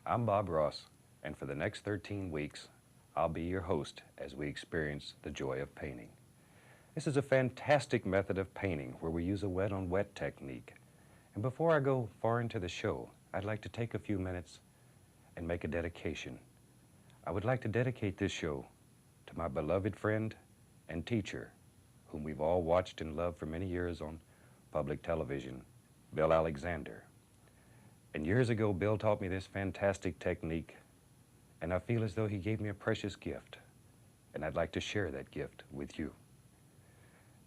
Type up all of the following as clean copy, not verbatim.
I'm Bob Ross, and for the next 13 weeks, I'll be your host as we experience the joy of painting. This is a fantastic method of painting where we use a wet-on-wet technique. And before I go far into the show, I'd like to take a few minutes and make a dedication. I would like to dedicate this show to my beloved friend and teacher, whom we've all watched and loved for many years on public television, Bill Alexander. And years ago, Bill taught me this fantastic technique, and I feel as though he gave me a precious gift, and I'd like to share that gift with you.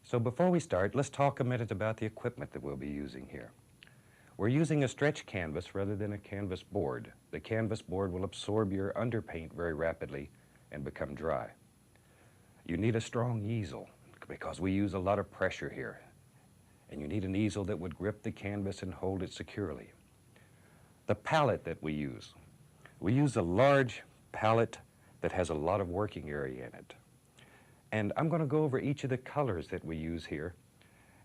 So before we start, let's talk a minute about the equipment that we'll be using here. We're using a stretch canvas rather than a canvas board. The canvas board will absorb your underpaint very rapidly and become dry. You need a strong easel because we use a lot of pressure here, and you need an easel that would grip the canvas and hold it securely. The palette that we use a large palette that has a lot of working area in it. And I'm going to go over each of the colors that we use here,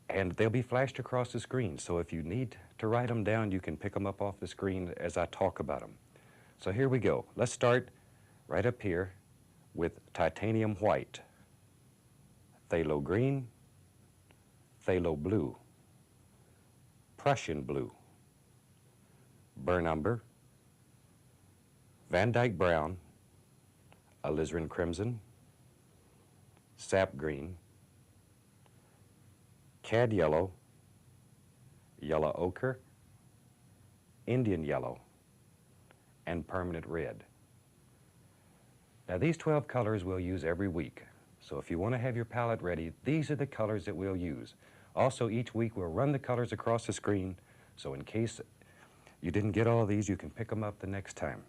and they'll be flashed across the screen. So if you need to write them down, you can pick them up off the screen as I talk about them. So here we go. Let's start right up here with titanium white, phthalo green, phthalo blue, Prussian blue, burnt umber, Van Dyke brown, alizarin crimson, sap green, cad yellow, yellow ochre, Indian yellow, and permanent red. Now these 12 colors we'll use every week. So if you want to have your palette ready, these are the colors that we'll use. Also, each week we'll run the colors across the screen, so in case you didn't get all of these, you can pick them up the next time.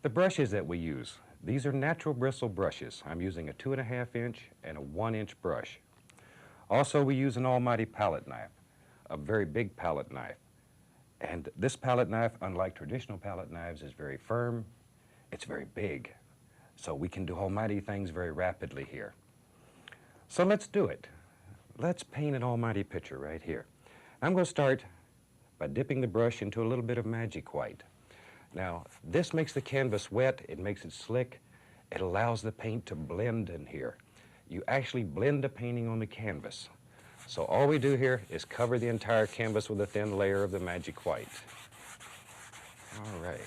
The brushes that we use, these are natural bristle brushes. I'm using a 2.5 inch and a 1 inch brush. Also, we use an almighty palette knife, a very big palette knife. And this palette knife, unlike traditional palette knives, is very firm. It's very big. So we can do almighty things very rapidly here. So let's do it. Let's paint an almighty picture right here. I'm going to start by dipping the brush into a little bit of magic white. Now, this makes the canvas wet, it makes it slick, it allows the paint to blend in here. You actually blend the painting on the canvas. So all we do here is cover the entire canvas with a thin layer of the magic white. All right.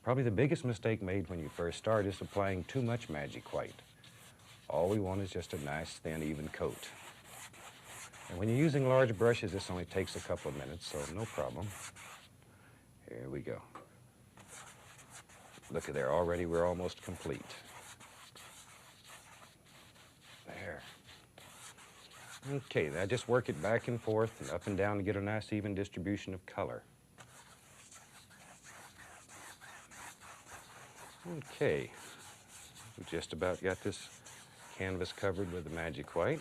Probably the biggest mistake made when you first start is applying too much magic white. All we want is just a nice, thin, even coat. And when you're using large brushes, this only takes a couple of minutes, so no problem. Here we go. Look at there, already we're almost complete. There. Okay, now just work it back and forth and up and down to get a nice, even distribution of color. Okay, we just about got this canvas covered with the magic white.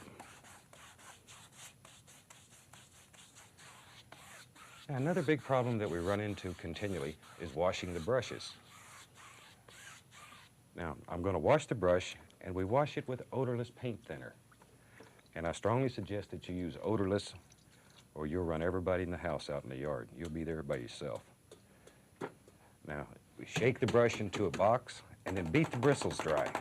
Now, another big problem that we run into continually is washing the brushes. Now, I'm going to wash the brush, and we wash it with odorless paint thinner. And I strongly suggest that you use odorless, or you'll run everybody in the house out in the yard. You'll be there by yourself. Now, we shake the brush into a box, and then beat the bristles dry.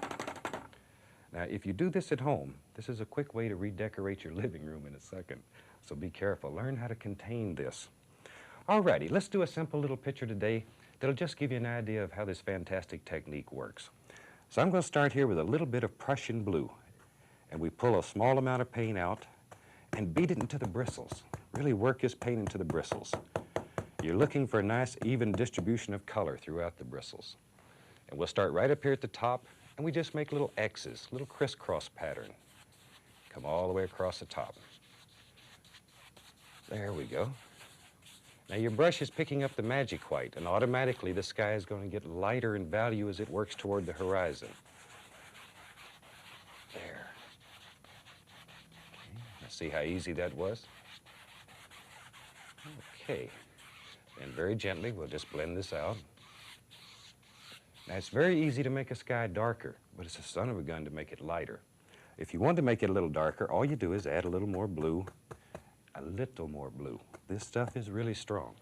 Now, if you do this at home, this is a quick way to redecorate your living room in a second. So be careful. Learn how to contain this. Alrighty, let's do a simple little picture today that'll just give you an idea of how this fantastic technique works. So I'm going to start here with a little bit of Prussian blue. And we pull a small amount of paint out and beat it into the bristles. Really work this paint into the bristles. You're looking for a nice, even distribution of color throughout the bristles. And we'll start right up here at the top, and we just make little X's, little crisscross pattern. Come all the way across the top. There we go. Now your brush is picking up the magic white, and automatically the sky is going to get lighter in value as it works toward the horizon. There. Okay. Now see how easy that was? Okay. And very gently, we'll just blend this out. Now it's very easy to make a sky darker, but it's a son of a gun to make it lighter. If you want to make it a little darker, all you do is add a little more blue, a little more blue. This stuff is really strong.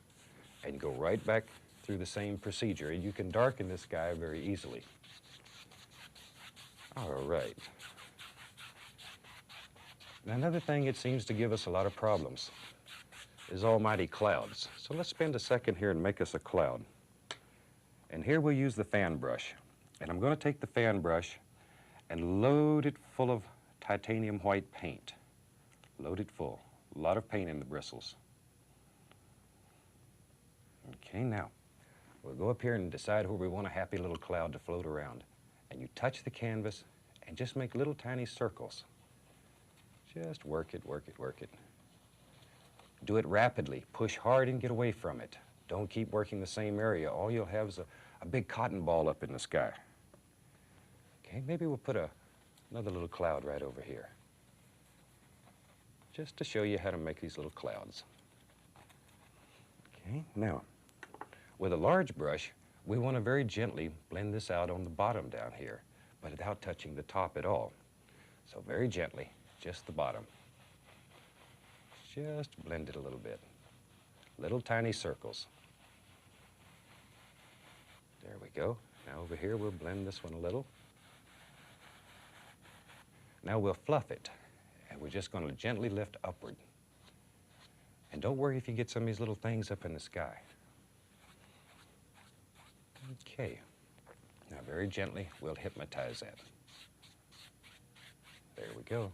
And go right back through the same procedure. You can darken the sky very easily. All right. Now, another thing that seems to give us a lot of problems is almighty clouds. So let's spend a second here and make us a cloud. And here we'll use the fan brush. And I'm going to take the fan brush and load it full of titanium white paint. Load it full. A lot of paint in the bristles. Okay, now, we'll go up here and decide where we want a happy little cloud to float around. And you touch the canvas and just make little tiny circles. Just work it, work it, work it. Do it rapidly. Push hard and get away from it. Don't keep working the same area. All you'll have is a big cotton ball up in the sky. Okay, maybe we'll put another little cloud right over here. Just to show you how to make these little clouds. Okay, now, with a large brush, we want to very gently blend this out on the bottom down here, but without touching the top at all. So very gently, just the bottom. Just blend it a little bit. Little tiny circles. There we go. Now over here we'll blend this one a little. Now we'll fluff it, and we're just going to gently lift upward. And don't worry if you get some of these little things up in the sky. Okay. Now very gently we'll hypnotize that. There we go.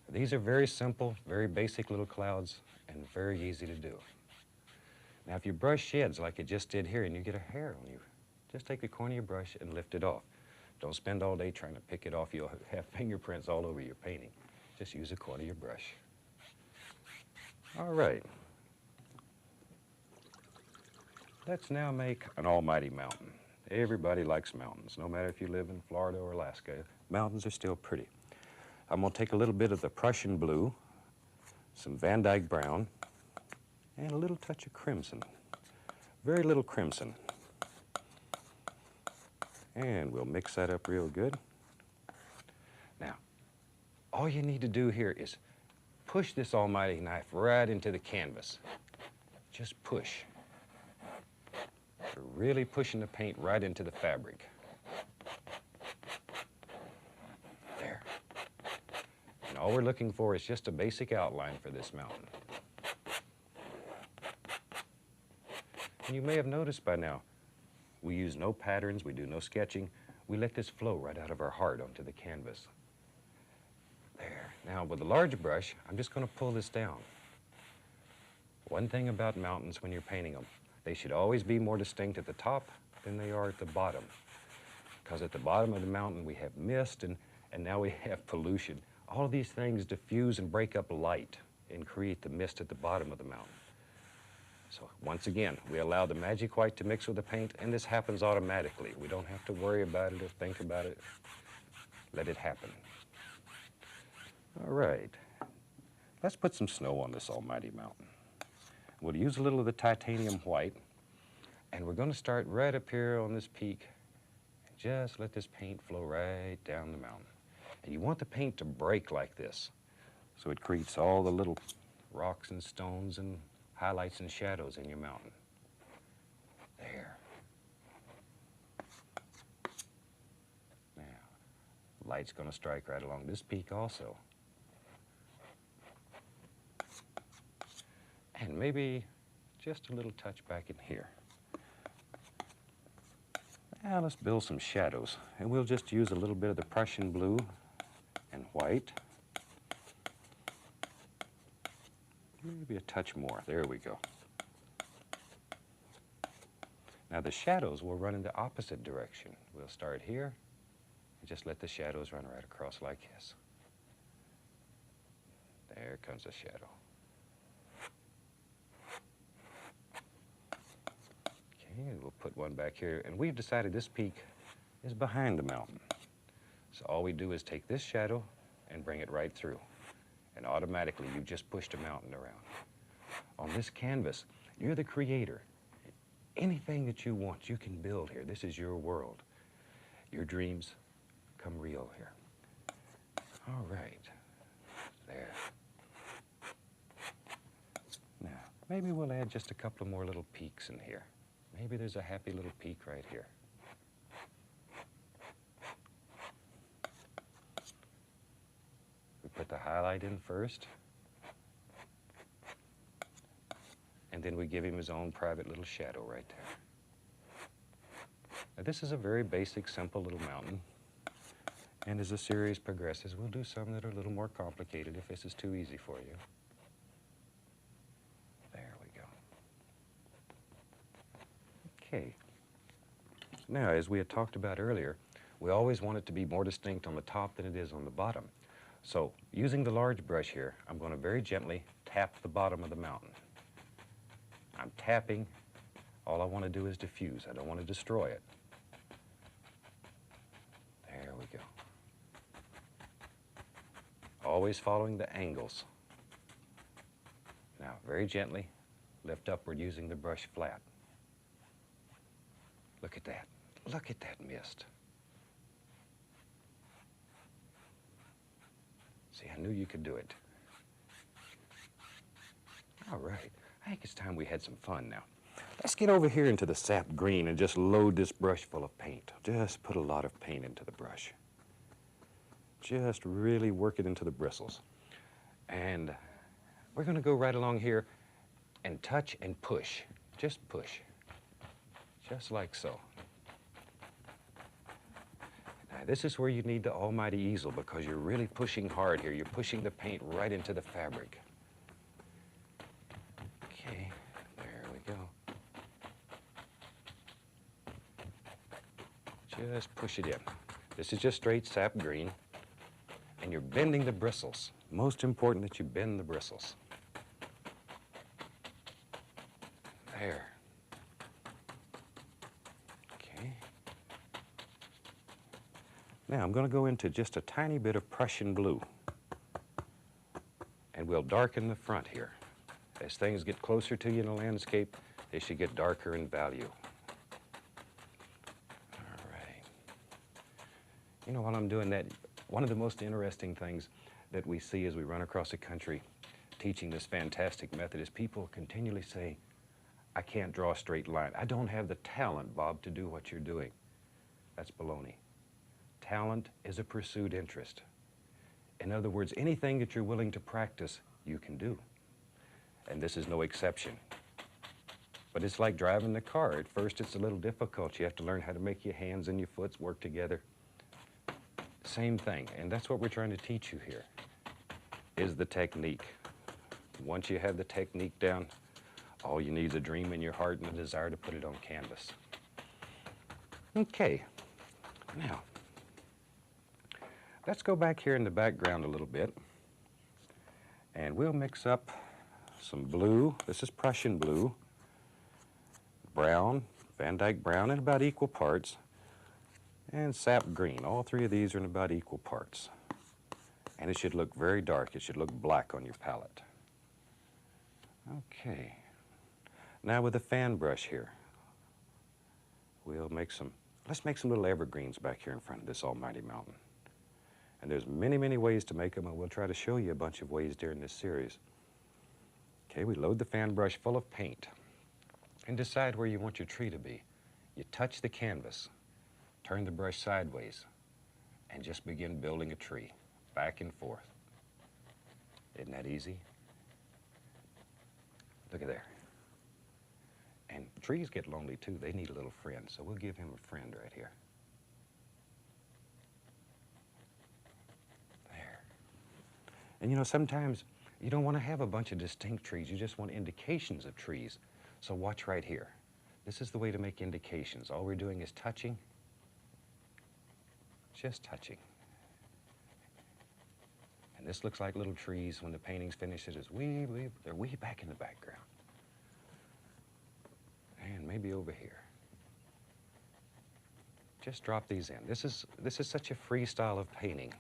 These are very simple, very basic little clouds and very easy to do. Now if your brush sheds like it just did here and you get a hair on you, just take the corner of your brush and lift it off. Don't spend all day trying to pick it off. You'll have fingerprints all over your painting. Just use the corner of your brush. All right. Let's now make an almighty mountain. Everybody likes mountains, no matter if you live in Florida or Alaska. Mountains are still pretty. I'm going to take a little bit of the Prussian blue, some Van Dyke brown, and a little touch of crimson. Very little crimson. And we'll mix that up real good. Now, all you need to do here is push this almighty knife right into the canvas. Just push. You're really pushing the paint right into the fabric. There. And all we're looking for is just a basic outline for this mountain. And you may have noticed by now, we use no patterns, we do no sketching. We let this flow right out of our heart onto the canvas. There. Now with a large brush, I'm just going to pull this down. One thing about mountains when you're painting them, they should always be more distinct at the top than they are at the bottom. Because at the bottom of the mountain we have mist and now we have pollution. All of these things diffuse and break up light and create the mist at the bottom of the mountain. So once again, we allow the magic white to mix with the paint, and this happens automatically. We don't have to worry about it or think about it. Let it happen. All right. Let's put some snow on this almighty mountain. We'll use a little of the titanium white, and we're going to start right up here on this peak. Just let this paint flow right down the mountain. And you want the paint to break like this, so it creates all the little rocks and stones and highlights and shadows in your mountain. There. Now, light's going to strike right along this peak also. And maybe just a little touch back in here. Now let's build some shadows. And we'll just use a little bit of the Prussian blue and white. Maybe a touch more. There we go. Now the shadows will run in the opposite direction. We'll start here and just let the shadows run right across like this. There comes a shadow. Okay, we'll put one back here. And we've decided this peak is behind the mountain. So all we do is take this shadow and bring it right through. And automatically you've just pushed a mountain around. On this canvas, you're the creator. Anything that you want, you can build here. This is your world. Your dreams come real here. All right. There. Now, maybe we'll add just a couple of more little peaks in here. Maybe there's a happy little peak right here. We put the highlight in first, and then we give him his own private little shadow right there. Now, this is a very basic, simple little mountain, and as the series progresses, we'll do some that are a little more complicated if this is too easy for you. There we go. Okay. Now, as we had talked about earlier, we always want it to be more distinct on the top than it is on the bottom. So, using the large brush here, I'm going to very gently tap the bottom of the mountain. I'm tapping. All I want to do is diffuse. I don't want to destroy it. There we go. Always following the angles. Now, very gently lift upward using the brush flat. Look at that. Look at that mist. See, I knew you could do it. All right. I think it's time we had some fun now. Let's get over here into the sap green and just load this brush full of paint. Just put a lot of paint into the brush. Just really work it into the bristles. And we're going to go right along here and touch and push. Just push. Just like so. Now, this is where you need the almighty easel because you're really pushing hard here. You're pushing the paint right into the fabric. Okay, there we go. Just push it in. This is just straight sap green. And you're bending the bristles. Most important that you bend the bristles. There. Okay. Now I'm going to go into just a tiny bit of Prussian blue. And we'll darken the front here. As things get closer to you in the landscape, they should get darker in value. All right. You know, while I'm doing that, one of the most interesting things that we see as we run across the country teaching this fantastic method is people continually say, I can't draw a straight line. I don't have the talent, Bob, to do what you're doing. That's baloney. Talent is a pursued interest. In other words, anything that you're willing to practice, you can do. And this is no exception. But it's like driving the car. At first, it's a little difficult. You have to learn how to make your hands and your foot work together. Same thing, and that's what we're trying to teach you here, is the technique. Once you have the technique down, all you need is a dream in your heart and a desire to put it on canvas. Okay, now, let's go back here in the background a little bit, and we'll mix up some blue. This is Prussian blue, brown, Van Dyke brown in about equal parts, and sap green. All three of these are in about equal parts. And it should look very dark. It should look black on your palette. Okay. Now with the fan brush here, we'll make let's make some little evergreens back here in front of this almighty mountain. And there's many, many ways to make them, and we'll try to show you a bunch of ways during this series. Okay, we load the fan brush full of paint and decide where you want your tree to be. You touch the canvas. Turn the brush sideways and just begin building a tree, back and forth. Isn't that easy? Look at there. And trees get lonely too. They need a little friend, so we'll give him a friend right here. There. And you know, sometimes you don't want to have a bunch of distinct trees. You just want indications of trees. So watch right here. This is the way to make indications. All we're doing is touching. Just touching. And this looks like little trees when the painting's finished. They're way back in the background. And maybe over here. Just drop these in. This is such a free style of painting.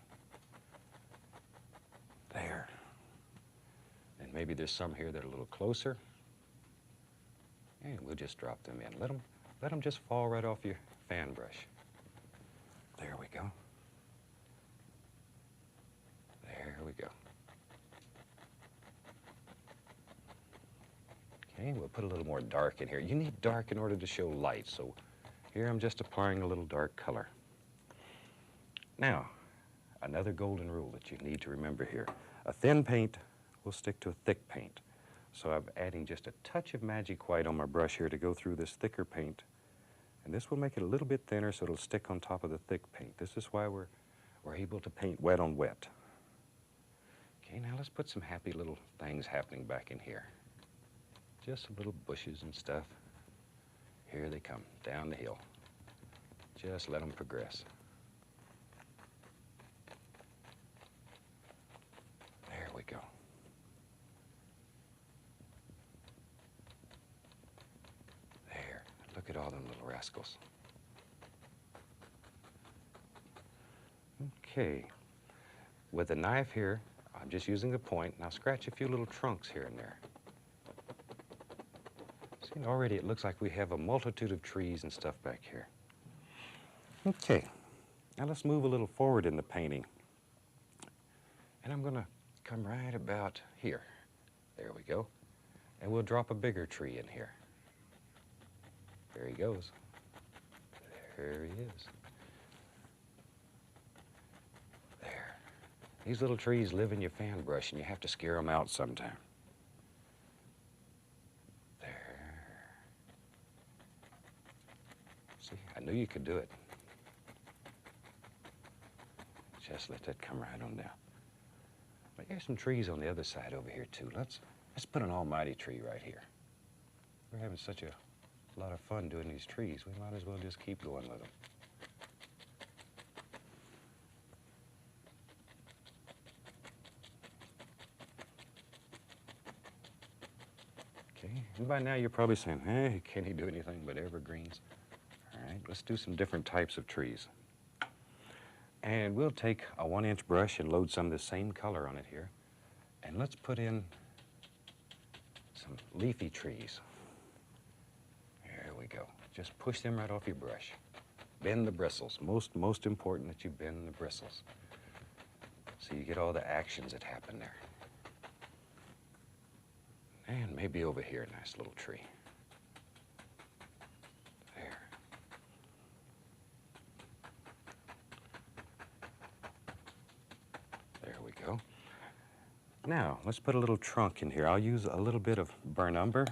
There. And maybe there's some here that are a little closer. And we'll just drop them in. Let them just fall right off your fan brush. There we go. There we go. Okay, we'll put a little more dark in here. You need dark in order to show light, so here I'm just applying a little dark color. Now, another golden rule that you need to remember here. A thin paint will stick to a thick paint. So I'm adding just a touch of magic white on my brush here to go through this thicker paint. And this will make it a little bit thinner so it'll stick on top of the thick paint. This is why we're able to paint wet on wet. Okay, now let's put some happy little things happening back in here. Just some little bushes and stuff. Here they come, down the hill. Just let them progress. There we go. There, look at all them little rascals. Okay, with the knife here, I'm just using the point. Now scratch a few little trunks here and there. See, already it looks like we have a multitude of trees and stuff back here. Okay, now let's move a little forward in the painting. And I'm gonna come right about here. There we go. And we'll drop a bigger tree in here. There he goes. There he is. There. These little trees live in your fan brush and you have to scare them out sometime. There. See, I knew you could do it. Just let that come right on down. But here's some trees on the other side over here too. Let's put an almighty tree right here. We're having such a lot of fun doing these trees. We might as well just keep going with them. Okay, and by now you're probably saying, hey, can he do anything but evergreens? All right, let's do some different types of trees. And we'll take a 1-inch brush and load some of the same color on it here. And let's put in some leafy trees. There we go. Just push them right off your brush. Bend the bristles. Most important that you bend the bristles. So you get all the actions that happen there. And maybe over here, a nice little tree. There. There we go. Now, let's put a little trunk in here. I'll use a little bit of burnt umber.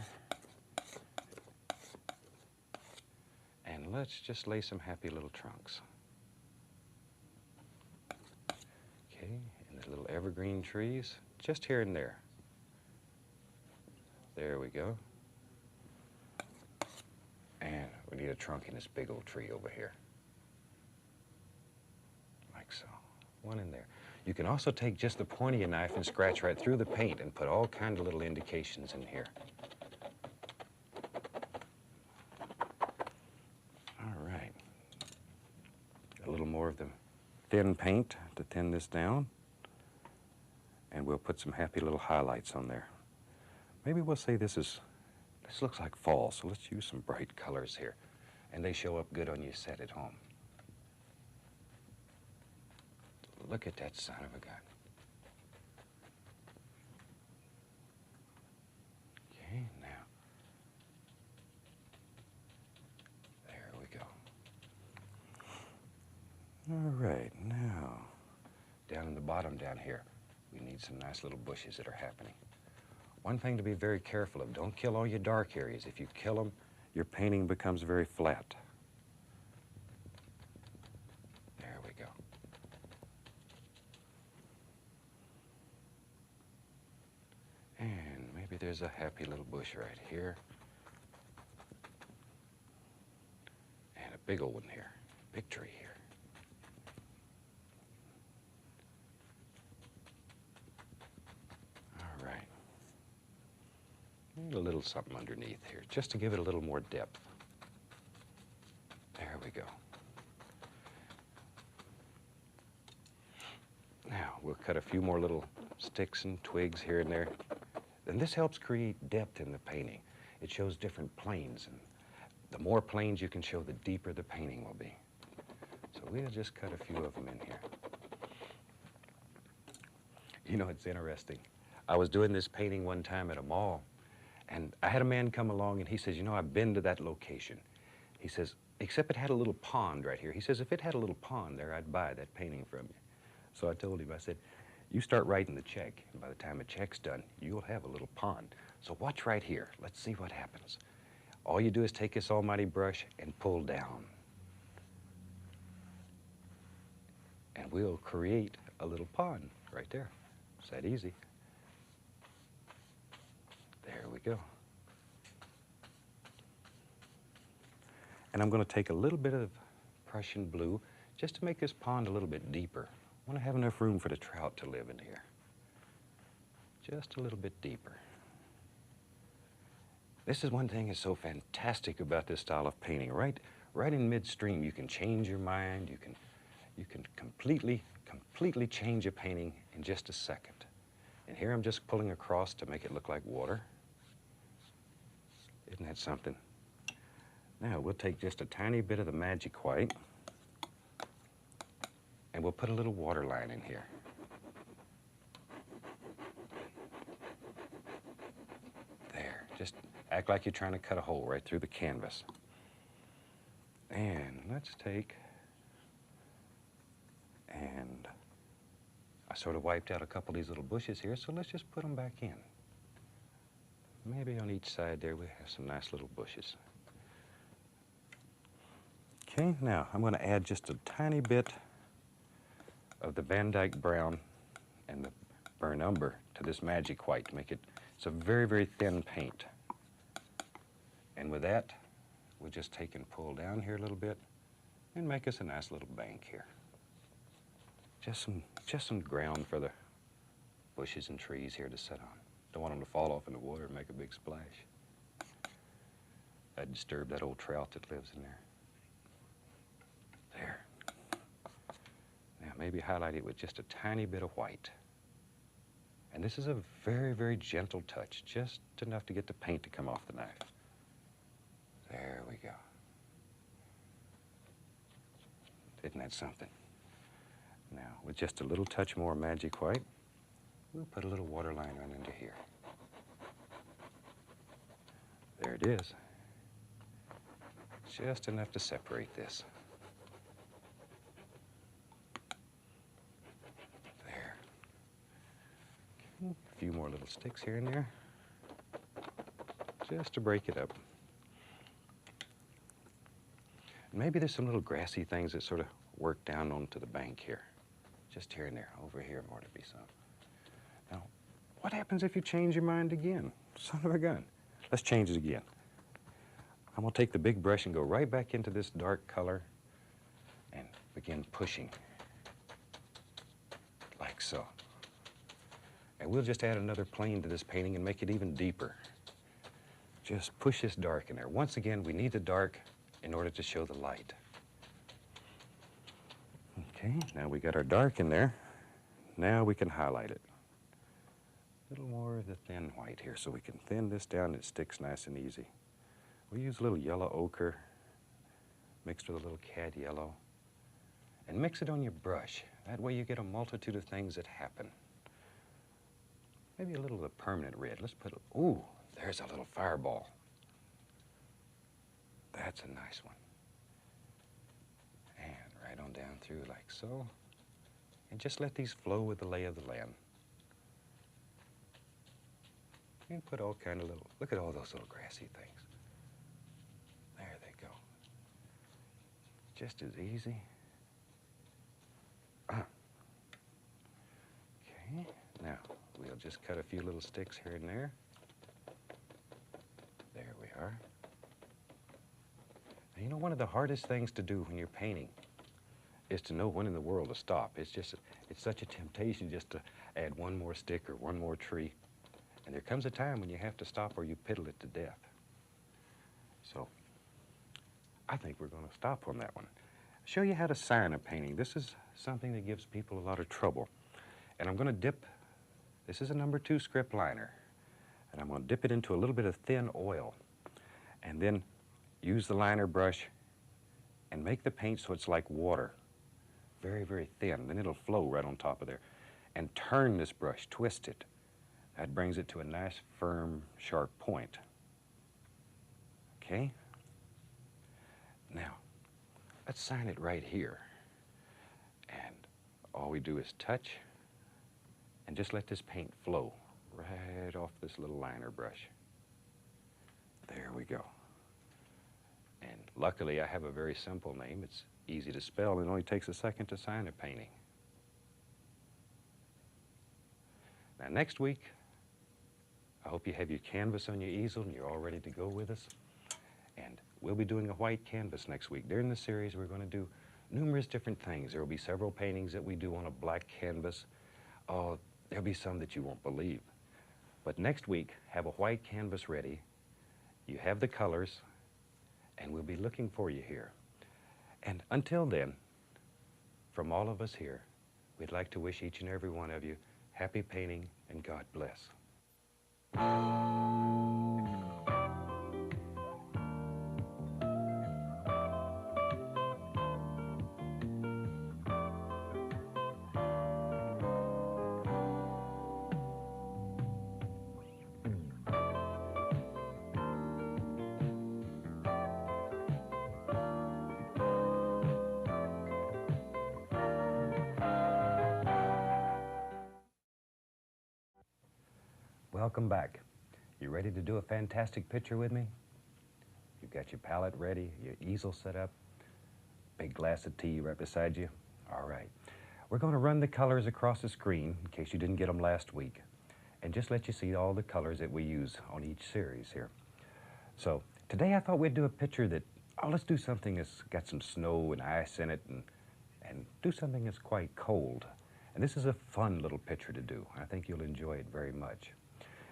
And let's just lay some happy little trunks. Okay, and the little evergreen trees, just here and there. There we go. And we need a trunk in this big old tree over here. Like so. One in there. You can also take just the point of your knife and scratch right through the paint and put all kinds of little indications in here. All right. A little more of the thin paint to thin this down. And we'll put some happy little highlights on there. Maybe we'll say this looks like fall, so let's use some bright colors here. And they show up good on your set at home. Look at that son of a gun. Okay, now. There we go. All right, now, down in the bottom down here, we need some nice little bushes that are happening. One thing to be very careful of, don't kill all your dark areas. If you kill them, your painting becomes very flat. There we go. And maybe there's a happy little bush right here. And a big old one here, big tree here. All right. A little something underneath here, just to give it a little more depth. There we go. Now, we'll cut a few more little sticks and twigs here and there. And this helps create depth in the painting. It shows different planes, and the more planes you can show, the deeper the painting will be. So we'll just cut a few of them in here. You know, it's interesting. I was doing this painting one time at a mall, And I had a man come along and he says, you know, I've been to that location. He says, except it had a little pond right here. He says, if it had a little pond there, I'd buy that painting from you. So I told him, I said, you start writing the check, and by the time the check's done, you'll have a little pond. So watch right here. Let's see what happens. All you do is take this almighty brush and pull down. And we'll create a little pond right there. It's that easy. There we go. And I'm going to take a little bit of Prussian blue just to make this pond a little bit deeper. I want to have enough room for the trout to live in here. Just a little bit deeper. This is one thing that's so fantastic about this style of painting. Right in midstream, you can change your mind. You can completely change a painting in just a second. And here I'm just pulling across to make it look like water. Isn't that something? Now we'll take just a tiny bit of the magic white and we'll put a little water line in here. There, just act like you're trying to cut a hole right through the canvas. And let's take, and I sort of wiped out a couple of these little bushes here, so let's just put them back in. Maybe on each side there we have some nice little bushes. Okay, now I'm going to add just a tiny bit of the Van Dyke brown and the burnt umber to this magic white to make it, it's a very, very thin paint. And with that, we'll just take and pull down here a little bit and make us a nice little bank here. Just some ground for the bushes and trees here to sit on. Don't want them to fall off in the water and make a big splash. That'd disturb that old trout that lives in there. There. Now maybe highlight it with just a tiny bit of white. And this is a very, very gentle touch, just enough to get the paint to come off the knife. There we go. Isn't that something? Now, with just a little touch more magic white, we'll put a little water line right into here. There it is. Just enough to separate this. There. A few more little sticks here and there, just to break it up. Maybe there's some little grassy things that sort of work down onto the bank here. Just here and there. Over here more to be some. Now, what happens if you change your mind again? Son of a gun. Let's change it again. I'm going to take the big brush and go right back into this dark color and begin pushing. Like so. And we'll just add another plane to this painting and make it even deeper. Just push this dark in there. Once again, we need the dark in order to show the light. Okay, now we got our dark in there. Now we can highlight it. A little more of the thin white here so we can thin this down and it sticks nice and easy. We use a little yellow ochre mixed with a little cad yellow. And mix it on your brush. That way you get a multitude of things that happen. Maybe a little of the permanent red. Let's put, ooh, there's a little fireball. That's a nice one. And right on down through like so. And just let these flow with the lay of the land. And put all kind of little, look at all those little grassy things. There they go. Just as easy. Okay, now we'll just cut a few little sticks here and there. There we are. Now, you know, one of the hardest things to do when you're painting is to know when in the world to stop. It's such a temptation just to add one more stick or one more tree. And there comes a time when you have to stop or you piddle it to death. So I think we're going to stop on that one. Show you how to sign a painting. This is something that gives people a lot of trouble. And I'm going to dip, this is a number 2 script liner. And I'm going to dip it into a little bit of thin oil. And then use the liner brush and make the paint so it's like water. Very, very thin. Then it'll flow right on top of there. And turn this brush, twist it. That brings it to a nice, firm, sharp point. Okay? Now, let's sign it right here. And all we do is touch and just let this paint flow right off this little liner brush. There we go. And luckily, I have a very simple name. It's easy to spell, and it only takes a second to sign a painting. Now, next week, I hope you have your canvas on your easel and you're all ready to go with us. And we'll be doing a white canvas next week. During the series, we're going to do numerous different things. There will be several paintings that we do on a black canvas. Oh, there'll be some that you won't believe. But next week, have a white canvas ready. You have the colors, and we'll be looking for you here. And until then, from all of us here, we'd like to wish each and every one of you happy painting and God bless. Welcome back. You ready to do a fantastic picture with me? You've got your palette ready, your easel set up, big glass of tea right beside you. All right. We're going to run the colors across the screen in case you didn't get them last week, and just let you see all the colors that we use on each series here. So today I thought we'd do a picture that, let's do something that's got some snow and ice in it, and do something that's quite cold. And this is a fun little picture to do. I think you'll enjoy it very much.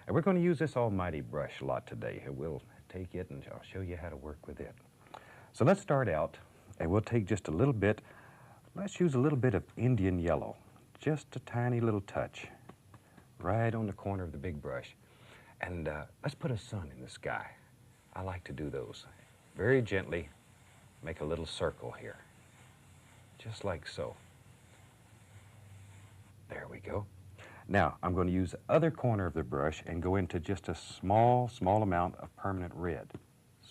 And we're going to use this almighty brush a lot today. And we'll take it and I'll show you how to work with it. So let's start out, and we'll take just a little bit. Let's use a little bit of Indian yellow, just a tiny little touch, right on the corner of the big brush. And let's put a sun in the sky. I like to do those. Very gently, make a little circle here, just like so. There we go. Now, I'm going to use the other corner of the brush and go into just a small amount of permanent red.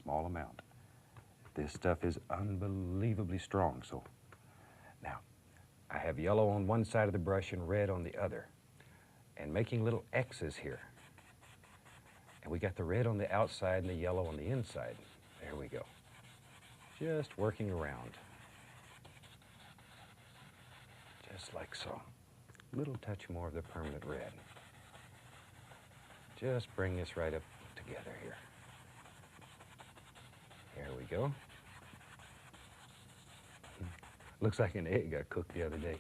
Small amount. This stuff is unbelievably strong. So now, I have yellow on one side of the brush and red on the other. And making little X's here. And we got the red on the outside and the yellow on the inside. There we go. Just working around. Just like so. Little touch more of the permanent red. Just bring this right up together here. There we go. Looks like an egg got cooked the other day.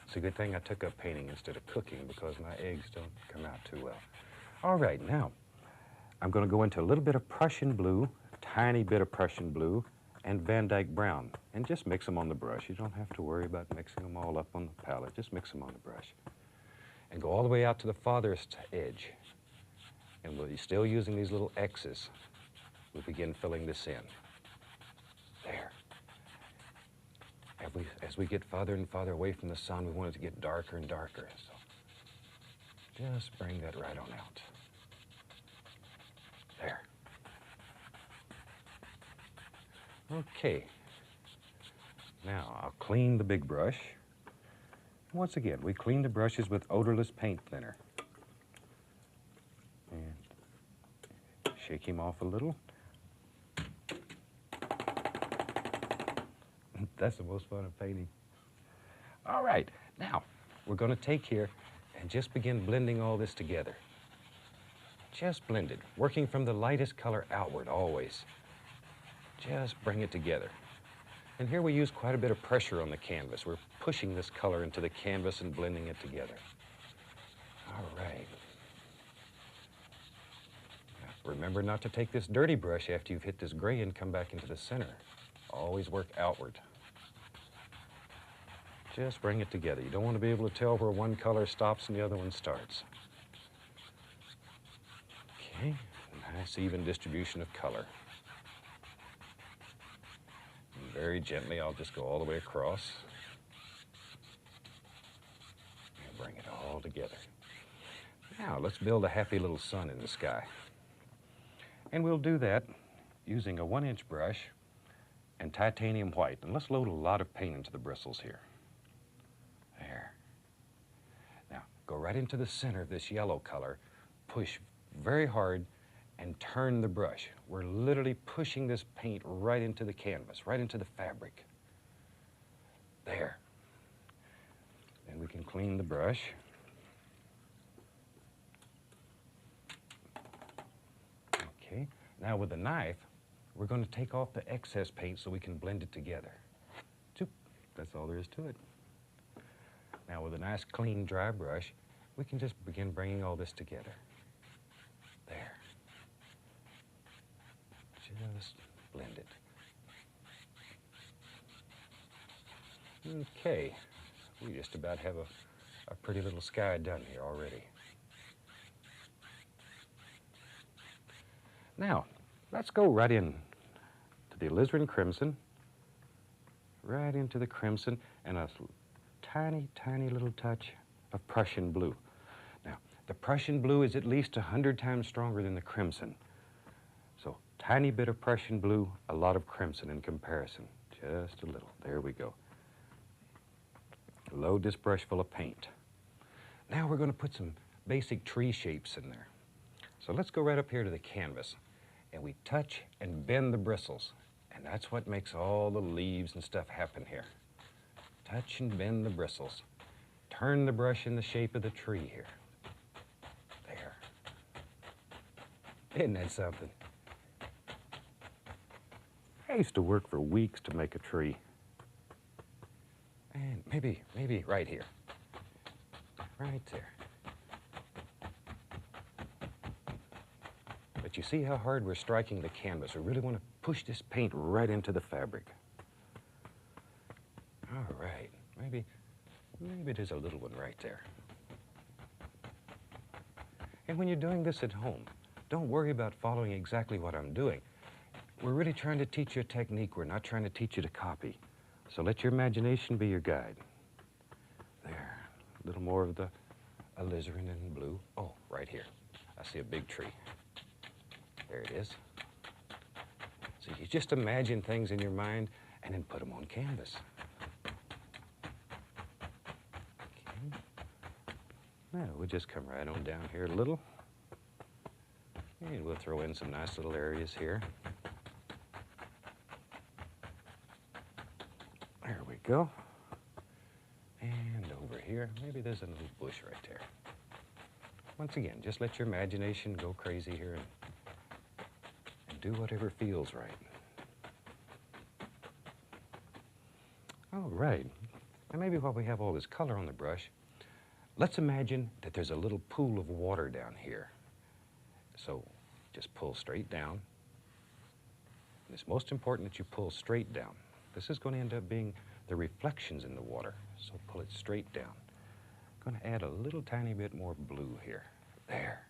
It's a good thing I took up painting instead of cooking because my eggs don't come out too well. All right, now I'm going to go into a little bit of Prussian blue, a tiny bit of Prussian blue, and Van Dyke brown, and just mix them on the brush. You don't have to worry about mixing them all up on the palette. Just mix them on the brush. And go all the way out to the farthest edge. And we'll be still using these little X's. We'll begin filling this in. There. As we get farther and farther away from the sun, we want it to get darker and darker. So just bring that right on out. There. Okay, now I'll clean the big brush. Once again, we clean the brushes with odorless paint thinner. And shake him off a little. That's the most fun of painting. All right, now we're going to take here and just begin blending all this together. Just blend it, working from the lightest color outward always. Just bring it together. And here we use quite a bit of pressure on the canvas. We're pushing this color into the canvas and blending it together. All right. Now, remember not to take this dirty brush after you've hit this gray and come back into the center. Always work outward. Just bring it together. You don't want to be able to tell where one color stops and the other one starts. Okay, nice even distribution of color. Very gently, I'll just go all the way across. together. Now, let's build a happy little sun in the sky. And we'll do that using a 1-inch brush and titanium white. And let's load a lot of paint into the bristles here. There. Now, go right into the center of this yellow color, push very hard, and turn the brush. We're literally pushing this paint right into the canvas, right into the fabric. There. Then we can clean the brush. Okay. Now with the knife, we're going to take off the excess paint so we can blend it together. Zoop. That's all there is to it. Now with a nice clean dry brush, we can just begin bringing all this together. There. Just blend it. Okay, we just about have a pretty little sky done here already. Now, let's go right in to the alizarin crimson, right into the crimson, and a tiny, tiny little touch of Prussian blue. Now, the Prussian blue is at least 100 times stronger than the crimson. So, tiny bit of Prussian blue, a lot of crimson in comparison. Just a little. There we go. Load this brush full of paint. Now we're going to put some basic tree shapes in there. So let's go right up here to the canvas, and we touch and bend the bristles. And that's what makes all the leaves and stuff happen here. Touch and bend the bristles. Turn the brush in the shape of the tree here. There. Isn't that something? I used to work for weeks to make a tree. And maybe right here. Right there. But you see how hard we're striking the canvas. We really want to push this paint right into the fabric. All right. Maybe there's a little one right there. And when you're doing this at home, don't worry about following exactly what I'm doing. We're really trying to teach you a technique. We're not trying to teach you to copy. So let your imagination be your guide. There, a little more of the alizarin and blue. Oh, right here. I see a big tree. There it is. So you just imagine things in your mind and then put them on canvas. Okay. Now we'll just come right on down here a little. And we'll throw in some nice little areas here. There we go. And over here, maybe there's a little bush right there. Once again, just let your imagination go crazy here and do whatever feels right. All right. And maybe while we have all this color on the brush, let's imagine that there's a little pool of water down here. So just pull straight down. And it's most important that you pull straight down. This is going to end up being the reflections in the water, so pull it straight down. I'm going to add a little tiny bit more blue here. There.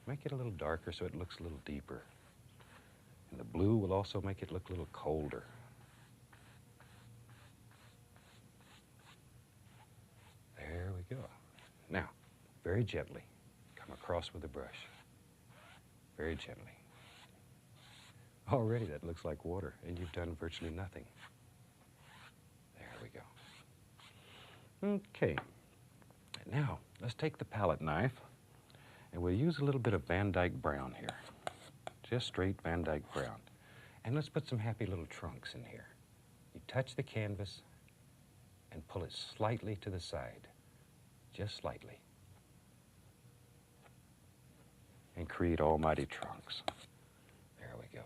Make it a little darker so it looks a little deeper. And the blue will also make it look a little colder. There we go. Now, very gently, come across with the brush. Very gently. Already that looks like water, and you've done virtually nothing. There we go. Okay. Now, let's take the palette knife, and we'll use a little bit of Van Dyke brown here. Just straight Van Dyke brown. And let's put some happy little trunks in here. You touch the canvas and pull it slightly to the side. Just slightly. And create almighty trunks. There we go.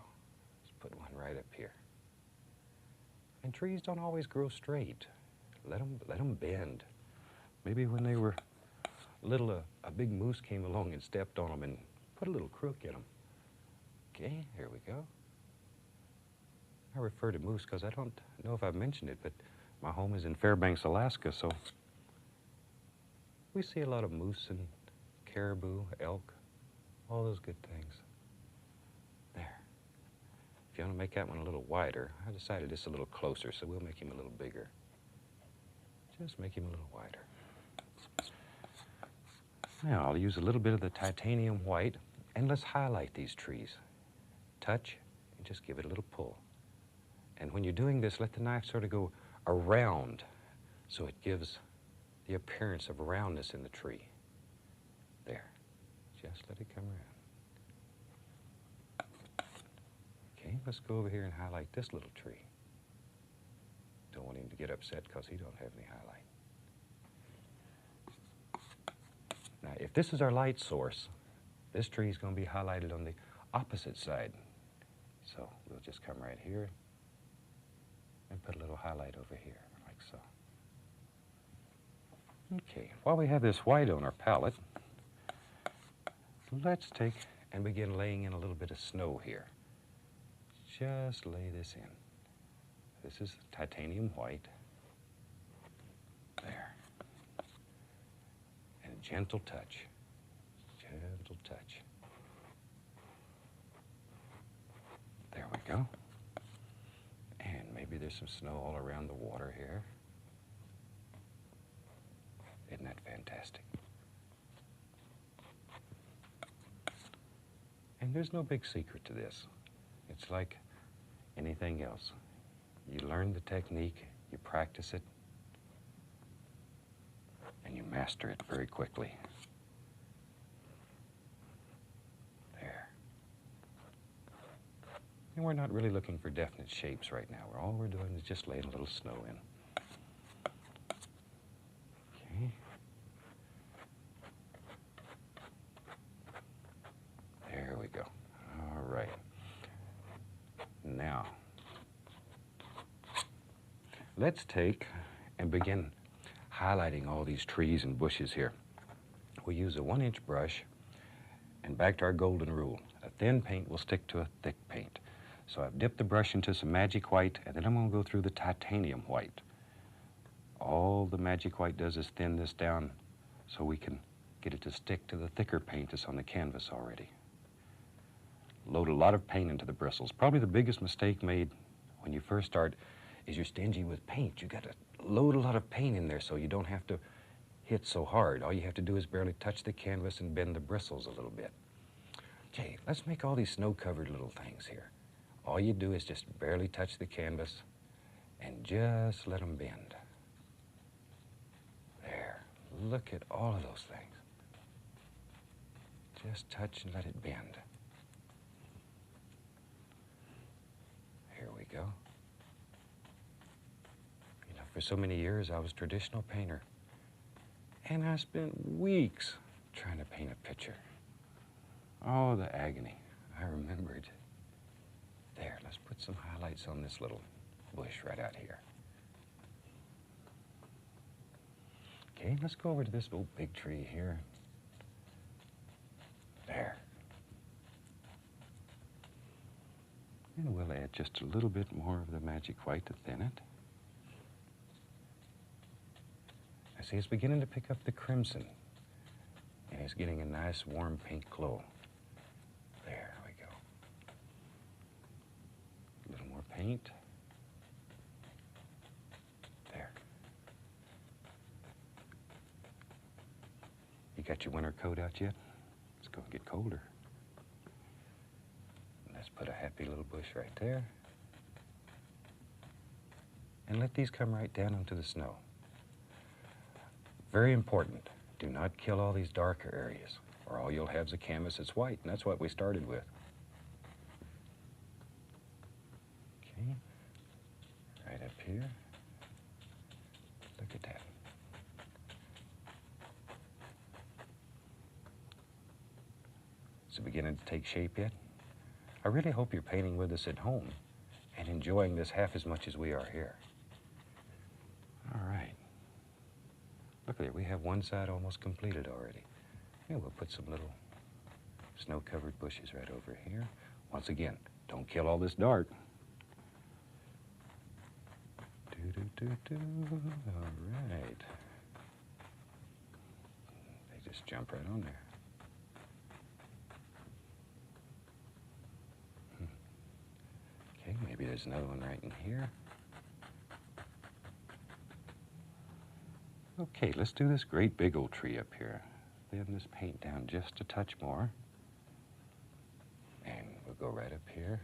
Put one right up here. And trees don't always grow straight. Let them bend. Maybe when they were little, a big moose came along and stepped on them and put a little crook in them. Okay, here we go. I refer to moose because I don't know if I've mentioned it, but my home is in Fairbanks, Alaska, so we see a lot of moose and caribou, elk, all those good things. There. If you want to make that one a little wider, I decided it's a little closer, so we'll make him a little bigger. Just make him a little wider. Now I'll use a little bit of the titanium white, and let's highlight these trees. Touch, and just give it a little pull. And when you're doing this, let the knife sort of go around, so it gives the appearance of roundness in the tree. There. Just let it come around. Okay, let's go over here and highlight this little tree. Don't want him to get upset because he don't have any highlight. Now, if this is our light source, this tree is going to be highlighted on the opposite side. So we'll just come right here and put a little highlight over here, like so. Okay, while we have this white on our palette, let's take and begin laying in a little bit of snow here. Just lay this in. This is titanium white. There. And a gentle touch. Gentle touch. There we go. And maybe there's some snow all around the water here. Isn't that fantastic? And there's no big secret to this. It's like anything else. You learn the technique, you practice it, and you master it very quickly. There. And we're not really looking for definite shapes right now. All we're doing is just laying a little snow in. Okay. There we go. All right. Now, let's take and begin highlighting all these trees and bushes here. We'll use a 1-inch brush, and back to our golden rule. A thin paint will stick to a thick paint. So I've dipped the brush into some magic white, and then I'm going to go through the titanium white. All the magic white does is thin this down so we can get it to stick to the thicker paint that's on the canvas already. Load a lot of paint into the bristles. Probably the biggest mistake made when you first start is you're stingy with paint. You got to load a lot of paint in there so you don't have to hit so hard. All you have to do is barely touch the canvas and bend the bristles a little bit. Okay, let's make all these snow-covered little things here. All you do is just barely touch the canvas and just let them bend. There, look at all of those things. Just touch and let it bend. Here we go. You know, for so many years I was a traditional painter, and I spent weeks trying to paint a picture. Oh, the agony. I remembered. There, let's put some highlights on this little bush right out here. Okay, let's go over to this little big tree here. There. And we'll add just a little bit more of the magic white to thin it. I see it's beginning to pick up the crimson, and it's getting a nice warm pink glow. There we go. A little more paint. There. You got your winter coat out yet? It's going to get colder. Let's put a happy little bush right there. And let these come right down into the snow. Very important, do not kill all these darker areas, or all you'll have is a canvas that's white, and that's what we started with. Okay, right up here. Look at that. Is it beginning to take shape yet? I really hope you're painting with us at home and enjoying this half as much as we are here. All right. Look there, we have one side almost completed already. And we'll put some little snow-covered bushes right over here. Once again, don't kill all this dark. Do-do-do-do. All right. They just jump right on there. Okay, maybe there's another one right in here. Okay, let's do this great big old tree up here. Thin this paint down just a touch more. And we'll go right up here.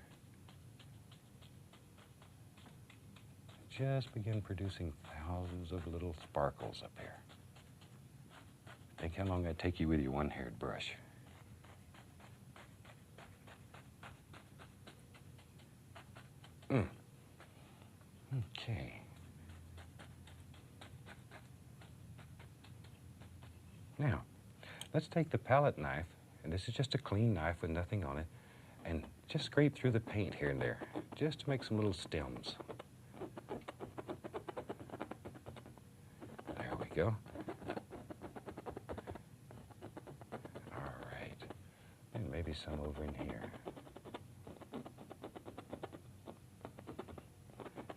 Just begin producing thousands of little sparkles up here. Think how long that'd take you with your one-haired brush. Okay. Now, let's take the palette knife, and this is just a clean knife with nothing on it, and just scrape through the paint here and there, just to make some little stems. There we go. All right. And maybe some over in here.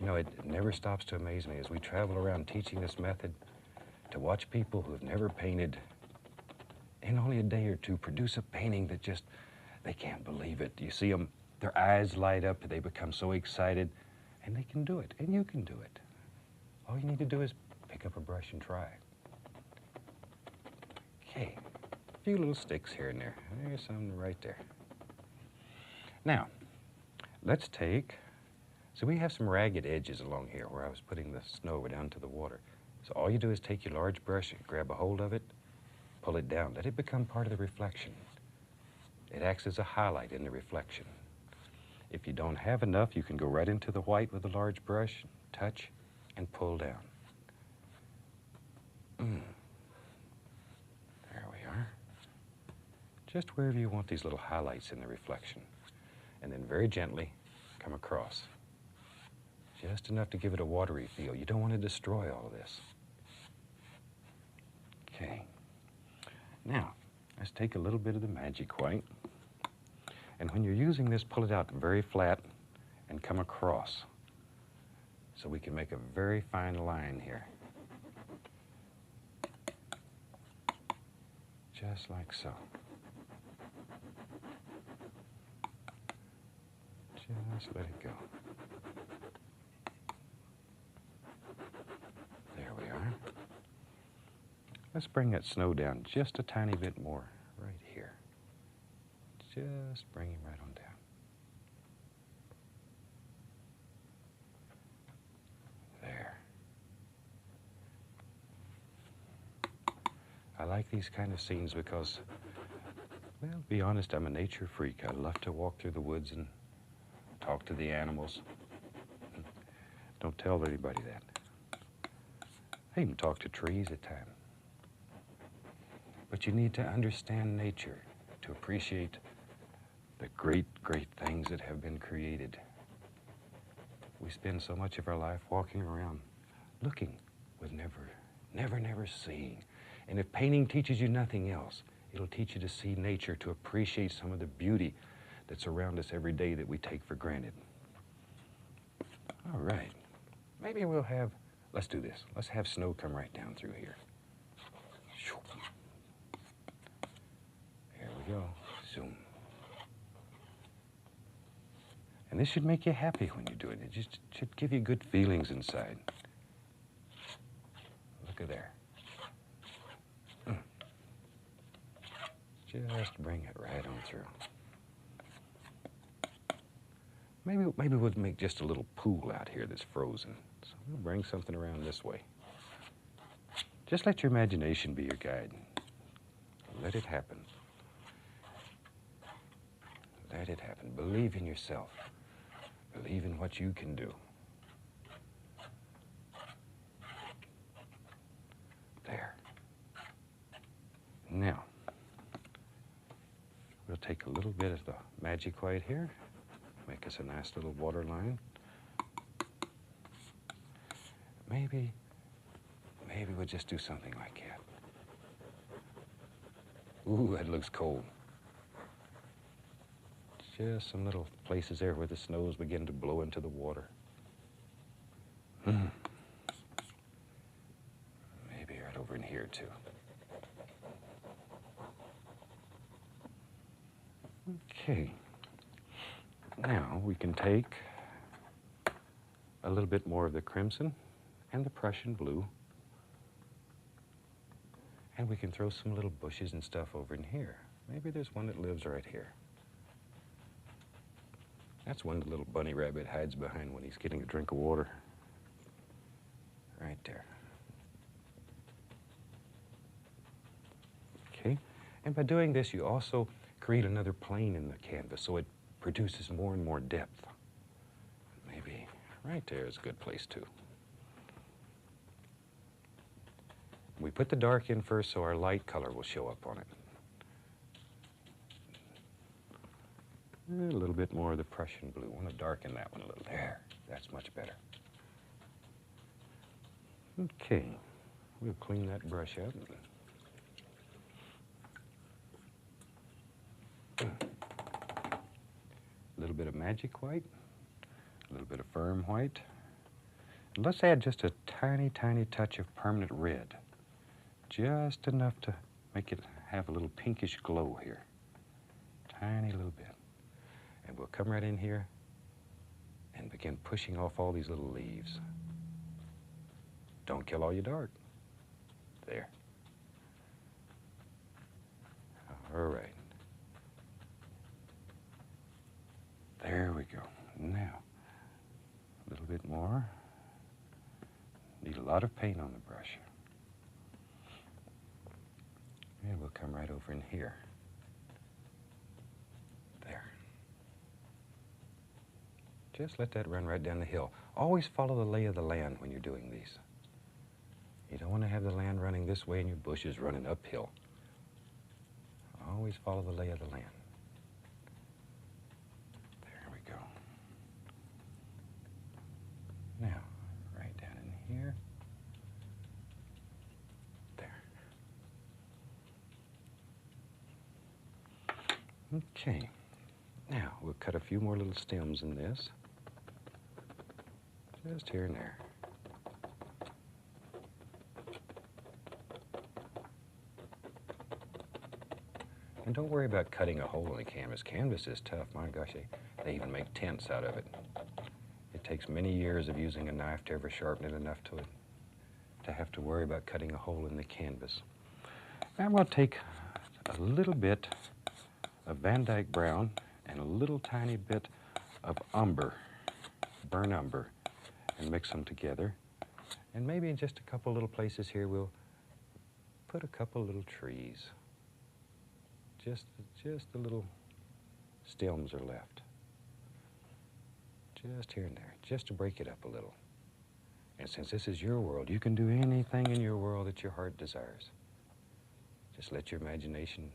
You know, it never stops to amaze me as we travel around teaching this method to watch people who have never painted in only a day or two produce a painting that just, they can't believe it. You see them, their eyes light up, they become so excited, and they can do it, and you can do it. All you need to do is pick up a brush and try. Okay, a few little sticks here and there. There's some right there. Now, let's take, so we have some ragged edges along here where I was putting the snow down to the water. So all you do is take your large brush, grab a hold of it, pull it down. Let it become part of the reflection. It acts as a highlight in the reflection. If you don't have enough, you can go right into the white with a large brush, touch, and pull down. There we are. Just wherever you want these little highlights in the reflection. And then very gently come across. Just enough to give it a watery feel. You don't want to destroy all of this. Okay. Now, let's take a little bit of the magic white. And when you're using this, pull it out very flat and come across. So we can make a very fine line here. Just like so. Just let it go. There we are. Let's bring that snow down just a tiny bit more right here. Just bring him right on down. There. I like these kind of scenes because, well, to be honest, I'm a nature freak. I love to walk through the woods and talk to the animals. Don't tell anybody that. I even talk to trees at times. But you need to understand nature to appreciate the great, great things that have been created. We spend so much of our life walking around looking with never seeing. And if painting teaches you nothing else, it'll teach you to see nature, to appreciate some of the beauty that's around us every day that we take for granted. All right. Maybe we'll have, let's do this. Let's have snow come right down through here. There we go. Zoom. And this should make you happy when you do it. It just should give you good feelings inside. Look at there. Just bring it right on through. Maybe we'll make just a little pool out here that's frozen. So we'll bring something around this way. Just let your imagination be your guide. Let it happen. Let it happen. Believe in yourself. Believe in what you can do. There. Now, we'll take a little bit of the magic white here. Make us a nice little water line. Maybe we'll just do something like that. Ooh, that looks cold. Just some little places there where the snows begin to blow into the water. Maybe right over in here too. Okay. Now we can take a little bit more of the crimson and the Prussian blue And we can throw some little bushes and stuff over in here. Maybe there's one that lives right here. That's one the little bunny rabbit hides behind when he's getting a drink of water. Right there. Okay, and by doing this, you also create another plane in the canvas, so it produces more and more depth. Maybe right there is a good place too. We put the dark in first so our light color will show up on it. A little bit more of the Prussian blue. I want to darken that one a little. There, that's much better. Okay, we'll clean that brush up. A little bit of magic white, a little bit of firm white. And let's add just a tiny, tiny touch of permanent red. Just enough to make it have a little pinkish glow here. Tiny little bit. And we'll come right in here and begin pushing off all these little leaves. Don't kill all your dark. There. All right. There we go. Now, a little bit more. Need a lot of paint on the brush. And we'll come right over in here. There. Just let that run right down the hill. Always follow the lay of the land when you're doing these. You don't want to have the land running this way and your bushes running uphill. Always follow the lay of the land. There we go. Now, right down in here. There. Okay. Now, we'll cut a few more little stems in this. Just here and there. And don't worry about cutting a hole in the canvas. Canvas is tough. My gosh, they even make tents out of it. It takes many years of using a knife to ever sharpen it enough to have to worry about cutting a hole in the canvas. And we'll take a little bit of Van Dyke brown and a little tiny bit of umber, burnt umber, and mix them together. And maybe in just a couple little places here, we'll put a couple little trees. Just the little stems are left. Just here and there, just to break it up a little. And since this is your world, you can do anything in your world that your heart desires. Just let your imagination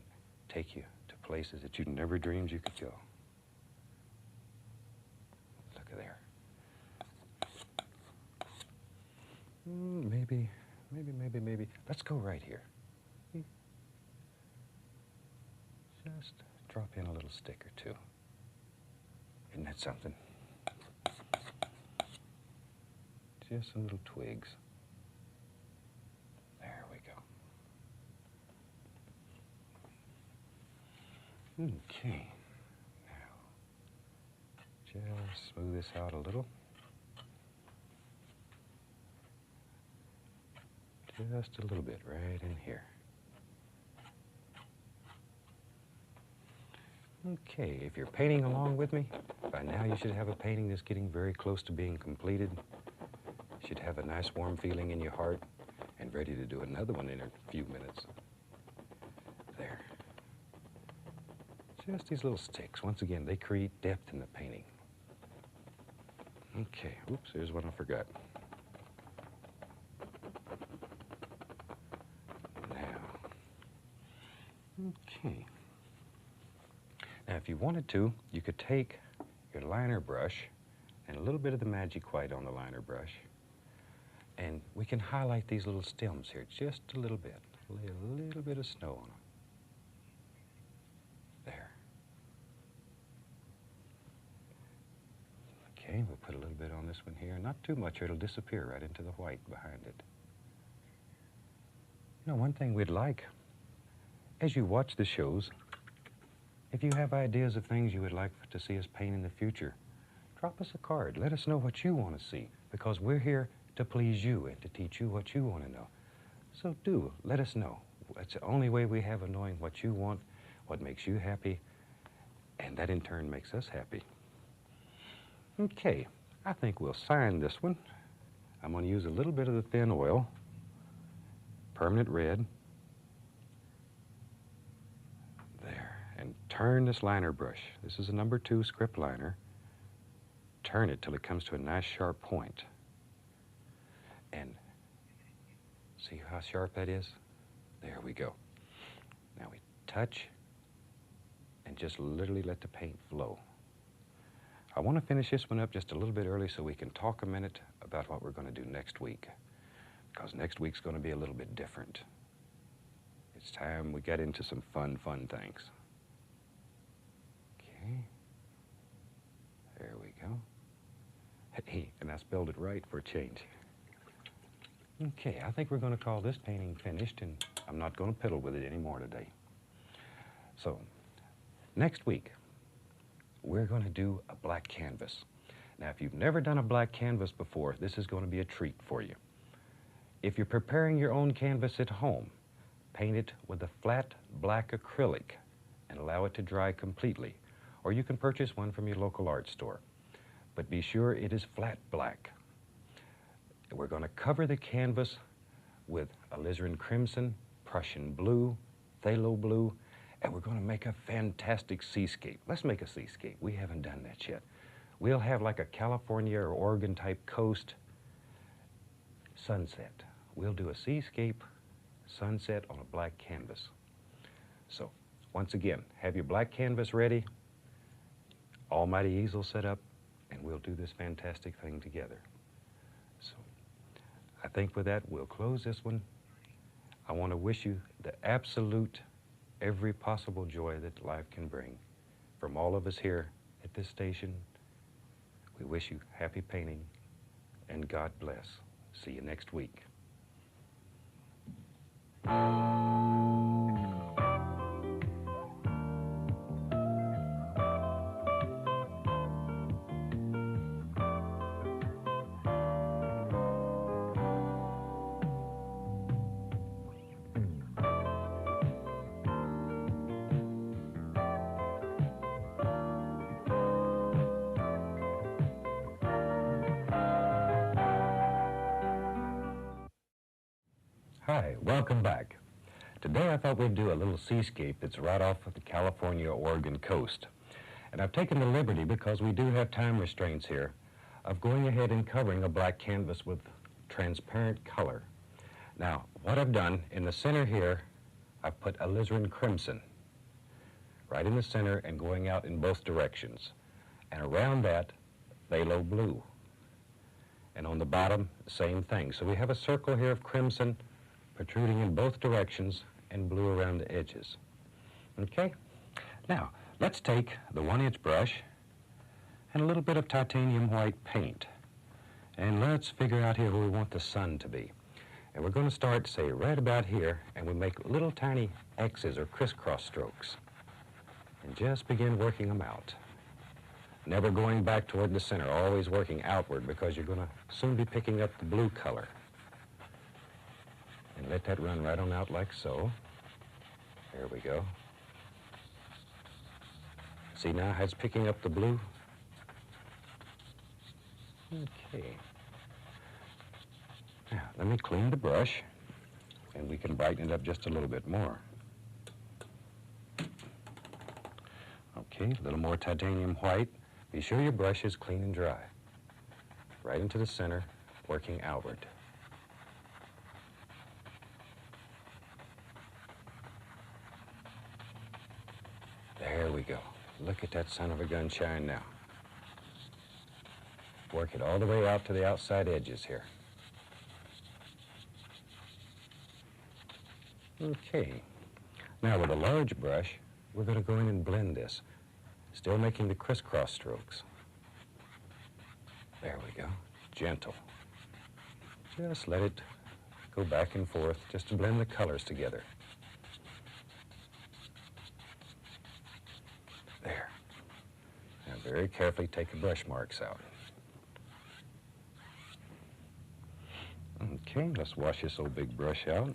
take you to places that you never dreamed you could go. Look at there. Maybe. Let's go right here. Just drop in a little stick or two. Isn't that something? Just some little twigs. There we go. Okay. Now, just smooth this out a little. Just a little bit right in here. Okay, if you're painting along with me, by now you should have a painting that's getting very close to being completed. You should have a nice warm feeling in your heart and ready to do another one in a few minutes. There. Just these little sticks. Once again, they create depth in the painting. Okay, oops, here's one I forgot. Now, okay. Now, if you wanted to, you could take your liner brush and a little bit of the magic white on the liner brush, and we can highlight these little stems here just a little bit. Lay a little bit of snow on them. There. Okay, we'll put a little bit on this one here. Not too much or it'll disappear right into the white behind it. You know, one thing we'd like, as you watch the shows, if you have ideas of things you would like to see us paint in the future, drop us a card. Let us know what you want to see, because we're here to please you and to teach you what you want to know. So do let us know. That's the only way we have of knowing what you want, what makes you happy, and that in turn makes us happy. Okay, I think we'll sign this one. I'm going to use a little bit of the thin oil, permanent red. There, and turn this liner brush. This is a number 2 script liner. Turn it till it comes to a nice sharp point. And see how sharp that is? There we go. Now we touch and just literally let the paint flow. I want to finish this one up just a little bit early so we can talk a minute about what we're going to do next week, because next week's going to be a little bit different. It's time we get into some fun things. Okay. There we go. Hey, and I spelled it right for a change. Okay, I think we're going to call this painting finished, and I'm not going to piddle with it anymore today. So, next week, we're going to do a black canvas. Now, if you've never done a black canvas before, this is going to be a treat for you. If you're preparing your own canvas at home, paint it with a flat black acrylic and allow it to dry completely. Or you can purchase one from your local art store. But be sure it is flat black. We're going to cover the canvas with alizarin crimson, Prussian blue, phthalo blue, and we're going to make a fantastic seascape. Let's make a seascape. We haven't done that yet. We'll have like a California or Oregon type coast sunset. We'll do a seascape sunset on a black canvas. So, once again, have your black canvas ready, almighty easel set up, and we'll do this fantastic thing together. So, I think with that, we'll close this one. I want to wish you the absolute, every possible joy that life can bring. From all of us here at this station, we wish you happy painting, and God bless. See you next week. Hi, welcome back. Today I thought we'd do a little seascape that's right off of the California-Oregon coast. And I've taken the liberty, because we do have time restraints here, of going ahead and covering a black canvas with transparent color. Now, what I've done, in the center here, I've put alizarin crimson right in the center and going out in both directions. And around that, phthalo blue. And on the bottom, same thing. So we have a circle here of crimson protruding in both directions and blue around the edges. Okay? Now, let's take the 1-inch brush and a little bit of titanium white paint. And let's figure out here where we want the sun to be. And we're going to start, say, right about here, and we make little tiny X's or crisscross strokes. And just begin working them out. Never going back toward the center, always working outward, because you're going to soon be picking up the blue color. And let that run right on out like so. There we go. See now how it's picking up the blue? Okay. Now, let me clean the brush, and we can brighten it up just a little bit more. Okay, a little more titanium white. Be sure your brush is clean and dry. Right into the center, working outward. There we go. Look at that son of a gun shine now. Work it all the way out to the outside edges here. Okay. Now with a large brush, we're going to go in and blend this, still making the crisscross strokes. There we go. Gentle. Just let it go back and forth just to blend the colors together. There. Now very carefully take the brush marks out. Okay, let's wash this old big brush out.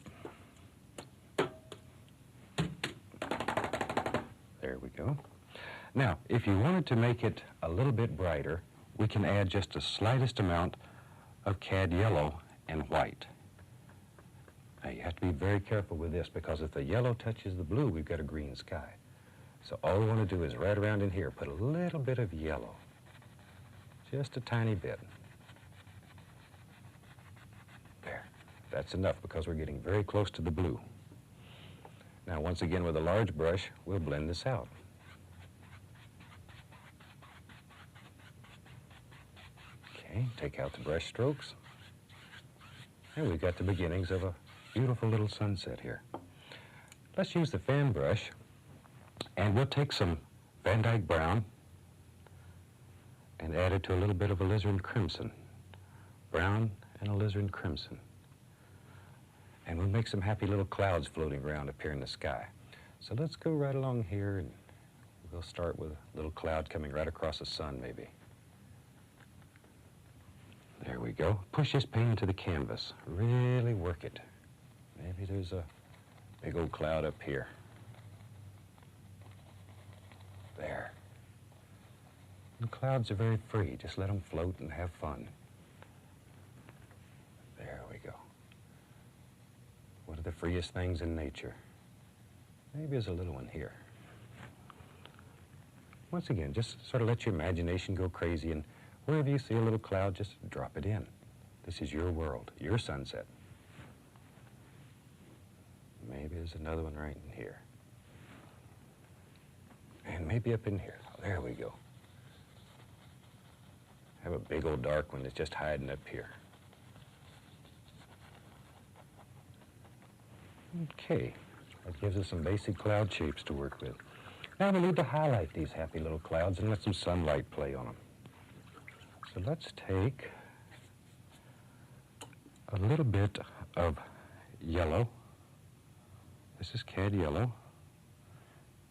Now, if you wanted to make it a little bit brighter, we can add just the slightest amount of cad yellow and white. Now, you have to be very careful with this because if the yellow touches the blue, we've got a green sky. So all we want to do is right around in here, put a little bit of yellow, just a tiny bit. There, that's enough because we're getting very close to the blue. Now, once again, with a large brush, we'll blend this out. Okay, take out the brush strokes. And we've got the beginnings of a beautiful little sunset here. Let's use the fan brush, and we'll take some Van Dyke brown and add it to a little bit of alizarin crimson. Brown and alizarin crimson. And we'll make some happy little clouds floating around up here in the sky. So let's go right along here, and we'll start with a little cloud coming right across the sun, maybe. There we go. Push this paint into the canvas. Really work it. Maybe there's a big old cloud up here. There. And clouds are very free. Just let them float and have fun. There we go. What are the freest things in nature? Maybe there's a little one here. Once again, just sort of let your imagination go crazy, and wherever you see a little cloud, just drop it in. This is your world, your sunset. Maybe there's another one right in here. And maybe up in here. Oh, there we go. Have a big old dark one that's just hiding up here. Okay, that gives us some basic cloud shapes to work with. Now we need to highlight these happy little clouds and let some sunlight play on them. So let's take a little bit of yellow. This is cad yellow.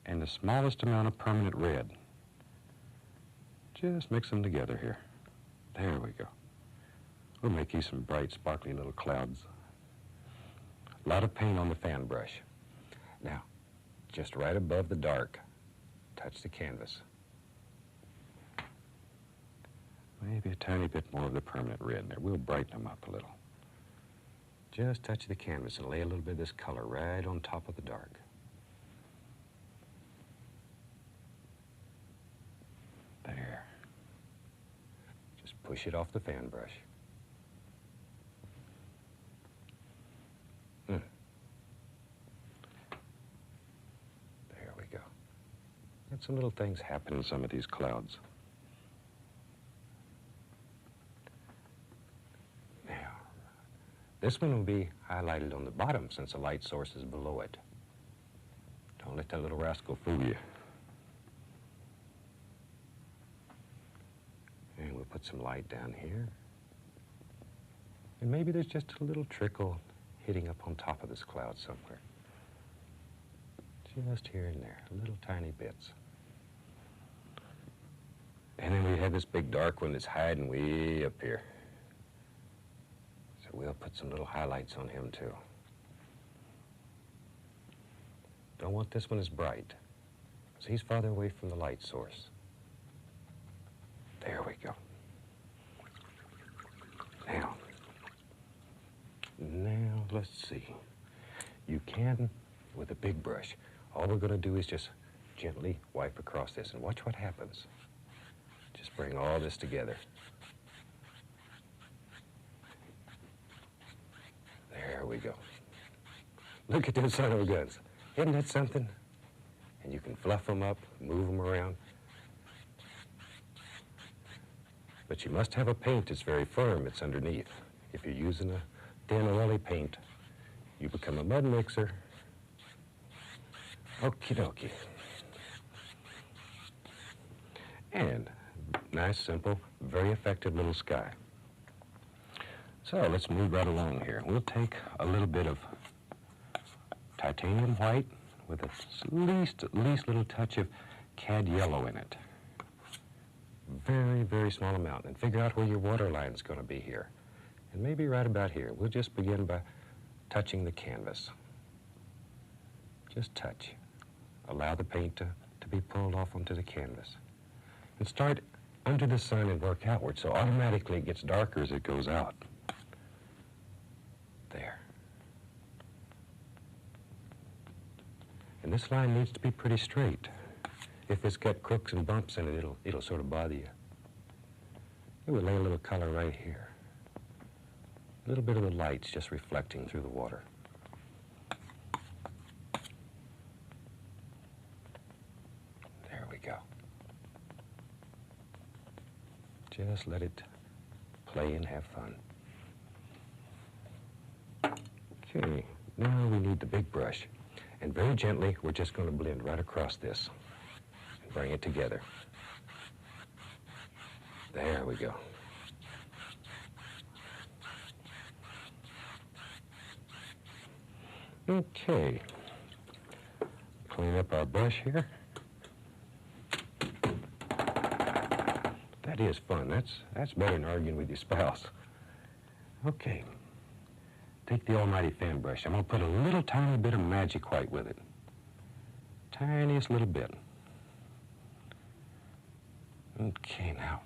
And the smallest amount of permanent red. Just mix them together here. There we go. We'll make you some bright, sparkly little clouds. A lot of paint on the fan brush. Now, just right above the dark, touch the canvas. Maybe a tiny bit more of the permanent red there. We'll brighten them up a little. Just touch the canvas and lay a little bit of this color right on top of the dark. There. Just push it off the fan brush. There we go. Got some little things happen in some of these clouds. Now, this one will be highlighted on the bottom since the light source is below it. Don't let that little rascal fool you. And we'll put some light down here. And maybe there's just a little trickle hitting up on top of this cloud somewhere. Just here and there, little tiny bits. And then we have this big dark one that's hiding way up here. So we'll put some little highlights on him too. Don't want this one as bright, because he's farther away from the light source. There we go. Now let's see. You can, with a big brush, all we're going to do is just gently wipe across this, and watch what happens. Just bring all this together. There we go. Look at those son of a guns. Isn't that something? And you can fluff them up, move them around. But you must have a paint that's very firm that's underneath. If you're using a thin oily paint, you become a mud mixer. Okie dokie. And nice, simple, very effective little sky. So let's move right along here. We'll take a little bit of titanium white with a least little touch of cad yellow in it. Very, very small amount. And figure out where your water line's going to be here. And maybe right about here. We'll just begin by touching the canvas. Just touch. Allow the paint to to be pulled off onto the canvas. And start under the sun and work outward, so automatically it gets darker as it goes out. There. And this line needs to be pretty straight. If it's got crooks and bumps in it, it'll sort of bother you. It would lay a little color right here. A little bit of the light's just reflecting through the water. There we go. Just let it play and have fun. Okay, now we need the big brush. And very gently, we're just going to blend right across this and bring it together. There we go. Okay. Clean up our brush here. That is fun. That's better than arguing with your spouse. Okay. Take the almighty fan brush. I'm going to put a little tiny bit of magic white with it. Tiniest little bit. Okay, now,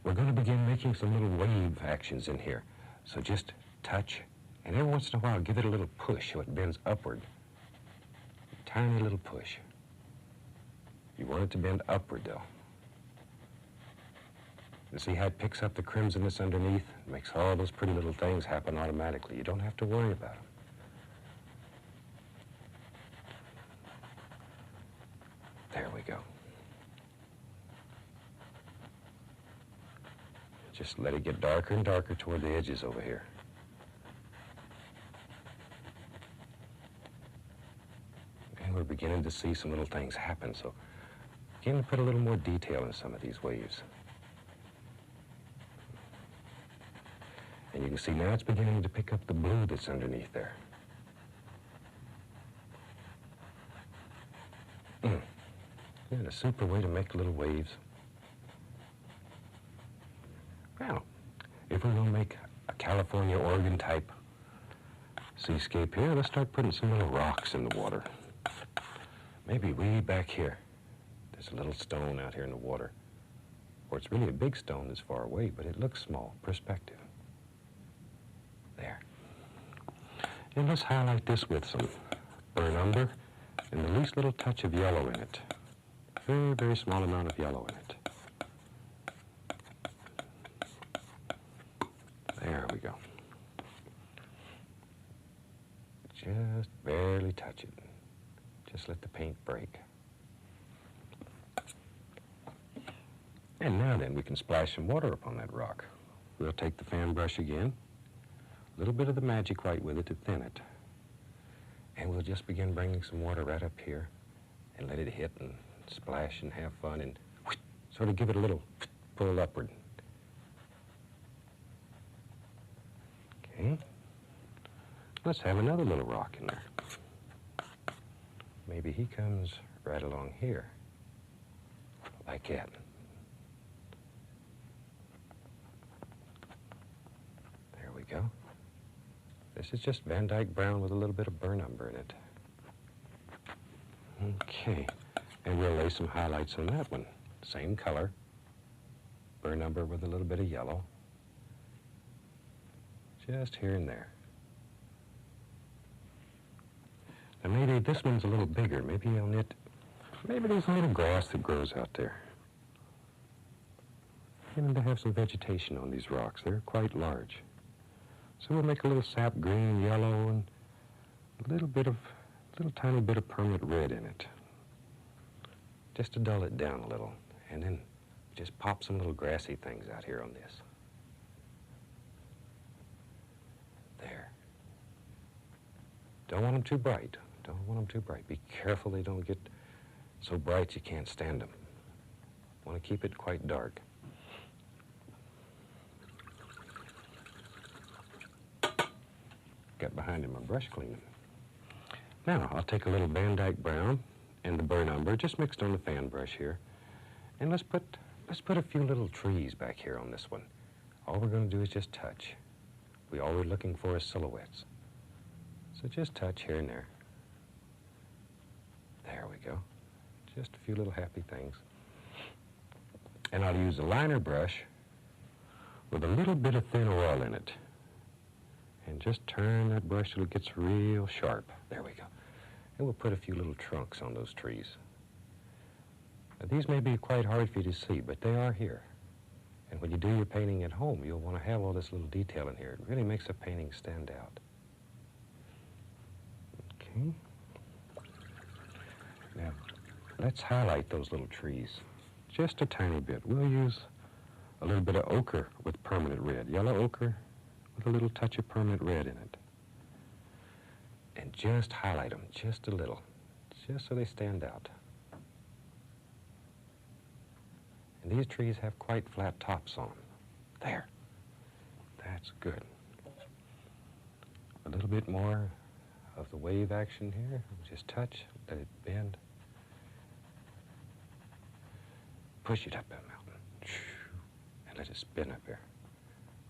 we're going to begin making some little wave actions in here. So just touch, and every once in a while, give it a little push so it bends upward. Tiny little push. You want it to bend upward, though. You see how it picks up the crimsonness underneath? It makes all those pretty little things happen automatically. You don't have to worry about them. There we go. Just let it get darker and darker toward the edges over here. And we're beginning to see some little things happen, so begin to put a little more detail in some of these waves. And you can see now it's beginning to pick up the blue that's underneath there. Isn't it a super way to make little waves? Now, if we're going to make a California Oregon type seascape here, let's start putting some little rocks in the water. Maybe way back here. There's a little stone out here in the water. Or it's really a big stone that's far away, but it looks small. Perspective. There. And let's highlight this with some burnt umber and the least little touch of yellow in it. Very, very small amount of yellow in it. There we go. Just barely touch it. Just let the paint break. And now then, we can splash some water upon that rock. We'll take the fan brush again. A little bit of the magic white with it to thin it. And we'll just begin bringing some water right up here and let it hit and splash and have fun and sort of give it a little pull upward. Okay. Let's have another little rock in there. Maybe he comes right along here, like that. There we go. This is just Van Dyke brown with a little bit of burnt umber in it. Okay, and we'll lay some highlights on that one. Same color, burnt umber with a little bit of yellow. Just here and there. Now maybe this one's a little bigger. Maybe there's a little grass that grows out there. Beginning to have some vegetation on these rocks. They're quite large. So we'll make a little sap green, yellow, and a little tiny bit of permanent red in it. Just to dull it down a little. And then just pop some little grassy things out here on this. There. Don't want them too bright. Don't want them too bright. Be careful they don't get so bright you can't stand them. Want to keep it quite dark. Got behind in my brush cleaning. Now, I'll take a little Van Dyke brown and the burnt umber, just mixed on the fan brush here. And let's put a few little trees back here on this one. All we're going to do is just touch. All we're looking for is silhouettes. So just touch here and there. There we go. Just a few little happy things. And I'll use a liner brush with a little bit of thin oil in it. And just turn that brush till it gets real sharp. There we go. And we'll put a few little trunks on those trees. Now, these may be quite hard for you to see, but they are here. And when you do your painting at home, you'll want to have all this little detail in here. It really makes a painting stand out. Okay. Now, let's highlight those little trees just a tiny bit. We'll use a little bit of ochre with permanent red, yellow ochre with a little touch of permanent red in it. And just highlight them just a little, just so they stand out. And these trees have quite flat tops on them. There. That's good. A little bit more of the wave action here. Just touch, let it bend. Push it up that mountain. And let it spin up here.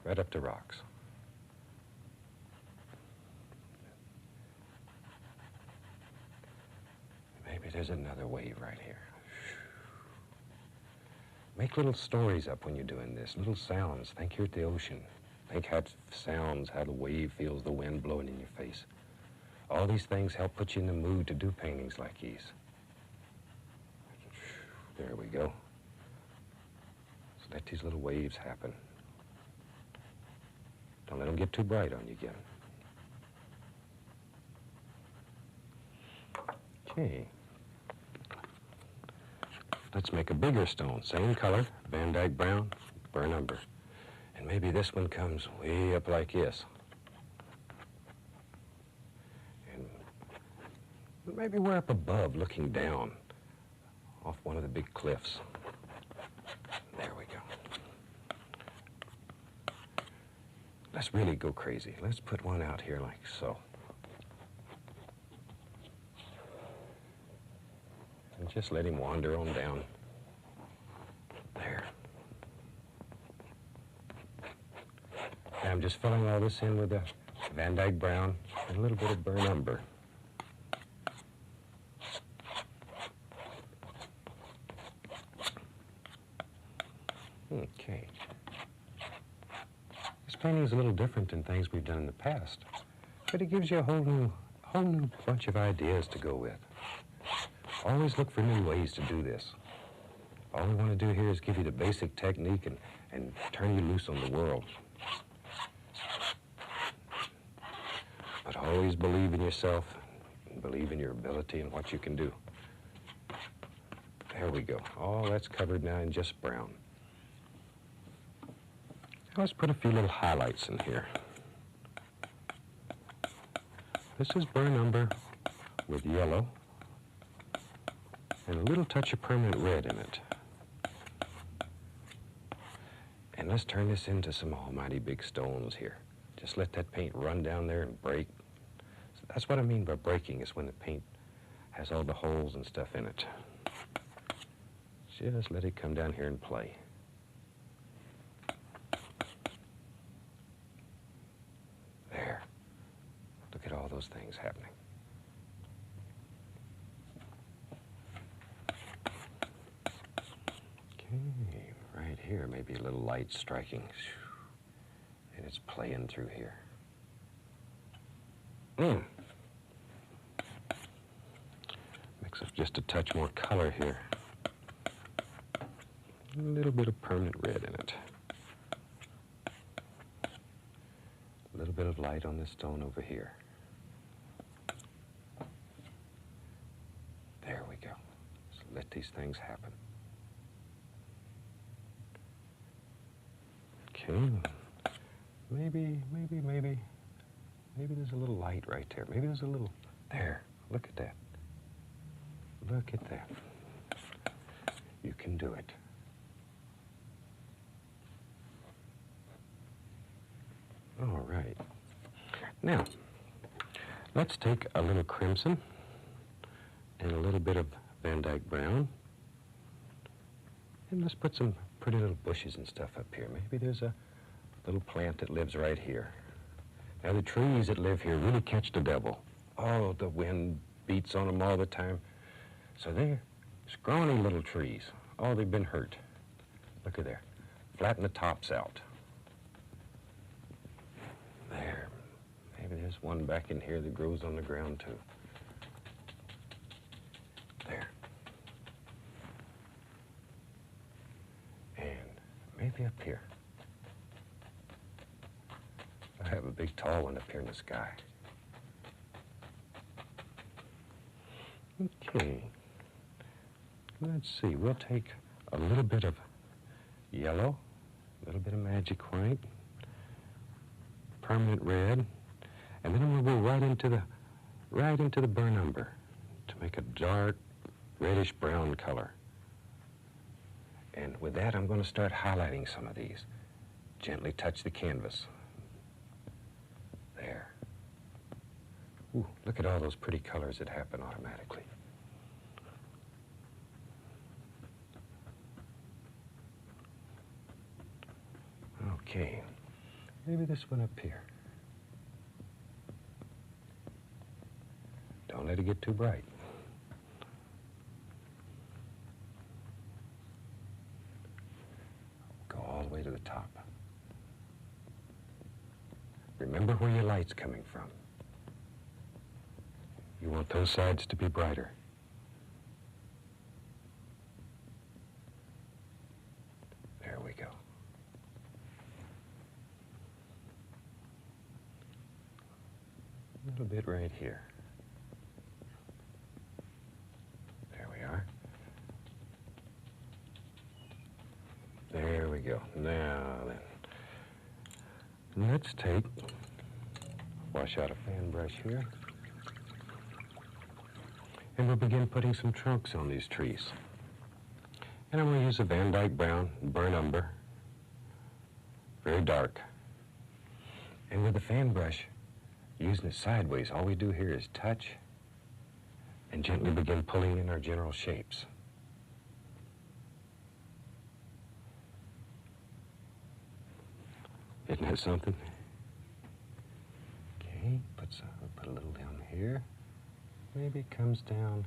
Right up the rocks. Maybe there's another wave right here. Make little stories up when you're doing this, little sounds. Think you're at the ocean. Think how it sounds, how the wave feels the wind blowing in your face. All these things help put you in the mood to do paintings like these. There we go. So let these little waves happen. Don't let them get too bright on you again. Okay. Let's make a bigger stone, same color, Van Dyke brown, burnt umber. And maybe this one comes way up like this. And maybe we're up above looking down off one of the big cliffs. There we go. Let's really go crazy. Let's put one out here like so. And just let him wander on down. There. And I'm just filling all this in with the Van Dyke brown and a little bit of burnt umber. Okay. This painting is a little different than things we've done in the past, but it gives you a whole new bunch of ideas to go with. Always look for new ways to do this. All we want to do here is give you the basic technique and turn you loose on the world. But always believe in yourself and believe in your ability and what you can do. There we go. All that's covered now in just brown. Now let's put a few little highlights in here. This is burnt umber with yellow and a little touch of permanent red in it. And let's turn this into some almighty big stones here. Just let that paint run down there and break. So that's what I mean by breaking, is when the paint has all the holes and stuff in it. Just let it come down here and play. There. Look at all those things happening. Okay, right here, maybe a little light striking. And it's playing through here. Mix up just a touch more color here. A little bit of permanent red in it. A little bit of light on this stone over here. There we go. So let these things happen. Okay. Maybe there's a little light right there. Maybe there's a little, there, look at that. Look at that. You can do it. All right. Now, let's take a little crimson and a little bit of Van Dyke brown. And let's put some pretty little bushes and stuff up here. Maybe there's a little plant that lives right here. Now, the trees that live here really catch the devil. Oh, the wind beats on them all the time. So Scrawny little trees. Oh, they've been hurt. Look at there. Flatten the tops out. There. Maybe there's one back in here that grows on the ground too. There. And maybe up here. I have a big tall one up here in the sky. Okay. Let's see. We'll take a little bit of yellow, a little bit of magic white, permanent red, and then we'll go right into the burnt umber to make a dark reddish brown color. And with that, I'm going to start highlighting some of these. Gently touch the canvas. There. Ooh, look at all those pretty colors that happen automatically. Okay, maybe this one up here. Don't let it get too bright. Go all the way to the top. Remember where your light's coming from. You want those sides to be brighter. There we go. A little bit right here. There we are. There we go. Now then, let's wash out a fan brush here. And we'll begin putting some trunks on these trees. And I'm going to use a Van Dyke brown, burnt umber, very dark. And with the fan brush, using it sideways, all we do here is touch and gently begin pulling in our general shapes. Isn't that something? Okay, put a little down here. Maybe it comes down.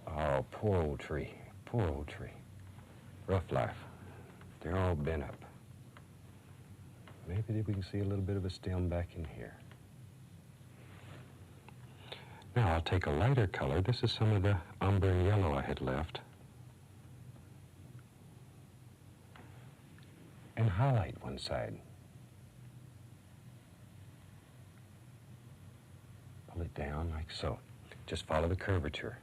Oh, poor old tree. Poor old tree. Rough life. They're all bent up. Maybe we can see a little bit of a stem back in here. Now I'll take a lighter color. This is some of the umber and yellow I had left. And highlight one side. Pull it down like so. Just follow the curvature.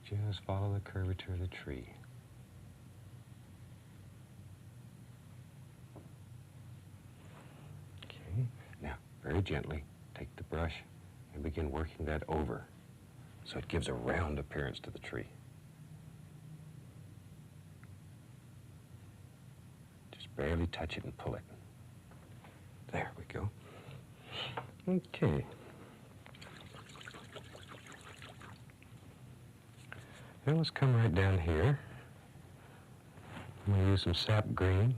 Just follow the curvature of the tree. Okay, now very gently take the brush and begin working that over so it gives a round appearance to the tree. Just barely touch it and pull it. There we go. Okay. Now let's come right down here. I'm going to use some sap green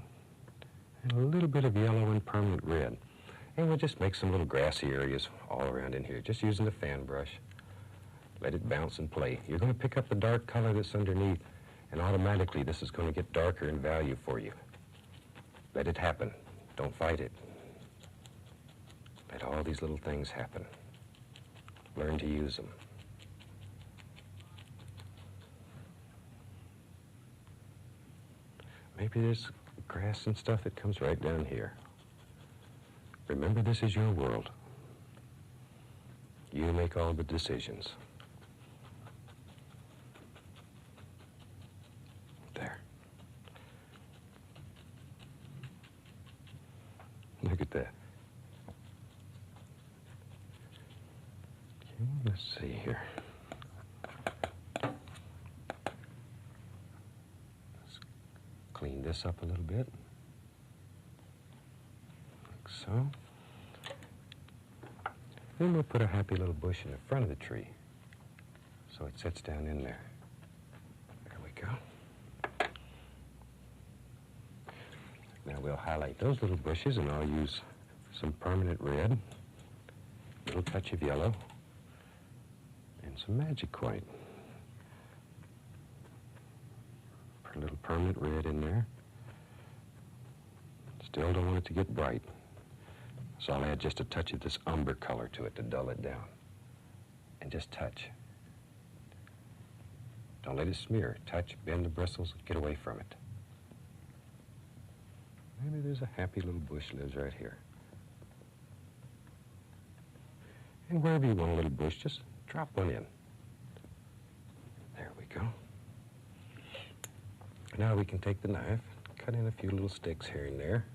and a little bit of yellow and permanent red. And we'll just make some little grassy areas all around in here, just using the fan brush. Let it bounce and play. You're going to pick up the dark color that's underneath, and automatically this is going to get darker in value for you. Let it happen. Don't fight it. Let all these little things happen. Learn to use them. Maybe there's grass and stuff that comes right down here. Remember, this is your world. You make all the decisions. There. Look at that. Okay, let's see here. Clean this up a little bit, like so. Then we'll put a happy little bush in the front of the tree so it sits down in there. There we go. Now we'll highlight those little bushes, and I'll use some permanent red, a little touch of yellow, and some magic white. Put a little permanent red in there. Still don't want it to get bright. So I'll add just a touch of this umber color to it to dull it down. And just touch. Don't let it smear. Touch, bend the bristles, get away from it. Maybe there's a happy little bush lives right here. And wherever you want a little bush, just drop one in. There we go. Now we can take the knife, cut in a few little sticks here and there.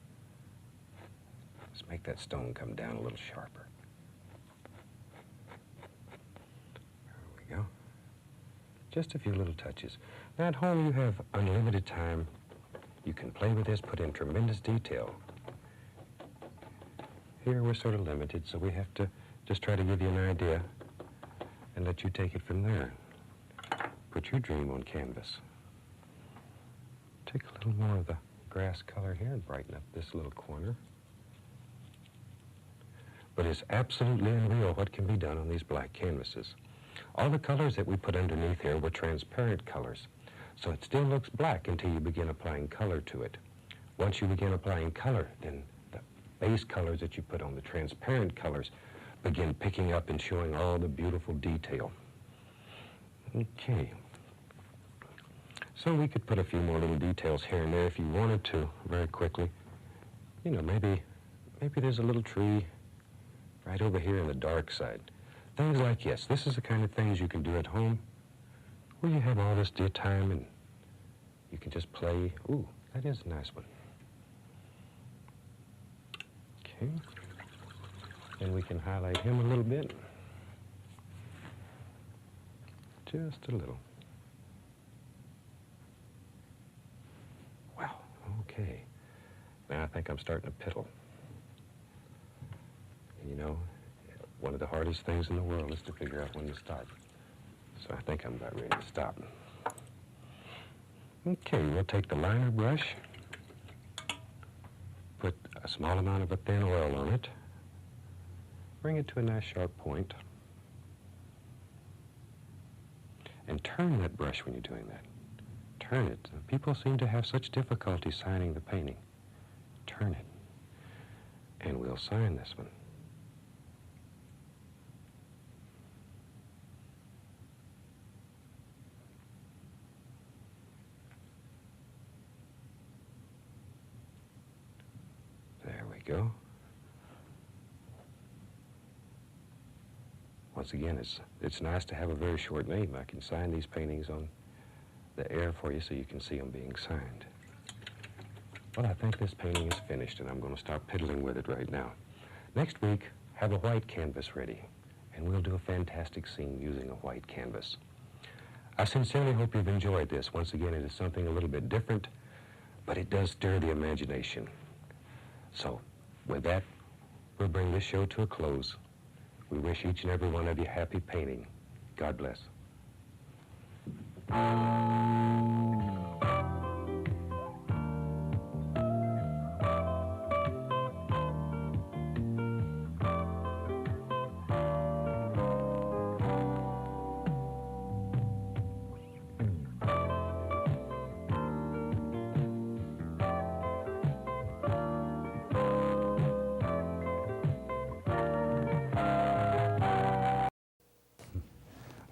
Let's make that stone come down a little sharper. There we go. Just a few little touches. Now at home you have unlimited time. You can play with this, put in tremendous detail. Here we're sort of limited, so we have to just try to give you an idea and let you take it from there. Put your dream on canvas. Take a little more of the grass color here and brighten up this little corner. But it's absolutely unreal what can be done on these black canvases. All the colors that we put underneath here were transparent colors. So it still looks black until you begin applying color to it. Once you begin applying color, then the base colors that you put on, the transparent colors, begin picking up and showing all the beautiful detail. Okay. So we could put a few more little details here and there if you wanted to, very quickly. You know, maybe there's a little tree right over here on the dark side. Things like this. This is the kind of things you can do at home where you have all this time and you can just play. Ooh, that is a nice one. Okay. And we can highlight him a little bit. Just a little. Wow, okay. Now I think I'm starting to piddle. You know, one of the hardest things in the world is to figure out when to start. So I think I'm about ready to stop. Okay, we'll take the liner brush, put a small amount of a thin oil on it, bring it to a nice sharp point, and turn that brush when you're doing that. Turn it. People seem to have such difficulty signing the painting. Turn it. And we'll sign this one. There we go. Once again, it's nice to have a very short name. I can sign these paintings on the air for you so you can see them being signed. Well, I think this painting is finished, and I'm going to start piddling with it right now. Next week, have a white canvas ready, and we'll do a fantastic scene using a white canvas. I sincerely hope you've enjoyed this. Once again, it is something a little bit different, but it does stir the imagination. So, with that, we'll bring this show to a close. We wish each and every one of you happy painting. God bless.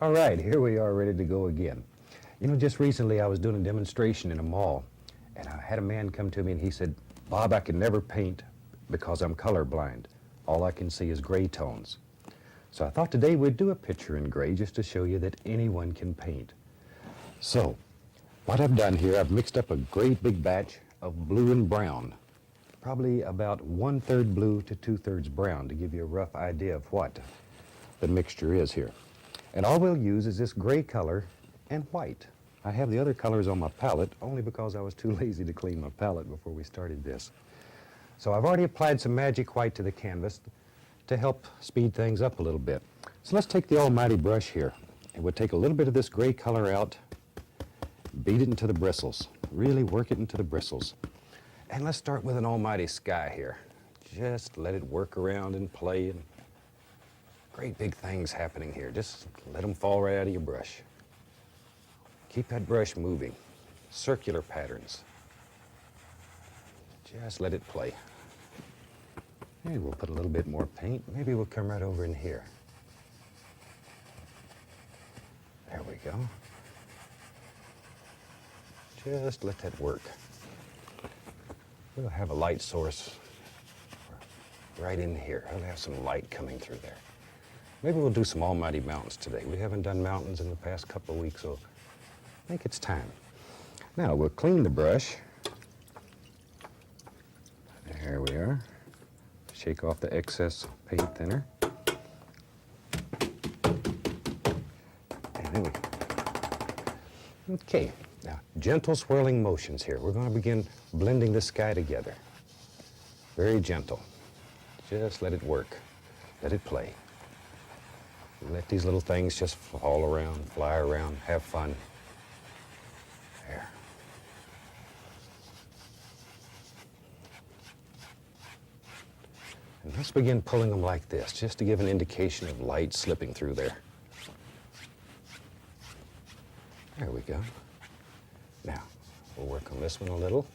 All right, here we are ready to go again. You know, just recently I was doing a demonstration in a mall, and I had a man come to me and he said, "Bob, I can never paint because I'm colorblind. All I can see is gray tones." So I thought today we'd do a picture in gray just to show you that anyone can paint. So, what I've done here, I've mixed up a great big batch of blue and brown, probably about 1/3 blue to 2/3 brown, to give you a rough idea of what the mixture is here. And all we'll use is this gray color and white. I have the other colors on my palette only because I was too lazy to clean my palette before we started this. So I've already applied some magic white to the canvas to help speed things up a little bit. So let's take the almighty brush here, and we'll take a little bit of this gray color out, beat it into the bristles, really work it into the bristles. And let's start with an almighty sky here. Just let it work around and play and great big things happening here. Just let them fall right out of your brush. Keep that brush moving. Circular patterns. Just let it play. Maybe we'll put a little bit more paint. Maybe we'll come right over in here. There we go. Just let that work. We'll have a light source right in here. We'll have some light coming through there. Maybe we'll do some almighty mountains today. We haven't done mountains in the past couple of weeks, so I think it's time. Now we'll clean the brush. There we are. Shake off the excess paint thinner. And there we go. Okay, now gentle swirling motions here. We're going to begin blending the sky together. Very gentle. Just let it work. Let it play. Let these little things just fall around, fly around, have fun. There. And let's begin pulling them like this, just to give an indication of light slipping through there. There we go. Now, we'll work on this one a little.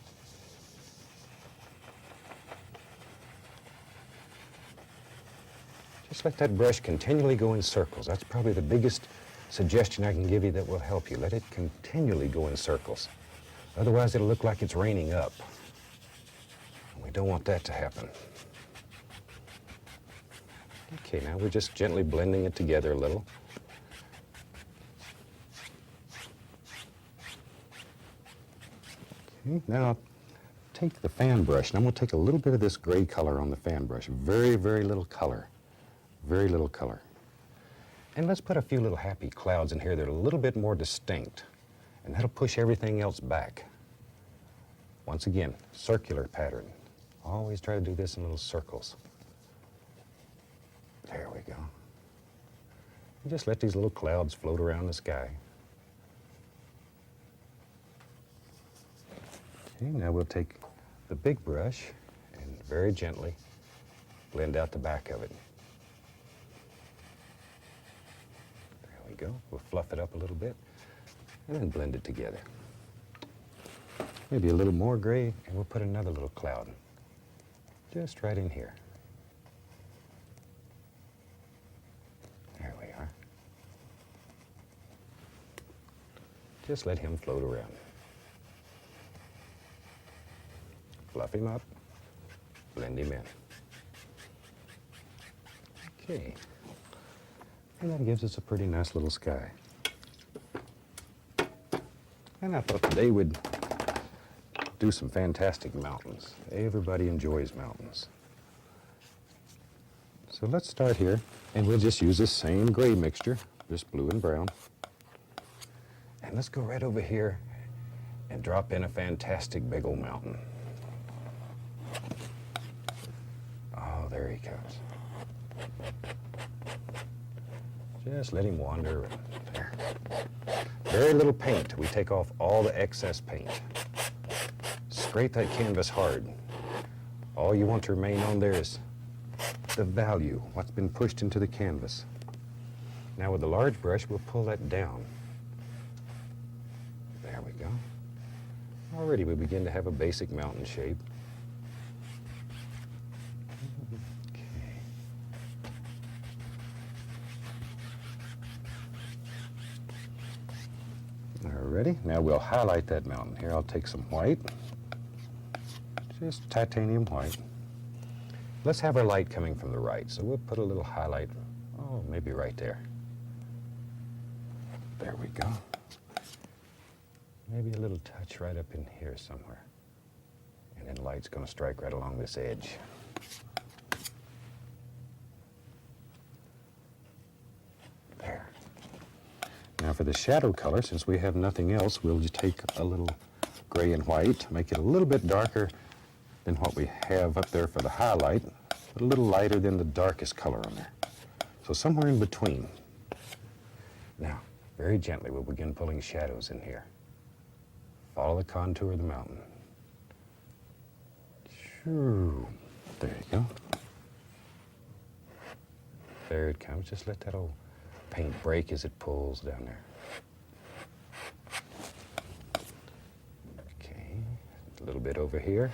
Just let that brush continually go in circles. That's probably the biggest suggestion I can give you that will help you. Let it continually go in circles. Otherwise, it'll look like it's raining up. And we don't want that to happen. Okay, now we're just gently blending it together a little. Okay, now take the fan brush, and I'm going to take a little bit of this gray color on the fan brush. Very, very little color. Very little color. And let's put a few little happy clouds in here that are a little bit more distinct, and that'll push everything else back. Once again, circular pattern. Always try to do this in little circles. There we go. And just let these little clouds float around the sky. Okay, now we'll take the big brush and very gently blend out the back of it. There we go. We'll fluff it up a little bit and then blend it together. Maybe a little more gray, and we'll put another little cloud just right in here. There we are. Just let him float around. Fluff him up, blend him in. Okay. And that gives us a pretty nice little sky. And I thought today we'd do some fantastic mountains. Everybody enjoys mountains. So let's start here, and we'll just use this same gray mixture, just blue and brown. And let's go right over here and drop in a fantastic big old mountain. Oh, there he comes. Just let him wander around. There. Very little paint. We take off all the excess paint. Scrape that canvas hard. All you want to remain on there is the value, what's been pushed into the canvas. Now with the large brush, we'll pull that down. There we go. Already we begin to have a basic mountain shape. Alrighty, now we'll highlight that mountain. Here I'll take some white, just titanium white. Let's have our light coming from the right, so we'll put a little highlight, oh, maybe right there. There we go. Maybe a little touch right up in here somewhere. And then light's going to strike right along this edge. There. Now for the shadow color, since we have nothing else, we'll just take a little gray and white, make it a little bit darker than what we have up there for the highlight, but a little lighter than the darkest color on there. So somewhere in between. Now, very gently, we'll begin pulling shadows in here. Follow the contour of the mountain. Shoo. There you go. There it comes. Just let that old paint break as it pulls down there. Okay, a little bit over here.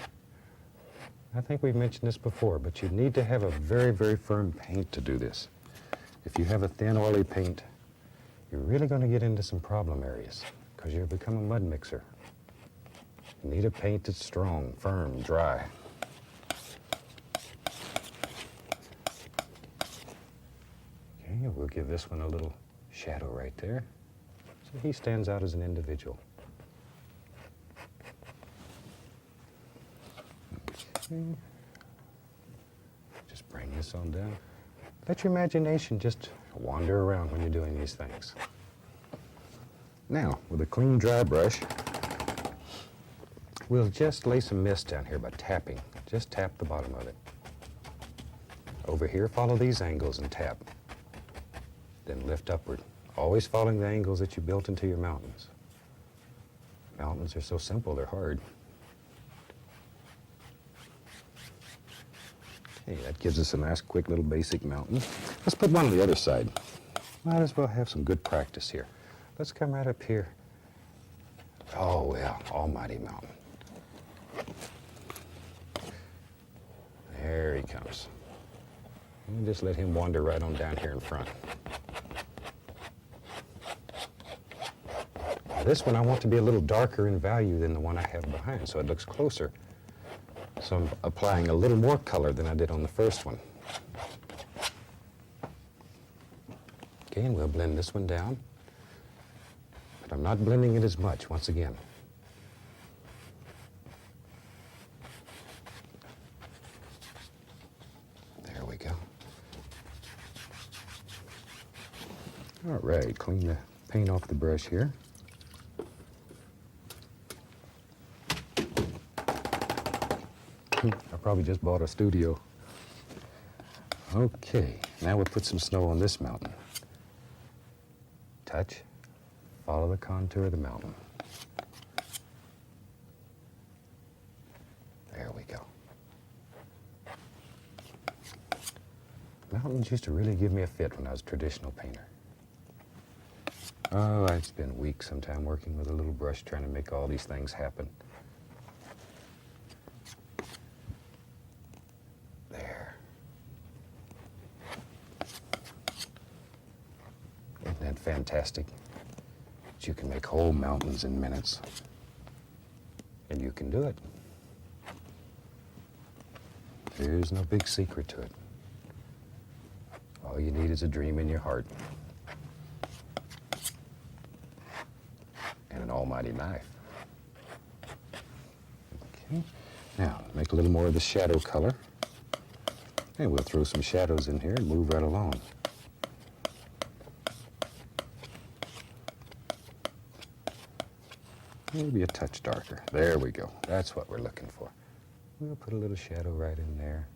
I think we've mentioned this before, but you need to have a very, very firm paint to do this. If you have a thin, oily paint, you're really going to get into some problem areas because you'll become a mud mixer. You need a paint that's strong, firm, dry. Okay, we'll give this one a little shadow right there. So he stands out as an individual. Okay. Just bring this on down. Let your imagination just wander around when you're doing these things. Now, with a clean, dry brush, we'll just lay some mist down here by tapping. Just tap the bottom of it. Over here, follow these angles and tap. Then lift upward, always following the angles that you built into your mountains. Mountains are so simple, they're hard. Okay, that gives us a nice, quick little basic mountain. Let's put one on the other side. Might as well have some good practice here. Let's come right up here. Oh, yeah, almighty mountain. There he comes. And just let him wander right on down here in front. Now, this one I want to be a little darker in value than the one I have behind, so it looks closer. So I'm applying a little more color than I did on the first one. Okay, and we'll blend this one down. But I'm not blending it as much, once again. There we go. All right, clean the paint off the brush here. I probably just bought a studio. Okay, now we'll put some snow on this mountain. Touch, follow the contour of the mountain. There we go. Mountains used to really give me a fit when I was a traditional painter. Oh, I'd spend weeks sometime working with a little brush trying to make all these things happen. There. Isn't that fantastic? That you can make whole mountains in minutes. And you can do it. There's no big secret to it. All you need is a dream in your heart. And an almighty knife. Okay. Now, make a little more of the shadow color. And we'll throw some shadows in here and move right along. Maybe a touch darker. There we go. That's what we're looking for. We'll put a little shadow right in there.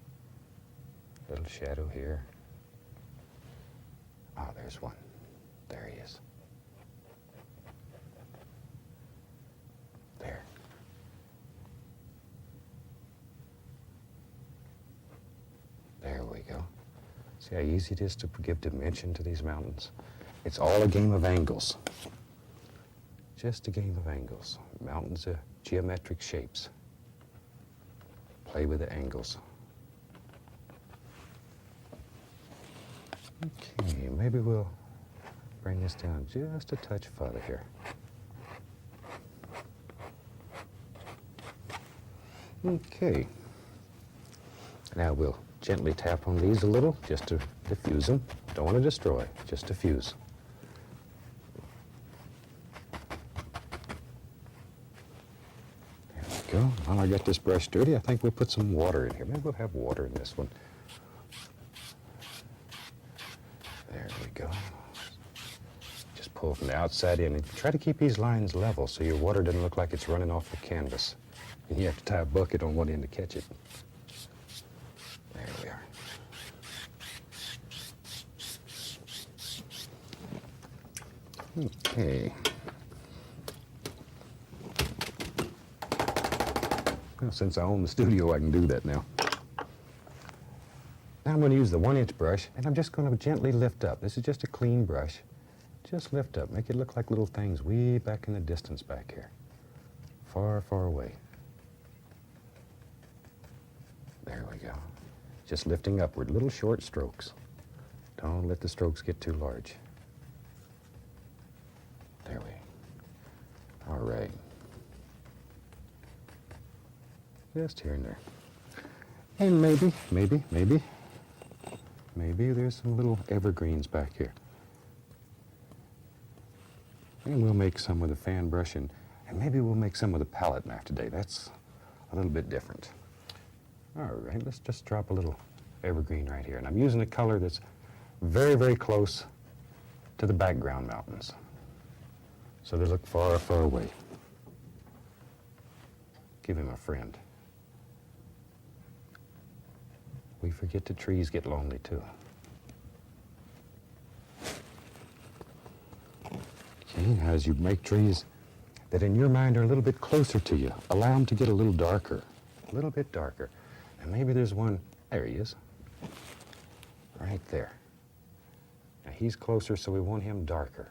A little shadow here. Ah, there's one. There he is. There. There we go. See how easy it is to give dimension to these mountains? It's all a game of angles. Just a game of angles. Mountains are geometric shapes. Play with the angles. Okay, maybe we'll bring this down just a touch further here. Okay. Now we'll gently tap on these a little just to diffuse them. Don't want to destroy, just diffuse. There we go. While I got this brush dirty, I think we'll put some water in here. Maybe we'll have water in this one. There we go. Just pull from the outside in and try to keep these lines level so your water doesn't look like it's running off the canvas. And you have to tie a bucket on one end to catch it. There we are. Okay. Well, since I own the studio, I can do that now. Now I'm going to use the 1-inch brush, and I'm just going to gently lift up. This is just a clean brush. Just lift up. Make it look like little things way back in the distance back here. Far, far away. There we go. Just lifting upward, little short strokes. Don't let the strokes get too large. There we. All right. Just here and there. And maybe there's some little evergreens back here. And we'll make some with a fan brush, and maybe we'll make some with a palette knife today. That's a little bit different. All right, let's just drop a little evergreen right here. And I'm using a color that's very, very close to the background mountains. So they look far, far away. Give him a friend. We forget the trees get lonely too. Okay, as you make trees that in your mind are a little bit closer to you, allow them to get a little darker, a little bit darker. And maybe there's one, there he is, right there. Now he's closer, so we want him darker.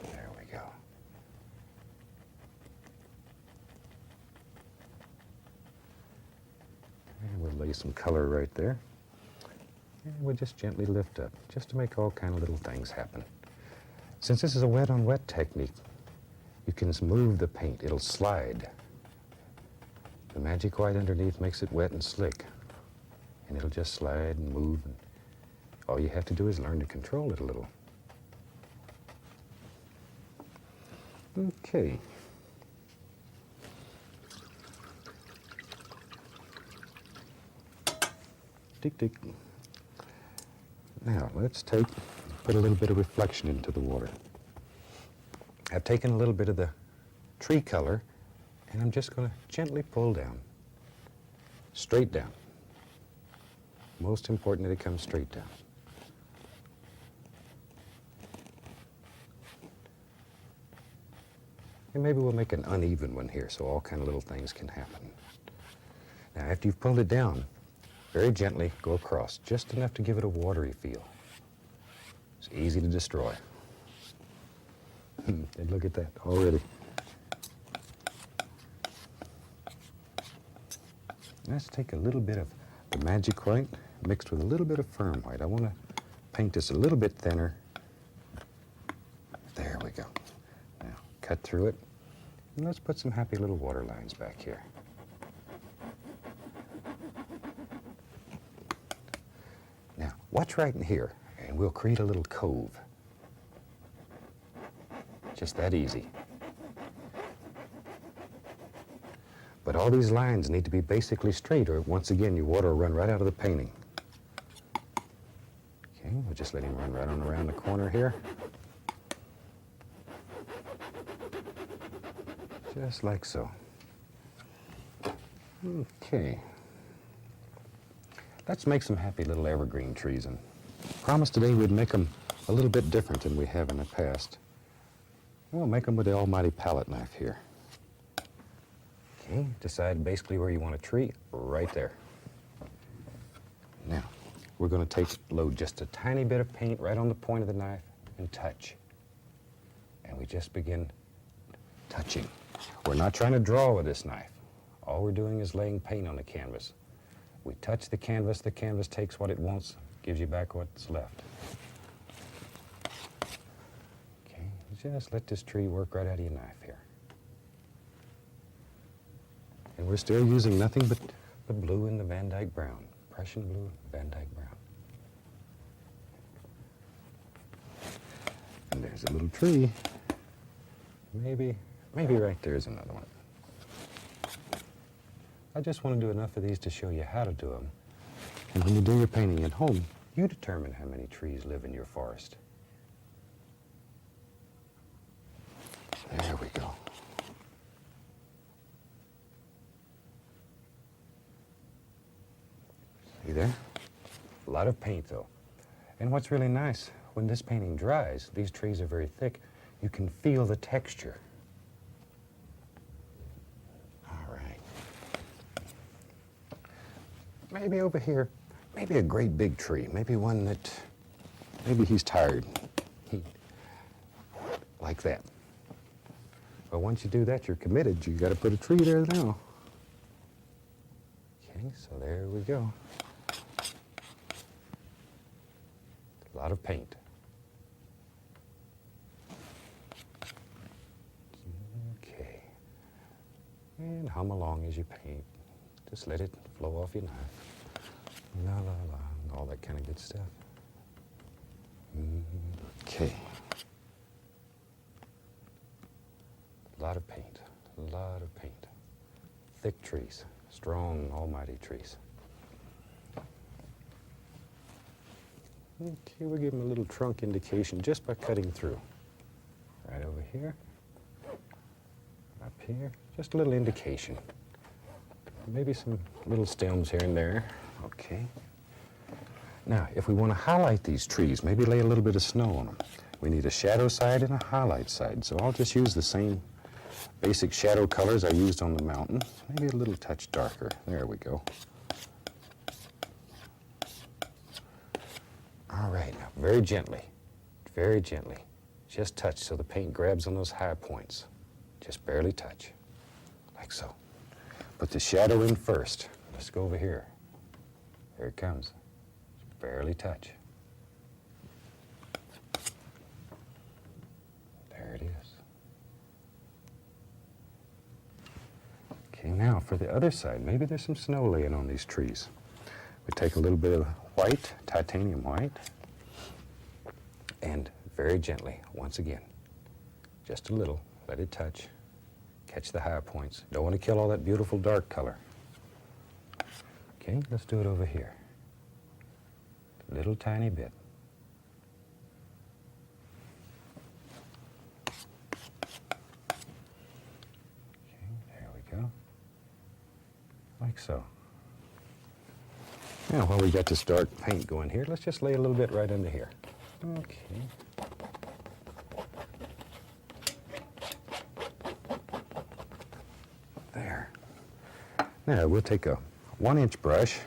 There we go. And we'll lay some color right there. And we'll just gently lift up, just to make all kind of little things happen. Since this is a wet on wet technique, you can move the paint, it'll slide. The magic white underneath makes it wet and slick. And it'll just slide and move. And all you have to do is learn to control it a little. Okay. Tick, tick. Now, let's put a little bit of reflection into the water. I've taken a little bit of the tree color, and I'm just going to gently pull down, straight down. Most important that it comes straight down. And maybe we'll make an uneven one here, so all kind of little things can happen. Now, after you've pulled it down, very gently go across, just enough to give it a watery feel. It's easy to destroy. And look at that, already. Let's take a little bit of the magic white mixed with a little bit of firm white. I want to paint this a little bit thinner. There we go. Now, cut through it. And let's put some happy little water lines back here. Now, watch right in here, and we'll create a little cove. Just that easy. But all these lines need to be basically straight, or once again, your water will run right out of the painting. Okay, we'll just let him run right on around the corner here. Just like so. Okay. Let's make some happy little evergreen trees, and promise today we'd make them a little bit different than we have in the past. We'll make them with the almighty palette knife here. Okay, decide basically where you want a tree, right there. Now, we're going to load just a tiny bit of paint right on the point of the knife and touch. And we just begin touching. We're not trying to draw with this knife. All we're doing is laying paint on the canvas. We touch the canvas takes what it wants, gives you back what's left. Okay, just let this tree work right out of your knife here. And we're still using nothing but the blue and the Van Dyke brown. Prussian blue, Van Dyke brown. And there's a little tree. Maybe right there's another one. I just want to do enough of these to show you how to do them. And when you do your painting at home, you determine how many trees live in your forest. There we go. See there? A lot of paint, though. And what's really nice, when this painting dries, these trees are very thick, you can feel the texture. All right. maybe over here, maybe a great big tree, maybe one that, maybe he's tired, like that. But once you do that, you're committed. You got to put a tree there now. Okay, so there we go. A lot of paint. Okay. And hum along as you paint. Just let it flow off your knife. La la la, all that kind of good stuff. Okay. A lot of paint, a lot of paint. Thick trees, strong, almighty trees. Okay, we'll give them a little trunk indication just by cutting through. Right over here, up here, just a little indication. Maybe some little stems here and there. Okay. Now, if we want to highlight these trees, maybe lay a little bit of snow on them. We need a shadow side and a highlight side. So I'll just use the same basic shadow colors I used on the mountain. Maybe a little touch darker. There we go. All right, now very gently, just touch so the paint grabs on those high points. Just barely touch, like so. Put the shadow in first. Let's go over here. Here it comes. Just barely touch. There it is. Okay, now for the other side, maybe there's some snow laying on these trees. We take a little bit of white, titanium white, and very gently, once again, just a little, let it touch, catch the high points. Don't want to kill all that beautiful dark color. Okay, let's do it over here. Little tiny bit. Okay, there we go. Like so. Now, while we got this dark paint going here, let's just lay a little bit right under here. Okay. There. Now, we'll take a 1-inch brush.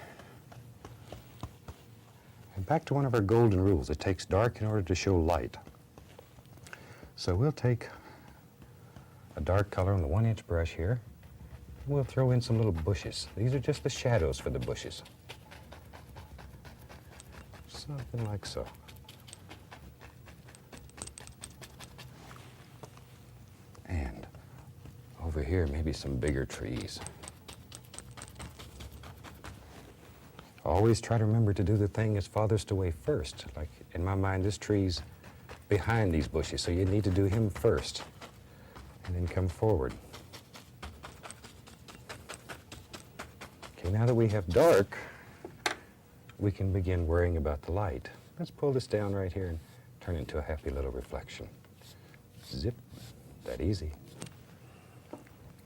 And back to one of our golden rules. It takes dark in order to show light. So we'll take a dark color on the 1-inch brush here. We'll throw in some little bushes. These are just the shadows for the bushes. Something like so. And over here, maybe some bigger trees. Always try to remember to do the thing that's farthest away first. Like in my mind, this tree's behind these bushes, so you need to do him first and then come forward. Okay, now that we have dark, we can begin worrying about the light. Let's pull this down right here and turn it into a happy little reflection. Zip, that easy.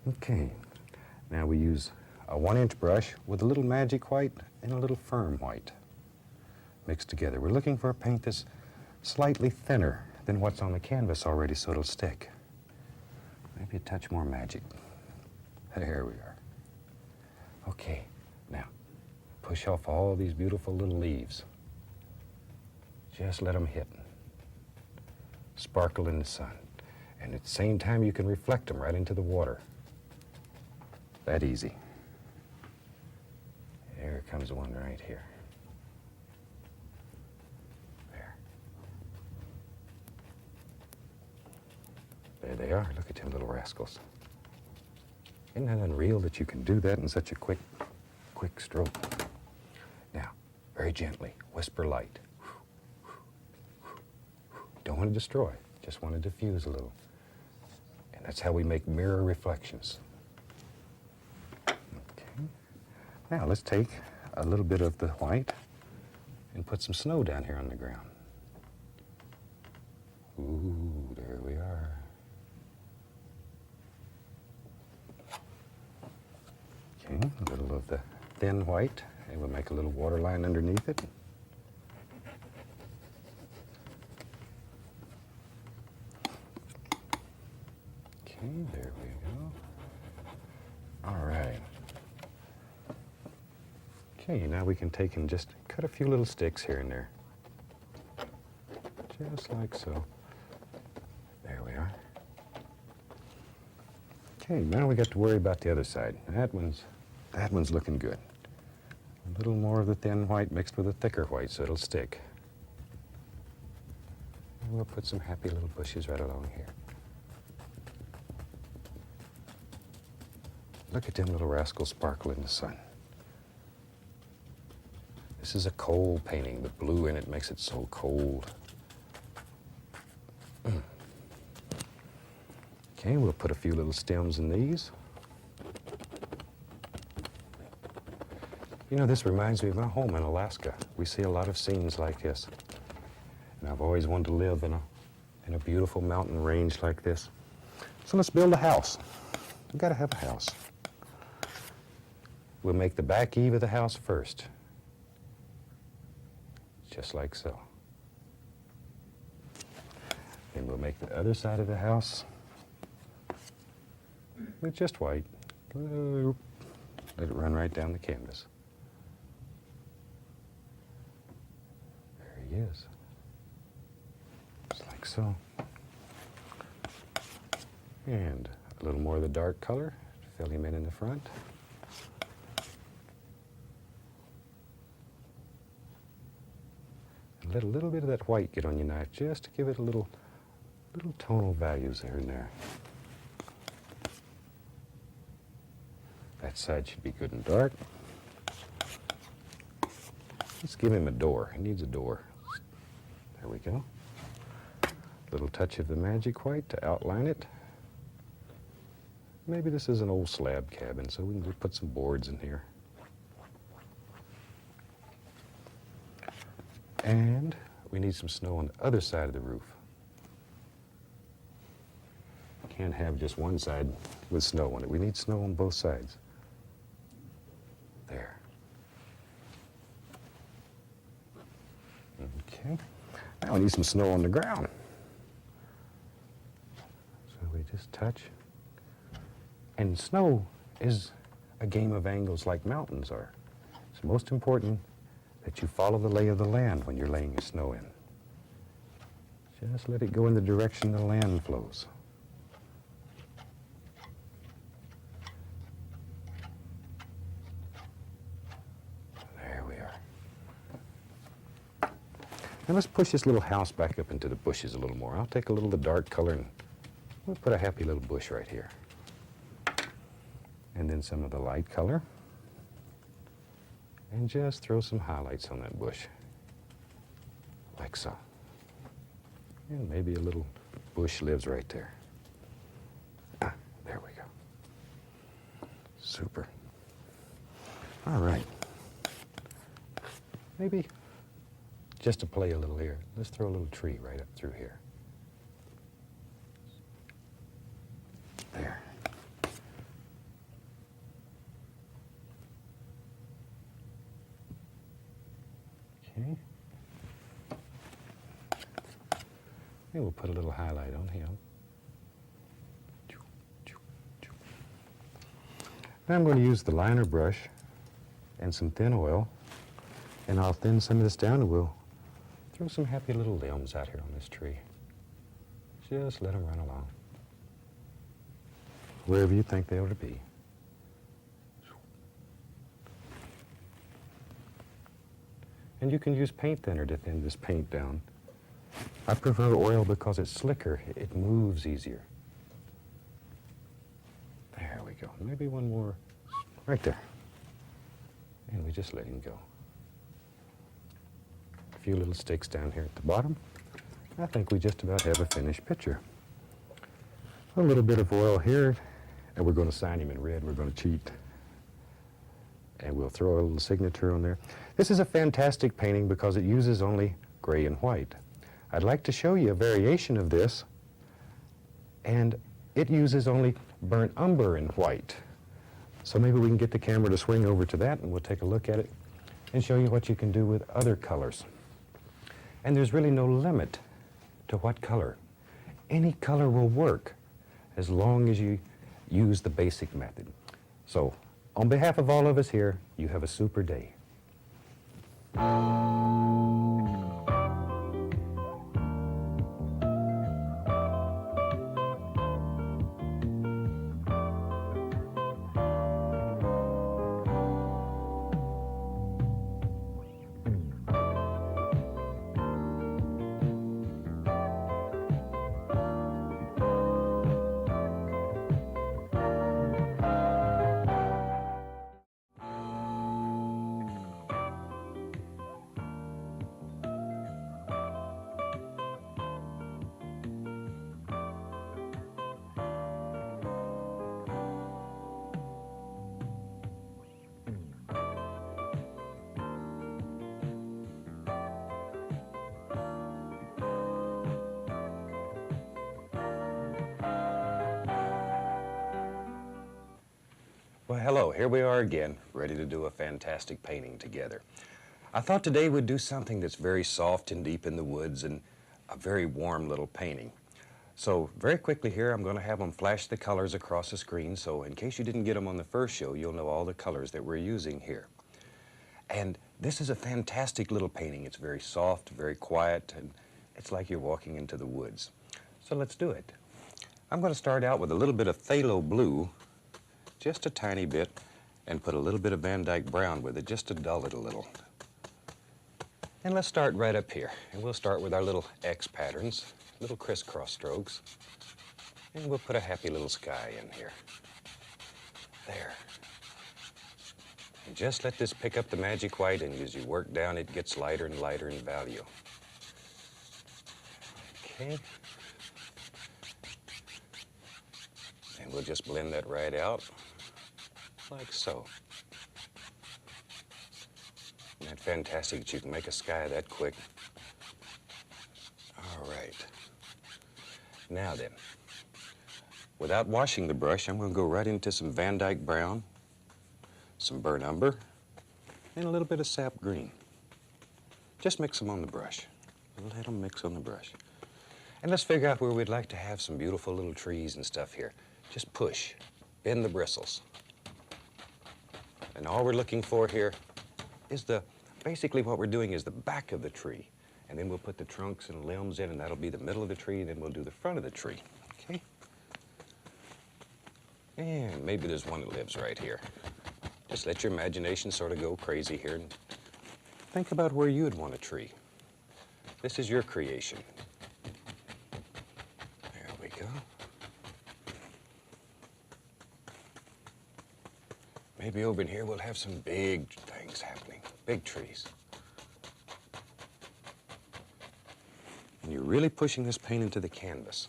Okay, now we use a 1-inch brush with a little magic white and a little firm white mixed together. We're looking for a paint that's slightly thinner than what's on the canvas already so it'll stick. Maybe a touch more magic. There we are. Okay, now push off all these beautiful little leaves. Just let them hit. Sparkle in the sun. And at the same time, you can reflect them right into the water. That easy. There comes one right here. There. There they are. Look at them little rascals. Isn't that unreal that you can do that in such a quick stroke? Now, very gently, whisper light. Don't want to destroy, just want to diffuse a little. And that's how we make mirror reflections. Okay. Now let's take a little bit of the white and put some snow down here on the ground. Ooh, there we are. Okay, a little of the thin white, and we'll make a little water line underneath it. Okay, there we go. All right. Okay, now we can take and just cut a few little sticks here and there. Just like so. There we are. Okay, now we got to worry about the other side. That one's looking good. A little more of the thin white mixed with a thicker white so it'll stick. And we'll put some happy little bushes right along here. Look at them little rascals sparkle in the sun. This is a cold painting. The blue in it makes it so cold. Okay, we'll put a few little stems in these. You know, this reminds me of my home in Alaska. We see a lot of scenes like this. And I've always wanted to live in a beautiful mountain range like this. So let's build a house. We've got to have a house. We'll make the back eave of the house first. Just like so. Then we'll make the other side of the house with just white. Let it run right down the canvas. There he is. Just like so. And a little more of the dark color to fill him in the front. And let a little bit of that white get on your knife just to give it a little tonal values there and there. That side should be good and dark. Let's give him a door. He needs a door. There we go. Little touch of the magic white to outline it. Maybe this is an old slab cabin, so we can just put some boards in here. And we need some snow on the other side of the roof. Can't have just one side with snow on it. We need snow on both sides. There. Okay. Now we need some snow on the ground. So we just touch. And snow is a game of angles like mountains are. It's most important that you follow the lay of the land when you're laying your snow in. Just let it go in the direction the land flows. There we are. Now let's push this little house back up into the bushes a little more. I'll take a little of the dark color and we'll put a happy little bush right here. And then some of the light color. And just throw some highlights on that bush. Like so. And maybe a little bush lives right there. Ah, there we go. Super. All right. Maybe just to play a little here, let's throw a little tree right up through here. There. Okay. And we'll put a little highlight on him. Now I'm going to use the liner brush and some thin oil, and I'll thin some of this down and we'll throw some happy little limbs out here on this tree. Just let them run along. Wherever you think they ought to be. And you can use paint thinner to thin this paint down. I prefer oil because it's slicker. It moves easier. There we go. Maybe one more right there. And we just let him go. A few little sticks down here at the bottom. I think we just about have a finished picture. A little bit of oil here, and we're going to sign him in red. We're going to cheat. And we'll throw a little signature on there. This is a fantastic painting because it uses only gray and white. I'd like to show you a variation of this, and it uses only burnt umber and white. So maybe we can get the camera to swing over to that and we'll take a look at it and show you what you can do with other colors. And there's really no limit to what color. Any color will work as long as you use the basic method. So, on behalf of all of us here, you have a super day. Well, hello, here we are again, ready to do a fantastic painting together. I thought today we'd do something that's very soft and deep in the woods and a very warm little painting. So very quickly here, I'm going to have them flash the colors across the screen, so in case you didn't get them on the first show, you'll know all the colors that we're using here. And this is a fantastic little painting. It's very soft, very quiet, and it's like you're walking into the woods. So let's do it. I'm going to start out with a little bit of phthalo blue, just a tiny bit, and put a little bit of Van Dyke brown with it, just to dull it a little. And let's start right up here. And we'll start with our little X patterns, little crisscross strokes. And we'll put a happy little sky in here. There. And just let this pick up the magic white, and as you work down, it gets lighter and lighter in value. Okay. And we'll just blend that right out, like so. Isn't that fantastic that you can make a sky that quick? All right. Now then, without washing the brush, I'm going to go right into some Van Dyke brown, some burnt umber, and a little bit of sap green. Just mix them on the brush. Let them mix on the brush. And let's figure out where we'd like to have some beautiful little trees and stuff here. Just push, bend the bristles. And all we're looking for here is basically what we're doing is the back of the tree. And then we'll put the trunks and limbs in, and that'll be the middle of the tree, and then we'll do the front of the tree, okay? And maybe there's one that lives right here. Just let your imagination sort of go crazy here and think about where you would want a tree. This is your creation. There we go. Maybe over in here we'll have some big things happening, big trees. And you're really pushing this paint into the canvas.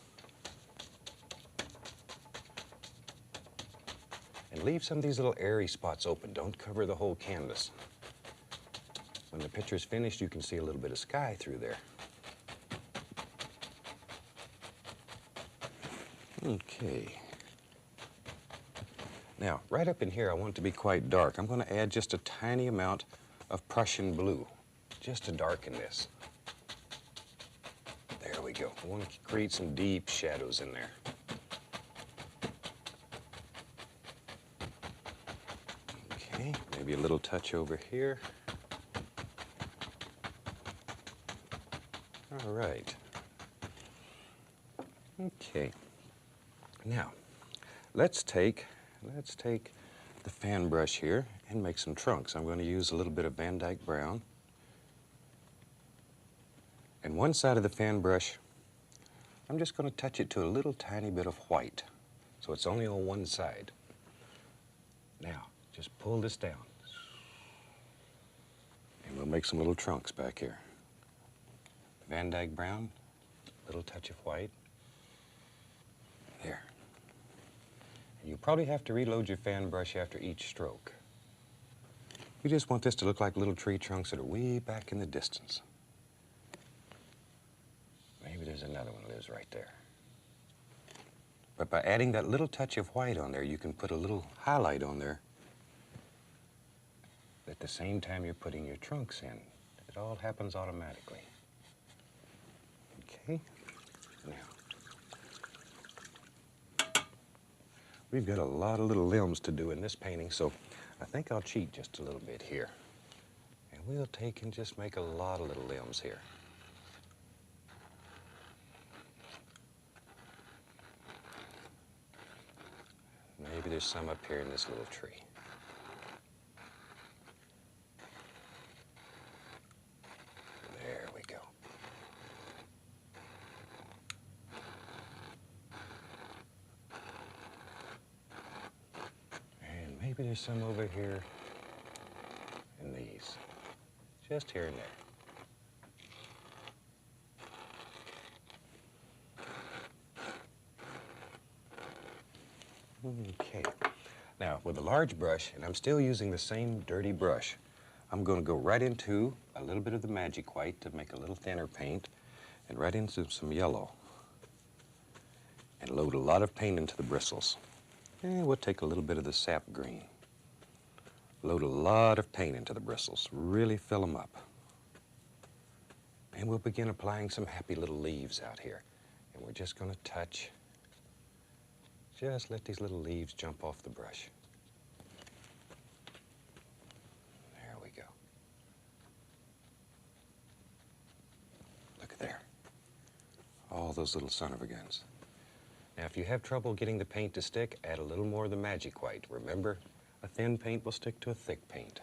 And leave some of these little airy spots open. Don't cover the whole canvas. When the picture's finished, you can see a little bit of sky through there. Okay. Now, right up in here, I want it to be quite dark. I'm going to add just a tiny amount of Prussian blue, just to darken this. There we go. I want to create some deep shadows in there. Okay, maybe a little touch over here. All right. Okay. Now, let's take the fan brush here and make some trunks. I'm going to use a little bit of Van Dyke brown. And one side of the fan brush, I'm just going to touch it to a little tiny bit of white. So it's only on one side. Now, just pull this down. And we'll make some little trunks back here. Van Dyke brown, a little touch of white. There. You probably have to reload your fan brush after each stroke. You just want this to look like little tree trunks that are way back in the distance. Maybe there's another one that lives right there. But by adding that little touch of white on there, you can put a little highlight on there at the same time you're putting your trunks in. It all happens automatically. Okay, now. We've got a lot of little limbs to do in this painting, so I think I'll cheat just a little bit here. And we'll take and just make a lot of little limbs here. Maybe there's some up here in this little tree. There we go. And maybe there's some over here in these. Just here and there. Okay. Now, with a large brush, and I'm still using the same dirty brush, I'm going to go right into a little bit of the magic white to make a little thinner paint, and right into some yellow. And load a lot of paint into the bristles. And we'll take a little bit of the sap green. Load a lot of paint into the bristles. Really fill them up. And we'll begin applying some happy little leaves out here. And we're just going to touch. Just let these little leaves jump off the brush. There we go. Look at there. All those little son-of-a-guns. Now, if you have trouble getting the paint to stick, add a little more of the magic white. Remember, a thin paint will stick to a thick paint.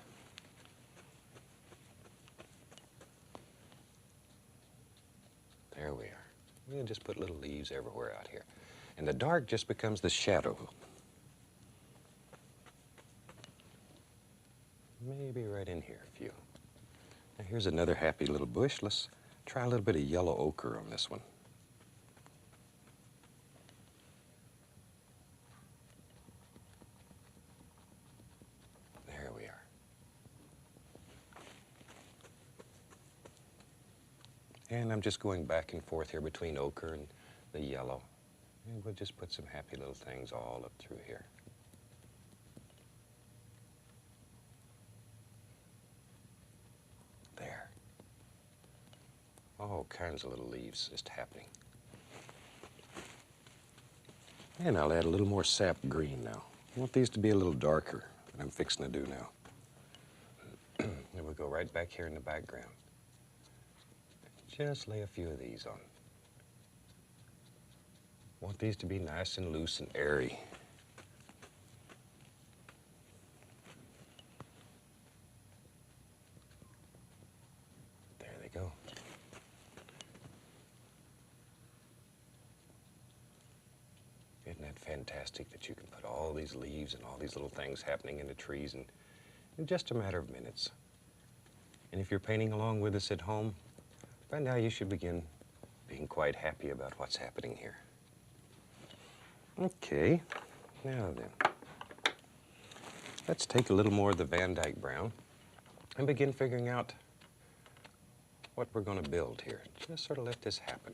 There we are. We'll just put little leaves everywhere out here. And the dark just becomes the shadow. Maybe right in here a few. Now here's another happy little bush. Let's try a little bit of yellow ochre on this one. There we are. And I'm just going back and forth here between ochre and the yellow. And we'll just put some happy little things all up through here. There. All kinds of little leaves just happening. And I'll add a little more sap green now. I want these to be a little darker than I'm fixing to do now. And we'll go right back here in the background. Just lay a few of these on. Want these to be nice and loose and airy. There they go. Isn't that fantastic that you can put all these leaves and all these little things happening in the trees in just a matter of minutes? And if you're painting along with us at home, by now you should begin being quite happy about what's happening here. Okay, now then, let's take a little more of the Van Dyke brown and begin figuring out what we're going to build here. Just sort of let this happen.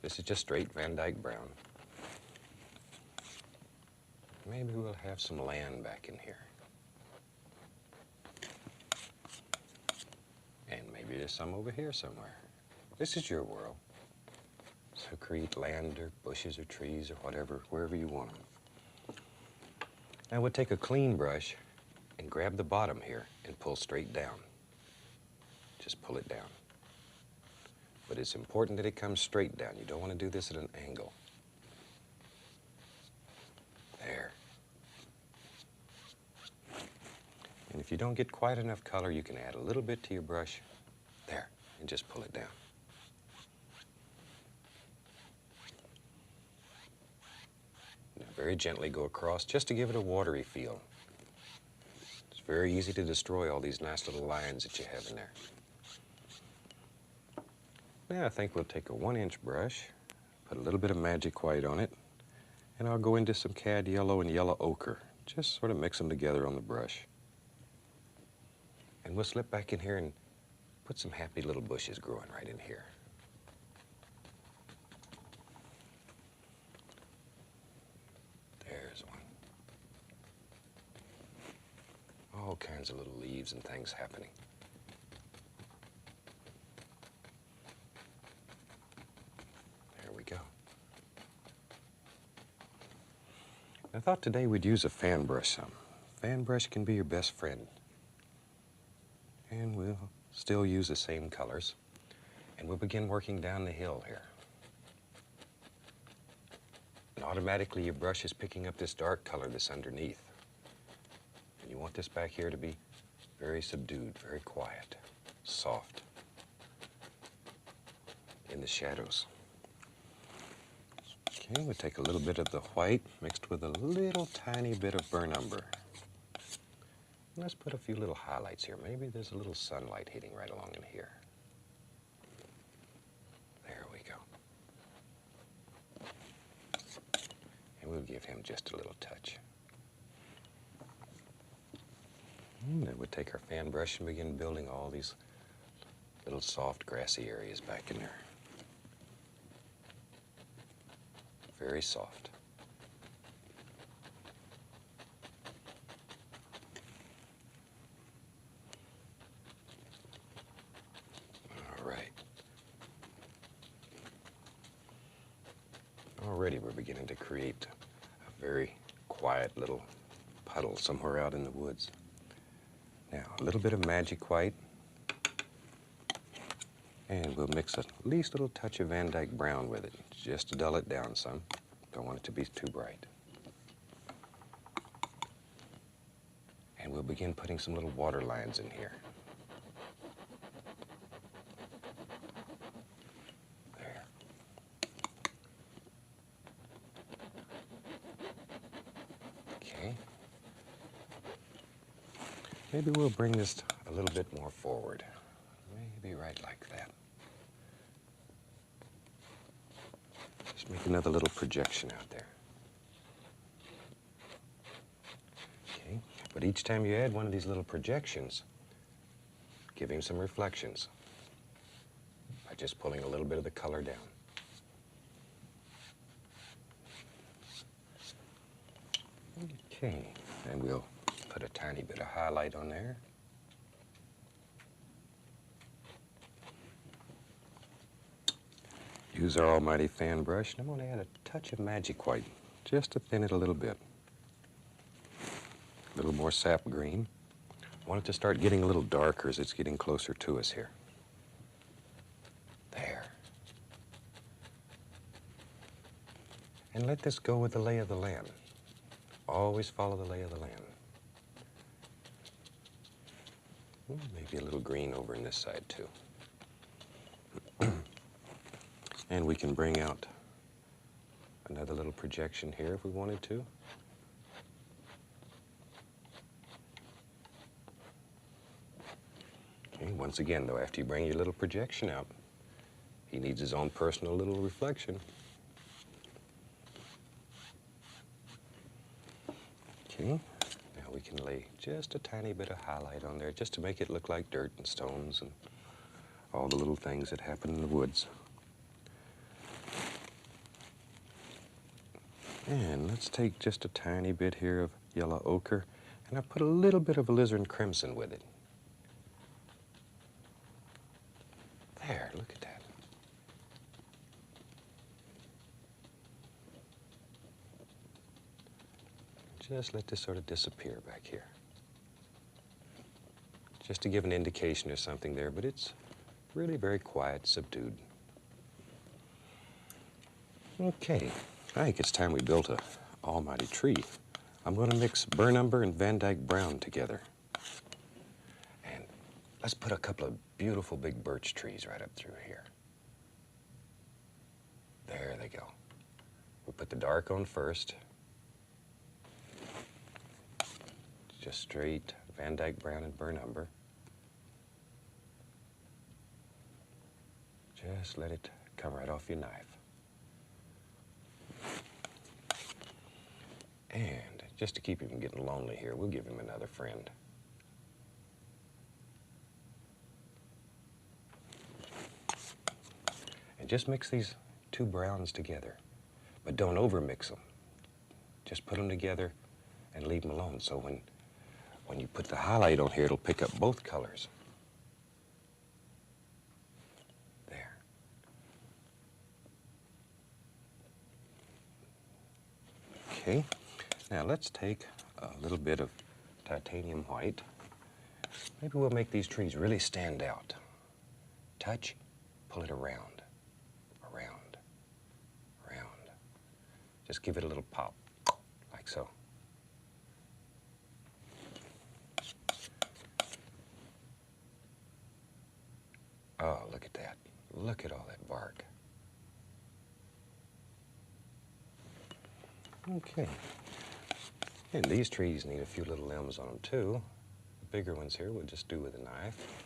This is just straight Van Dyke brown. Maybe we'll have some land back in here. And maybe there's some over here somewhere. This is your world. So create land or bushes or trees or whatever, wherever you want them. Now we'll take a clean brush and grab the bottom here and pull straight down. Just pull it down. But it's important that it comes straight down. You don't want to do this at an angle. There. And if you don't get quite enough color, you can add a little bit to your brush. There. And just pull it down. Very gently go across just to give it a watery feel. It's very easy to destroy all these nice little lines that you have in there. Now I think we'll take a 1-inch brush, put a little bit of magic white on it, and I'll go into some cad yellow and yellow ochre. Just sort of mix them together on the brush. And we'll slip back in here and put some happy little bushes growing right in here. All kinds of little leaves and things happening. There we go. I thought today we'd use a fan brush some. Fan brush can be your best friend. And we'll still use the same colors. And we'll begin working down the hill here. And automatically your brush is picking up this dark color that's underneath. And you want this back here to be very subdued, very quiet, soft in the shadows. Okay, we'll take a little bit of the white mixed with a little tiny bit of burnt umber. And let's put a few little highlights here. Maybe there's a little sunlight hitting right along in here. There we go. And we'll give him just a little touch. And then we'll take our fan brush and begin building all these little soft grassy areas back in there. Very soft. All right. Already we're beginning to create a very quiet little puddle somewhere out in the woods. Now, a little bit of magic white, and we'll mix at least a little touch of Van Dyke brown with it, just to dull it down some. Don't want it to be too bright. And we'll begin putting some little water lines in here. There. Okay. Maybe we'll bring this a little bit more forward. Maybe right like that. Just make another little projection out there. Okay, but each time you add one of these little projections, give him some reflections by just pulling a little bit of the color down. Okay, and we'll put a tiny bit of highlight on there. Use our almighty fan brush, and I'm going to add a touch of magic white, just to thin it a little bit. A little more sap green. I want it to start getting a little darker as it's getting closer to us here. There. And let this go with the lay of the land. Always follow the lay of the land. Maybe a little green over in this side too. And we can bring out another little projection here if we wanted to. Okay, once again, though, after you bring your little projection out, he needs his own personal little reflection. Okay, now we can lay just a tiny bit of highlight on there just to make it look like dirt and stones and all the little things that happen in the woods. And let's take just a tiny bit here of yellow ochre, and I put a little bit of alizarin crimson with it. There, look at that. Just let this sort of disappear back here. Just to give an indication of something there, but it's really very quiet, subdued. Okay. I think it's time we built a almighty tree. I'm going to mix burnt umber and Van Dyke brown together. And let's put a couple of beautiful big birch trees right up through here. There they go. We'll put the dark on first. Just straight Van Dyke brown and burnt umber. Just let it come right off your knife. And just to keep him getting lonely here, we'll give him another friend. And just mix these two browns together, but don't overmix them. Just put them together and leave them alone, so when you put the highlight on here, it'll pick up both colors. There. Okay. Now let's take a little bit of titanium white, Maybe we'll make these trees really stand out. Touch, pull it around, around, around. Just give it a little pop, like so. Oh, look at that. Look at all that bark. Okay. And these trees need a few little limbs on them too. The bigger ones here we'll just do with a knife.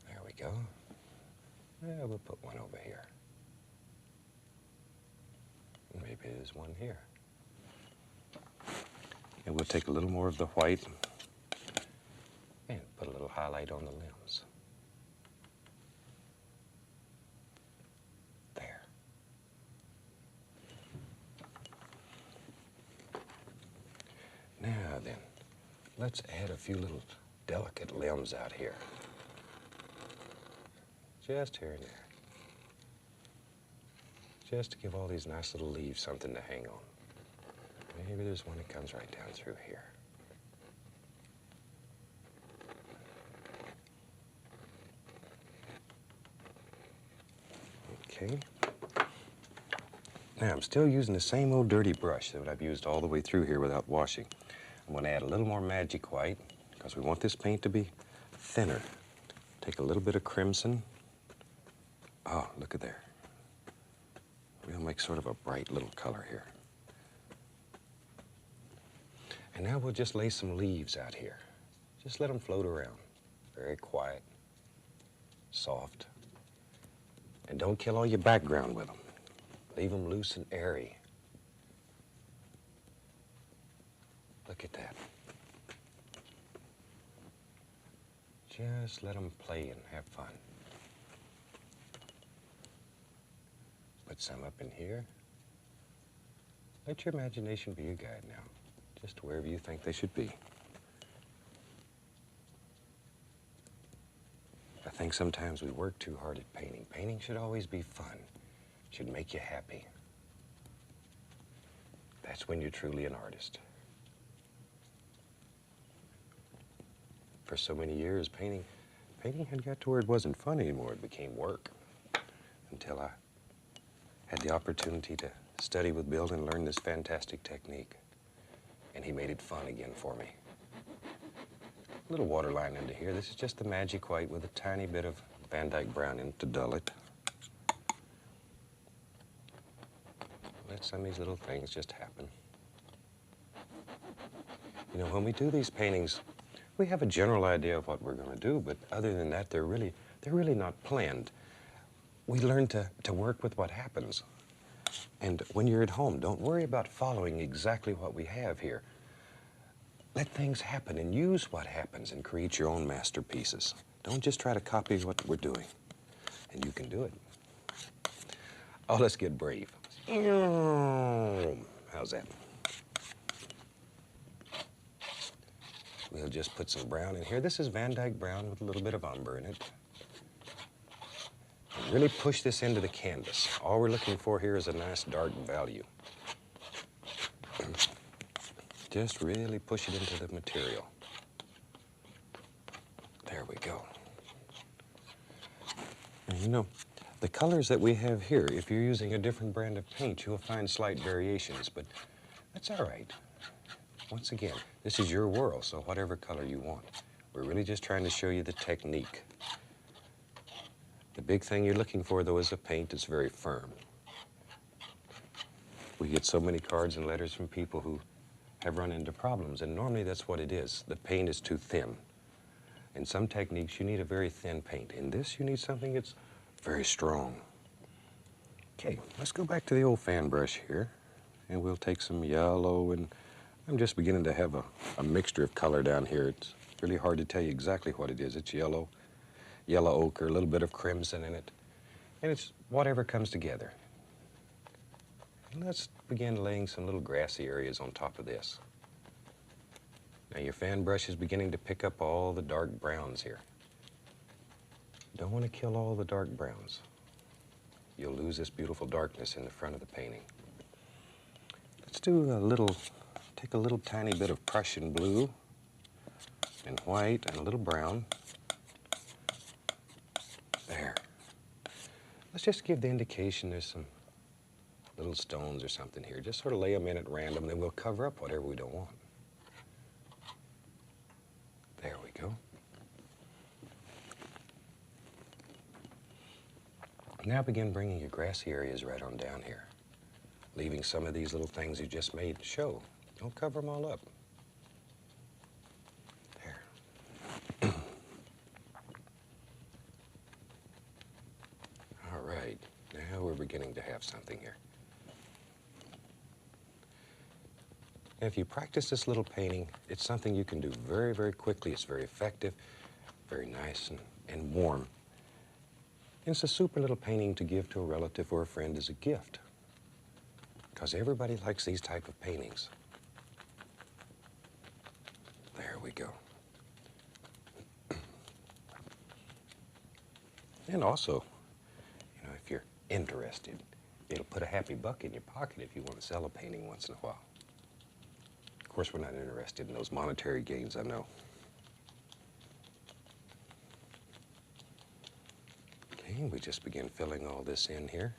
There we go. Yeah, we'll put one over here. Maybe there's one here. And we'll take a little more of the white and put a little highlight on the limbs. There. Now then, let's add a few little delicate limbs out here. Just here and there. Just to give all these nice little leaves something to hang on. Maybe there's one that comes right down through here. Okay. Now I'm still using the same old dirty brush that I've used all the way through here without washing. I'm going to add a little more magic white because we want this paint to be thinner. Take a little bit of crimson. Oh, look at there. We'll make sort of a bright little color here. And now we'll just lay some leaves out here. Just let them float around. Very quiet, soft. And don't kill all your background with them. Leave them loose and airy. Look at that. Just let them play and have fun. Put some up in here. Let your imagination be your guide now, just wherever you think they should be. I think sometimes we work too hard at painting. Painting should always be fun. It should make you happy. That's when you're truly an artist. For so many years, painting had got to where it wasn't fun anymore. It became work. Until I had the opportunity to study with Bill and learn this fantastic technique. And he made it fun again for me. A little water line into here. This is just the magic white with a tiny bit of Van Dyke brown in it to dull it. Let some of these little things just happen. You know, when we do these paintings, we have a general idea of what we're going to do, but other than that, they're really not planned. We learn to work with what happens. And when you're at home, don't worry about following exactly what we have here. Let things happen and use what happens and create your own masterpieces. Don't just try to copy what we're doing. And you can do it. Oh, let's get brave. How's that? We'll just put some brown in here. This is Van Dyke brown with a little bit of umber in it. And really push this into the canvas. All we're looking for here is a nice dark value. Just really push it into the material. There we go. And you know, the colors that we have here, if you're using a different brand of paint, you'll find slight variations, but that's all right. Once again, this is your world, so whatever color you want. We're really just trying to show you the technique. The big thing you're looking for, though, is a paint that's very firm. We get so many cards and letters from people who have run into problems, and normally that's what it is. The paint is too thin. In some techniques, you need a very thin paint. In this, you need something that's very strong. Okay, let's go back to the old fan brush here, and we'll take some yellow, and I'm just beginning to have a mixture of color down here. It's really hard to tell you exactly what it is. It's yellow ochre, a little bit of crimson in it, and it's whatever comes together. And let's begin laying some little grassy areas on top of this. Now your fan brush is beginning to pick up all the dark browns here. Don't want to kill all the dark browns. You'll lose this beautiful darkness in the front of the painting. Let's do a little take a little tiny bit of Prussian blue and white and a little brown. There. Let's just give the indication there's some little stones or something here. Just sort of lay them in at random, then we'll cover up whatever we don't want. There we go. Now begin bringing your grassy areas right on down here, leaving some of these little things you just made show. Don't cover them all up. There. All right, now we're beginning to have something here. If you practice this little painting, it's something you can do very, very quickly. It's very effective, very nice and warm. And it's a super little painting to give to a relative or a friend as a gift, because everybody likes these type of paintings. There we go. And also, you know, if you're interested, it'll put a happy buck in your pocket if you want to sell a painting once in a while. Of course, we're not interested in those monetary gains, I know. Okay, we just begin filling all this in here.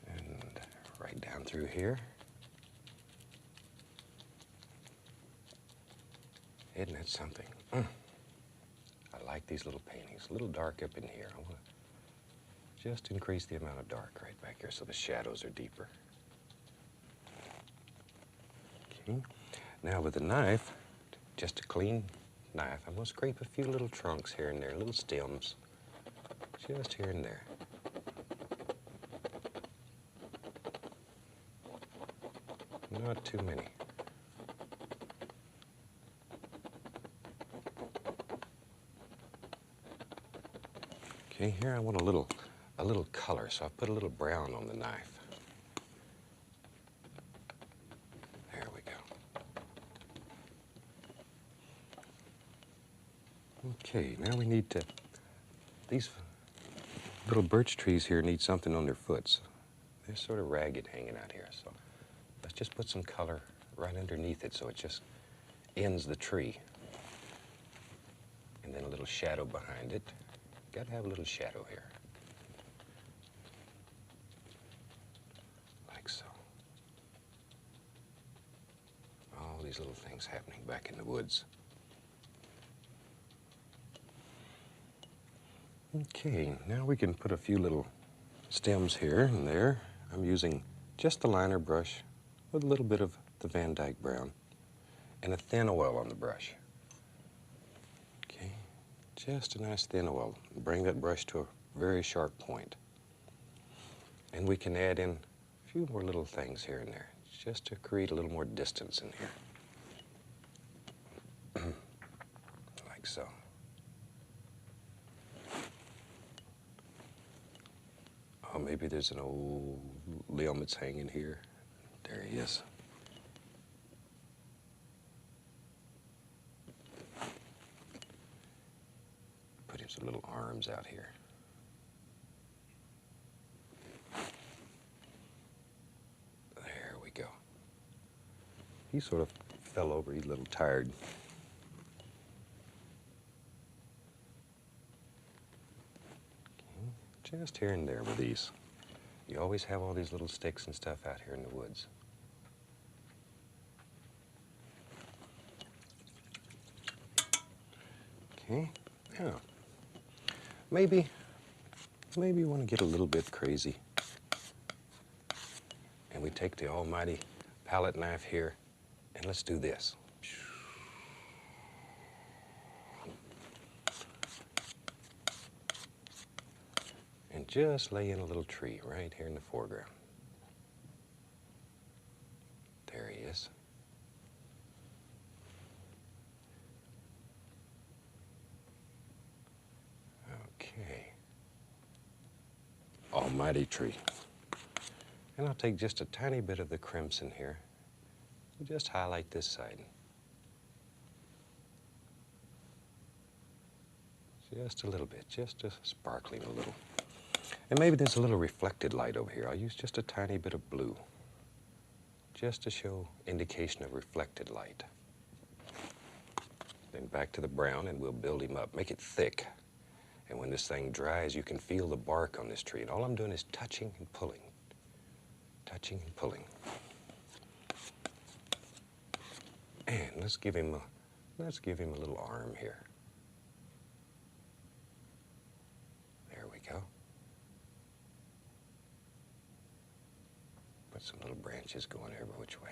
And right down through here. Isn't that something? I like these little paintings. A little dark up in here. I want to just increase the amount of dark right back here so the shadows are deeper. Okay. Now with the knife, just a clean knife, I'm going to scrape a few little trunks here and there, little stems, just here and there. Not too many. Okay, here I want a little color, so I put a little brown on the knife. There we go. Okay, now we need to, these little birch trees here need something on their foots. They're sort of ragged hanging out here, so let's just put some color right underneath it so it just ends the tree. And then a little shadow behind it. Got to have a little shadow here. Like so. All these little things happening back in the woods. Okay, now we can put a few little stems here and there. I'm using just the liner brush with a little bit of the Van Dyke brown and a thin oil on the brush. Just a nice thin oil. Bring that brush to a very sharp point. And we can add in a few more little things here and there, just to create a little more distance in here. Like so. Oh, maybe there's an old limb that's hanging here. There he is. Some little arms out here. There we go. He sort of fell over. He's a little tired. Okay. Just here and there with these. You always have all these little sticks and stuff out here in the woods. Okay. Now, maybe you want to get a little bit crazy. And we take the almighty palette knife here, and let's do this. And just lay in a little tree right here in the foreground. There he is. Okay. Almighty tree. And I'll take just a tiny bit of the crimson here. Just highlight this side. Just a little bit, just a sparkling a little. And maybe there's a little reflected light over here. I'll use just a tiny bit of blue, just to show indication of reflected light. Then back to the brown, and we'll build him up. Make it thick. And when this thing dries, you can feel the bark on this tree. And all I'm doing is touching and pulling. Touching and pulling. And let's give him a little arm here. There we go. Put some little branches going every which way.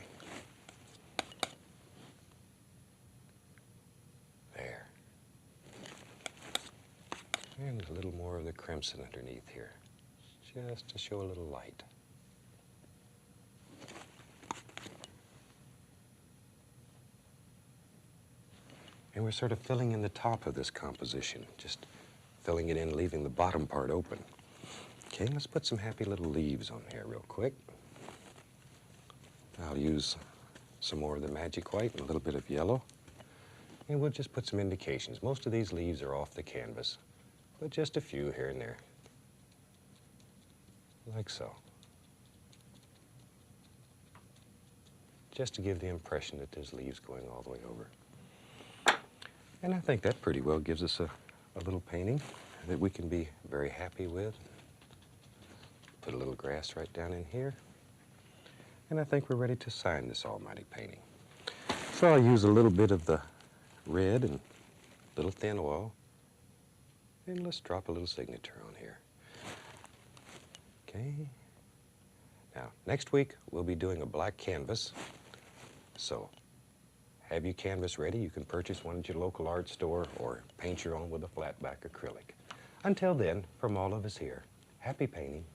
There. And a little more of the crimson underneath here, just to show a little light. And we're sort of filling in the top of this composition, just filling it in, leaving the bottom part open. Okay, let's put some happy little leaves on here real quick. I'll use some more of the magic white and a little bit of yellow. And we'll just put some indications. Most of these leaves are off the canvas, but just a few here and there, like so. Just to give the impression that there's leaves going all the way over. And I think that pretty well gives us a little painting that we can be very happy with. Put a little grass right down in here. And I think we're ready to sign this almighty painting. So I'll use a little bit of the red and a little thin oil. And let's drop a little signature on here. Okay. Now, next week we'll be doing a black canvas. So have your canvas ready. You can purchase one at your local art store or paint your own with a flat back acrylic. Until then, from all of us here, happy painting.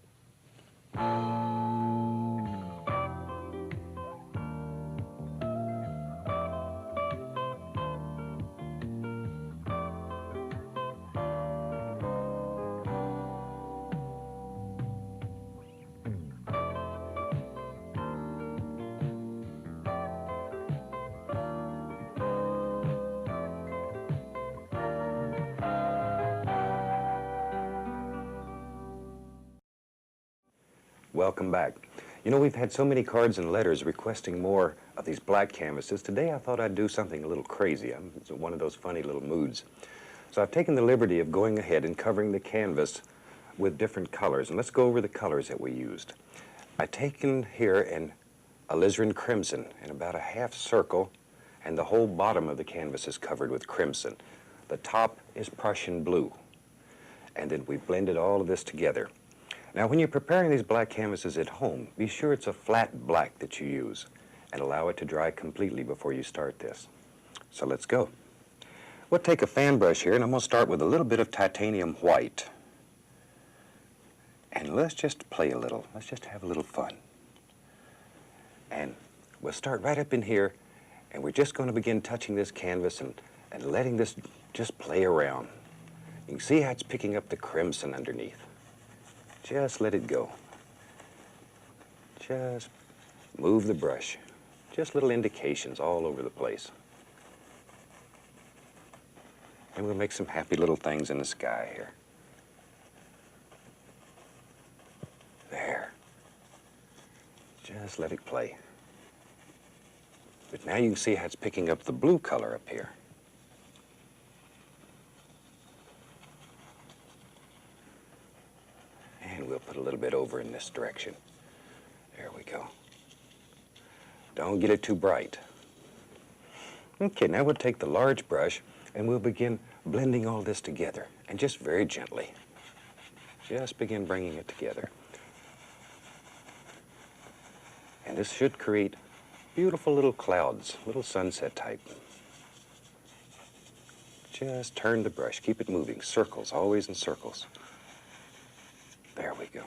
Welcome back. You know, we've had so many cards and letters requesting more of these black canvases. Today I thought I'd do something a little crazy. I'm in one of those funny little moods. So I've taken the liberty of going ahead and covering the canvas with different colors. And let's go over the colors that we used. I've taken here an alizarin crimson in about a half circle, and the whole bottom of the canvas is covered with crimson. The top is Prussian blue. And then we blended all of this together. Now, when you're preparing these black canvases at home, be sure it's a flat black that you use and allow it to dry completely before you start this. So let's go. We'll take a fan brush here, and I'm going to start with a little bit of titanium white. And let's just play a little. Let's just have a little fun. And we'll start right up in here, and we're just going to begin touching this canvas and letting this just play around. You can see how it's picking up the crimson underneath. Just let it go. Just move the brush. Just little indications all over the place. And we'll make some happy little things in the sky here. There. Just let it play. But now you can see how it's picking up the blue color up here. And we'll put a little bit over in this direction. There we go. Don't get it too bright. Okay, now we'll take the large brush and we'll begin blending all this together, and just very gently. Just begin bringing it together. And this should create beautiful little clouds, little sunset type. Just turn the brush, keep it moving, circles, always in circles. There we go.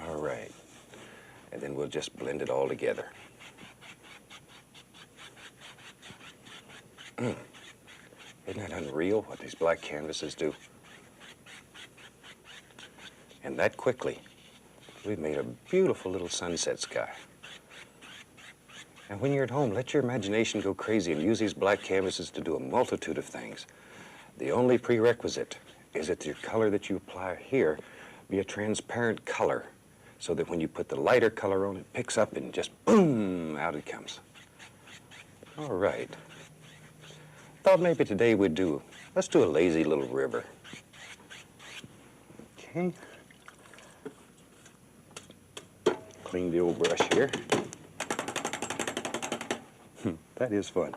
All right. And then we'll just blend it all together. Isn't that unreal what these black canvases do? And that quickly, we've made a beautiful little sunset sky. And when you're at home, let your imagination go crazy and use these black canvases to do a multitude of things. The only prerequisite is that the color that you apply here be a transparent color so that when you put the lighter color on, it picks up and just boom, out it comes. All right. Thought maybe today let's do a lazy little river. Okay. Clean the old brush here. That is fun.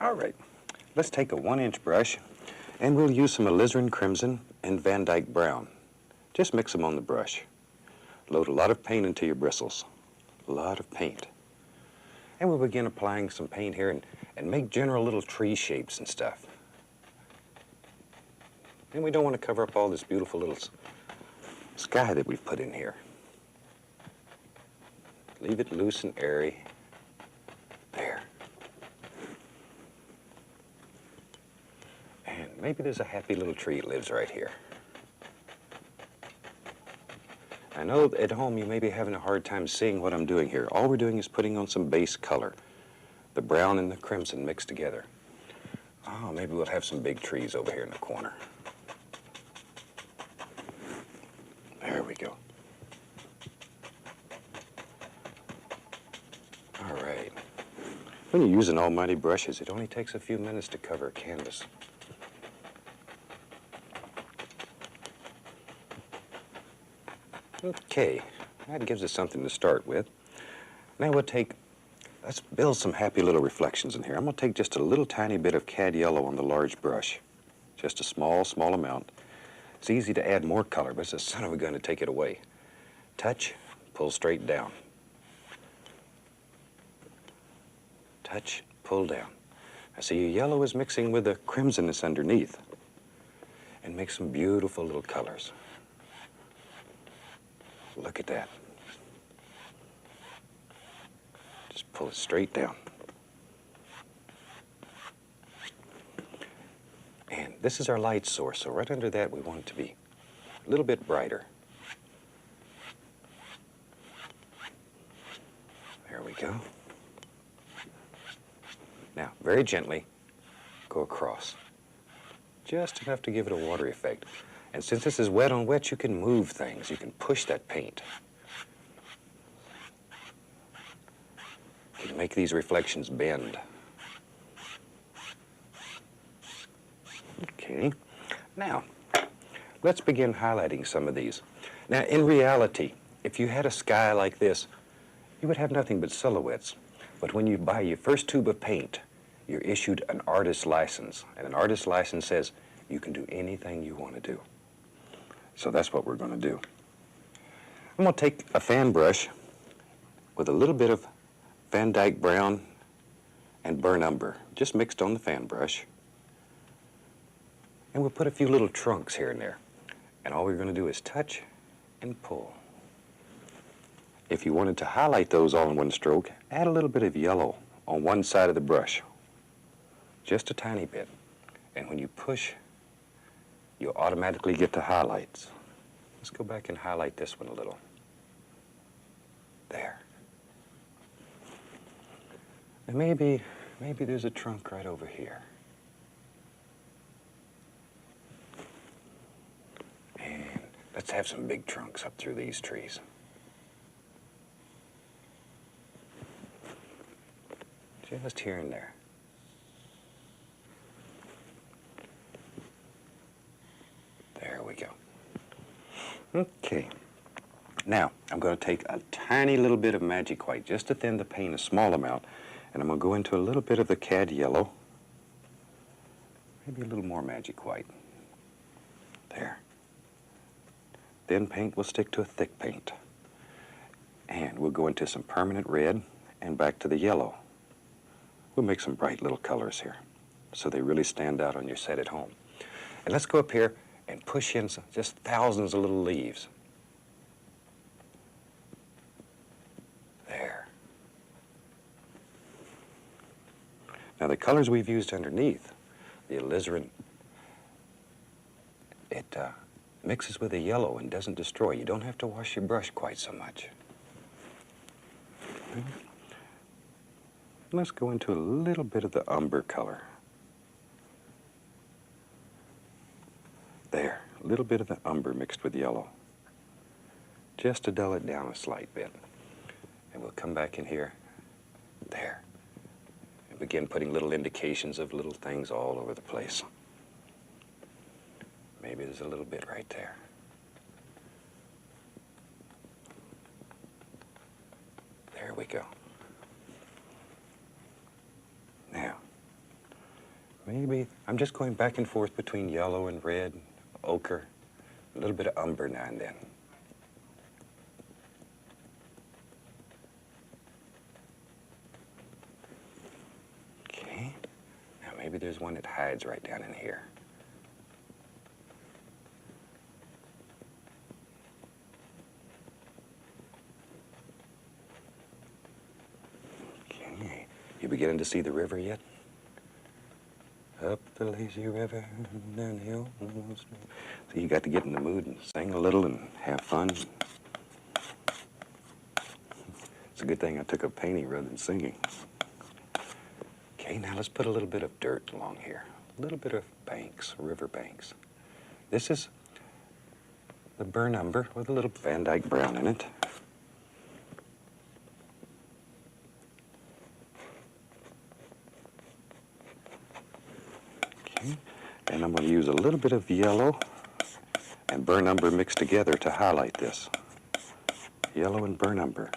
All right, let's take a 1-inch brush and we'll use some alizarin crimson and Van Dyke brown. Just mix them on the brush. Load a lot of paint into your bristles. A lot of paint. And we'll begin applying some paint here and make general little tree shapes and stuff. And we don't want to cover up all this beautiful little sky that we've put in here. Leave it loose and airy. There. And maybe there's a happy little tree that lives right here. I know at home you may be having a hard time seeing what I'm doing here. All we're doing is putting on some base color. The brown and the crimson mixed together. Oh, maybe we'll have some big trees over here in the corner. There we go. All right. When you're using almighty brushes, it only takes a few minutes to cover a canvas. Okay, that gives us something to start with. Now let's build some happy little reflections in here. I'm going to take just a little tiny bit of cad yellow on the large brush. Just a small amount. It's easy to add more color, but it's a son of a gun to take it away. Touch, pull straight down. Touch, pull down. Now see, your yellow is mixing with the crimson that's underneath. And make some beautiful little colors. Look at that. Just pull it straight down. And this is our light source, so right under that we want it to be a little bit brighter. There we go. Now, very gently, go across. Just enough to give it a watery effect. And since this is wet on wet, you can move things. You can push that paint. You can make these reflections bend. Okay. Now, let's begin highlighting some of these. Now, in reality, if you had a sky like this, you would have nothing but silhouettes. But when you buy your first tube of paint, you're issued an artist's license. And an artist's license says you can do anything you want to do. So that's what we're going to do. I'm going to take a fan brush with a little bit of Van Dyke brown and burnt umber, just mixed on the fan brush. And we'll put a few little trunks here and there. And all we're going to do is touch and pull. If you wanted to highlight those all in one stroke, add a little bit of yellow on one side of the brush. Just a tiny bit. And when you push, you'll automatically get the highlights. Let's go back and highlight this one a little. There. And maybe there's a trunk right over here. And let's have some big trunks up through these trees. Just here and there. There we go. Okay. Now, I'm going to take a tiny little bit of magic white, just to thin the paint a small amount, and I'm going to go into a little bit of the cad yellow. Maybe a little more magic white. There. Thin paint will stick to a thick paint. And we'll go into some permanent red and back to the yellow. We'll make some bright little colors here so they really stand out on your set at home. And let's go up here and push in just thousands of little leaves. There. Now the colors we've used underneath, the alizarin, it mixes with the yellow and doesn't destroy. You don't have to wash your brush quite so much. Let's go into a little bit of the umber color. little bit of the umber mixed with yellow, just to dull it down a slight bit. And we'll come back in here, there, and begin putting little indications of little things all over the place. Maybe there's a little bit right there. There we go. Now, maybe I'm just going back and forth between yellow and red, ochre, a little bit of umber now and then. Okay. Now maybe there's one that hides right down in here. Okay. You beginning to see the river yet? Up the lazy river, down the hill. So you got to get in the mood and sing a little and have fun. It's a good thing I took up painting rather than singing. Okay, now let's put a little bit of dirt along here. A little bit of banks, river banks. This is the burnt umber with a little Van Dyke brown in it. And I'm going to use a little bit of yellow and burnt umber mixed together to highlight this. Yellow and burnt umber.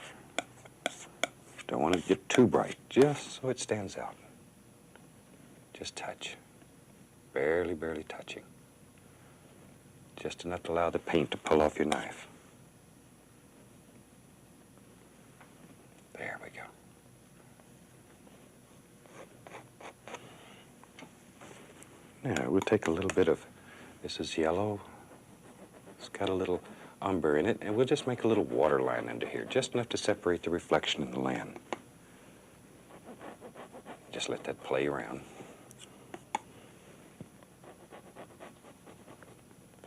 Don't want it to get too bright, just so it stands out. Just touch. Barely, barely touching. Just enough to allow the paint to pull off your knife. There we go. Now, we'll take a little bit of, this is yellow. It's got a little umber in it, and we'll just make a little water line under here, just enough to separate the reflection in the land. Just let that play around.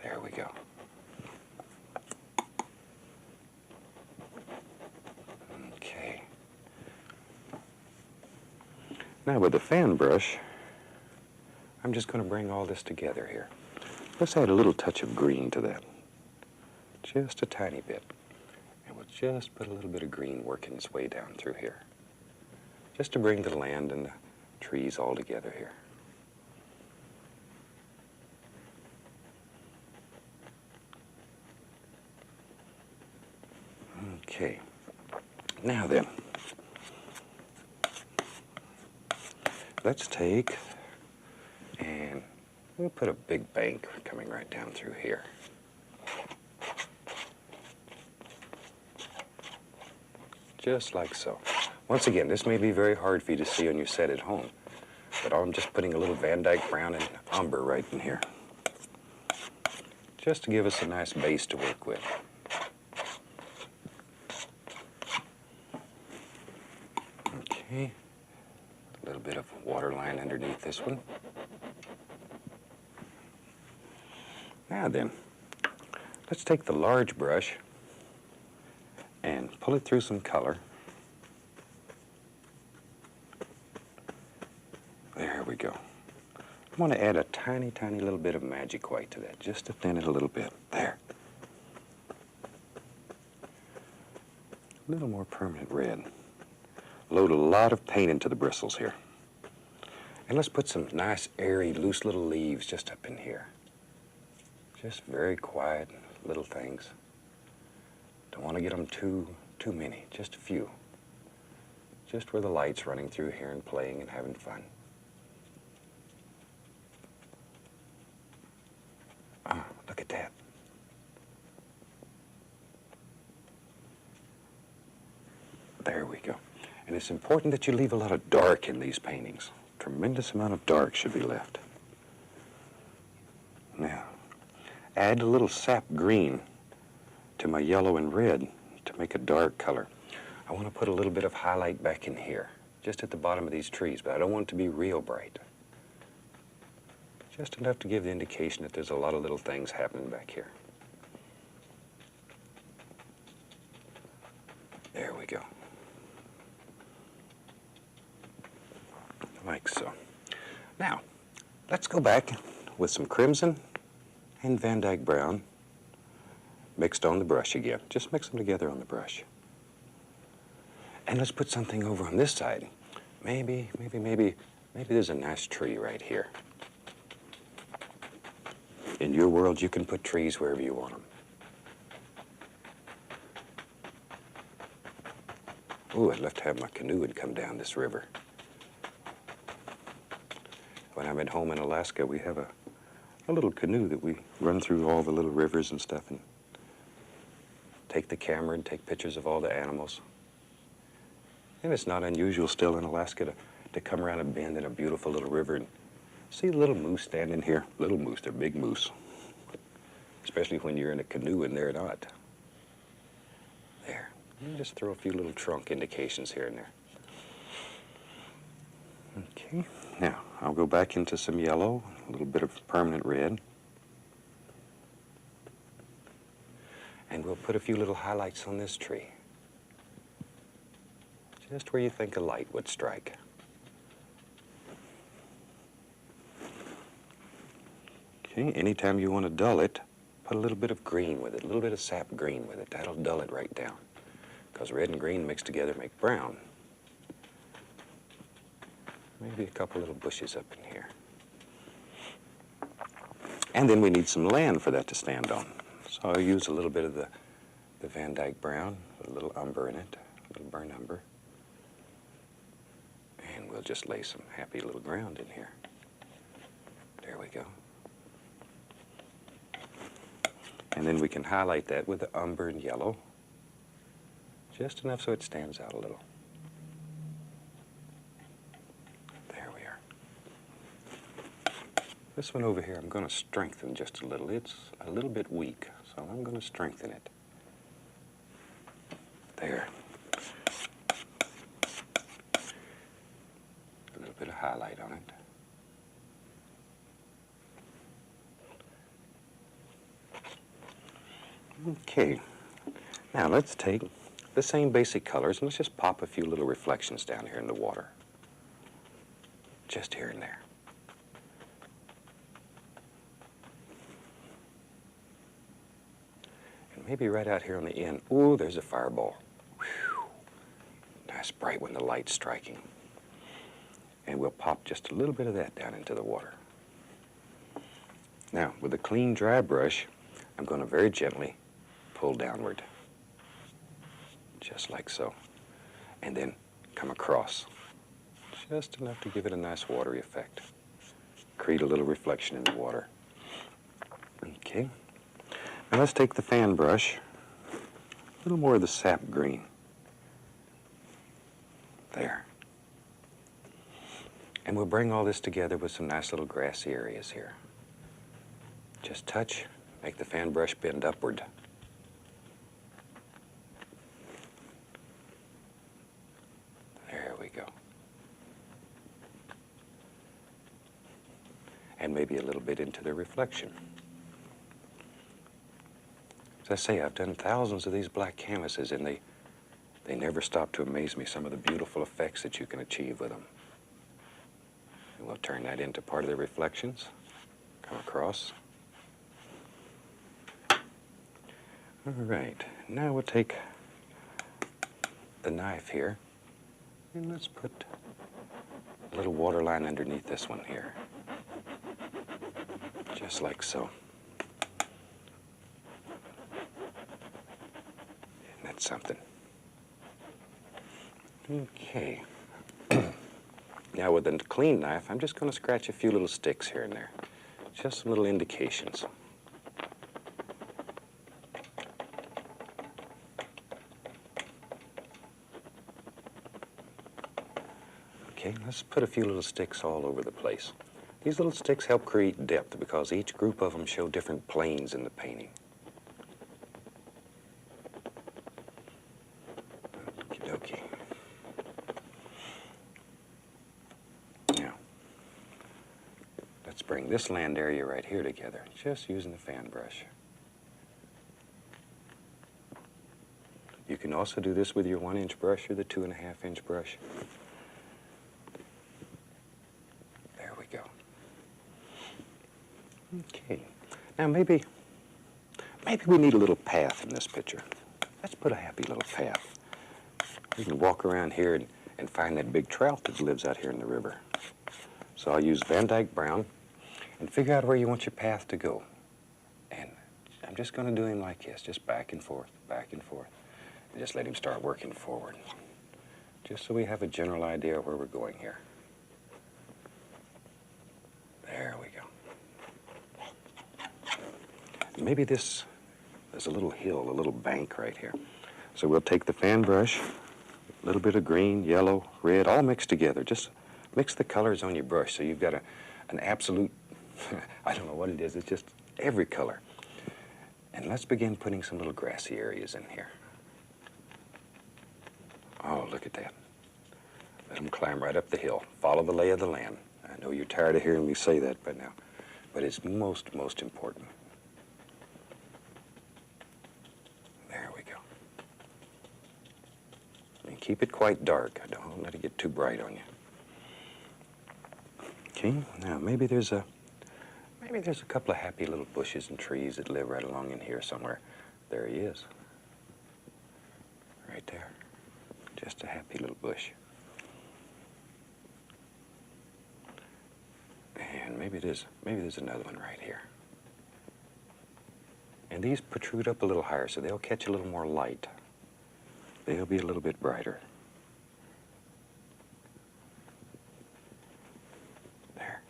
There we go. Okay. Now with the fan brush, I'm just going to bring all this together here. Let's add a little touch of green to that. Just a tiny bit. And we'll just put a little bit of green working its way down through here. Just to bring the land and the trees all together here. Okay. Now then, let's take and we'll put a big bank coming right down through here. Just like so. Once again, this may be very hard for you to see on your set at home, but I'm just putting a little Van Dyke brown and umber right in here, just to give us a nice base to work with. Okay, a little bit of water line underneath this one. Now then, let's take the large brush and pull it through some color. There we go. I want to add a tiny, tiny little bit of magic white to that, just to thin it a little bit. There. A little more permanent red. Load a lot of paint into the bristles here. And let's put some nice, airy, loose little leaves just up in here. Just very quiet little things. Don't want to get them too many, just a few. Just where the light's running through here and playing and having fun. Ah, look at that. There we go. And it's important that you leave a lot of dark in these paintings. Tremendous amount of dark should be left. Now, add a little sap green to my yellow and red to make a dark color. I want to put a little bit of highlight back in here, just at the bottom of these trees, but I don't want it to be real bright. Just enough to give the indication that there's a lot of little things happening back here. There we go. Like so. Now, let's go back with some crimson and Van Dyke brown mixed on the brush again. Just mix them together on the brush. And let's put something over on this side. Maybe there's a nice tree right here. In your world, you can put trees wherever you want them. Ooh, I'd love to have my canoe and come down this river. When I'm at home in Alaska, we have a little canoe that we run through all the little rivers and stuff and take the camera and take pictures of all the animals. And it's not unusual still in Alaska to come around a bend in a beautiful little river and see the little moose standing here. Little moose, they're big moose. Especially when you're in a canoe and they're not. There. You just throw a few little trunk indications here and there. Okay. Now, I'll go back into some yellow, a little bit of permanent red. And we'll put a few little highlights on this tree. Just where you think a light would strike. Okay, anytime you want to dull it, put a little bit of green with it, a little bit of sap green with it. That'll dull it right down. Because red and green mixed together make brown. Maybe a couple little bushes up in here. And then we need some land for that to stand on. So I'll use a little bit of the Van Dyke brown, with a little umber in it, a little burnt umber. And we'll just lay some happy little ground in here. There we go. And then we can highlight that with the umber and yellow. Just enough so it stands out a little. There we are. This one over here I'm going to strengthen just a little. It's a little bit weak, so I'm going to strengthen it. There. A little bit of highlight on it. Okay. Now let's take the same basic colors and let's just pop a few little reflections down here in the water. Just here and there. And maybe right out here on the end. Ooh, there's a fireball. Whew. Nice bright when the light's striking. And we'll pop just a little bit of that down into the water. Now, with a clean, dry brush, I'm going to very gently pull downward. Just like so. And then come across. Just enough to give it a nice watery effect. Create a little reflection in the water. Okay. Now let's take the fan brush. A little more of the sap green. There. And we'll bring all this together with some nice little grassy areas here. Just touch, make the fan brush bend upward. There we go. And maybe a little bit into the reflection. As I say, I've done thousands of these black canvases and they never stop to amaze me, some of the beautiful effects that you can achieve with them. And we'll turn that into part of the reflections. Come across. All right, now we'll take the knife here and let's put a little water line underneath this one here. Just like so. Isn't that something? Okay. Now with a clean knife, I'm just going to scratch a few little sticks here and there. Just some little indications. Okay, let's put a few little sticks all over the place. These little sticks help create depth because each group of them show different planes in the painting. Okie dokie. Now, let's bring this land area right here together, just using the fan brush. You can also do this with your 1-inch brush or the 2.5-inch brush. There we go. Okay. Now maybe we need a little path in this picture. Let's put a happy little path. You can walk around here and find that big trout that lives out here in the river. So I'll use Van Dyke Brown and figure out where you want your path to go. And I'm just going to do him like this, just back and forth, and just let him start working forward, just so we have a general idea of where we're going here. There we go. Maybe there's a little hill, a little bank right here. So we'll take the fan brush, a little bit of green, yellow, red, all mixed together. Just mix the colors on your brush so you've got an absolute, I don't know what it is, it's just every color. And let's begin putting some little grassy areas in here. Oh, look at that. Let them climb right up the hill. Follow the lay of the land. I know you're tired of hearing me say that by now, but it's most important. There we go. And keep it quite dark. Don't let it get too bright on you. Okay, now maybe there's a couple of happy little bushes and trees that live right along in here somewhere. There he is. Right there. Just a happy little bush. And maybe there's another one right here. And these protrude up a little higher, so they'll catch a little more light. They'll be a little bit brighter. There.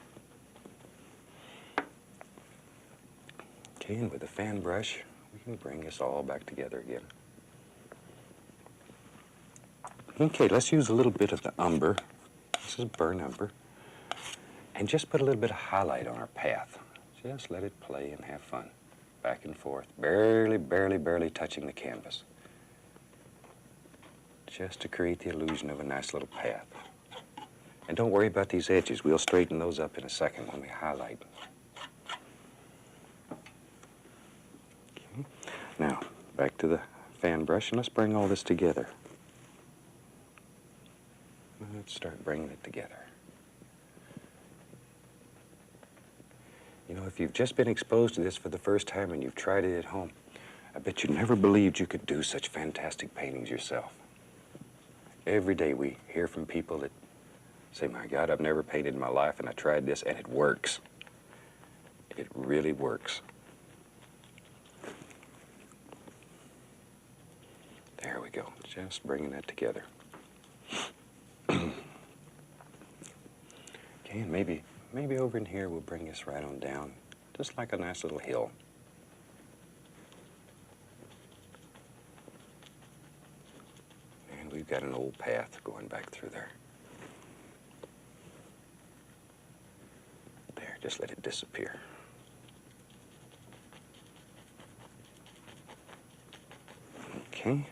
Okay, and with a fan brush, we can bring this all back together again. Okay, let's use a little bit of the umber. This is burnt umber. And just put a little bit of highlight on our path. Just let it play and have fun. Back and forth, barely touching the canvas. Just to create the illusion of a nice little path. And don't worry about these edges. We'll straighten those up in a second when we highlight. Okay. Now, back to the fan brush, and let's bring all this together. Let's start bringing it together. You know, if you've just been exposed to this for the first time and you've tried it at home, I bet you never believed you could do such fantastic paintings yourself. Every day we hear from people that say, my God, I've never painted in my life and I tried this and it works. It really works. There we go, just bringing that together. Okay, and maybe over in here we'll bring this right on down, just like a nice little hill. And we've got an old path going back through there. There, just let it disappear. Okay.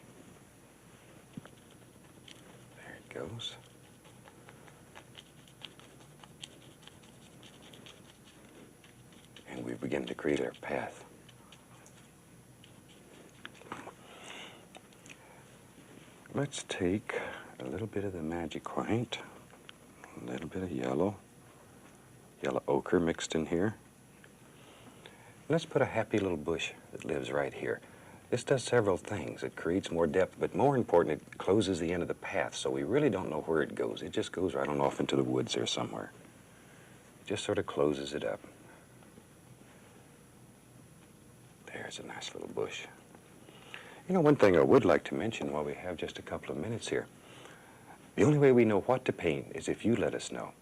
There it goes. And we begin to create our path. Let's take a little bit of the magic white, a little bit of yellow ochre mixed in here. Let's put a happy little bush that lives right here. This does several things. It creates more depth, but more important, it closes the end of the path, so we really don't know where it goes. It just goes right on off into the woods there somewhere. Just sort of closes it up. There's a nice little bush. You know, one thing I would like to mention while we have just a couple of minutes here, the only way we know what to paint is if you let us know.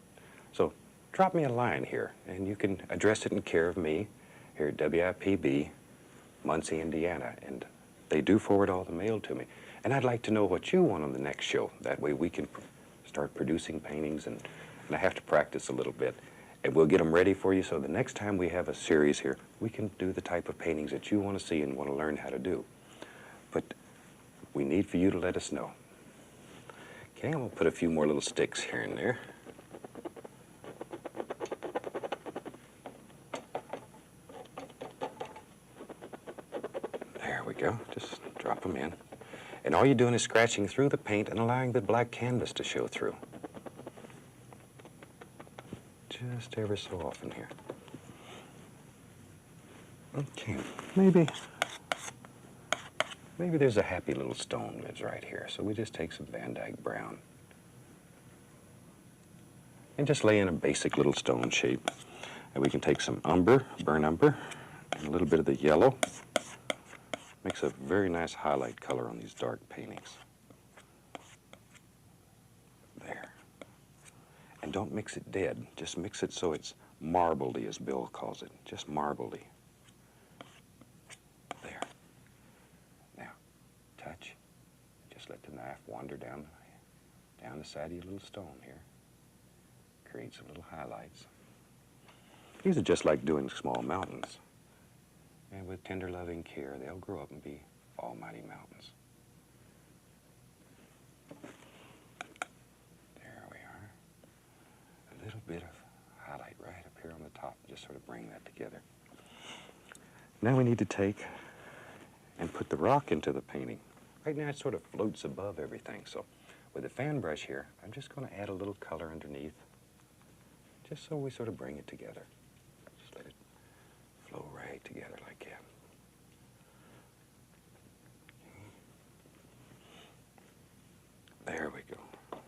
So drop me a line here, and you can address it in care of me here at WIPB, Muncie, Indiana, and they do forward all the mail to me. And I'd like to know what you want on the next show. That way we can start producing paintings, and I have to practice a little bit. And we'll get them ready for you, so the next time we have a series here, we can do the type of paintings that you want to see and want to learn how to do. But we need for you to let us know. Okay, I'm going to put a few more little sticks here and there. There we go, just drop them in. And all you're doing is scratching through the paint and allowing the black canvas to show through. Just ever so often here. Okay, maybe there's a happy little stone lives right here. So we just take some Van Dyke brown and just lay in a basic little stone shape. And we can take some umber, burnt umber, and a little bit of the yellow. Makes a very nice highlight color on these dark paintings. There. And don't mix it dead. Just mix it so it's marbledy, as Bill calls it. Just marbledy. There. Now, touch. Just let the knife wander down the side of your little stone here. Create some little highlights. These are just like doing small mountains. And with tender, loving care, they'll grow up and be almighty mountains. There we are. A little bit of highlight right up here on the top, just sort of bring that together. Now we need to take and put the rock into the painting. Right now it sort of floats above everything, so with the fan brush here, I'm just going to add a little color underneath, just so we sort of bring it together. Just let it flow right together like that. There we go.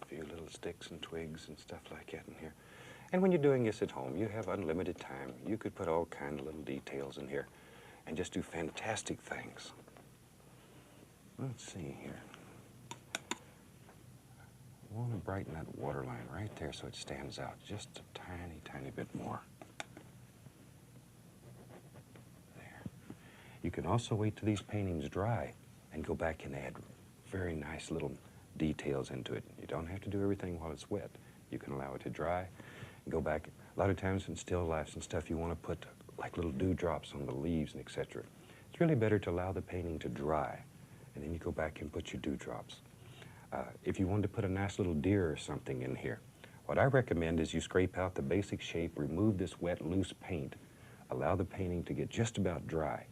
A few little sticks and twigs and stuff like that in here. And when you're doing this at home, you have unlimited time. You could put all kinds of little details in here and just do fantastic things. Let's see here. I want to brighten that waterline right there so it stands out just a tiny, tiny bit more. There. You can also wait till these paintings dry and go back and add very nice little details into it. You don't have to do everything while it's wet. You can allow it to dry and go back. A lot of times in still lifes and stuff, you want to put like little dewdrops on the leaves and etc. It's really better to allow the painting to dry, and then you go back and put your dewdrops. If you wanted to put a nice little deer or something in here, what I recommend is you scrape out the basic shape, remove this wet, loose paint, allow the painting to get just about dry,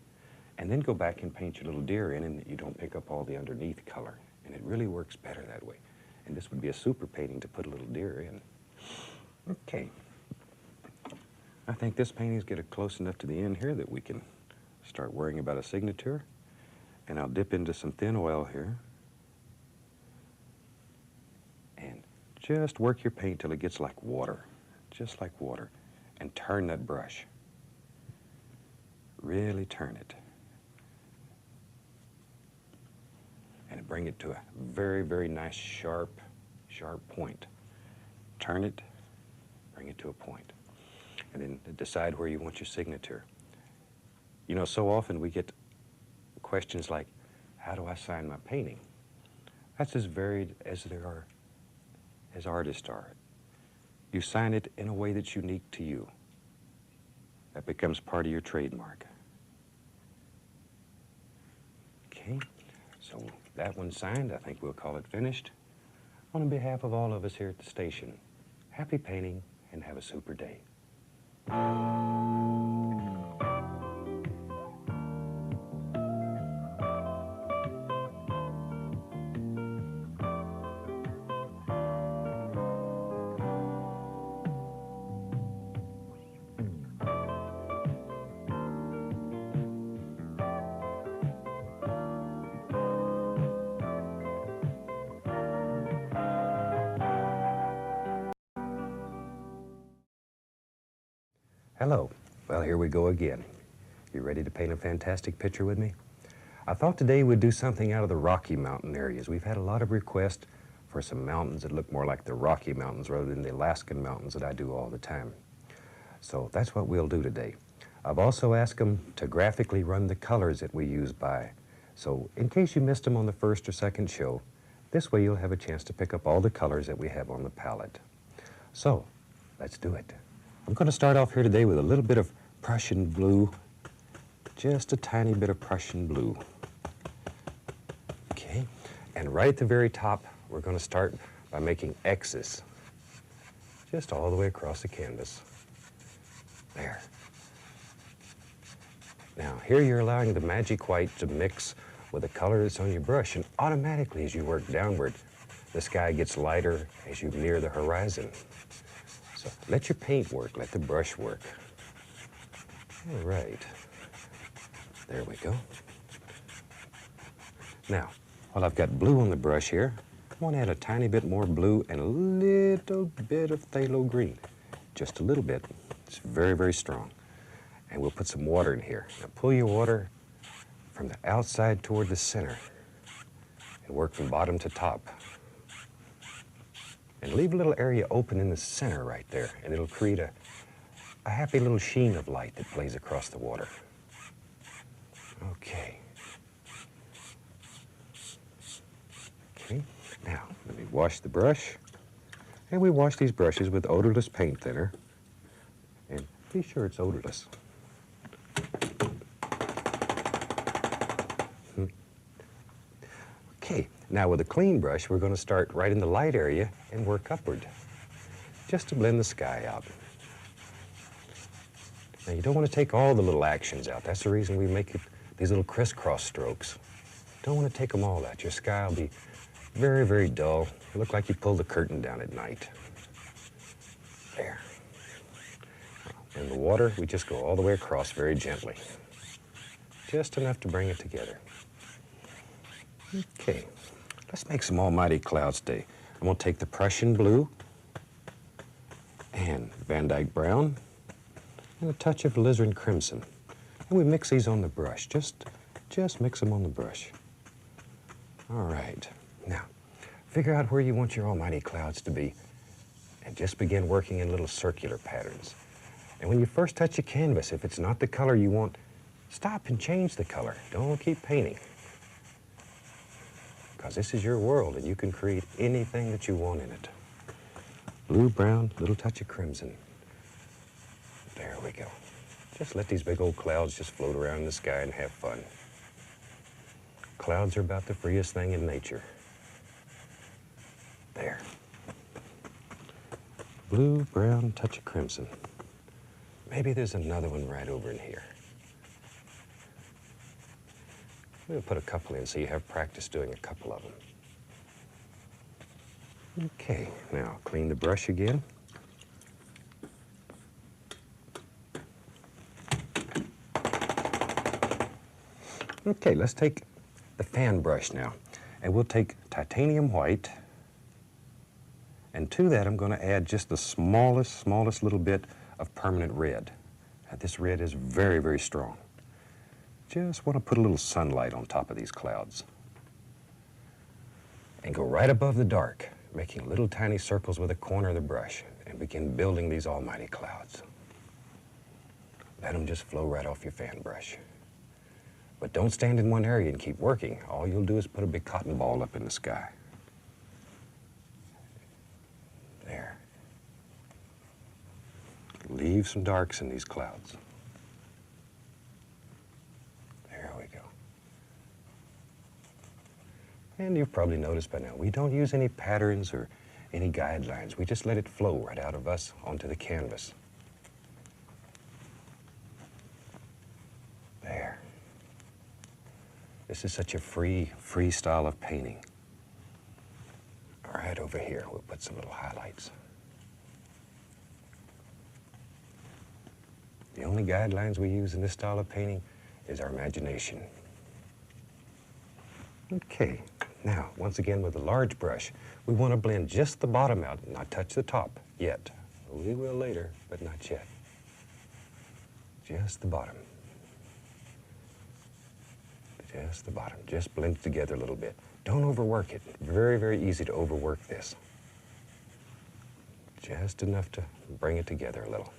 and then go back and paint your little deer in, and you don't pick up all the underneath color. And it really works better that way. And this would be a super painting to put a little deer in. Okay. I think this painting's getting close enough to the end here that we can start worrying about a signature. And I'll dip into some thin oil here. And just work your paint till it gets like water. Just like water. And turn that brush. Really turn it. And bring it to a very, very nice, sharp point. Turn it, bring it to a point. And then decide where you want your signature. You know, so often we get questions like, how do I sign my painting? That's as varied as there are, as artists are. You sign it in a way that's unique to you. That becomes part of your trademark. Okay, so that one's signed. I think we'll call it finished. On behalf of all of us here at the station, happy painting and have a super day. Hello. Well, here we go again. You ready to paint a fantastic picture with me? I thought today we'd do something out of the Rocky Mountain areas. We've had a lot of requests for some mountains that look more like the Rocky Mountains rather than the Alaskan mountains that I do all the time. So that's what we'll do today. I've also asked them to graphically run the colors that we use by. So in case you missed them on the first or second show, this way you'll have a chance to pick up all the colors that we have on the palette. So, let's do it. I'm going to start off here today with a little bit of Prussian blue, just a tiny bit of Prussian blue. Okay, and right at the very top, we're going to start by making X's, just all the way across the canvas. There. Now, here you're allowing the magic white to mix with the color that's on your brush, and automatically as you work downward, the sky gets lighter as you near the horizon. So let your paint work, let the brush work. All right. There we go. Now, while I've got blue on the brush here, I want to add a tiny bit more blue and a little bit of phthalo green. Just a little bit. It's very, very strong. And we'll put some water in here. Now pull your water from the outside toward the center and work from bottom to top. And leave a little area open in the center right there, and it'll create a happy little sheen of light that plays across the water. Okay. Okay, now let me wash the brush. And we wash these brushes with odorless paint thinner. And be sure it's odorless. Okay, now with a clean brush, we're going to start right in the light area and work upward, just to blend the sky out. Now you don't want to take all the little actions out. That's the reason we make it, these little crisscross strokes. Don't want to take them all out. Your sky will be very, very dull. It'll look like you pulled the curtain down at night. There. In the water, we just go all the way across very gently. Just enough to bring it together. Okay, let's make some almighty clouds today. I'm going to take the Prussian blue and Van Dyke brown and a touch of alizarin crimson. And we mix these on the brush. Just mix them on the brush. All right, now figure out where you want your almighty clouds to be and just begin working in little circular patterns. And when you first touch a canvas, if it's not the color you want, stop and change the color. Don't keep painting. Because this is your world and you can create anything that you want in it. Blue, brown, little touch of crimson. There we go. Just let these big old clouds just float around in the sky and have fun. Clouds are about the freest thing in nature. There. Blue, brown, touch of crimson. Maybe there's another one right over in here. We'll put a couple in so you have practice doing a couple of them. Okay, now clean the brush again. Okay, let's take the fan brush now, and we'll take titanium white, and to that I'm going to add just the smallest little bit of permanent red. Now, this red is very, very strong. Just want to put a little sunlight on top of these clouds. And go right above the dark, making little tiny circles with the corner of the brush, and begin building these almighty clouds. Let them just flow right off your fan brush. But don't stand in one area and keep working. All you'll do is put a big cotton ball up in the sky. There. Leave some darks in these clouds. There we go. And you've probably noticed by now, we don't use any patterns or any guidelines. We just let it flow right out of us onto the canvas. There. This is such a free style of painting. All right, over here, we'll put some little highlights. The only guidelines we use in this style of painting is our imagination. Okay, now, once again with a large brush, we want to blend just the bottom out, not touch the top yet. We will later, but not yet. Just the bottom. Just the bottom. Just blend it together a little bit. Don't overwork it. Very, very easy to overwork this. Just enough to bring it together a little.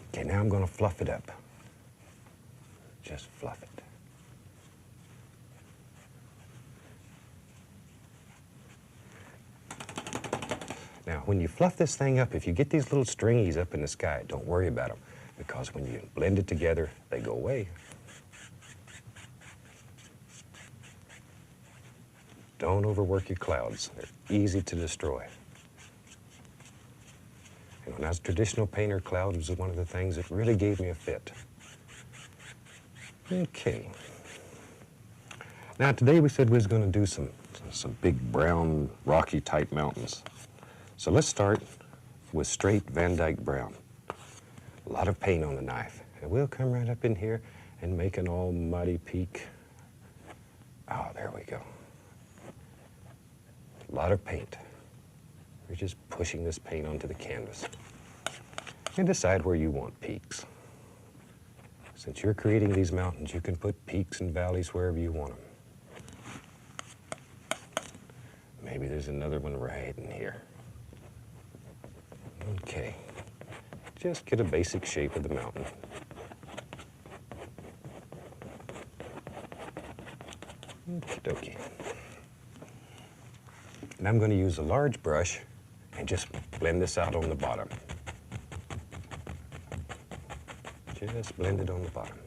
Okay, now I'm going to fluff it up. Just fluff it. Now, when you fluff this thing up, if you get these little stringies up in the sky, don't worry about them, because when you blend it together, they go away. Don't overwork your clouds. They're easy to destroy. And when I was a traditional painter, clouds was one of the things that really gave me a fit. Okay. Now, today we said we was going to do some big brown, rocky type mountains. So let's start with straight Van Dyke brown. A lot of paint on the knife. And we'll come right up in here and make an almighty peak. Oh, there we go. A lot of paint. We're just pushing this paint onto the canvas. And decide where you want peaks. Since you're creating these mountains, you can put peaks and valleys wherever you want them. Maybe there's another one right in here. Okay. Just get a basic shape of the mountain. Okie dokie. And I'm going to use a large brush and just blend this out on the bottom. Just blend it on the bottom.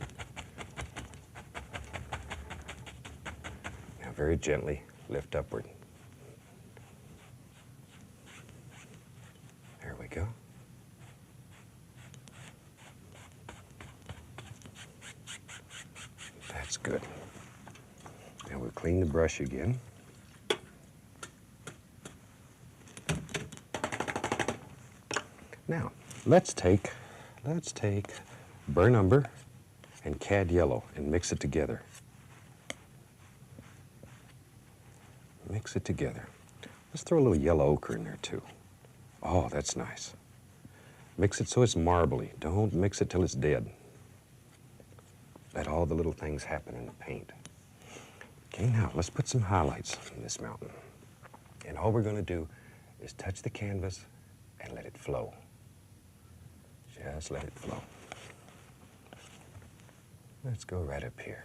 Now very gently lift upward. There we go. That's good. Now we'll clean the brush again. Now, let's take burnt umber and cad yellow and mix it together. Mix it together. Let's throw a little yellow ochre in there too. Oh, that's nice. Mix it so it's marbly. Don't mix it till it's dead. Let all the little things happen in the paint. Okay, now let's put some highlights in this mountain. And all we're going to do is touch the canvas and let it flow. Just let it flow. Let's go right up here.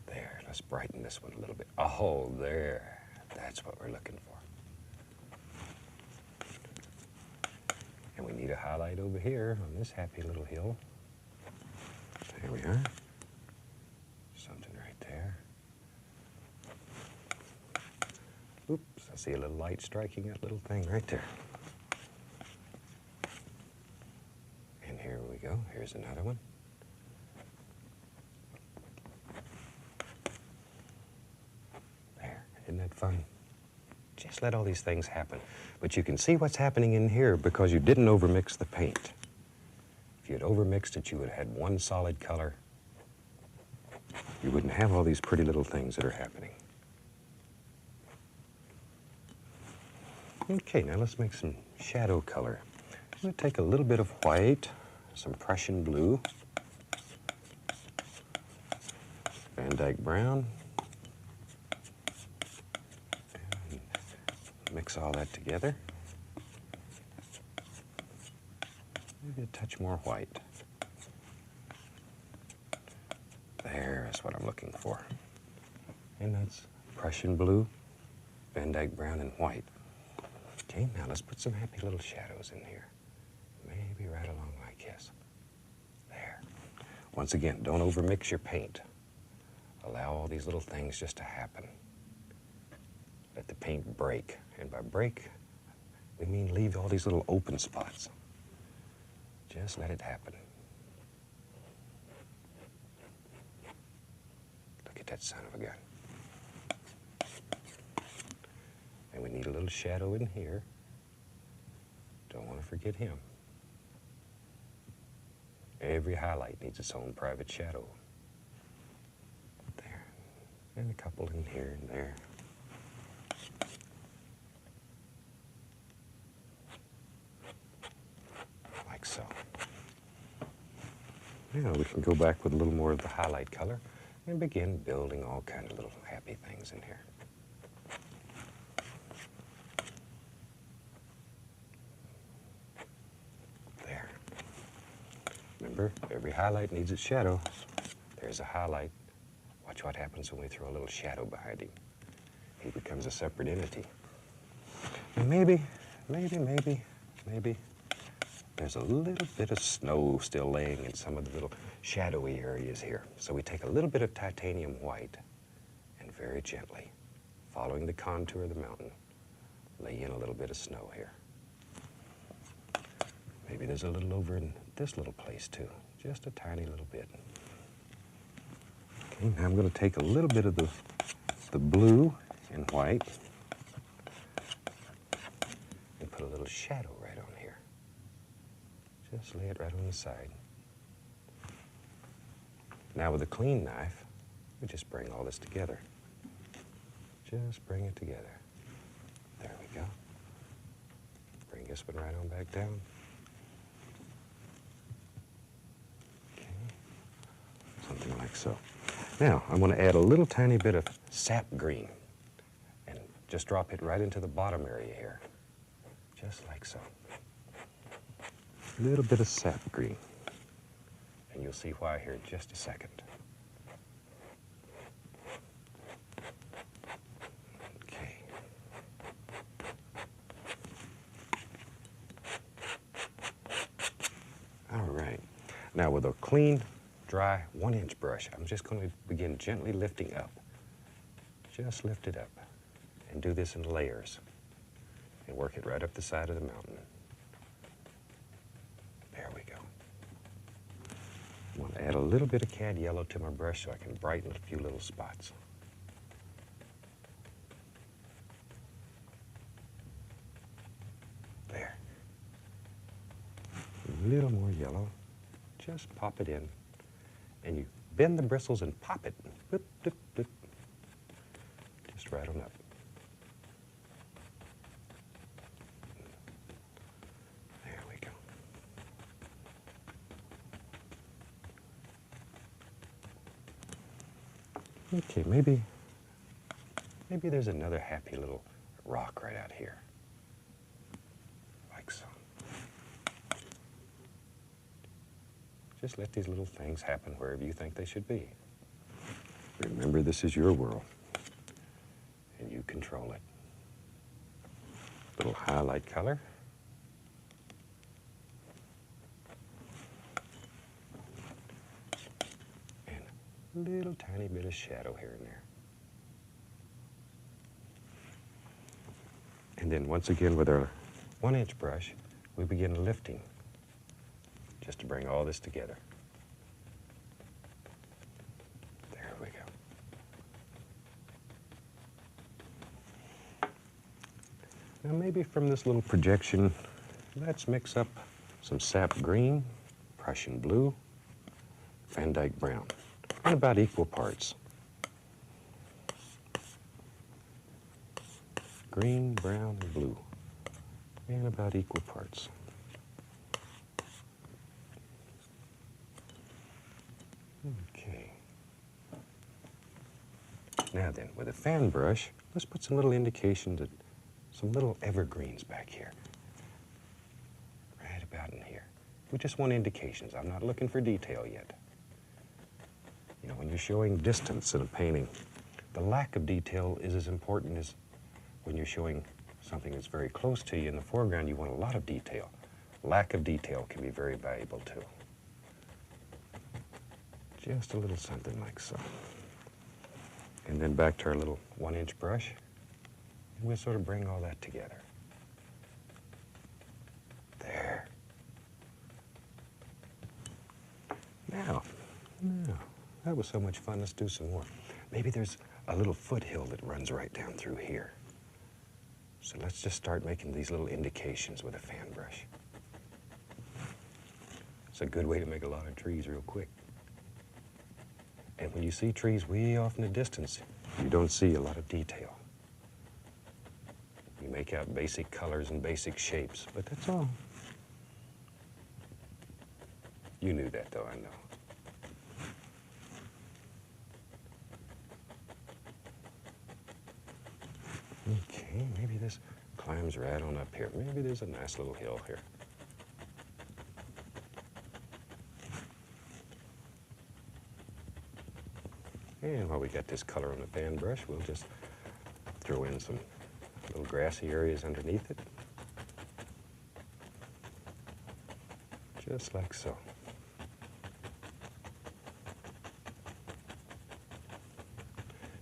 There, let's brighten this one a little bit. Oh, there. That's what we're looking for. And we need a highlight over here on this happy little hill. There we are. Something right there. Oops, I see a little light striking that little thing right there. And here we go. Here's another one. There, isn't that fun? Just let all these things happen. But you can see what's happening in here because you didn't overmix the paint. If you had overmixed it, you would have had one solid color. You wouldn't have all these pretty little things that are happening. Okay, now let's make some shadow color. I'm going to take a little bit of white, some Prussian blue, Van Dyke brown, and mix all that together. Maybe a touch more white. There's what I'm looking for. And that's Prussian blue, Van Dyke brown, and white. Okay, now let's put some happy little shadows in here. Maybe right along like this. There. Once again, don't overmix your paint. Allow all these little things just to happen. Let the paint break. And by break, we mean leave all these little open spots. Just let it happen. Look at that son of a gun. And we need a little shadow in here. Don't want to forget him. Every highlight needs its own private shadow. There. And a couple in here and there. Like so. Now we can go back with a little more of the highlight color and begin building all kinds of little happy things in here. There. Remember, every highlight needs its shadow. There's a highlight. Watch what happens when we throw a little shadow behind him. He becomes a separate entity. And maybe, there's a little bit of snow still laying in some of the little shadowy areas here. So we take a little bit of titanium white and very gently, following the contour of the mountain, lay in a little bit of snow here. Maybe there's a little over in this little place too, just a tiny little bit. Okay, now I'm going to take a little bit of the blue and white and put a little little shadow right on here. Just lay it right on the side. Now with a clean knife, we just bring all this together. Just bring it together. There we go. Bring this one right on back down. Okay. Something like so. Now, I'm going to add a little tiny bit of sap green and just drop it right into the bottom area here. Just like so. A little bit of sap green. And you'll see why here in just a second. Okay. All right. Now with a clean, dry 1-inch brush, I'm just going to begin gently lifting up. Just lift it up. And do this in layers. And work it right up the side of the mountain. There we go. I'm going to add a little bit of cad yellow to my brush so I can brighten a few little spots. There. A little more yellow. Just pop it in. And you bend the bristles and pop it. Whip, whip, whip. Just right on up. There we go. Okay, maybe there's another happy little rock right out here. Like so. Just let these little things happen wherever you think they should be. Remember, this is your world, and you control it. Little highlight color. And a little tiny bit of shadow here and there. And then once again with our 1-inch brush, we begin lifting just to bring all this together. There we go. Now maybe from this little projection, let's mix up some sap green, Prussian blue, Van Dyke brown, in about equal parts. Green, brown, and blue, in about equal parts. Okay. Now then, with a fan brush, let's put some little indications of some little evergreens back here. Right about in here. We just want indications. I'm not looking for detail yet. You know, when you're showing distance in a painting, the lack of detail is as important as when you're showing something that's very close to you in the foreground. You want a lot of detail. Lack of detail can be very valuable too. Just a little something like so. And then back to our little 1-inch brush. And we'll sort of bring all that together. There. Now, that was so much fun. Let's do some more. Maybe there's a little foothill that runs right down through here. So let's just start making these little indications with a fan brush. It's a good way to make a lot of trees real quick. And when you see trees way off in the distance, you don't see a lot of detail. You make out basic colors and basic shapes, but that's all. You knew that, though, I know. Okay, maybe this climbs right on up here. Maybe there's a nice little hill here. And while we got this color on the fan brush, we'll just throw in some little grassy areas underneath it. Just like so.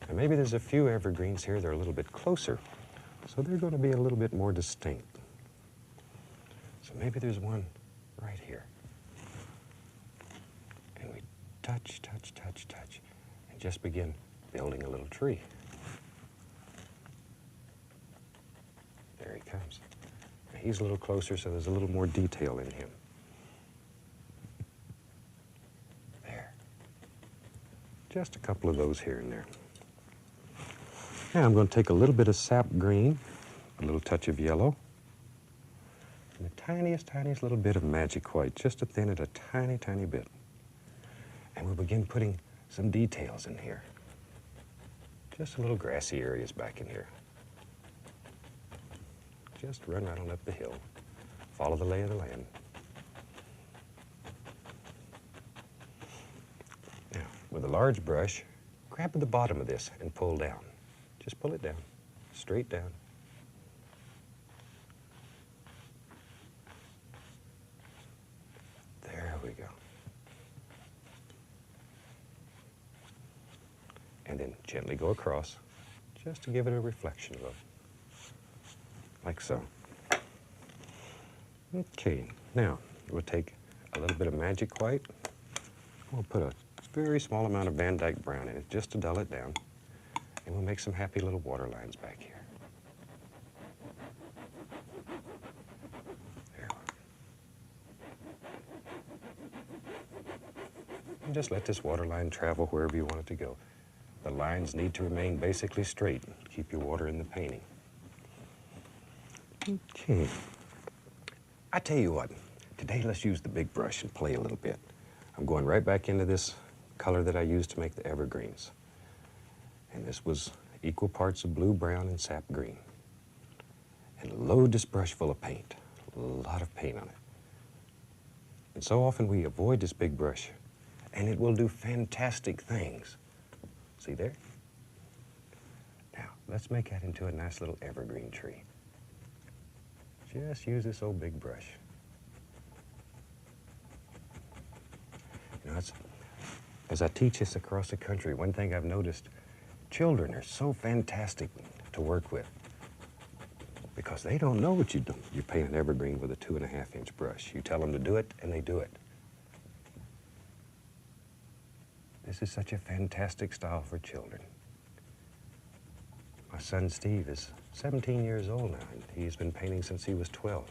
And maybe there's a few evergreens here that are a little bit closer, so they're going to be a little bit more distinct. So maybe there's one right here. And we touch, touch, touch, touch. Just begin building a little tree. There he comes. And He's a little closer, so there's a little more detail in him. There. Just a couple of those here and there. Now I'm going to take a little bit of sap green, a little touch of yellow, and the tiniest little bit of magic white, just to thin it a tiny bit. And we'll begin putting some details in here. Just a little grassy areas back in here. Just run right on up the hill. Follow the lay of the land. Now, with a large brush, grab at the bottom of this and pull down. Just pull it down, straight down. There we go. And then gently go across, just to give it a reflection look. Like so. Okay, now we'll take a little bit of magic white. We'll put a very small amount of Van Dyke brown in it, just to dull it down. And we'll make some happy little water lines back here. There. And just let this water line travel wherever you want it to go. The lines need to remain basically straight. Keep your water in the painting. Okay. I tell you what, today let's use the big brush and play a little bit. I'm going right back into this color that I used to make the evergreens. And this was equal parts of blue, brown, and sap green. And load this brush full of paint. A lot of paint on it. And so often we avoid this big brush, and it will do fantastic things. See there? Now, let's make that into a nice little evergreen tree. Just use this old big brush. You know, as I teach this across the country, one thing I've noticed, children are so fantastic to work with because they don't know what you do. You paint an evergreen with a 2.5-inch brush. You tell them to do it, and they do it. This is such a fantastic style for children. My son Steve is 17 years old now, and he's been painting since he was 12.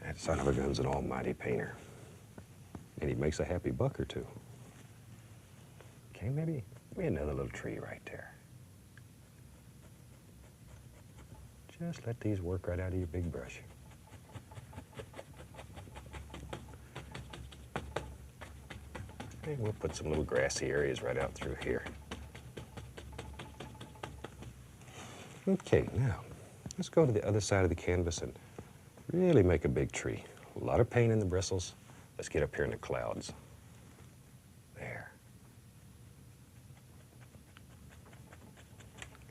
That son of a gun's an almighty painter. And he makes a happy buck or two. Okay, maybe another little tree right there. Just let these work right out of your big brush. And we'll put some little grassy areas right out through here. Okay, now, let's go to the other side of the canvas and really make a big tree. A lot of paint in the bristles. Let's get up here in the clouds. There.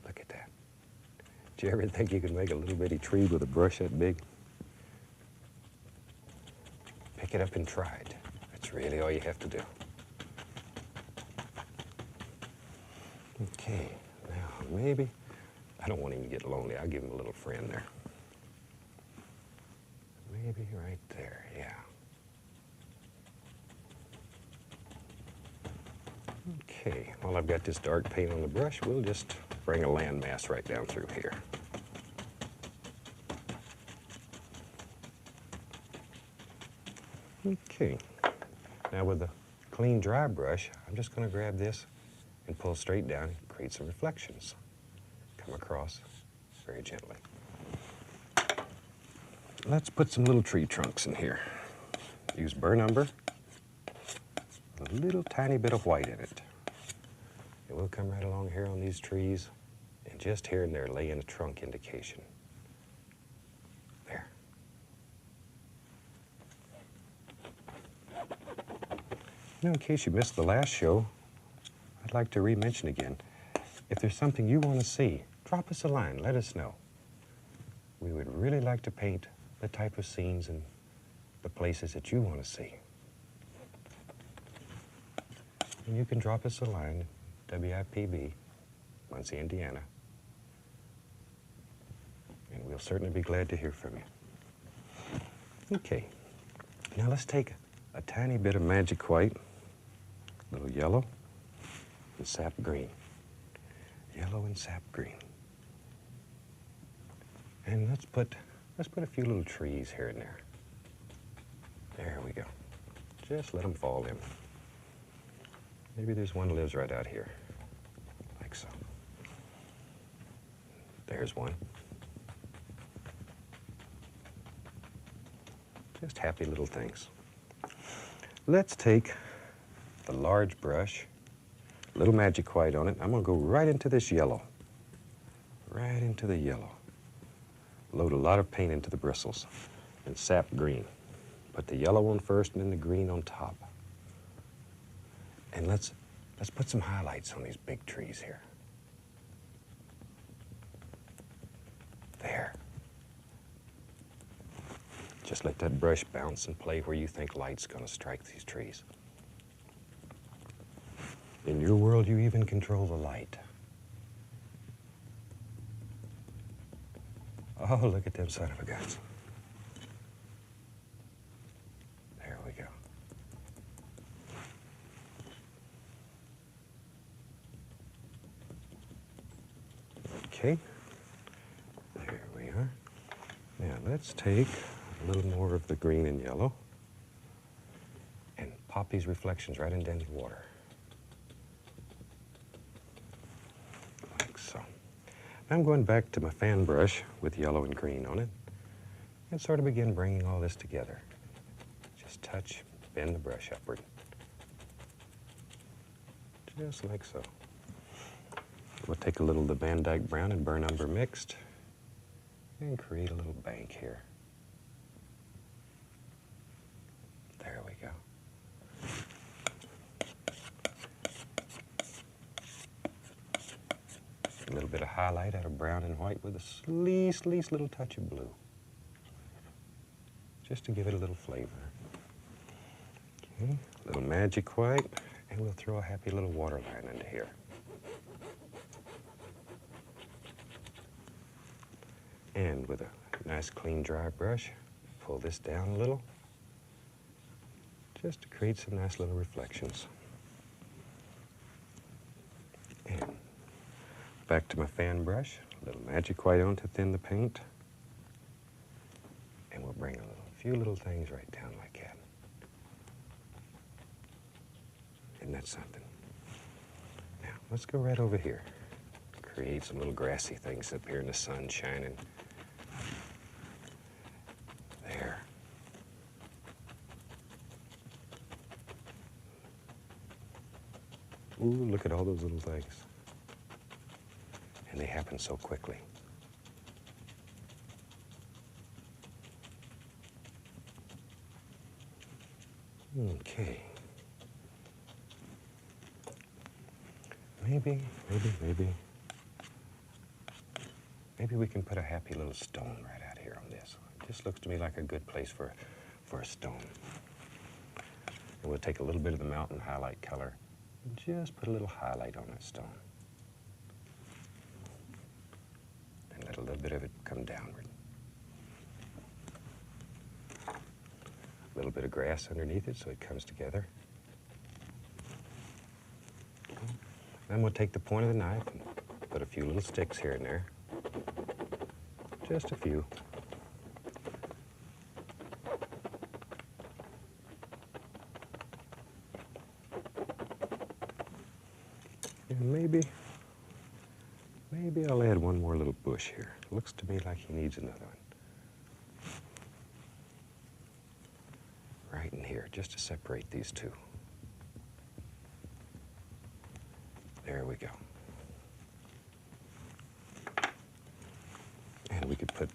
Look at that. Do you ever think you could make a little bitty tree with a brush that big? Pick it up and try it. That's really all you have to do. Okay, now maybe, I don't want him to get lonely. I'll give him a little friend there. Maybe right there, yeah. Okay, while I've got this dark paint on the brush, we'll just bring a landmass right down through here. Okay, now with a clean dry brush, I'm just going to grab this and pull straight down and create some reflections. Come across very gently. Let's put some little tree trunks in here. Use burr number, a little tiny bit of white in it. It will come right along here on these trees, and just here and there lay in a trunk indication. There. Now, in case you missed the last show, I'd like to re-mention again, if there's something you want to see, drop us a line, let us know. We would really like to paint the type of scenes and the places that you want to see. And you can drop us a line, WIPB, Muncie, Indiana, and we'll certainly be glad to hear from you. Okay, now let's take a tiny bit of magic white, a little yellow, and sap green. Yellow and sap green. And let's put Let's put a few little trees here and there. There we go. Just let them fall in. Maybe there's one that lives right out here, like so. There's one. Just happy little things. Let's take the large brush, a little magic white on it. I'm gonna go right into this yellow. Right into the yellow. Load a lot of paint into the bristles and sap green. Put the yellow on first and then the green on top. And let's put some highlights on these big trees here. There. Just let that brush bounce and play where you think light's gonna strike these trees. In your world, you even control the light. Oh, look at them son of a guns. There we go. Okay. There we are. Now let's take a little more of the green and yellow and pop these reflections right into the water. Like so. Now I'm going back to my fan brush with yellow and green on it and sort of begin bringing all this together. Just touch, bend the brush upward. Just like so. We'll take a little of the Van Dyke brown and burnt umber mixed and create a little bank here. There we go. A little bit of highlight out of brown and white with a least little touch of blue. Just to give it a little flavor. Okay, a little magic white, and we'll throw a happy little water line into here. And with a nice clean dry brush, pull this down a little, just to create some nice little reflections. And back to my fan brush, a little magic white on to thin the paint, and we'll bring a few little things right down like that. Isn't that something? Now, let's go right over here. Create some little grassy things up here in the sun shining. There. Ooh, look at all those little things. And they happen so quickly. Okay. Maybe we can put a happy little stone right out here on this. It just looks to me like a good place for a stone. And we'll take a little bit of the mountain highlight color and just put a little highlight on that stone. And let a little bit of it come downward. A little bit of grass underneath it so it comes together. Then we'll take the point of the knife and put a few little sticks here and there. Just a few. And maybe I'll add one more little bush here. Looks to me like he needs another one. Right in here, just to separate these two. There we go. And we could put,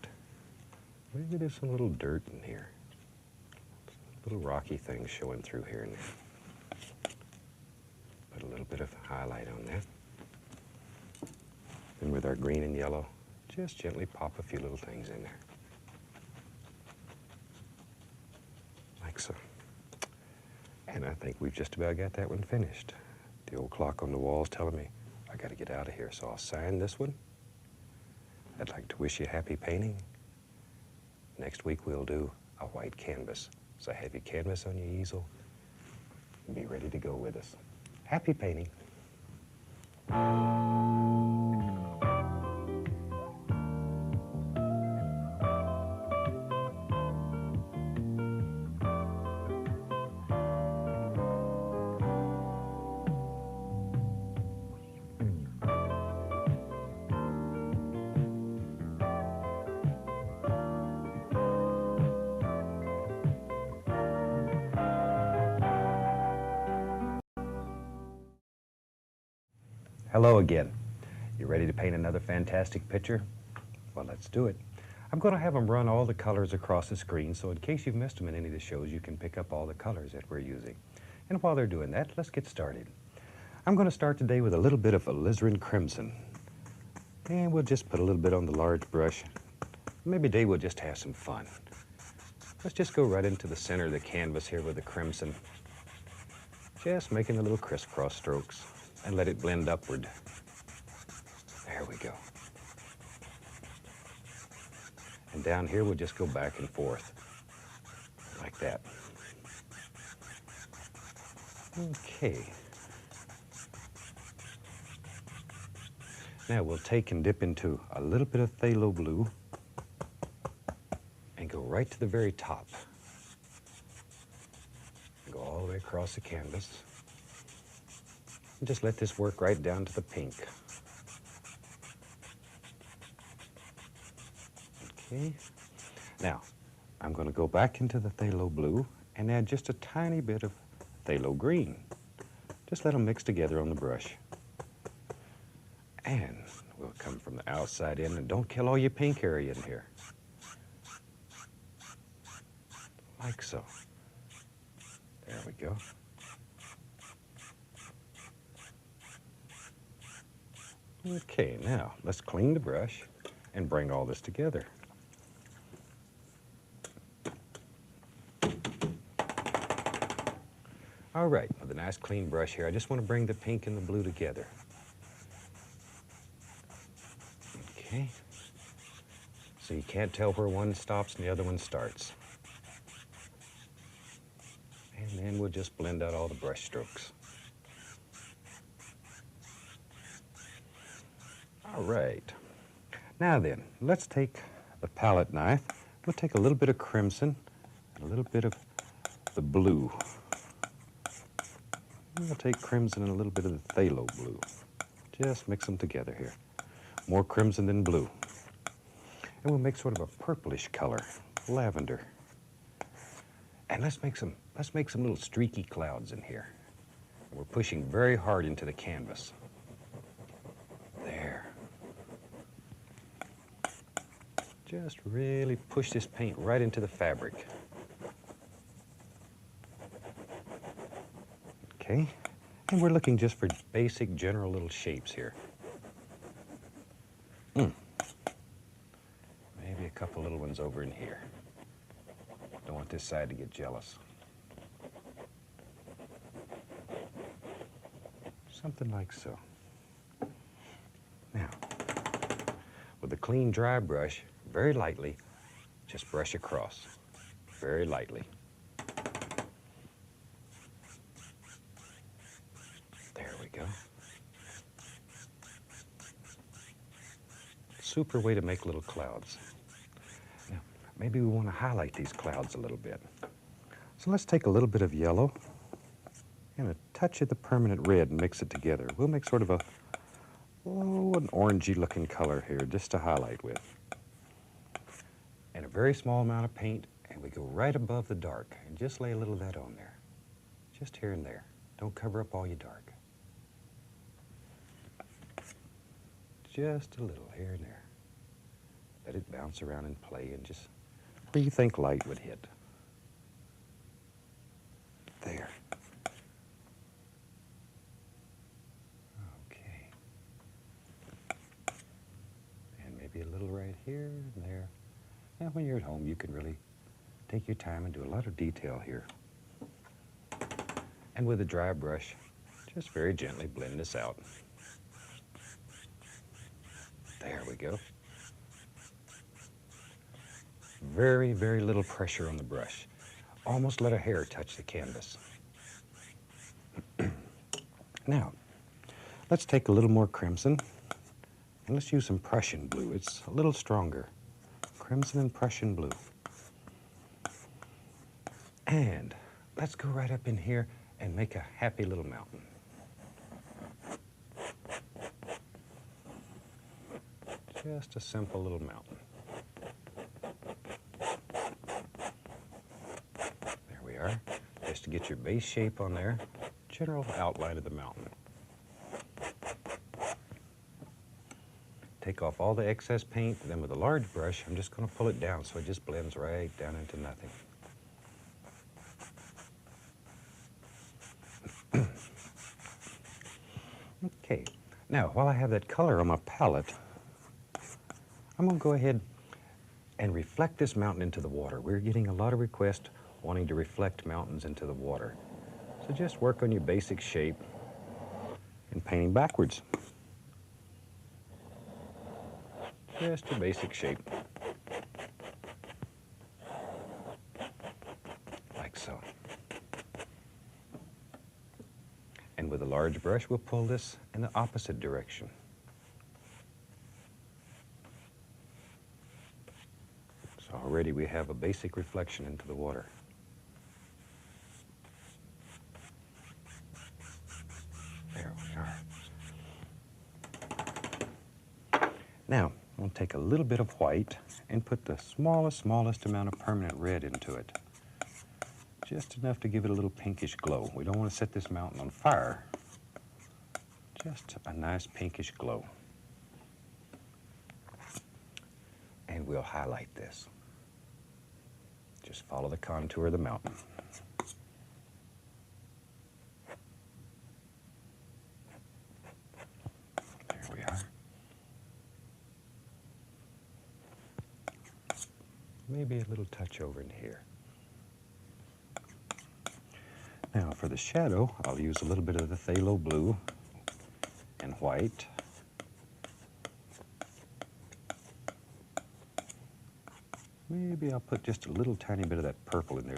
maybe there's some little dirt in here. Little rocky things showing through here and there. Put a little bit of highlight on that. And with our green and yellow, just gently pop a few little things in there. Like so. And I think we've just about got that one finished. The old clock on the wall is telling me I got to get out of here, so I'll sign this one. I'd like to wish you happy painting. Next week we'll do a white canvas. So have your canvas on your easel and be ready to go with us. Happy painting. Hello again. You ready to paint another fantastic picture? Well, let's do it. I'm going to have them run all the colors across the screen, so in case you've missed them in any of the shows, you can pick up all the colors that we're using. And while they're doing that, let's get started. I'm going to start today with a little bit of alizarin crimson. And we'll just put a little bit on the large brush. Maybe today we'll just have some fun. Let's just go right into the center of the canvas here with the crimson. Just making the little crisscross strokes and let it blend upward. There we go. And down here we'll just go back and forth like that. Okay. Now we'll take and dip into a little bit of phthalo blue and go right to the very top. Go all the way across the canvas. And just let this work right down to the pink. Okay. Now, I'm going to go back into the phthalo blue and add just a tiny bit of phthalo green. Just let them mix together on the brush. And we'll come from the outside in, and don't kill all your pink area in here. Like so. There we go. Okay, now let's clean the brush and bring all this together. All right, with a nice clean brush here, I just want to bring the pink and the blue together. Okay. So you can't tell where one stops and the other one starts. And then we'll just blend out all the brush strokes. All right. Now then, let's take the palette knife. We'll take a little bit of crimson and a little bit of the blue. We'll take crimson and a little bit of the phthalo blue. Just mix them together here. More crimson than blue. And we'll make sort of a purplish color, lavender. And let's make some little streaky clouds in here. We're pushing very hard into the canvas. There. Just really push this paint right into the fabric. Okay. And we're looking just for basic general little shapes here. Maybe a couple little ones over in here. Don't want this side to get jealous. Something like so. Now, with a clean dry brush, very lightly, just brush across. Very lightly. There we go. Super way to make little clouds. Now, maybe we want to highlight these clouds a little bit. So let's take a little bit of yellow and a touch of the permanent red and mix it together. We'll make sort of an orangey looking color here just to highlight with. And a very small amount of paint, and we go right above the dark and just lay a little of that on there. Just here and there. Don't cover up all your dark. Just a little here and there. Let it bounce around and play and just where you think light would hit. There. Okay. And maybe a little right here and there. And when you're at home, you can really take your time and do a lot of detail here. And with a dry brush, just very gently blend this out. There we go. Very, very little pressure on the brush. Almost let a hair touch the canvas. Now, let's take a little more crimson and let's use some Prussian blue. It's a little stronger. Crimson and Prussian blue. And let's go right up in here and make a happy little mountain. Just a simple little mountain. There we are. Just to get your base shape on there, general outline of the mountain. take off all the excess paint, and then with a large brush, I'm just going to pull it down so it just blends right down into nothing. Okay, now while I have that color on my palette, I'm going to go ahead and reflect this mountain into the water. We're getting a lot of requests wanting to reflect mountains into the water. So just work on your basic shape and painting backwards. Just your basic shape. Like so. And with a large brush, we'll pull this in the opposite direction. So already we have a basic reflection into the water. There we are. Now, I'm going to take a little bit of white and put the smallest amount of permanent red into it. Just enough to give it a little pinkish glow. We don't want to set this mountain on fire. Just a nice pinkish glow. And we'll highlight this. Just follow the contour of the mountain. There we are. Maybe a little touch over in here. Now for the shadow, I'll use a little bit of the phthalo blue and white. Maybe I'll put just a little tiny bit of that purple in there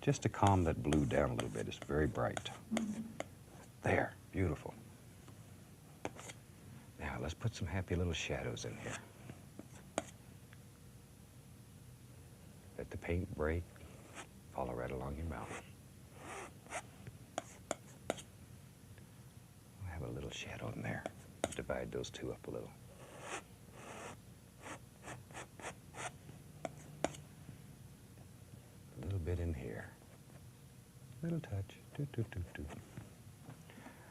just to calm that blue down a little bit. It's very bright. There, beautiful. Now let's put some happy little shadows in here. Let the paint break, follow right along your mouth. We'll have a little shadow in there. Divide those two up a little. A little bit in here. Little touch. Doo, doo, doo, doo.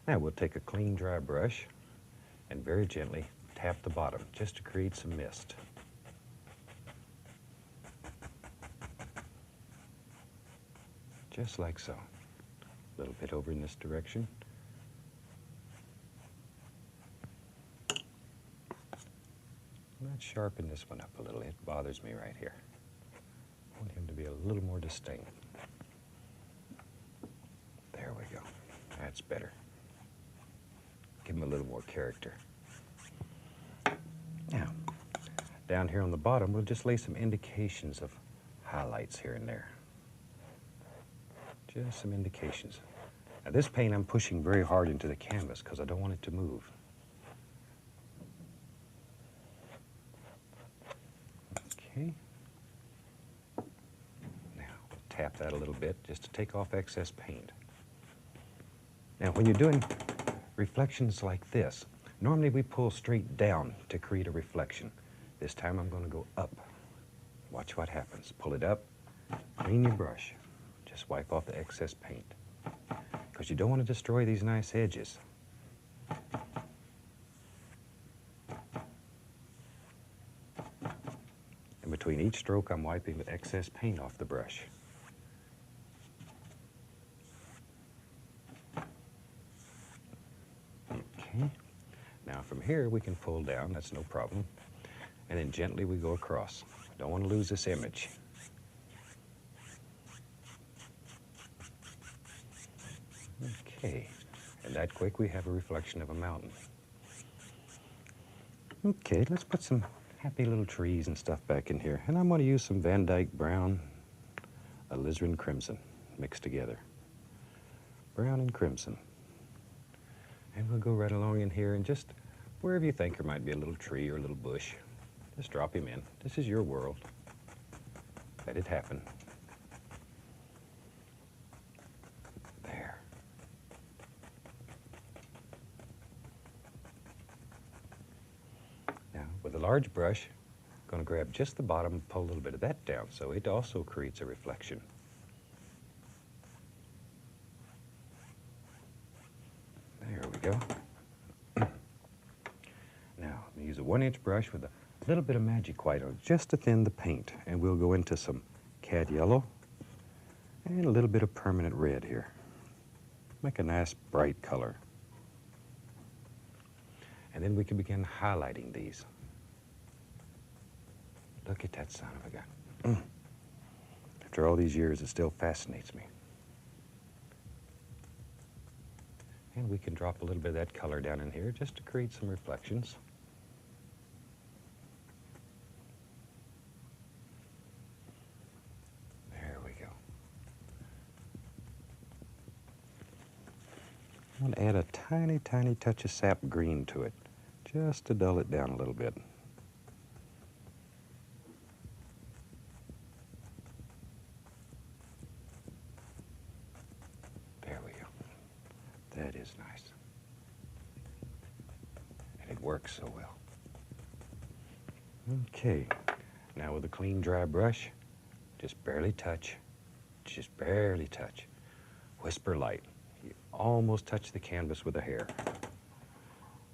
Now we'll take a clean, dry brush and very gently tap the bottom just to create some mist. Just like so. A little bit over in this direction. Let's sharpen this one up a little. It bothers me right here. I want him to be a little more distinct. There we go. That's better. Give him a little more character. Now, down here on the bottom, we'll just lay some indications of highlights here and there. Just some indications. Now this paint I'm pushing very hard into the canvas because I don't want it to move. Okay. Now, we'll tap that a little bit just to take off excess paint. Now, when you're doing reflections like this, normally we pull straight down to create a reflection. This time I'm going to go up. Watch what happens. Pull it up, clean your brush. Just wipe off the excess paint because you don't want to destroy these nice edges. And between each stroke, I'm wiping the excess paint off the brush. Okay. Now from here, we can pull down. That's no problem. And then gently we go across. Don't want to lose this image. Okay. And that quick, we have a reflection of a mountain. Okay, let's put some happy little trees and stuff back in here. And I'm going to use some Van Dyke brown, alizarin crimson mixed together. Brown and crimson. And we'll go right along in here and just wherever you think there might be a little tree or a little bush, just drop him in. This is your world. Let it happen. There. Now, with a large brush, I'm going to grab just the bottom and pull a little bit of that down so it also creates a reflection. There we go. Now, I'm going to use a 1-inch brush with a little bit of magic white on it just to thin the paint. And we'll go into some cad yellow and a little bit of permanent red here. Make a nice bright color. And then we can begin highlighting these. Look at that son of a gun. After all these years, it still fascinates me. And we can drop a little bit of that color down in here just to create some reflections. There we go. I'm going to add a tiny, tiny touch of sap green to it, just to dull it down a little bit. There we go. That is nice. And it works so well. Okay, now with a clean, dry brush, just barely touch, whisper light. You almost touch the canvas with a hair,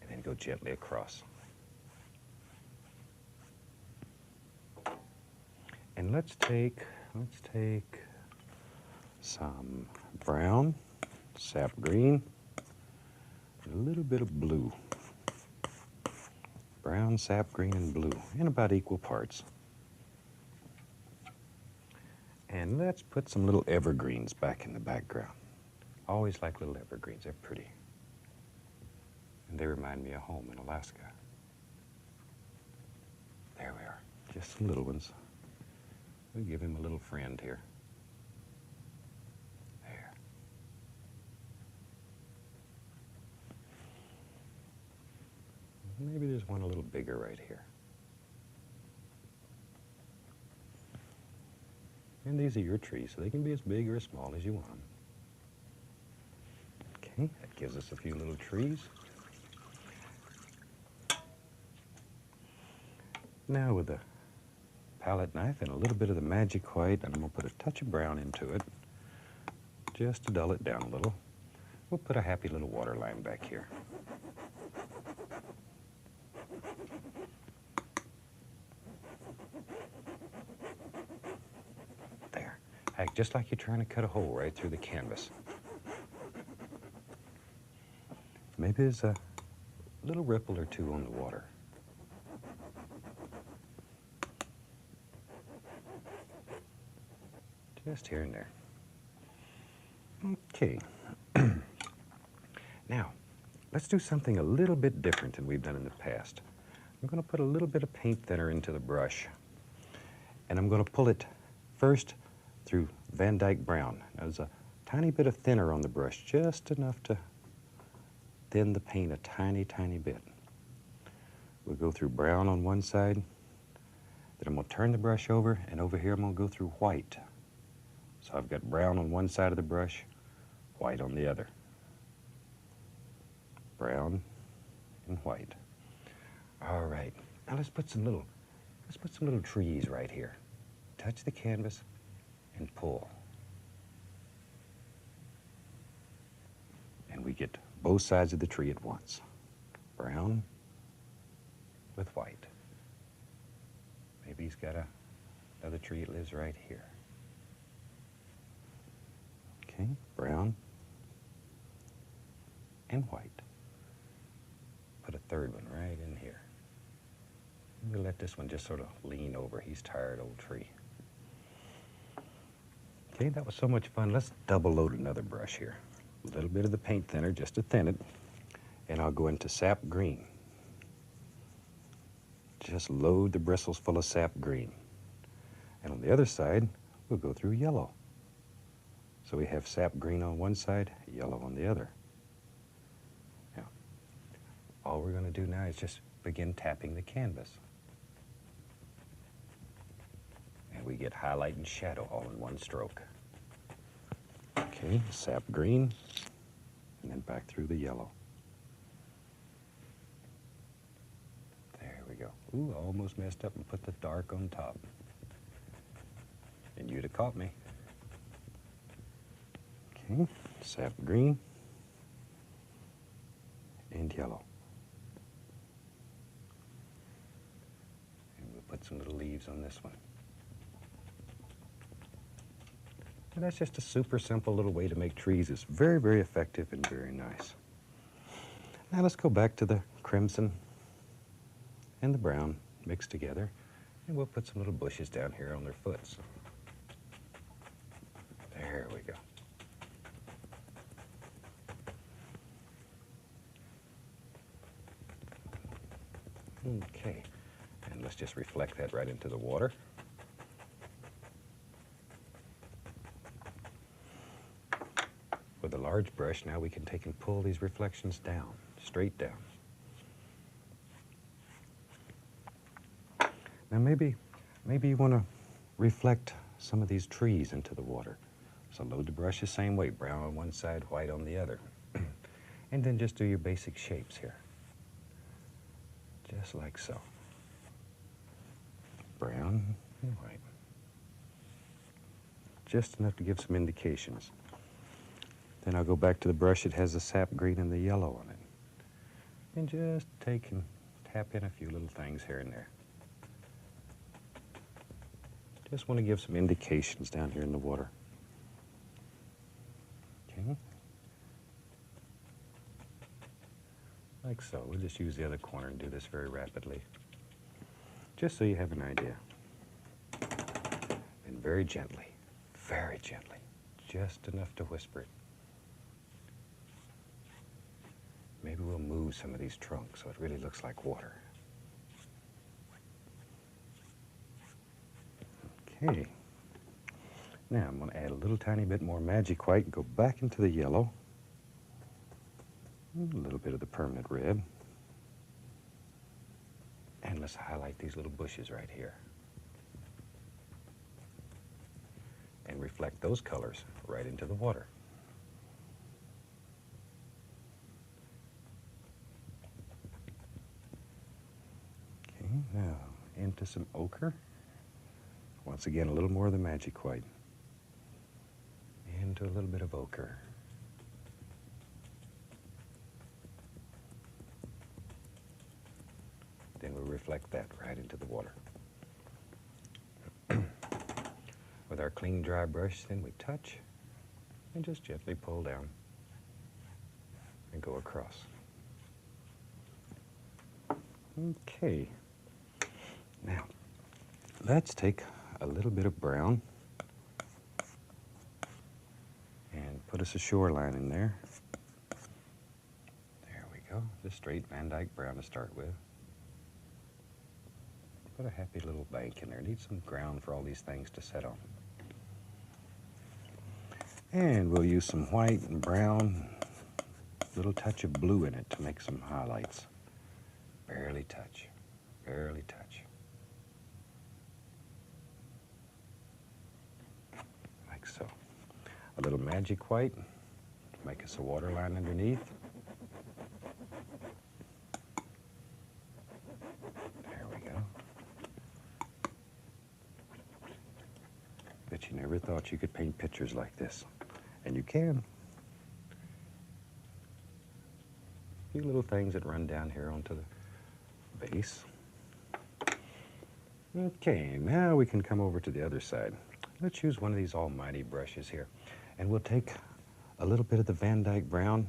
and then go gently across. And let's take some brown, sap green, and a little bit of blue. Brown, sap green, and blue, in about equal parts. And let's put some little evergreens back in the background. Always like little evergreens, they're pretty. And they remind me of home in Alaska. There we are, just some little ones. We'll give him a little friend here. There. Maybe there's one a little bigger right here. And these are your trees, so they can be as big or as small as you want them. Okay, that gives us a few little trees. Now with a palette knife and a little bit of the magic white, and I'm going to put a touch of brown into it, just to dull it down a little. We'll put a happy little water line back here. There. Act just like you're trying to cut a hole right through the canvas. Maybe there's a little ripple or two on the water. Just here and there. Okay. Now, let's do something a little bit different than we've done in the past. I'm going to put a little bit of paint thinner into the brush. And I'm going to pull it first through Van Dyke Brown. Now, there's a tiny bit of thinner on the brush, just enough to thin the paint a tiny, tiny bit. We'll go through brown on one side. Then I'm going to turn the brush over, and over here I'm going to go through white. So I've got brown on one side of the brush, white on the other. Brown and white. All right, now let's put some little trees right here. Touch the canvas and pull. And we get both sides of the tree at once. Brown with white. Maybe he's got another tree that lives right here. Okay, brown and white. Put a third one right in here. We'll let this one just sort of lean over. He's tired, old tree. Okay, that was so much fun. Let's double load another brush here. A little bit of the paint thinner just to thin it. And I'll go into sap green. Just load the bristles full of sap green. And on the other side, we'll go through yellow. So we have sap green on one side, yellow on the other. Now, all we're going to do now is just begin tapping the canvas. And we get highlight and shadow all in one stroke. Okay, sap green, and then back through the yellow. There we go. Ooh, I almost messed up and put the dark on top. And you'd have caught me. Okay, sap green and yellow. put some little leaves on this one. And that's just a super simple little way to make trees. It's very, very effective and very nice. Now let's go back to the crimson and the brown mixed together, and we'll put some little bushes down here on their foots. There we go. Okay, and let's just reflect that right into the water. With a large brush, now we can take and pull these reflections down, straight down. Now maybe you want to reflect some of these trees into the water. So load the brush the same way, brown on one side, white on the other. And then just do your basic shapes here. Just like so. Brown and white. Just enough to give some indications. Then I'll go back to the brush that has the sap green and the yellow on it. And just take and tap in a few little things here and there. Just want to give some indications down here in the water. Okay. Like so. We'll just use the other corner and do this very rapidly. Just so you have an idea. And very gently, just enough to whisper it. Maybe we'll move some of these trunks so it really looks like water. Okay. Now I'm going to add a little tiny bit more magic white and go back into the yellow. A little bit of the permanent red. And let's highlight these little bushes right here. And reflect those colors right into the water. Okay, now into some ochre. Once again, a little more of the magic white. Into a little bit of ochre. Then we'll reflect that right into the water. With our clean, dry brush, then we touch and just gently pull down and go across. Okay. Now, let's take a little bit of brown and put us a shoreline in there. There we go. Just straight Van Dyke brown to start with. Put a happy little bank in there. Need some ground for all these things to set on. And we'll use some white and brown, a little touch of blue in it to make some highlights. Barely touch, barely touch. Like so. A little magic white to make us a waterline underneath. There we go. Bet you never thought you could paint pictures like this. And you can. A few little things that run down here onto the base. Okay, now we can come over to the other side. Let's use one of these almighty brushes here. And we'll take a little bit of the Van Dyke brown,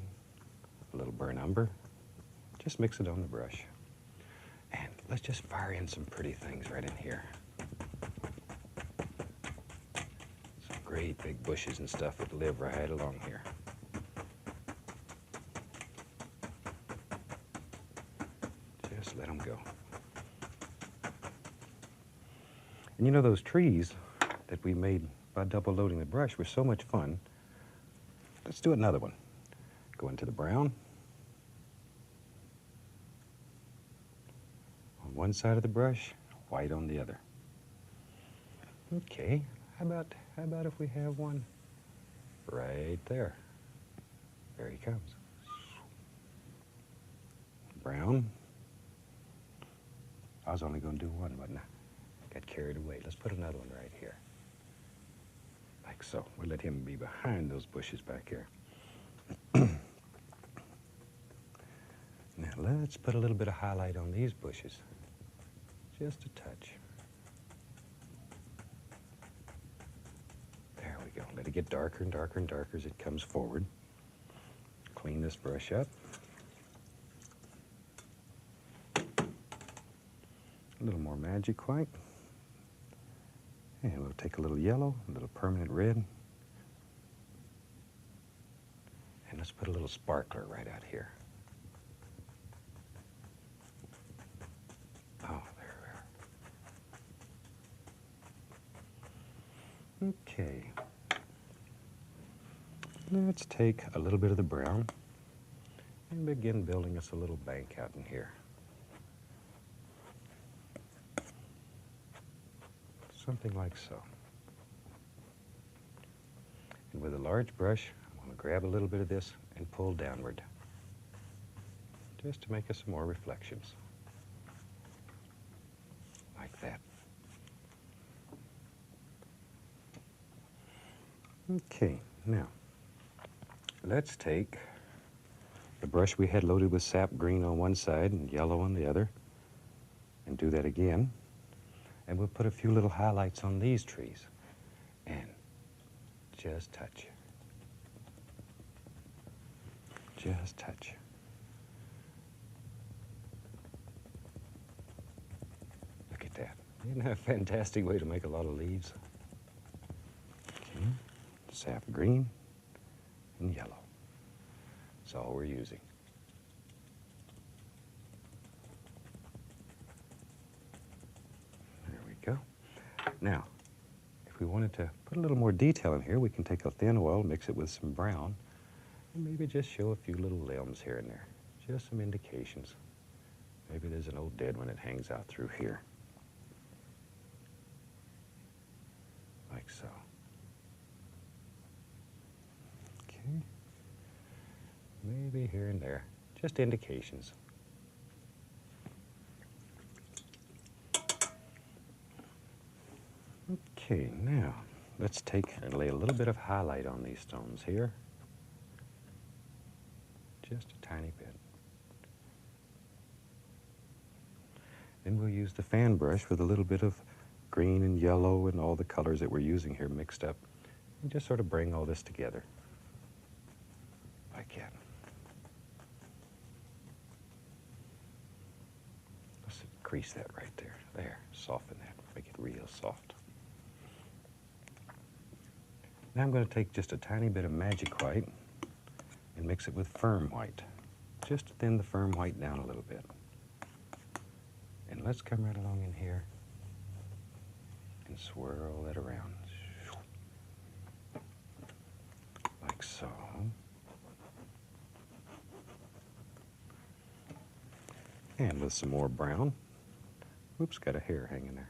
a little burnt umber. Just mix it on the brush. And let's just fire in some pretty things right in here. Great big bushes and stuff that live right along here. Just let them go. And you know, those trees that we made by double loading the brush were so much fun. Let's do another one. Go into the brown. On one side of the brush, white on the other. Okay. How about if we have one right there? There he comes. Brown. I was only going to do one, wasn't I? Got carried away. Let's put another one right here. Like so. We'll let him be behind those bushes back here. Now let's put a little bit of highlight on these bushes. Just a touch. we go. Let it get darker and darker and darker as it comes forward. Clean this brush up. A little more magic white. And we'll take a little yellow, a little permanent red. And let's put a little sparkler right out here. Oh, there. Okay. Let's take a little bit of the brown and begin building us a little bank out in here. Something like so. And with a large brush, I'm going to grab a little bit of this and pull downward, just to make us some more reflections. Like that. Okay, now, let's take the brush we had loaded with sap green on one side and yellow on the other, and do that again. And we'll put a few little highlights on these trees. And just touch. Just touch. Look at that. Isn't that a fantastic way to make a lot of leaves? Okay. Sap green and yellow. That's all we're using. Go. Now, if we wanted to put a little more detail in here, we can take a thin oil, mix it with some brown, and maybe just show a few little limbs here and there. Just some indications. Maybe there's an old dead one that hangs out through here. Like so. Okay. Maybe here and there. Just indications. Okay, now let's take and lay a little bit of highlight on these stones here. Just a tiny bit. Then we'll use the fan brush with a little bit of green and yellow and all the colors that we're using here mixed up, and just sort of bring all this together. Like that. Let's crease that right there. There, soften that, make it real soft. Now I'm going to take just a tiny bit of magic white and mix it with firm white. Just to thin the firm white down a little bit. And let's come right along in here and swirl that around. Like so. And with some more brown. Oops, got a hair hanging there.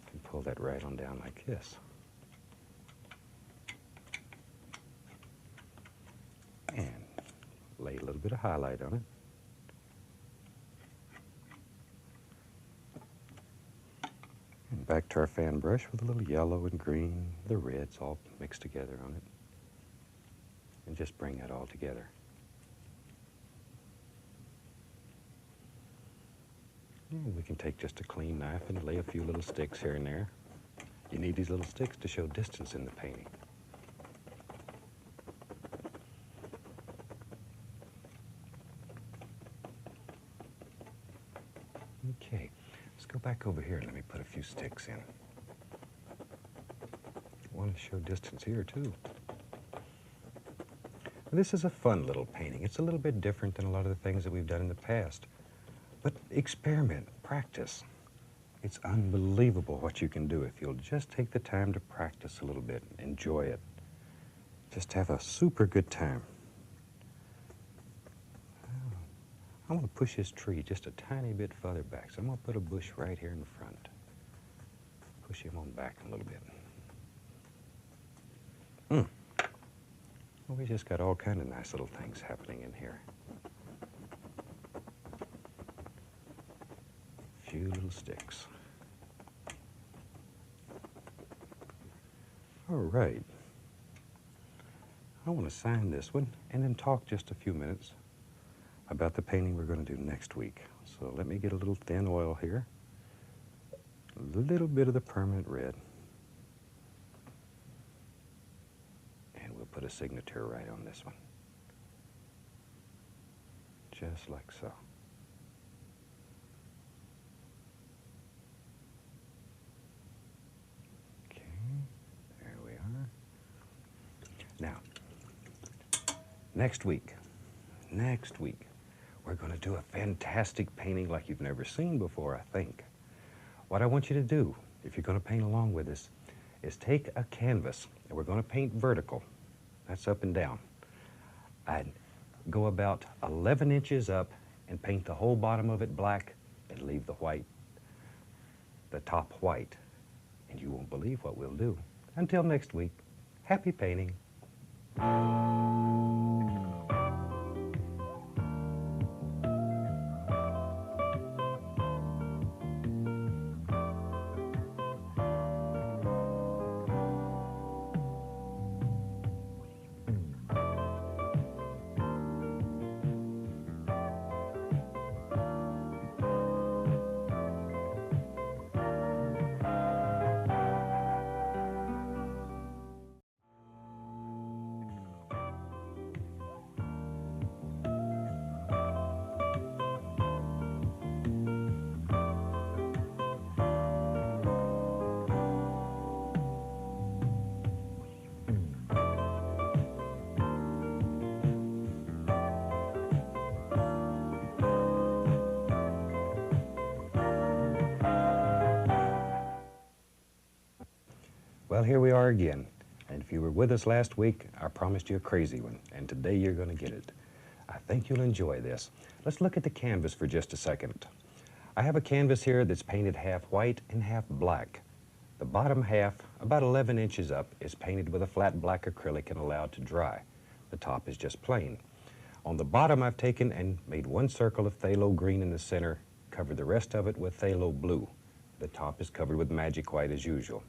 Can pull that right on down like this. And lay a little bit of highlight on it. And back to our fan brush with a little yellow and green, the reds all mixed together on it. And just bring that all together. And we can take just a clean knife and lay a few little sticks here and there. You need these little sticks to show distance in the painting. Okay, let's go back over here and let me put a few sticks in. I want to show distance here too. This is a fun little painting. It's a little bit different than a lot of the things that we've done in the past. But experiment, practice. It's unbelievable what you can do if you'll just take the time to practice a little bit, enjoy it. Just have a super good time. I want to push this tree just a tiny bit further back. So I'm going to put a bush right here in the front. Push him on back a little bit. Well, we just got all kind of nice little things happening in here. A few little sticks. All right. I want to sign this one and then talk just a few minutes about the painting we're going to do next week. So let me get a little thin oil here. A little bit of the permanent red. put a signature right on this one. Just like so. Okay, there we are. Now, next week, we're going to do a fantastic painting like you've never seen before, I think. What I want you to do, if you're going to paint along with us, is take a canvas, and we're going to paint vertical. That's up and down. I'd go about 11 inches up and paint the whole bottom of it black and leave the white, the top white. And you won't believe what we'll do. Until next week, happy painting. Well, here we are again. And if you were with us last week, I promised you a crazy one, and today you're going to get it. I think you'll enjoy this. Let's look at the canvas for just a second. I have a canvas here that's painted half white and half black. The bottom half, about 11 inches up, is painted with a flat black acrylic and allowed to dry. The top is just plain. On the bottom, I've taken and made one circle of phthalo green in the center, covered the rest of it with phthalo blue. The top is covered with magic white as usual.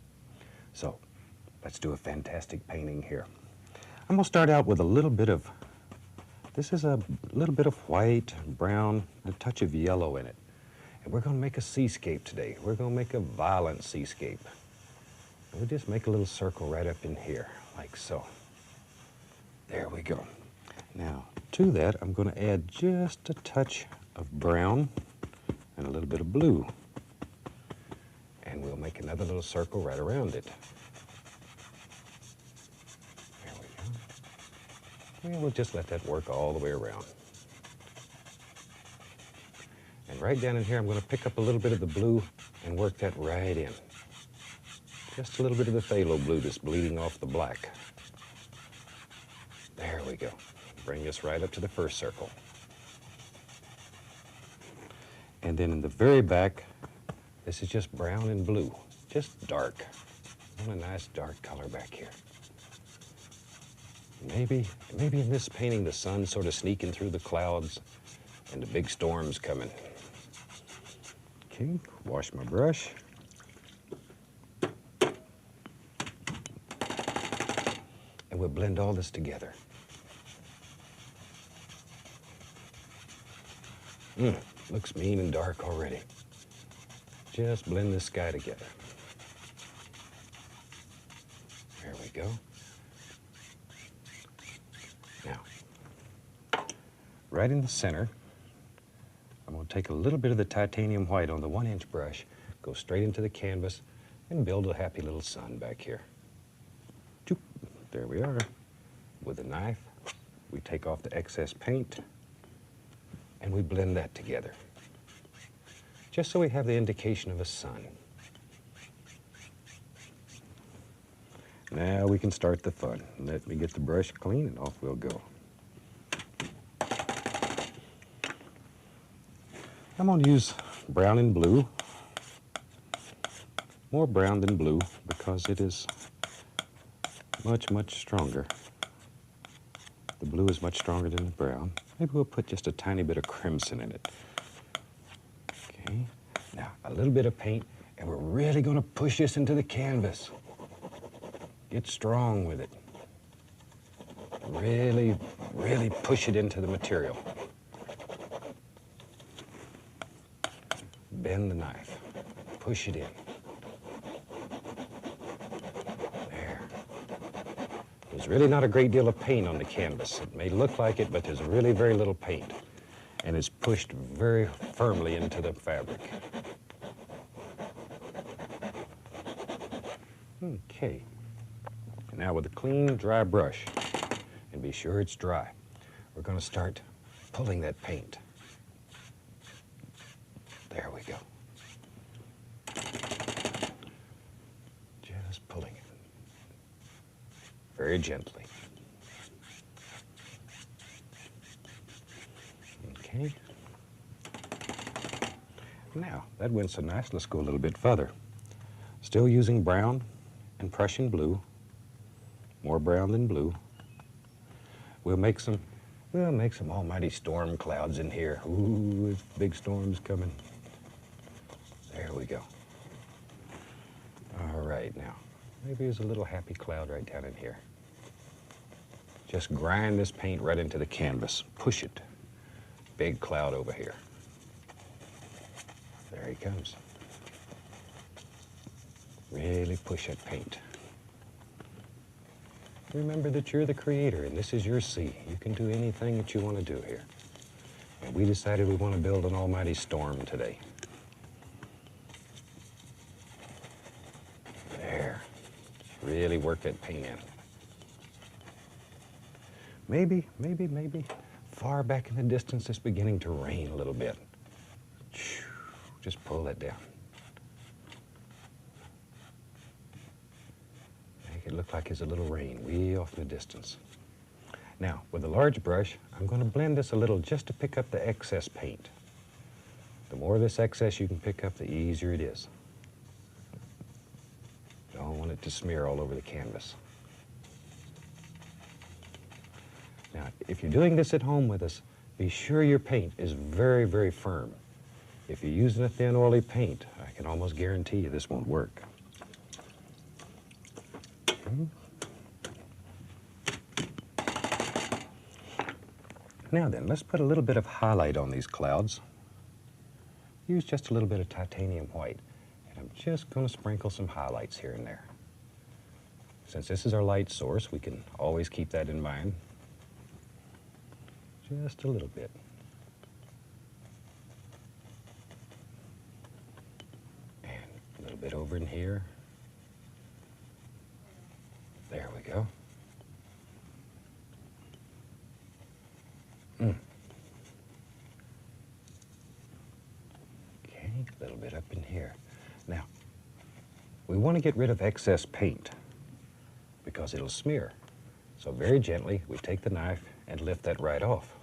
So, let's do a fantastic painting here. I'm going to start out with a little bit of, this is a little bit of white, brown, and a touch of yellow in it. And we're going to make a seascape today. We're going to make a violent seascape. And we'll just make a little circle right up in here, like so. There we go. Now, to that, I'm going to add just a touch of brown and a little bit of blue. And we'll make another little circle right around it. There we go. And we'll just let that work all the way around. And right down in here, I'm going to pick up a little bit of the blue and work that right in. Just a little bit of the phthalo blue that's bleeding off the black. There we go. Bring us right up to the first circle. And then in the very back, this is just brown and blue, just dark. I want a nice dark color back here. Maybe in this painting, the sun's sort of sneaking through the clouds and the big storm's coming. Okay, wash my brush. And we'll blend all this together. Looks mean and dark already. Just blend this sky together. There we go. Now, right in the center, I'm going to take a little bit of the titanium white on the 1-inch brush, go straight into the canvas, and build a happy little sun back here. There we are. With a knife, we take off the excess paint, and we blend that together. Just so we have the indication of a sun. Now we can start the fun. Let me get the brush clean and off we'll go. I'm going to use brown and blue. More brown than blue because it is much, much stronger. The blue is much stronger than the brown. Maybe we'll put just a tiny bit of crimson in it. Okay, now a little bit of paint, and we're really going to push this into the canvas. Get strong with it. Really, really push it into the material. Bend the knife. Push it in. There. There's really not a great deal of paint on the canvas. It may look like it, but there's really very little paint. And it's pushed very firmly into the fabric. Okay. Now with a clean, dry brush, and be sure it's dry, we're going to start pulling that paint. There we go. Just pulling it. Very gently. Okay. Now, that went so nice, let's go a little bit further. Still using brown and Prussian blue, more brown than blue. We'll make some almighty storm clouds in here. Ooh, it's big storms coming. There we go. All right, now, maybe there's a little happy cloud right down in here. Just grind this paint right into the canvas. Push it. Big cloud over here. There he comes. Really push that paint. Remember that you're the creator and this is your sea. You can do anything that you want to do here. And we decided we want to build an almighty storm today. There. Really work that paint in. Maybe, far back in the distance it's beginning to rain a little bit. Just pull that down. Make it look like there's a little rain way off in the distance. Now, with a large brush, I'm going to blend this a little just to pick up the excess paint. The more of this excess you can pick up, the easier it is. Don't want it to smear all over the canvas. Now, if you're doing this at home with us, be sure your paint is very, very firm. If you're using a thin, oily paint, I can almost guarantee you this won't work. Now then, let's put a little bit of highlight on these clouds. Use just a little bit of titanium white, and I'm just going to sprinkle some highlights here and there. Since this is our light source, we can always keep that in mind. Just a little bit. And a little bit over in here. There we go. Okay, a little bit up in here. Now, we want to get rid of excess paint because it'll smear. So very gently, we take the knife and lift that right off.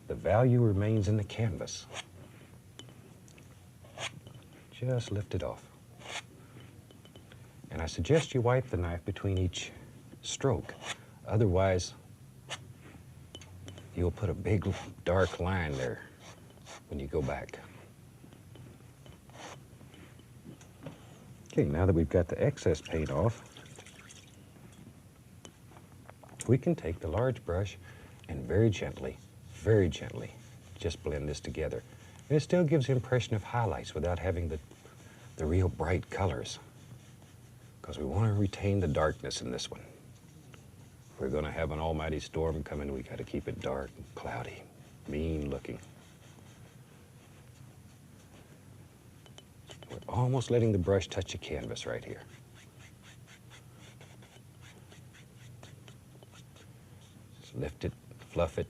The value remains in the canvas. Just lift it off. And I suggest you wipe the knife between each stroke. Otherwise, you'll put a big dark line there when you go back. Okay, now that we've got the excess paint off, we can take the large brush and very gently, just blend this together. And it still gives the impression of highlights without having the real bright colors. Because we want to retain the darkness in this one. If we're going to have an almighty storm coming, we got to keep it dark and cloudy, mean looking. We're almost letting the brush touch the canvas right here. Just lift it, fluff it,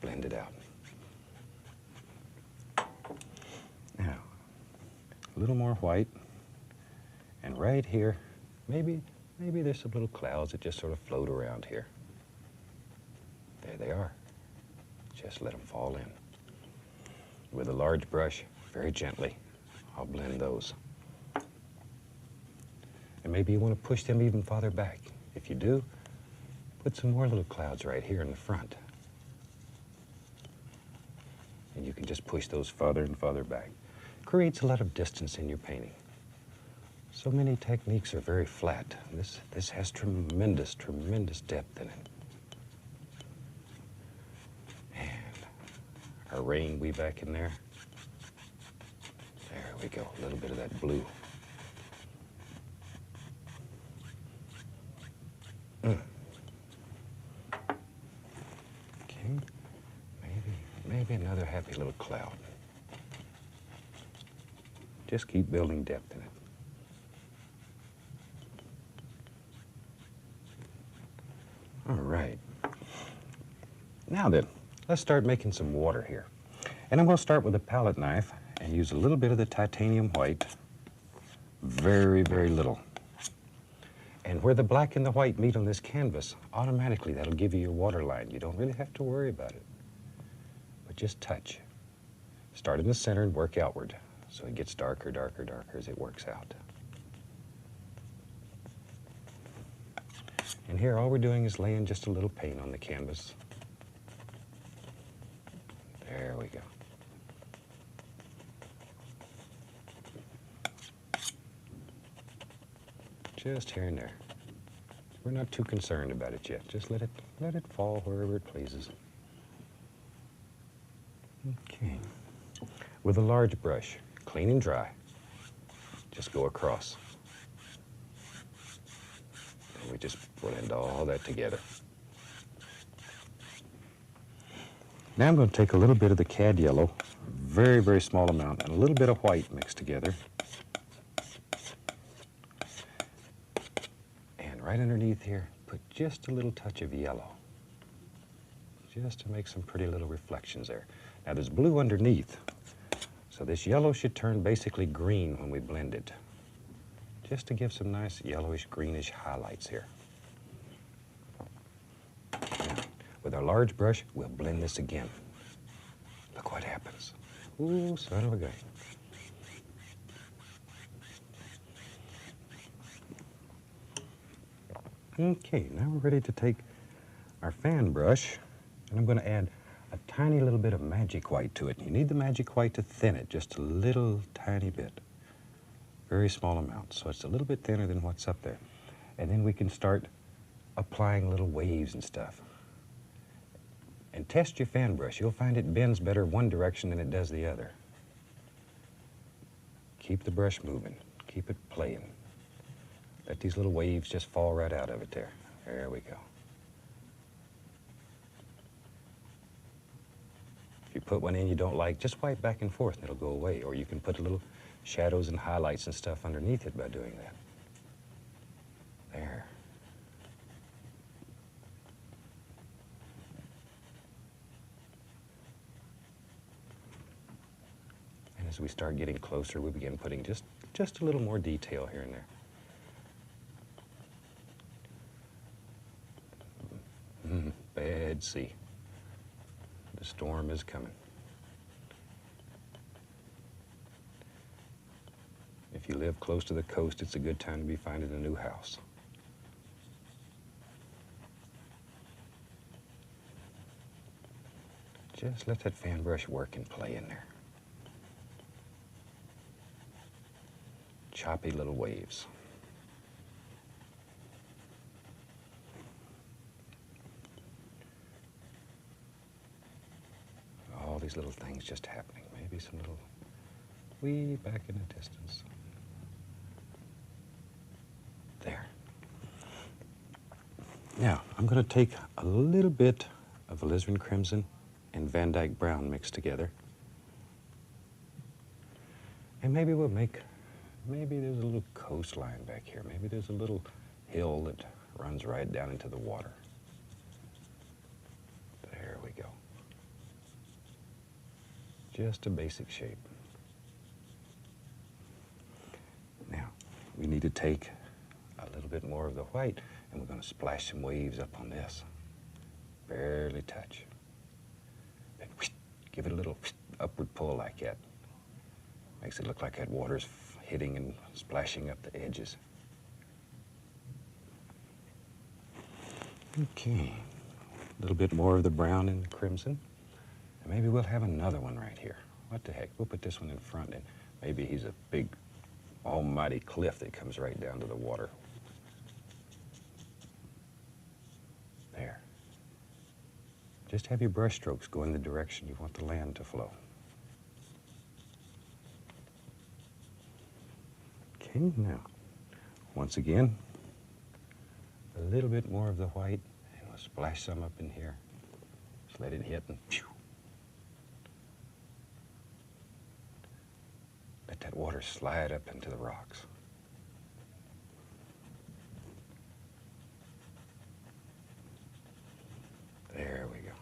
blend it out. Now, a little more white, and right here, maybe there's some little clouds that just sort of float around here. There they are. Just let them fall in. With a large brush, very gently, I'll blend those. And maybe you want to push them even farther back. If you do, put some more little clouds right here in the front. And you can just push those farther and farther back. Creates a lot of distance in your painting. So many techniques are very flat. This has tremendous depth in it. And our rain way back in there. There we go, a little bit of that blue. Okay, maybe another happy little cloud. Just keep building depth in it. All right. Now then, let's start making some water here. And I'm going to start with a palette knife and use a little bit of the titanium white. Very, very little. And where the black and the white meet on this canvas, automatically that'll give you your water line. You don't really have to worry about it. But just touch. Start in the center and work outward. So it gets darker, darker, darker as it works out. And here all we're doing is laying just a little paint on the canvas. There we go. Just here and there. We're not too concerned about it yet. Just let it fall wherever it pleases. Okay. With a large brush, clean and dry, just go across. And we just blend all that together. Now I'm going to take a little bit of the cad yellow, very, very small amount, and a little bit of white mixed together. And right underneath here, put just a little touch of yellow, just to make some pretty little reflections there. Now there's blue underneath, so this yellow should turn basically green when we blend it, just to give some nice yellowish, greenish highlights here. Now, with our large brush, we'll blend this again. Look what happens. Ooh, son of a gun. Okay, now we're ready to take our fan brush, and I'm going to add a tiny little bit of magic white to it. You need the magic white to thin it, just a little tiny bit. Very small amount, so it's a little bit thinner than what's up there. And then we can start applying little waves and stuff. And test your fan brush. You'll find it bends better one direction than it does the other. Keep the brush moving. Keep it playing. Let these little waves just fall right out of it there. There we go. If you put one in you don't like, just wipe back and forth and it'll go away. Or you can put little shadows and highlights and stuff underneath it by doing that. There. And as we start getting closer, we begin putting just a little more detail here and there. Bad sea. The storm is coming. If you live close to the coast, it's a good time to be finding a new house. Just let that fan brush work and play in there. Choppy little waves. All these little things just happening. Maybe some little way back in the distance. There. Now, I'm going to take a little bit of alizarin crimson and Van Dyke brown mixed together. And maybe we'll maybe there's a little coastline back here. Maybe there's a little hill that runs right down into the water. There we go. Just a basic shape. Now, we need to take a little bit more of the white, and we're going to splash some waves up on this. Barely touch. Then give it a little upward pull like that. Makes it look like that water's hitting and splashing up the edges. Okay, a little bit more of the brown and the crimson. And maybe we'll have another one right here. What the heck? We'll put this one in front, and maybe he's a big, almighty cliff that comes right down to the water. There. Just have your brush strokes go in the direction you want the land to flow. Okay, now, once again, a A little bit more of the white, and we'll splash some up in here. Just let it hit and phew. Let that water slide up into the rocks. There we go.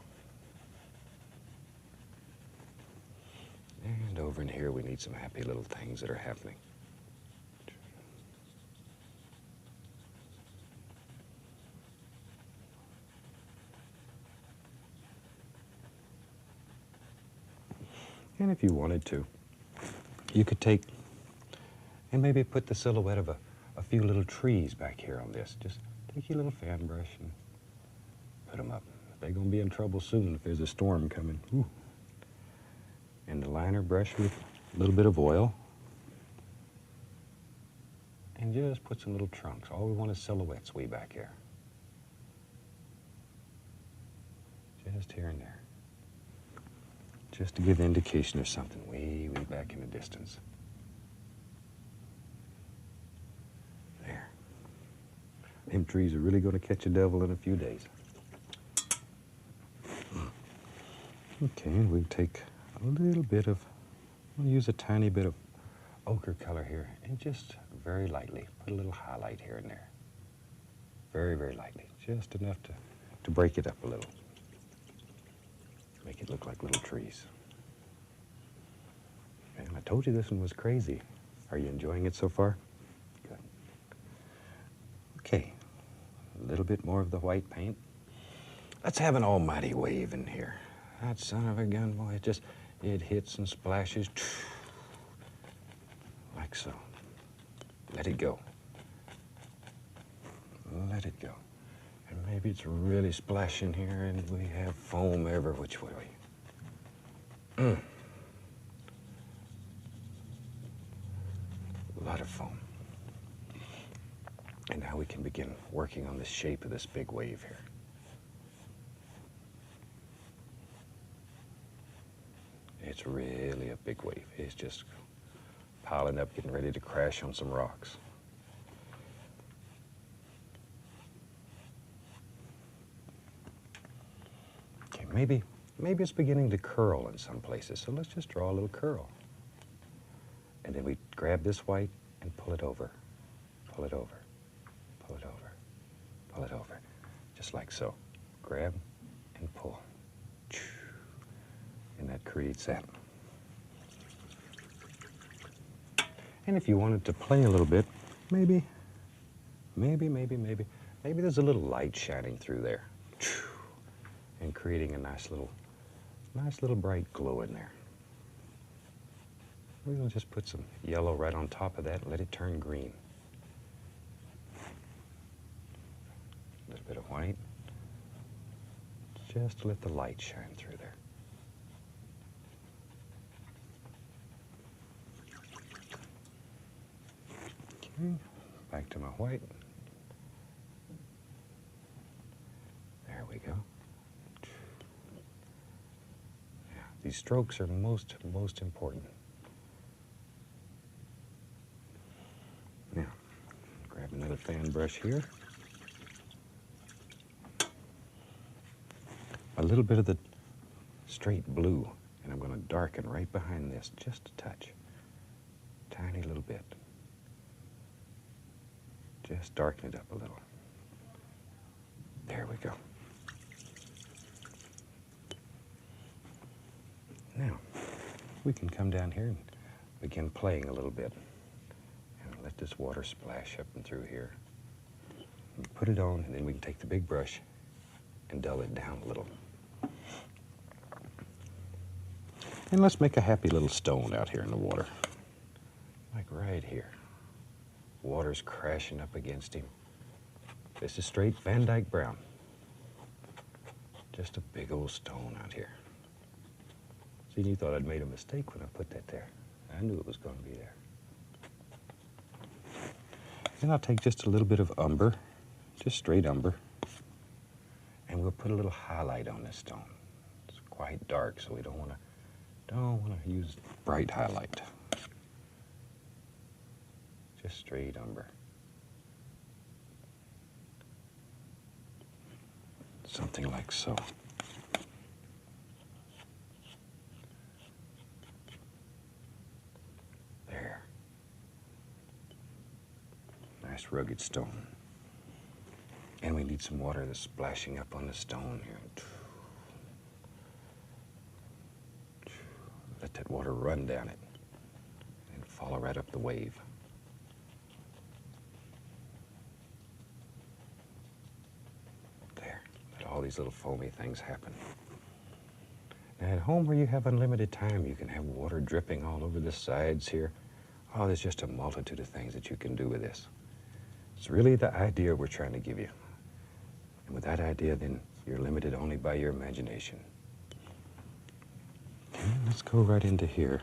And over in here, we need some happy little things that are happening. And if you wanted to, you could take and maybe put the silhouette of a few little trees back here on this. Just take your little fan brush and put them up. They're going to be in trouble soon if there's a storm coming. Ooh. And the liner brush with a little bit of oil. And just put some little trunks. All we want is silhouettes way back here. Just here and there. Just to give indication of something way back in the distance. There. Them trees are really going to catch a devil in a few days. Okay, and we'll take a little bit of, we'll use a tiny bit of ochre color here, and just very lightly put a little highlight here and there. Very, very lightly, just enough to break it up a little. Make it look like little trees. And I told you this one was crazy. Are you enjoying it so far? Good. Okay, a little bit more of the white paint. Let's have an almighty wave in here. That son of a gun, boy, it hits and splashes like so. Let it go. Let it go. And maybe it's really splashing here and we have foam every which way. A lot of foam. And now we can begin working on the shape of this big wave here. It's really a big wave. It's just piling up, getting ready to crash on some rocks. Okay, maybe it's beginning to curl in some places, so let's just draw a little curl. And then we grab this white and pull it over, pull it over, pull it over, pull it over, just like so. Grab and pull. And that creates that. And if you wanted to play a little bit, maybe there's a little light shining through there and creating a nice little bright glow in there. We're going to just put some yellow right on top of that and let it turn green. A little bit of white, just to let the light shine through there. Okay, back to my white. There we go. Yeah, these strokes are most important. Now, grab another fan brush here. A little bit of the straight blue, and I'm going to darken right behind this, just a touch. Tiny little bit. Just darken it up a little. There we go. Now, we can come down here and begin playing a little bit. And let this water splash up and through here. And put it on, and then we can take the big brush and dull it down a little. And let's make a happy little stone out here in the water. Like right here. Water's crashing up against him. This is straight Van Dyke brown. Just a big old stone out here. See, you thought I'd made a mistake when I put that there. I knew it was going to be there. Then I'll take just a little bit of umber, just straight umber, and we'll put a little highlight on this stone. It's quite dark, so we don't want to use bright highlight. Just straight umber. Something like so. There. Nice rugged stone. And we need some water that's splashing up on the stone here. Let that water run down it and follow right up the wave. There. Let all these little foamy things happen. Now at home where you have unlimited time, you can have water dripping all over the sides here. Oh, there's just a multitude of things that you can do with this. It's really the idea we're trying to give you. And with that idea, then you're limited only by your imagination. Okay, let's go right into here.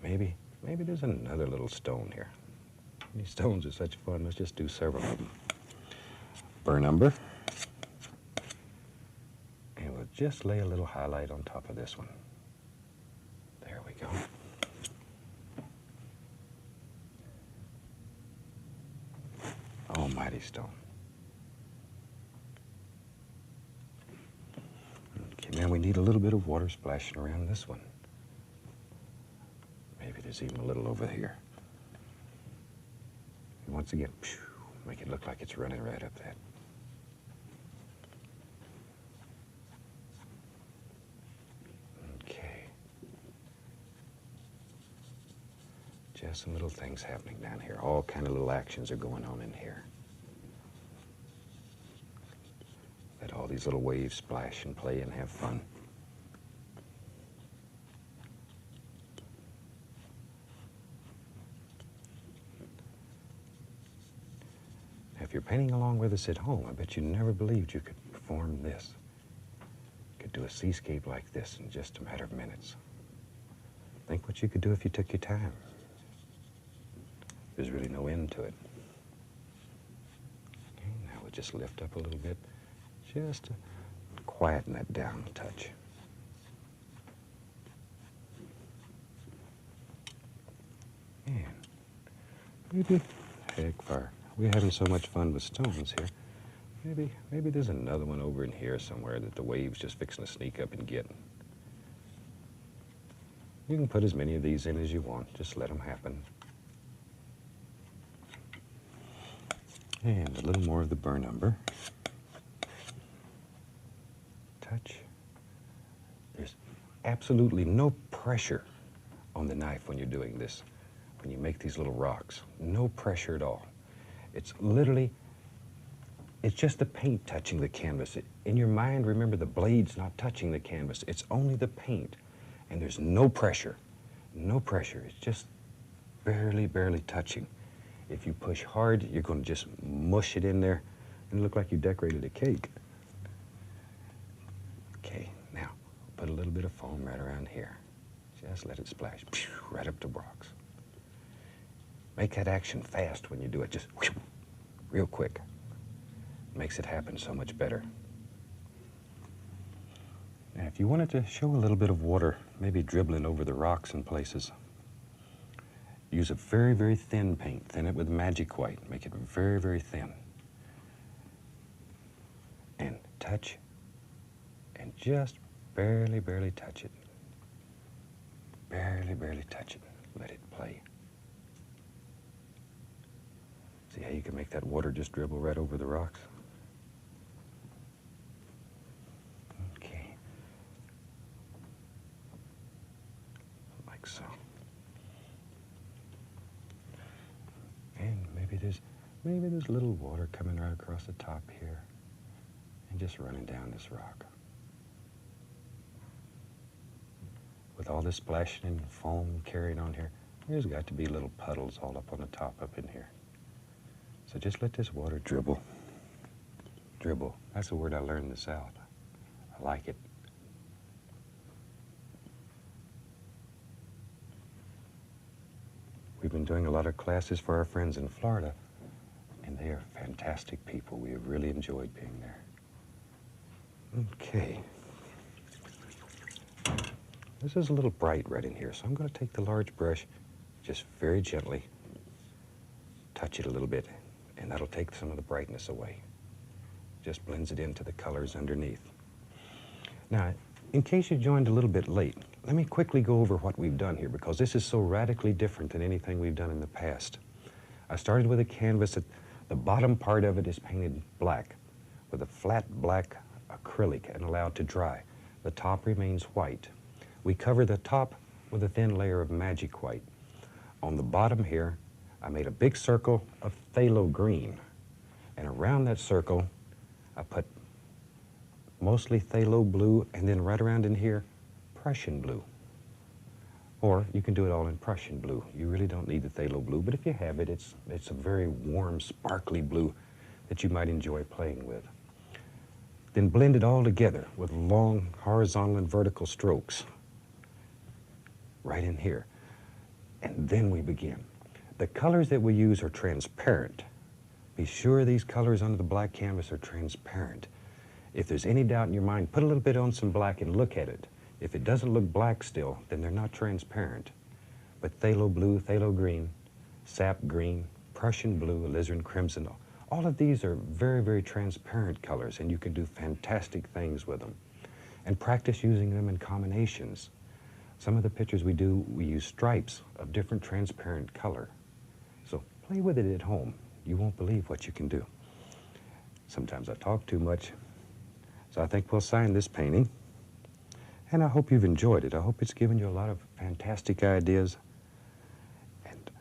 Maybe there's another little stone here. These stones are such fun. Let's just do several of them. Burr number. And we'll just lay a little highlight on top of this one. There we go. Almighty stone. Okay, now we need a little bit of water splashing around this one. Maybe there's even a little over here. And once again, make it look like it's running right up that. Okay. Just some little things happening down here. All kind of little actions are going on in here. Let all these little waves splash and play and have fun. If you're painting along with us at home, I bet you never believed you could perform this. You could do a seascape like this in just a matter of minutes. Think what you could do if you took your time. There's really no end to it. Okay, now we'll just lift up a little bit, just to quieten that down a touch. And maybe, heck fire. We're having so much fun with stones here. Maybe there's another one over in here somewhere that the wave's just fixing to sneak up and get. You can put as many of these in as you want. Just let them happen. And a little more of the burr number. Touch. There's absolutely no pressure on the knife when you're doing this. When you make these little rocks. No pressure at all. It's literally, it's just the paint touching the canvas. In your mind, remember the blade's not touching the canvas. It's only the paint. And there's no pressure. No pressure. It's just barely touching. If you push hard, you're going to just mush it in there and look like you decorated a cake. Okay, now put a little bit of foam right around here. Just let it splash right up the rocks. Make that action fast when you do it, just real quick. Makes it happen so much better. Now, if you wanted to show a little bit of water, maybe dribbling over the rocks in places, use a very thin paint. Thin it with magic white. Make it very thin. And touch, and just barely touch it. Barely touch it. Let it play. See how you can make that water just dribble right over the rocks? Okay. Like so. And maybe there's a little water coming right across the top here and just running down this rock. With all this splashing and foam carrying on here, there's got to be little puddles all up on the top up in here. So just let this water dribble. Dribble. That's the word I learned this out. I like it. We've been doing a lot of classes for our friends in Florida, and they are fantastic people. We have really enjoyed being there. Okay. This is a little bright right in here, so I'm going to take the large brush, just very gently, touch it a little bit, and that'll take some of the brightness away. just blends it into the colors underneath. Now, in case you joined a little bit late, let me quickly go over what we've done here because this is so radically different than anything we've done in the past. I started with a canvas that the bottom part of it is painted black with a flat black acrylic and allowed to dry. The top remains white. We cover the top with a thin layer of magic white. On the bottom here, I made a big circle of phthalo green, and around that circle, I put mostly phthalo blue, and then right around in here, Prussian blue. Or you can do it all in Prussian blue. You really don't need the phthalo blue, but if you have it, it's a very warm, sparkly blue that you might enjoy playing with. Then blend it all together with long horizontal and vertical strokes right in here. And then we begin. The colors that we use are transparent. Be sure these colors under the black canvas are transparent. If there's any doubt in your mind, put a little bit on some black and look at it. If it doesn't look black still, then they're not transparent. But phthalo blue, phthalo green, sap green, Prussian blue, alizarin crimson, all of these are very, very transparent colors, and you can do fantastic things with them. And practice using them in combinations. Some of the pictures we do, we use stripes of different transparent color. So play with it at home. You won't believe what you can do. Sometimes I talk too much, so I think we'll sign this painting. And I hope you've enjoyed it. I hope it's given you a lot of fantastic ideas. And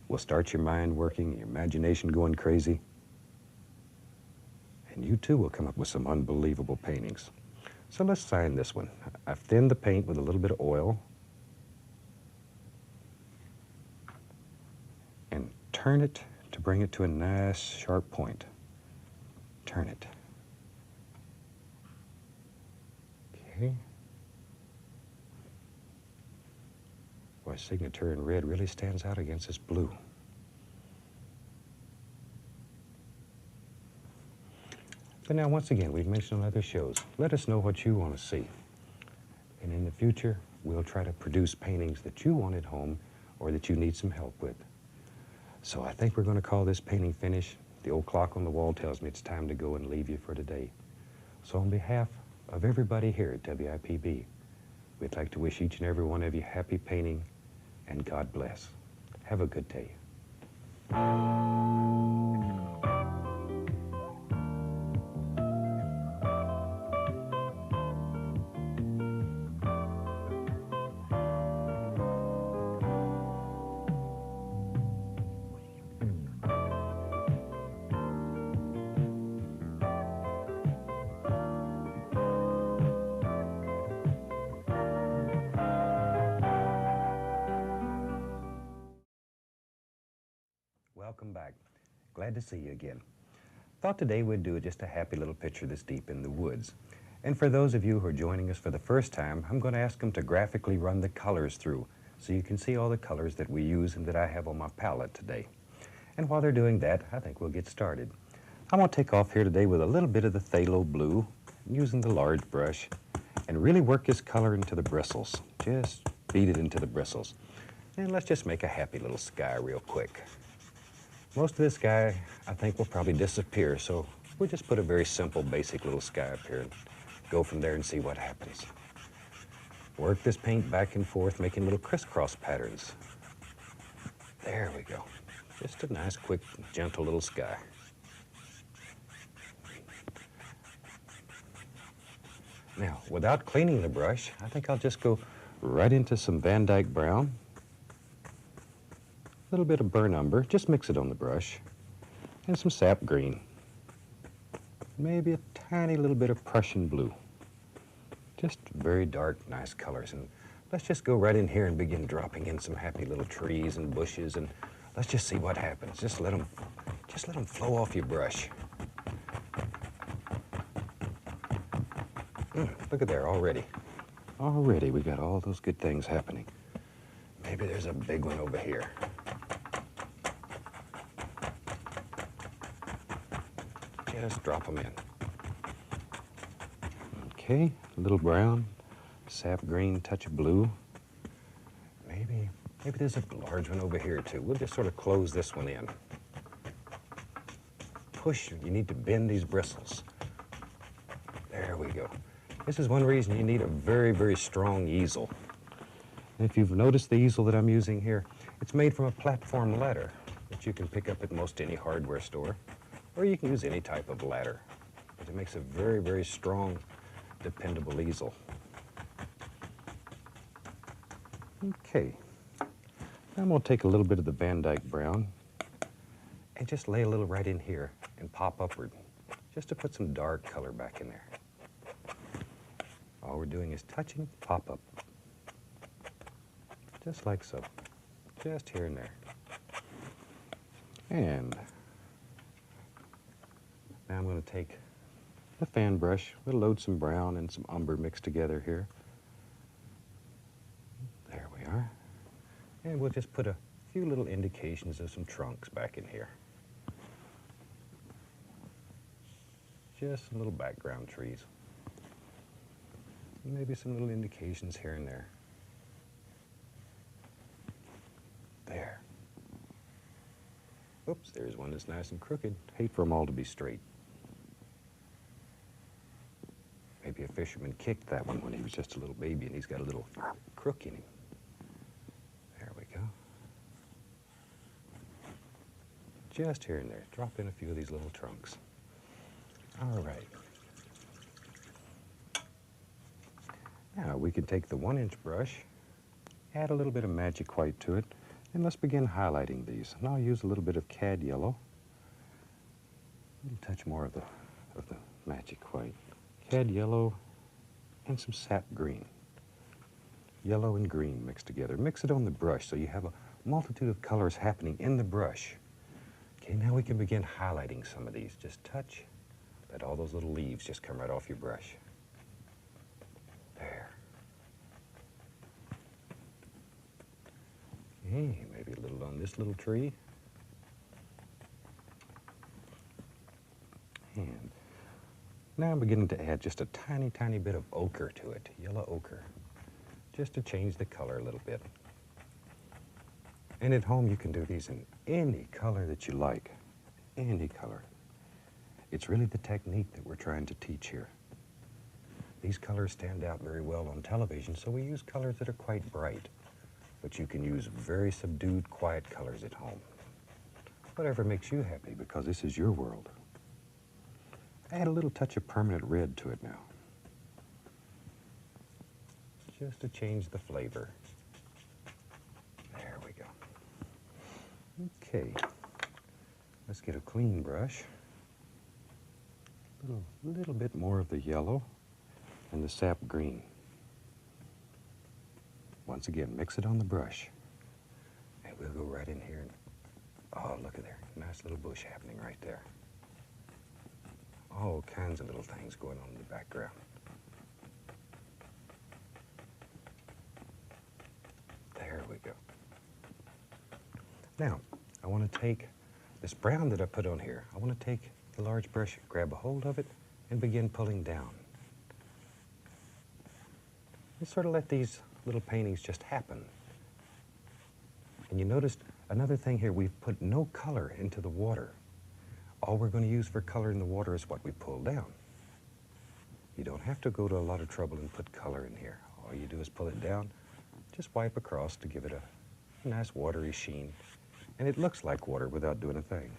will start your mind working, your imagination going crazy. And you too will come up with some unbelievable paintings. So let's sign this one. I've thinned the paint with a little bit of oil. And turn it to bring it to a nice sharp point. Turn it. Okay. Boy, signature in red really stands out against this blue. But now, once again, we've mentioned on other shows, let us know what you want to see. And in the future, we'll try to produce paintings that you want at home or that you need some help with. So I think we're going to call this painting finished. The old clock on the wall tells me it's time to go and leave you for today. So on behalf of everybody here at WIPB, we'd like to wish each and every one of you happy painting and God bless. Have a good day. Welcome back. Glad to see you again. Thought today we'd do just a happy little picture this deep in the woods. And for those of you who are joining us for the first time, I'm going to ask them to graphically run the colors through so you can see all the colors that we use and that I have on my palette today. And while they're doing that, I think we'll get started. I'm going to take off here today with a little bit of the phthalo blue, using the large brush, and really work this color into the bristles. Just beat it into the bristles. And let's just make a happy little sky real quick. Most of this sky, I think, will probably disappear, so we'll just put a very simple, basic little sky up here and go from there and see what happens. Work this paint back and forth, making little crisscross patterns. There we go. Just a nice, quick, gentle little sky. Now, without cleaning the brush, I think I'll just go right into some Van Dyke brown. A little bit of burnt umber, just mix it on the brush, and some sap green. Maybe a tiny little bit of Prussian blue. Just very dark, nice colors. And let's just go right in here and begin dropping in some happy little trees and bushes, and let's just see what happens. Just let them flow off your brush. Look at there already. Already we got all those good things happening. Maybe there's a big one over here. Just drop them in. Okay, a little brown, sap green, touch of blue. Maybe there's a large one over here too. We'll just sort of close this one in. Push, you need to bend these bristles. go. This is one reason you need a very, very strong easel. And if you've noticed the easel that I'm using here, it's made from a platform ladder that you can pick up at most any hardware store, or you can use any type of ladder. But it makes a very, very strong, dependable easel. Okay, now I'm going to take a little bit of the Van Dyke brown and just lay a little right in here and pop upward, just to put some dark color back in there. All we're doing is touching, pop up, just like so, just here and there. And now I'm going to take the fan brush, we'll load some brown and some umber mixed together here. There we are. And we'll just put a few little indications of some trunks back in here. Just some little background trees. Maybe some little indications here and there. There. Oops, there's one that's nice and crooked. Hate for them all to be straight. Maybe a fisherman kicked that one when he was just a little baby and he's got a little crook in him. There we go. Just here and there. Drop in a few of these little trunks. All right. Now we can take the 1-inch brush, add a little bit of magic white to it, and let's begin highlighting these. And I'll use a little bit of cad yellow, a little touch more of the magic white. Cad yellow and some sap green. Yellow and green mixed together. Mix it on the brush so you have a multitude of colors happening in the brush. Okay, now we can begin highlighting some of these. Just touch, let all those little leaves just come right off your brush. There. Okay, maybe a little on this little tree. And now I'm beginning to add just a tiny, tiny bit of ochre to it, yellow ochre, just to change the color a little bit. And at home you can do these in any color that you like, any color. It's really the technique that we're trying to teach here. These colors stand out very well on television, so we use colors that are quite bright, but you can use very subdued, quiet colors at home. Whatever makes you happy, because this is your world. Add a little touch of permanent red to it now, just to change the flavor. There we go. Okay, let's get a clean brush. A little bit more of the yellow and the sap green. Once again, mix it on the brush. And we'll go right in here and, oh, look at there. Nice little bush happening right there. All kinds of little things going on in the background. There we go. Now, I want to take this brown that I put on here. I want to take the large brush, grab a hold of it, and begin pulling down. And sort of let these little paintings just happen. And you noticed another thing here, we've put no color into the water. All we're going to use for color in the water is what we pull down. You don't have to go to a lot of trouble and put color in here. All you do is pull it down, just wipe across to give it a nice watery sheen. And it looks like water without doing a thing.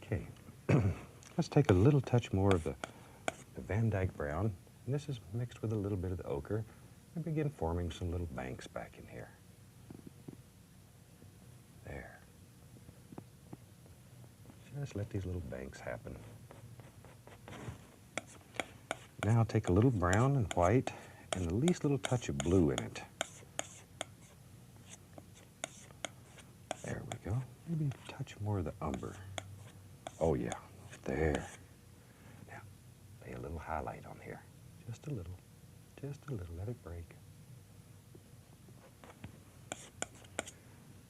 Okay, let's take a little touch more of the Van Dyke brown. And this is mixed with a little bit of the ochre, and begin forming some little banks back in here. There. Just let these little banks happen. Now take a little brown and white and the least little touch of blue in it. There we go. Maybe a touch more of the umber. Oh yeah, there. Now, lay a little highlight on here. Just a little, let it break.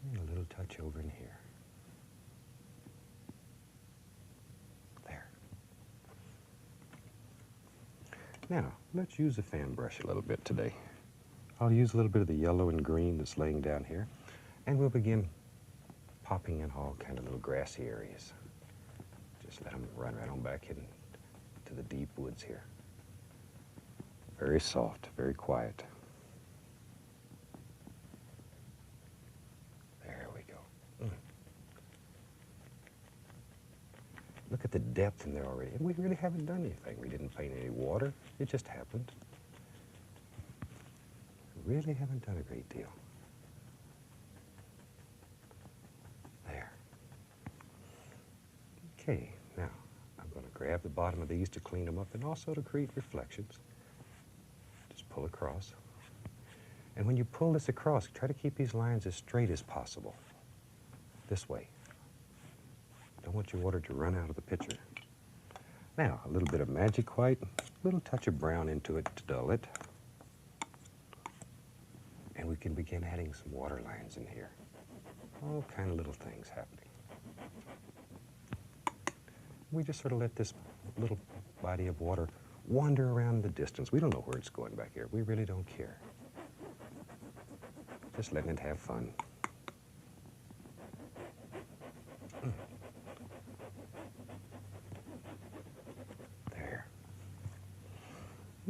And a little touch over in here. There. Now, let's use the fan brush a little bit today. I'll use a little bit of the yellow and green that's laying down here, and we'll begin popping in all kind of little grassy areas. Just let them run right on back in to the deep woods here. Very soft, very quiet. There we go. Look at the depth in there already. And we really haven't done anything. We didn't paint any water. It just happened. We really haven't done a great deal. There. Okay, now I'm going to grab the bottom of these to clean them up and also to create reflections. Just pull across. And when you pull this across, try to keep these lines as straight as possible. This way. Don't want your water to run out of the pitcher. Now, a little bit of magic white, a little touch of brown into it to dull it. And we can begin adding some water lines in here. All kind of little things happening. We just sort of let this little body of water wander around the distance. We don't know where it's going back here. We really don't care. Just letting it have fun. There.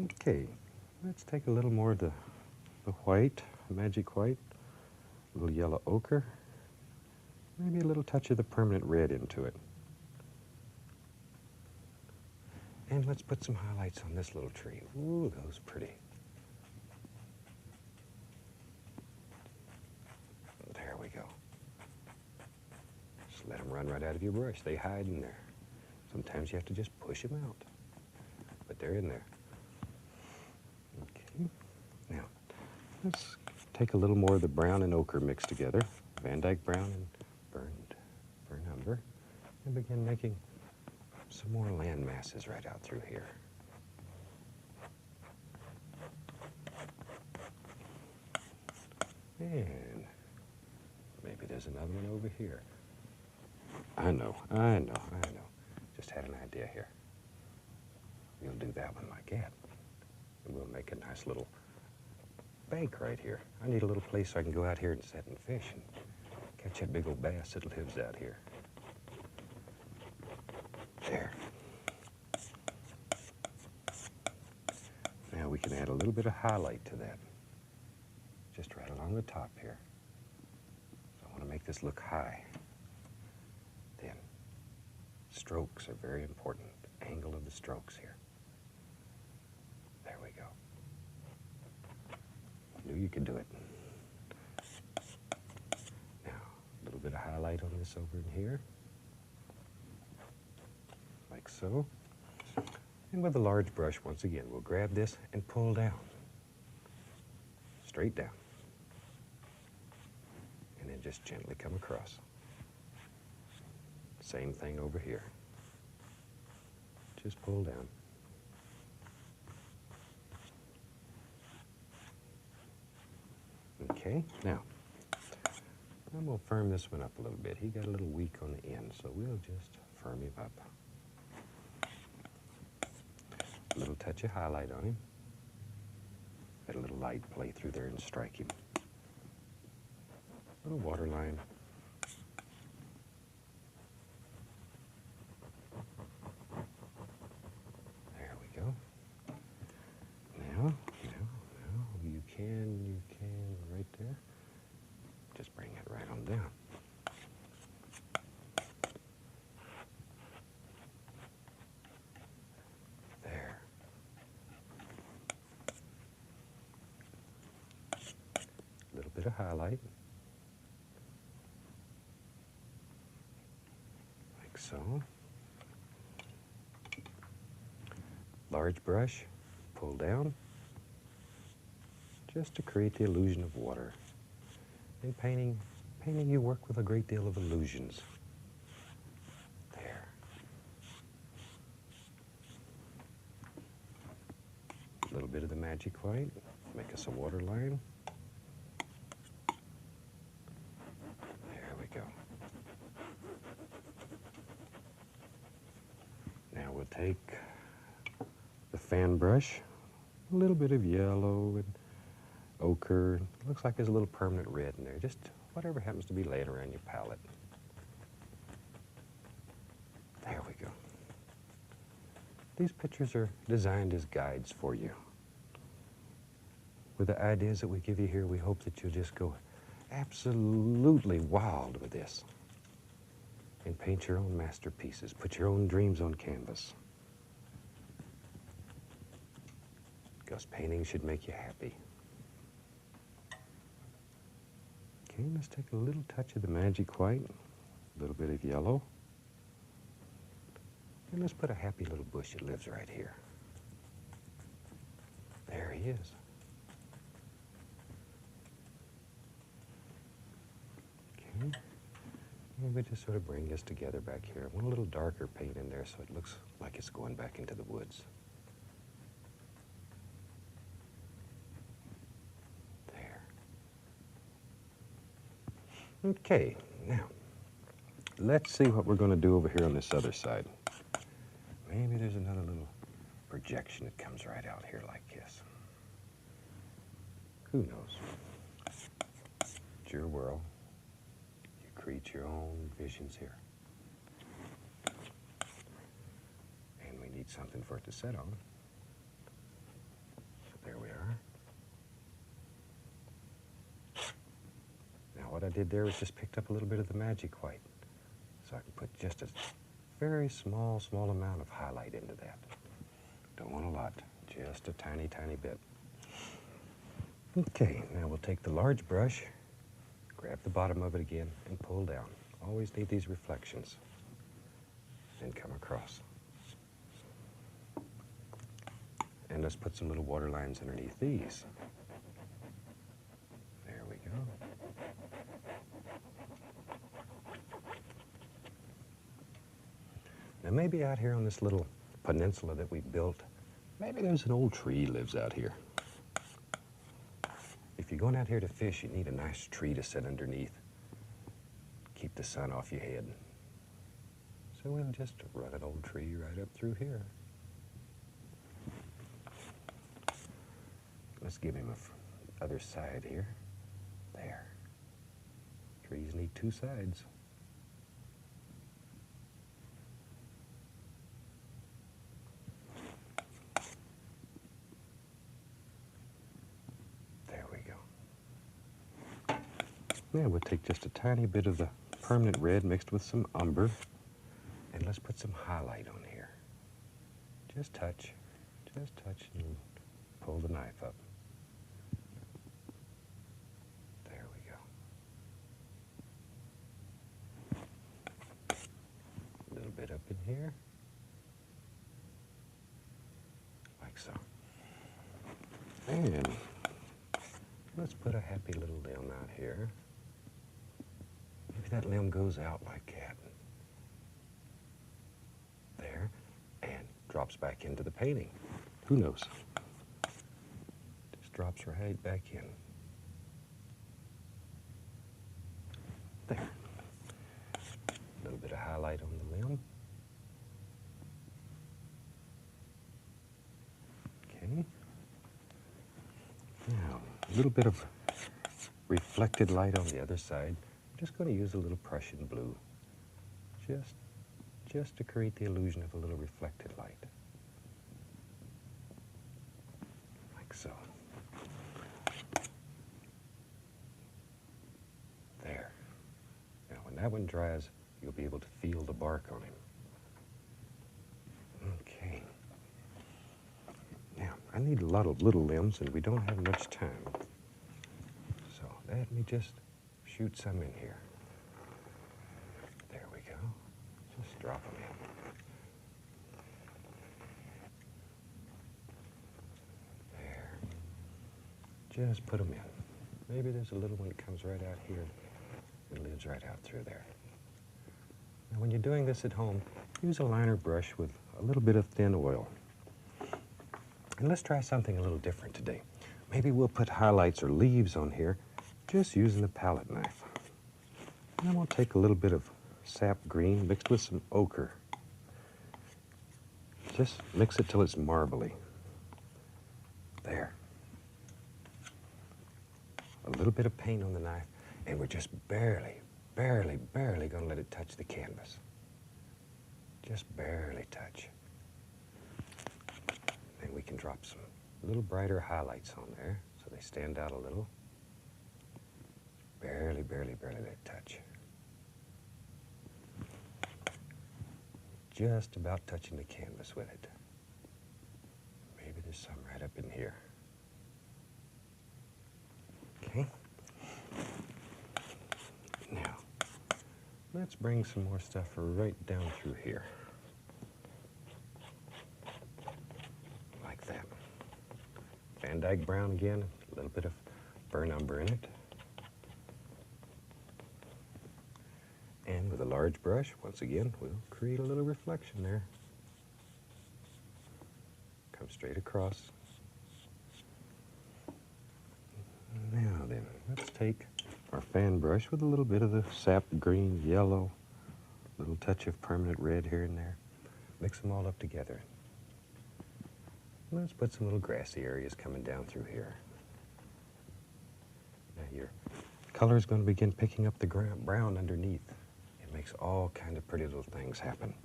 Okay, let's take a little more of the white, magic white, a little yellow ochre, maybe a little touch of the permanent red into it. And let's put some highlights on this little tree. Ooh, those pretty. There we go. Just let them run right out of your brush. They hide in there. Sometimes you have to just push them out. But they're in there. Okay. Now, let's take a little more of the brown and ochre mixed together. Van Dyke brown and burnt umber. And begin making some more land masses right out through here. And maybe there's another one over here. I know. Just had an idea here. We'll do that one like that. And we'll make a nice little bank right here. I need a little place so I can go out here and set and fish and catch that big old bass that lives out here. There. Now we can add a little bit of highlight to that. Just right along the top here. So I want to make this look high. Then, strokes are very important. The angle of the strokes here. There we go. Knew you could do it. Now, a little bit of highlight on this over in here. Like so. And with a large brush, once again, we'll grab this and pull down. Straight down. And then just gently come across. Same thing over here. Just pull down. Okay, now, I'm going to firm this one up a little bit. He got a little weak on the end, so we'll just firm him up. A little touch of highlight on him. Let a little light play through there and strike him. A little water line. There we go. Now, you can right there. Just bring it right on down. There. A little bit of highlight. Like so. Large brush, pull down. Just to create the illusion of water. In painting you work with a great deal of illusions. There. A little bit of the magic white, make us a water line. There we go. Now we'll take the fan brush, a little bit of yellow and ochre. Looks like there's a little permanent red in there. Just whatever happens to be laying around your palette. There we go. These pictures are designed as guides for you. With the ideas that we give you here, we hope that you'll just go absolutely wild with this and paint your own masterpieces, put your own dreams on canvas. Because painting should make you happy. Okay, let's take a little touch of the magic white, a little bit of yellow, and let's put a happy little bush that lives right here. There he is. Okay, and we just sort of bring this together back here. I want a little darker paint in there so it looks like it's going back into the woods. Okay, now, let's see what we're going to do over here on this other side. Maybe there's another little projection that comes right out here like this. Who knows? It's your world. You create your own visions here. And we need something for it to set on. So there we are. What I did there was just picked up a little bit of the magic white. So I can put just a very small amount of highlight into that. Don't want a lot, just a tiny, tiny bit. Okay, now we'll take the large brush, grab the bottom of it again, and pull down. Always need these reflections. And come across. And let's put some little water lines underneath these. There we go. Now maybe out here on this little peninsula that we built, maybe there's an old tree lives out here. If you're going out here to fish, you need a nice tree to sit underneath. Keep the sun off your head. So we'll just run an old tree right up through here. Let's give him a other side here. There. Trees need two sides. Now we'll take just a tiny bit of the permanent red mixed with some umber, and let's put some highlight on here. Just touch, and pull the knife up. There we go. A little bit up in here, like so. And let's put a happy little limb out here. Maybe that limb goes out like that. There, and drops back into the painting. Who knows? Just drops right back in. There. A little bit of highlight on the limb. Okay. Now, a little bit of reflected light on the other side. I'm just going to use a little Prussian blue, just to create the illusion of a little reflected light, like so. There. Now, when that one dries, you'll be able to feel the bark on him. Okay. Now, I need a lot of little limbs, and we don't have much time. So let me just shoot some in here. There we go. Just drop them in. There. Just put them in. Maybe there's a little one that comes right out here and lives right out through there. Now, when you're doing this at home, use a liner brush with a little bit of thin oil. And let's try something a little different today. Maybe we'll put highlights or leaves on here just using the palette knife. And then we'll take a little bit of sap green mixed with some ochre. Just mix it till it's marbly. There. A little bit of paint on the knife, and we're just barely going to let it touch the canvas. Just barely touch. we can drop some little brighter highlights on there so they stand out a little. Barely, barely, barely that touch. Just about touching the canvas with it. Maybe there's some right up in here. Okay. Now, let's bring some more stuff right down through here. Like that. Van Dyke brown again, a little bit of burnt umber in it. And with a large brush, once again, we'll create a little reflection there. Come straight across. Now then, let's take our fan brush with a little bit of the sap green, yellow, little touch of permanent red here and there. Mix them all up together. Let's put some little grassy areas coming down through here. Now your color is going to begin picking up the brown underneath. It makes all kind of pretty little things happen.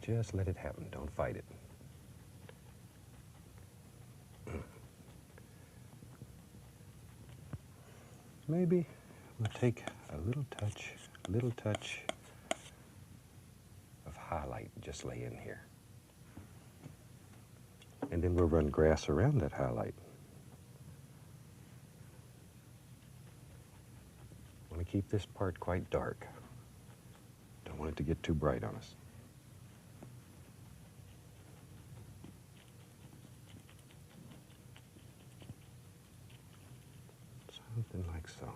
Just let it happen. Don't fight it. Maybe we'll take a little touch of highlight, just lay in here. And then we'll run grass around that highlight. Want to keep this part quite dark. Don't want it to get too bright on us. Something like so.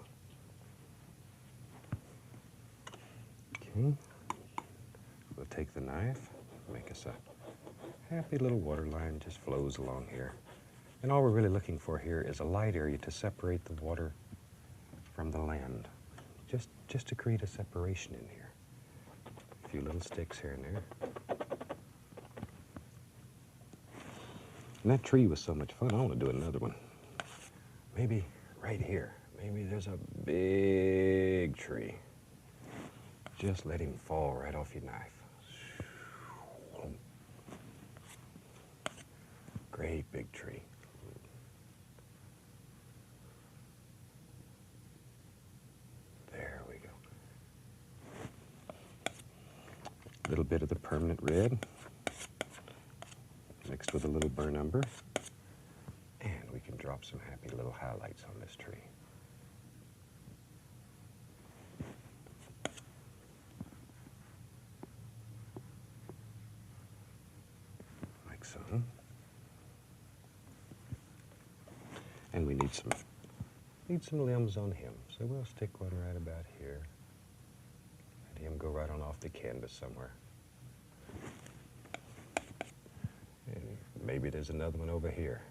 Okay. We'll take the knife, make us a happy little water line, just flows along here. And all we're really looking for here is a light area to separate the water from the land. Just to create a separation in here. A few little sticks here and there. And that tree was so much fun, I want to do another one. Maybe right here. Maybe there's a big tree. Just let him fall right off your knife. Great big tree. There we go. A little bit of the permanent red mixed with a little burnt umber. And we can drop some happy little highlights on this tree. Like so. And we need some limbs on him. So we'll stick one right about here. Let him go right on off the canvas somewhere. And maybe there's another one over here.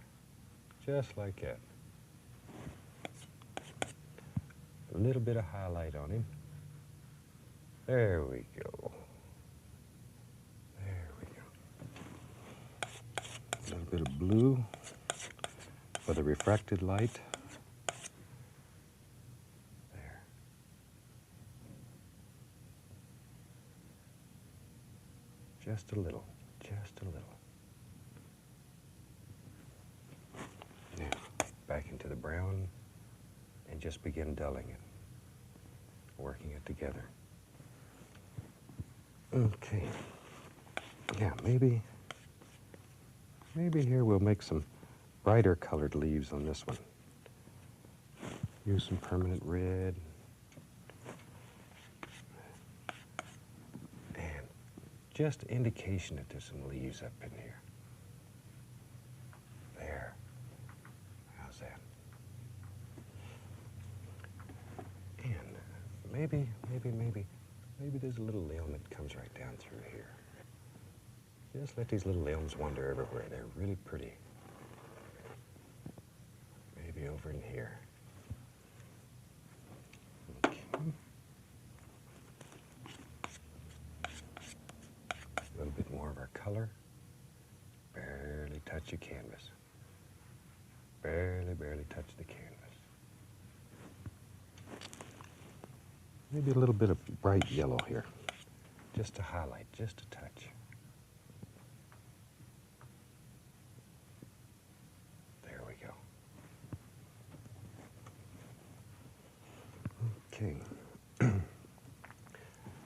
Just like that. A little bit of highlight on him. There we go. There we go. A little bit of blue for the refracted light. There. Just a little, just a little. Now, back into the brown and just begin dulling it, working it together. Okay. Yeah, maybe here we'll make some brighter colored leaves on this one. Use some permanent red. And just indication that there's some leaves up in here. There. How's that? And maybe there's a little limb that comes right down through here. Just let these little limbs wander everywhere. They're really pretty. Maybe over in here. Okay. A little bit more of our color. Barely touch your canvas. Barely touch the canvas. Maybe a little bit of bright yellow here. Just to highlight, just a touch. Okay.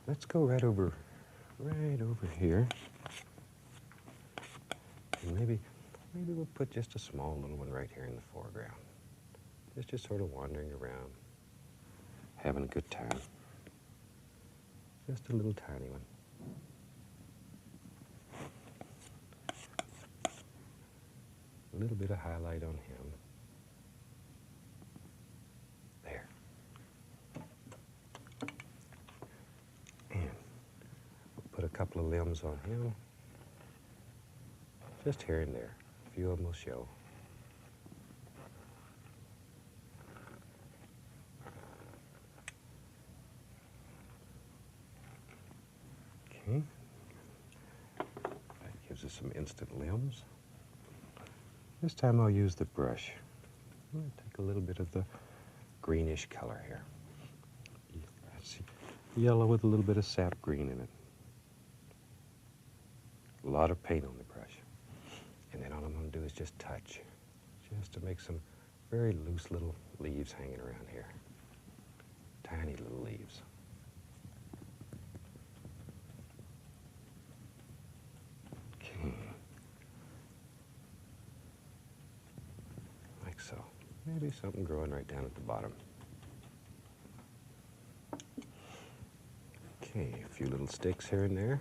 Let's go right over here. And maybe we'll put just a small little one right here in the foreground. Just sort of wandering around, having a good time. Just a little tiny one. A little bit of highlight on him. There. And we'll put a couple of limbs on him. Just here and there. A few of them will show. Okay. That gives us some instant limbs. This time I'll use the brush. I'm going to take a little bit of the greenish color here. That's yellow with a little bit of sap green in it. A lot of paint on the brush. And then all I'm going to do is just touch, just to make some very loose little leaves hanging around here. Tiny little leaves. Okay. Like so. Maybe something growing right down at the bottom. Okay, a few little sticks here and there.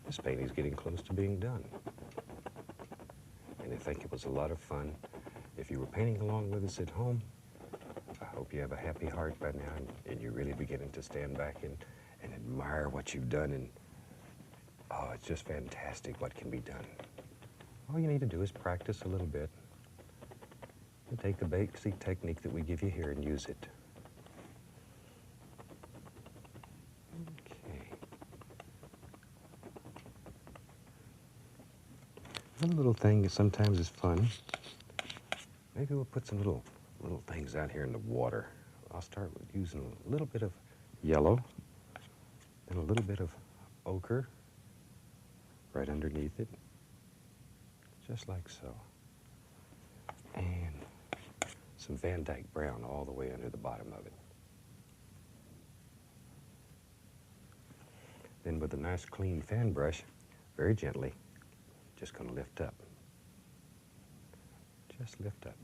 This painting's getting close to being done. And I think it was a lot of fun. If you were painting along with us at home, I hope you have a happy heart by now and you're really beginning to stand back and admire what you've done. And oh, it's just fantastic what can be done. All you need to do is practice a little bit and take the basic technique that we give you here and use it. One little thing that sometimes is fun. Maybe we'll put some little things out here in the water. I'll start with using a little bit of yellow and a little bit of ochre right underneath it, just like so. And some Van Dyke brown all the way under the bottom of it. Then with a nice clean fan brush, very gently, just going to lift up. Just lift up.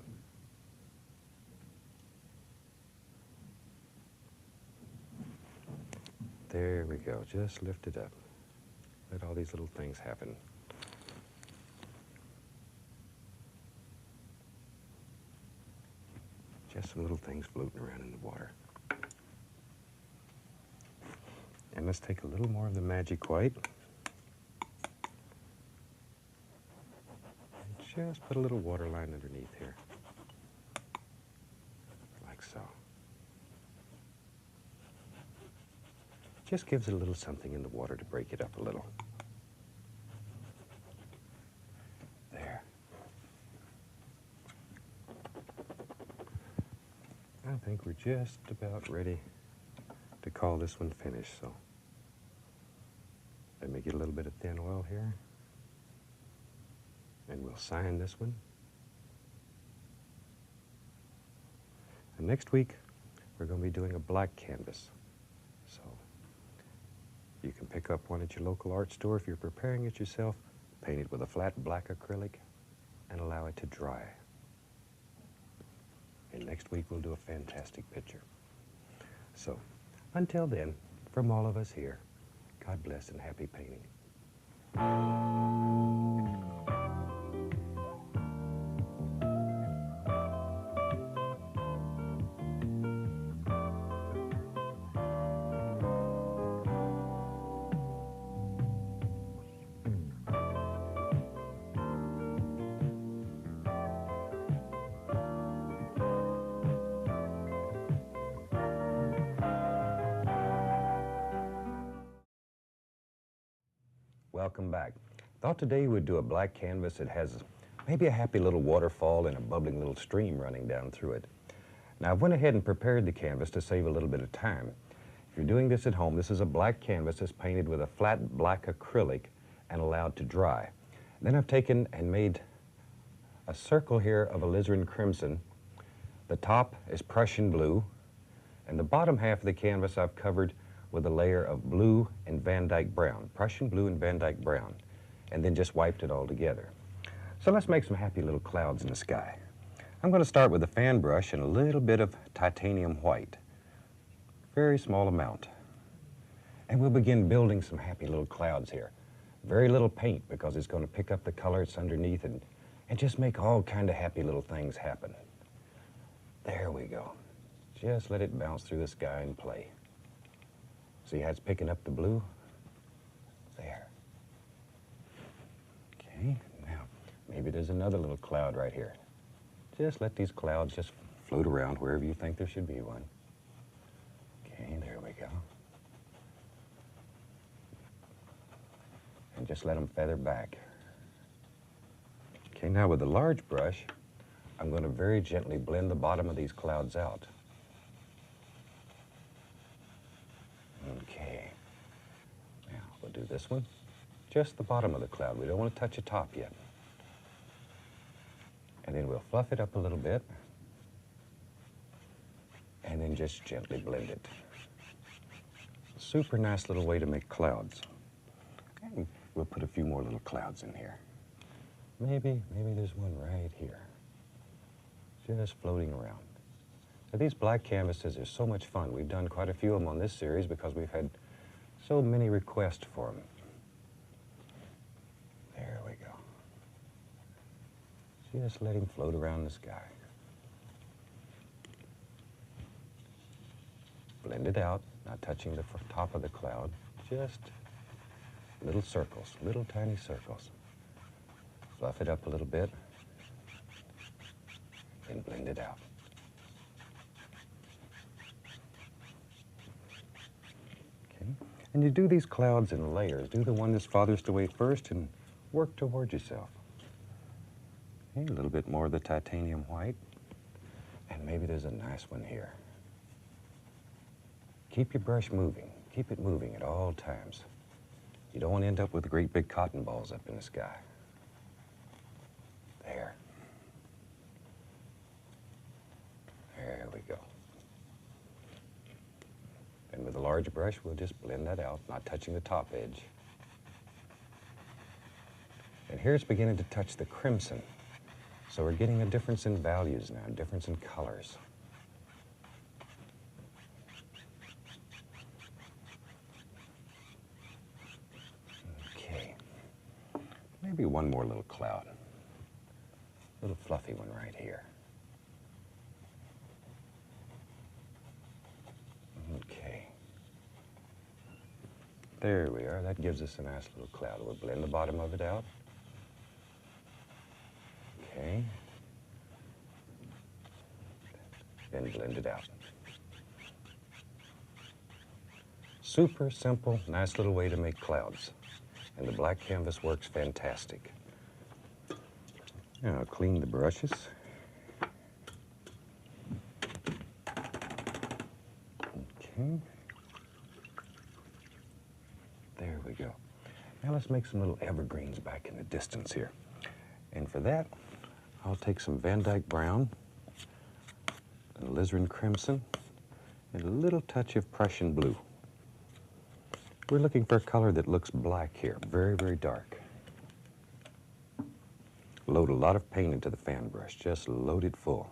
There we go. Just lift it up. Let all these little things happen. Just some little things floating around in the water. And let's take a little more of the magic white. Just put a little water line underneath here, like so. Just gives it a little something in the water to break it up a little. There. I think we're just about ready to call this one finished, so let me get a little bit of thin oil here. And we'll sign this one. And next week, we're going to be doing a black canvas. So you can pick up one at your local art store if you're preparing it yourself, paint it with a flat black acrylic, and allow it to dry. And next week, we'll do a fantastic picture. So until then, from all of us here, God bless and happy painting. Welcome back. Thought today we'd do a black canvas that has maybe a happy little waterfall and a bubbling little stream running down through it. Now I went ahead and prepared the canvas to save a little bit of time. If you're doing this at home, this is a black canvas that's painted with a flat black acrylic and allowed to dry. Then I've taken and made a circle here of alizarin crimson. The top is Prussian blue. And the bottom half of the canvas I've covered with a layer of blue and Van Dyke brown, Prussian blue and Van Dyke brown, and then just wiped it all together. So let's make some happy little clouds in the sky. I'm going to start with a fan brush and a little bit of titanium white, very small amount. And we'll begin building some happy little clouds here. Very little paint because it's going to pick up the color that's underneath and just make all kind of happy little things happen. There we go. Just let it bounce through the sky and play. See how it's picking up the blue? There. Okay, now maybe there's another little cloud right here. Just let these clouds just float around wherever you think there should be one. Okay, there we go. And just let them feather back. Okay, now with the large brush, I'm going to very gently blend the bottom of these clouds out. Okay, now we'll do this one. Just the bottom of the cloud. We don't want to touch the top yet. And then we'll fluff it up a little bit. And then just gently blend it. Super nice little way to make clouds. And we'll put a few more little clouds in here. Maybe there's one right here. Just floating around. Now, these black canvases are so much fun. We've done quite a few of them on this series because we've had so many requests for them. There we go. Just let him float around the sky. Blend it out, not touching the top of the cloud. Just little circles, little tiny circles. Fluff it up a little bit, then blend it out. Okay, and you do these clouds in layers. Do the one that's farthest away first and work towards yourself. Okay, a little bit more of the titanium white, and maybe there's a nice one here. Keep your brush moving. Keep it moving at all times. You don't want to end up with great big cotton balls up in the sky. There. There we go. And with a large brush, we'll just blend that out, not touching the top edge. And here it's beginning to touch the crimson. So we're getting a difference in values now, a difference in colors. Okay. Maybe one more little cloud. A little fluffy one right here. Okay. There we are. That gives us a nice little cloud. We'll blend the bottom of it out. Okay. Then blend it out. Super simple, nice little way to make clouds. And the black canvas works fantastic. Now I'll clean the brushes. Okay. There we go. Now let's make some little evergreens back in the distance here. And for that, I'll take some Van Dyke brown, a alizarin crimson, and a little touch of Prussian blue. We're looking for a color that looks black here, very, very dark. Load a lot of paint into the fan brush, just load it full.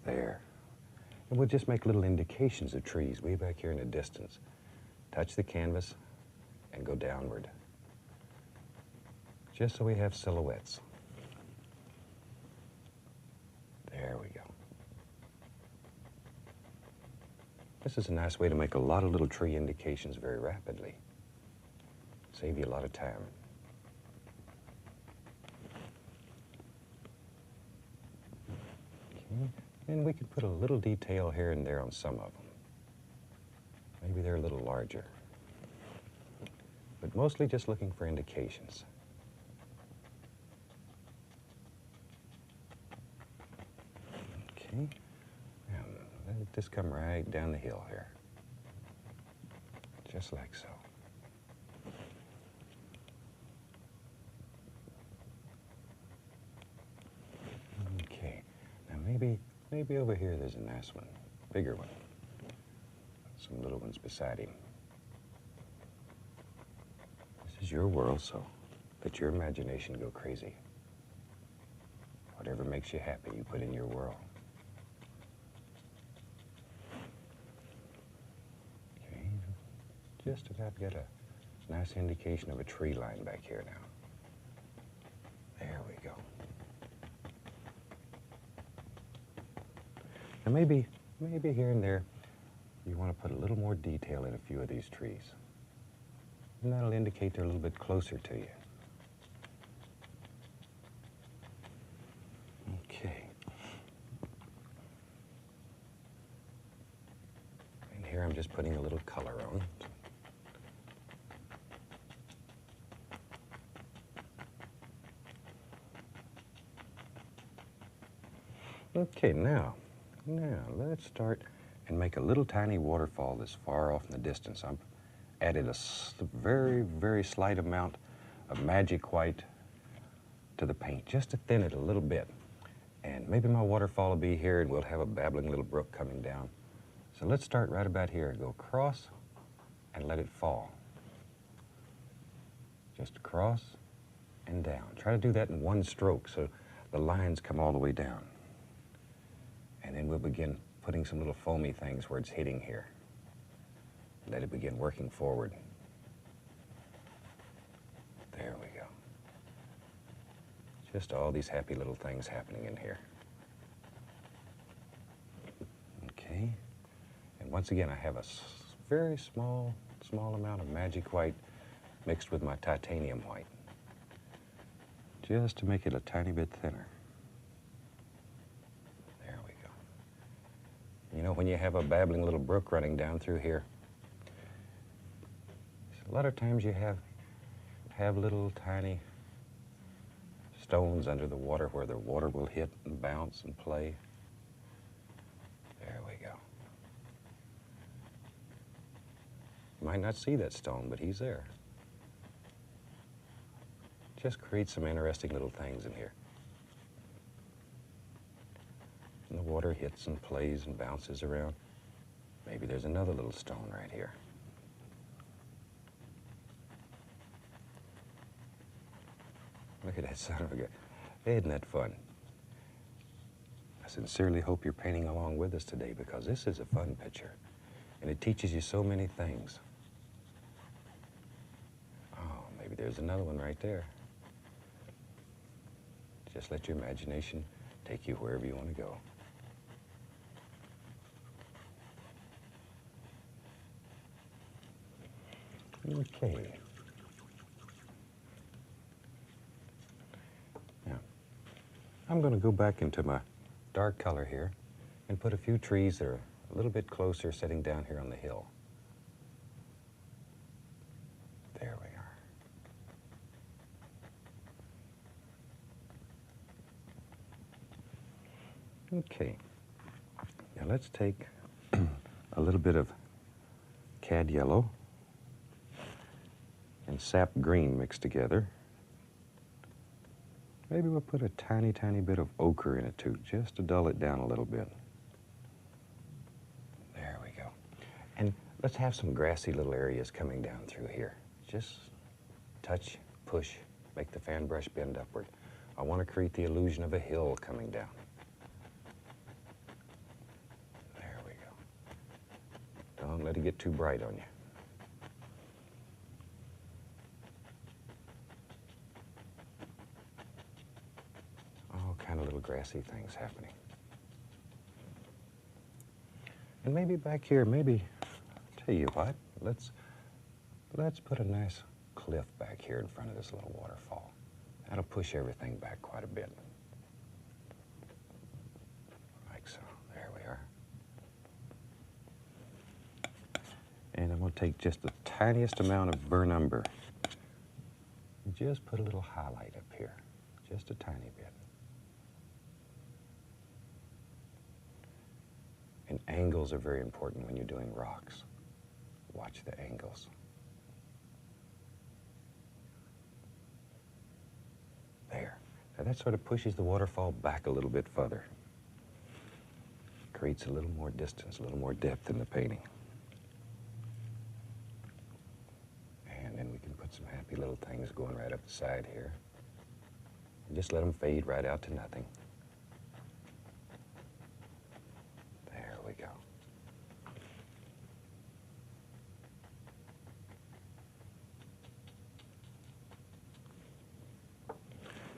There. And we'll just make little indications of trees way back here in the distance. Touch the canvas and go downward. Just so we have silhouettes. There we go. This is a nice way to make a lot of little tree indications very rapidly. Save you a lot of time. Okay. And we could put a little detail here and there on some of them. Maybe they're a little larger. But mostly just looking for indications. Okay. Now, let this come right down the hill here. Just like so. Okay. Now maybe over here there's a nice one, bigger one. some little ones beside him. This is your world, so let your imagination go crazy. Whatever makes you happy, you put in your world. Okay, just about got a nice indication of a tree line back here now. There we go. And maybe here and there, you want to put a little more detail in a few of these trees. And that'll indicate they're a little bit closer to you. Okay. And here I'm just putting a little color on. Okay, now let's start and make a little tiny waterfall that's far off in the distance. I've added a very, very slight amount of magic white to the paint, just to thin it a little bit. And maybe my waterfall will be here and we'll have a babbling little brook coming down. So let's start right about here and go across and let it fall. Just across and down. Try to do that in one stroke so the lines come all the way down. And then we'll begin putting some little foamy things where it's hitting here. Let it begin working forward. There we go. Just all these happy little things happening in here. Okay. And once again, I have a very small amount of magic white mixed with my titanium white, just to make it a tiny bit thinner. There we go. You know, when you have a babbling little brook running down through here, a lot of times you have little tiny stones under the water where the water will hit and bounce and play. There we go. You might not see that stone, but he's there. Just create some interesting little things in here. And the water hits and plays and bounces around. Maybe there's another little stone right here. Look at that son of a gun. Isn't that fun? I sincerely hope you're painting along with us today, because this is a fun picture and it teaches you so many things. Oh, maybe there's another one right there. Just let your imagination take you wherever you want to go. Okay. Now, I'm going to go back into my dark color here and put a few trees that are a little bit closer sitting down here on the hill. There we are. Okay. Now let's take a little bit of cad yellow and sap green mixed together. Maybe we'll put a tiny, tiny bit of ochre in it too, just to dull it down a little bit. There we go. And let's have some grassy little areas coming down through here. Just touch, push, make the fan brush bend upward. I want to create the illusion of a hill coming down. There we go. Don't let it get too bright on you. Kind of little grassy things happening. And maybe back here, tell you what, let's put a nice cliff back here in front of this little waterfall. That'll push everything back quite a bit. Like so. There we are. And I'm going to take just the tiniest amount of burnt umber. Just put a little highlight up here. Just a tiny bit. And angles are very important when you're doing rocks. Watch the angles. There. Now that sort of pushes the waterfall back a little bit further. Creates a little more distance, a little more depth in the painting. happy little things going right up the side here. And just let them fade right out to nothing. There we go.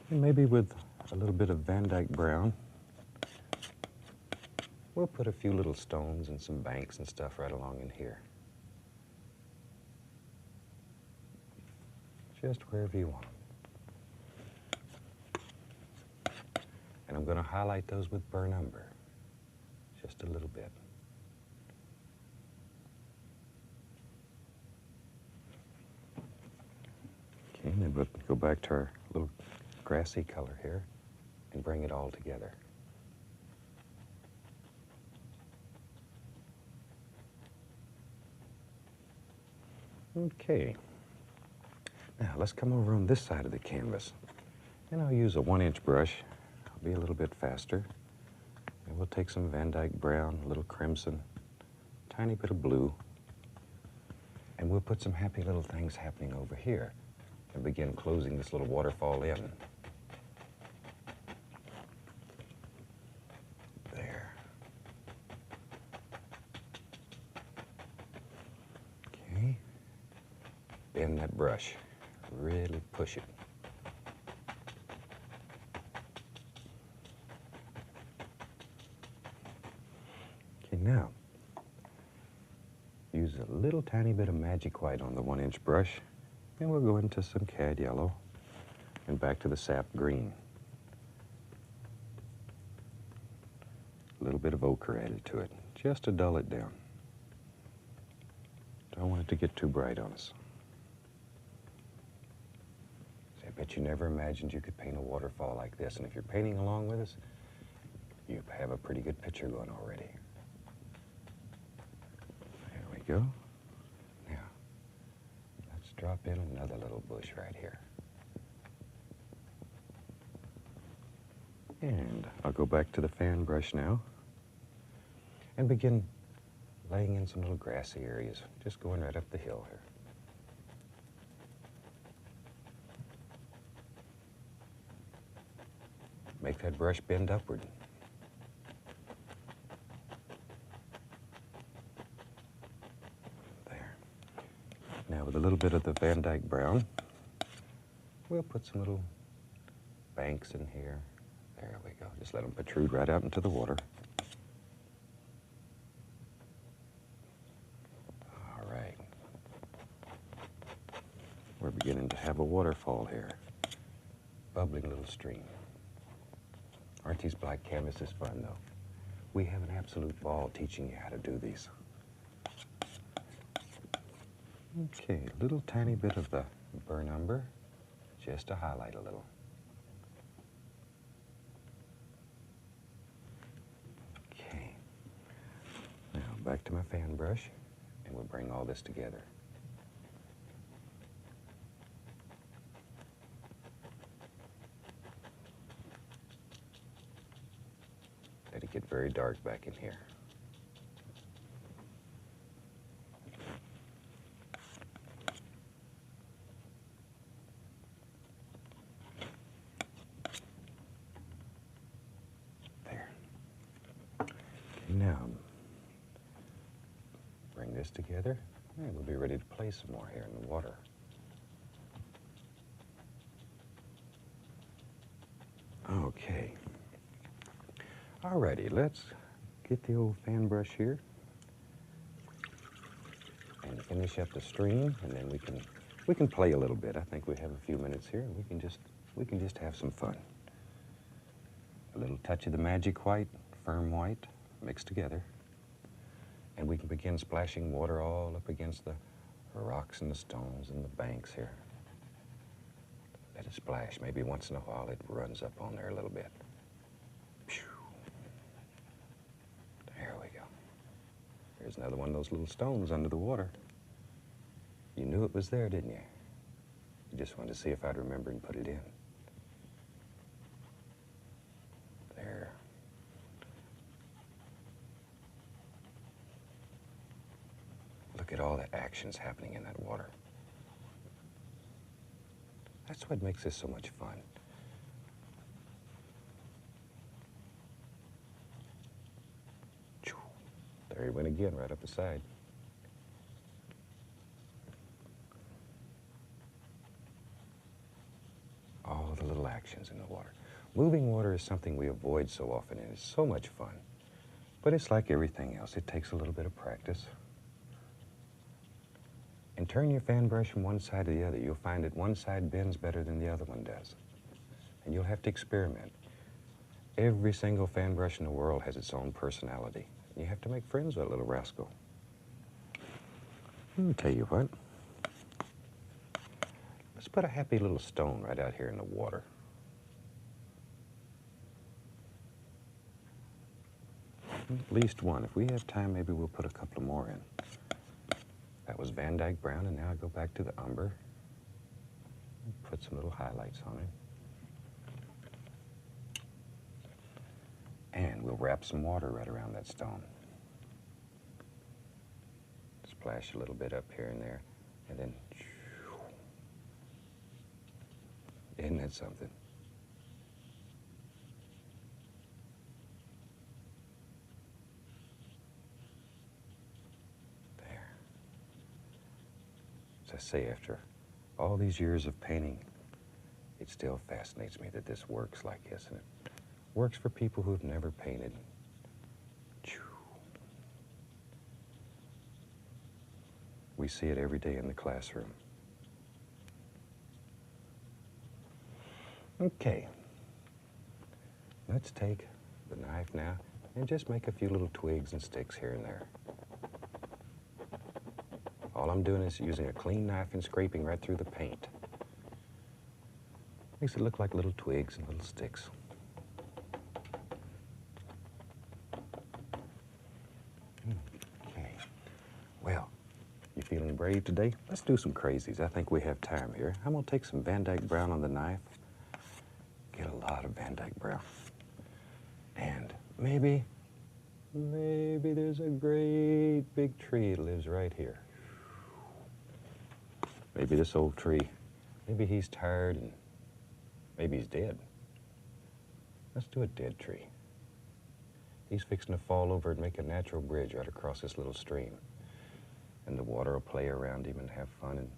And maybe with a little bit of Van Dyke brown, we'll put a few little stones and some banks and stuff right along in here. Just wherever you want them. And I'm going to highlight those with burnt umber, just a little bit. Okay, then we'll go back to our little grassy color here and bring it all together. Okay. Now let's come over on this side of the canvas. And I'll use a 1-inch brush. I'll be a little bit faster. And we'll take some Van Dyke brown, a little crimson, tiny bit of blue, and we'll put some happy little things happening over here and begin closing this little waterfall in. There. Okay. Bend that brush. Really push it. Okay, now, use a little tiny bit of magic white on the 1-inch brush, and we'll go into some cad yellow and back to the sap green. A little bit of ochre added to it, just to dull it down. Don't want it to get too bright on us. I bet you never imagined you could paint a waterfall like this, and if you're painting along with us, you have a pretty good picture going already. There we go. Now, let's drop in another little bush right here. And I'll go back to the fan brush now and begin laying in some little grassy areas, just going right up the hill here. Make that brush bend upward. There. Now with a little bit of the Van Dyke brown, we'll put some little banks in here. There we go. Just let them protrude right out into the water. All right. We're beginning to have a waterfall here. Bubbling little stream. Aren't these black canvases fun, though? We have an absolute ball teaching you how to do these. Okay, a little tiny bit of the burnt umber, just to highlight a little. Okay. Now back to my fan brush, and we'll bring all this together. Let it get very dark back in here. There. Okay, now, bring this together, and we'll be ready to play some more here in the water. Okay. Alrighty, let's get the old fan brush here and finish up the stream, and then we can play a little bit. I think we have a few minutes here, and we can just have some fun. A little touch of the magic white, firm white, mixed together, and we can begin splashing water all up against the rocks and the stones and the banks here. Let it splash. Maybe once in a while it runs up on there a little bit. There we go. Here's another one of those little stones under the water. You knew it was there, didn't you? You just wanted to see if I'd remember and put it in. There. Look at all the actions happening in that water. That's what makes this so much fun. There he went again, right up the side. All the little actions in the water. Moving water is something we avoid so often, and it's so much fun. But it's like everything else. It takes a little bit of practice. And turn your fan brush from one side to the other. You'll find that one side bends better than the other one does. And you'll have to experiment. Every single fan brush in the world has its own personality. You have to make friends with that little rascal. I'll tell you what. Let's put a happy little stone right out here in the water. At least one. If we have time, maybe we'll put a couple more in. That was Van Dyke Brown, and now I go back to the umber. Put some little highlights on it. And we'll wrap some water right around that stone. Splash a little bit up here and there, and then, isn't that something? There. As I say, after all these years of painting, it still fascinates me that this works like this, and it works for people who've never painted. We see it every day in the classroom. Okay, let's take the knife now and just make a few little twigs and sticks here and there. All I'm doing is using a clean knife and scraping right through the paint. Makes it look like little twigs and little sticks. Okay, well, you feeling brave today? Let's do some crazies. I think we have time here. I'm gonna take some Van Dyke Brown on the knife. Get a lot of Van Dyke Brown. And maybe there's a great big tree that lives right here. Maybe this old tree, maybe he's tired and maybe he's dead. Let's do a dead tree. He's fixing to fall over and make a natural bridge right across this little stream. And the water will play around him and have fun and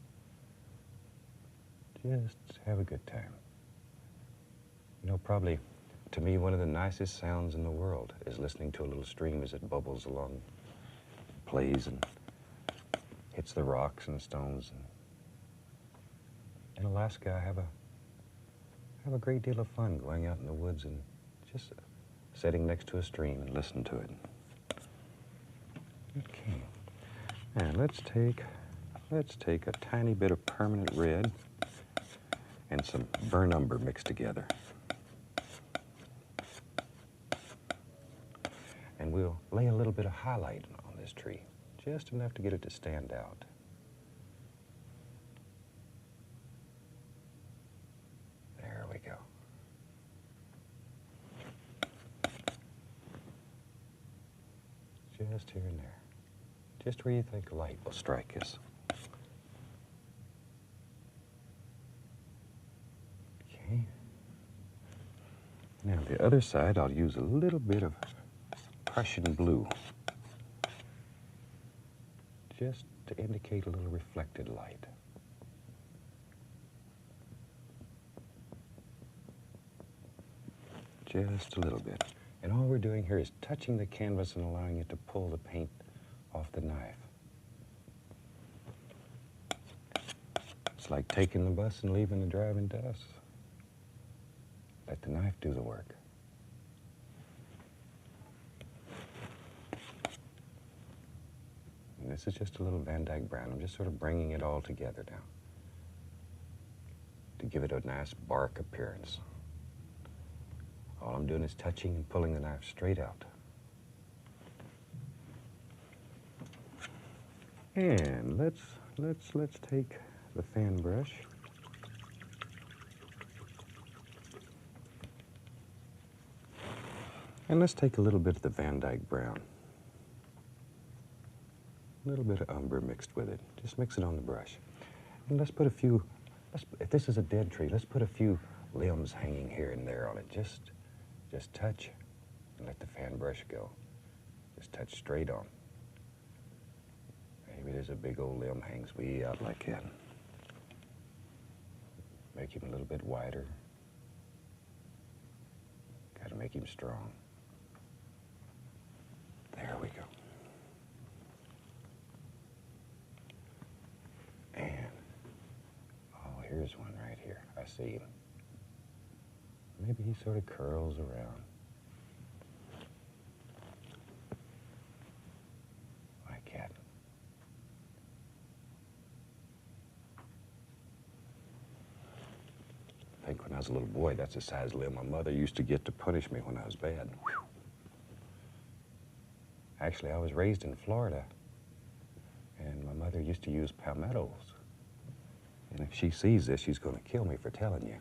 just have a good time. You know, probably, to me, one of the nicest sounds in the world is listening to a little stream as it bubbles along, plays and hits the rocks and the stones. In Alaska, I have a great deal of fun going out in the woods and just sitting next to a stream and listening to it. Okay. And let's take a tiny bit of permanent red and some burnt umber mixed together. And we'll lay a little bit of highlight on this tree, just enough to get it to stand out. There we go. Just here and there. Just where you think light will strike us. Okay. Now the other side, I'll use a little bit of Prussian blue, just to indicate a little reflected light. Just a little bit. And all we're doing here is touching the canvas and allowing it to pull the paint off the knife. It's like taking the bus and leaving the driving to us. Let the knife do the work. And this is just a little Van Dyke Brown. I'm just sort of bringing it all together now to give it a nice bark appearance. All I'm doing is touching and pulling the knife straight out. And let's take the fan brush. And let's take a little bit of the Van Dyke Brown. A little bit of umber mixed with it. Just mix it on the brush. And let's put a few If this is a dead tree, let's put a few limbs hanging here and there on it. Just touch and let the fan brush go. Just touch straight on. Maybe there's a big old limb hangs way out like that. Make him a little bit wider. Got to make him strong. There we go. And, oh, here's one right here. I see him. Maybe he sort of curls around. Like that. I think when I was a little boy, that's the size limb my mother used to get to punish me when I was bad. Whew. Actually, I was raised in Florida, and my mother used to use palmettos. And if she sees this, she's going to kill me for telling you.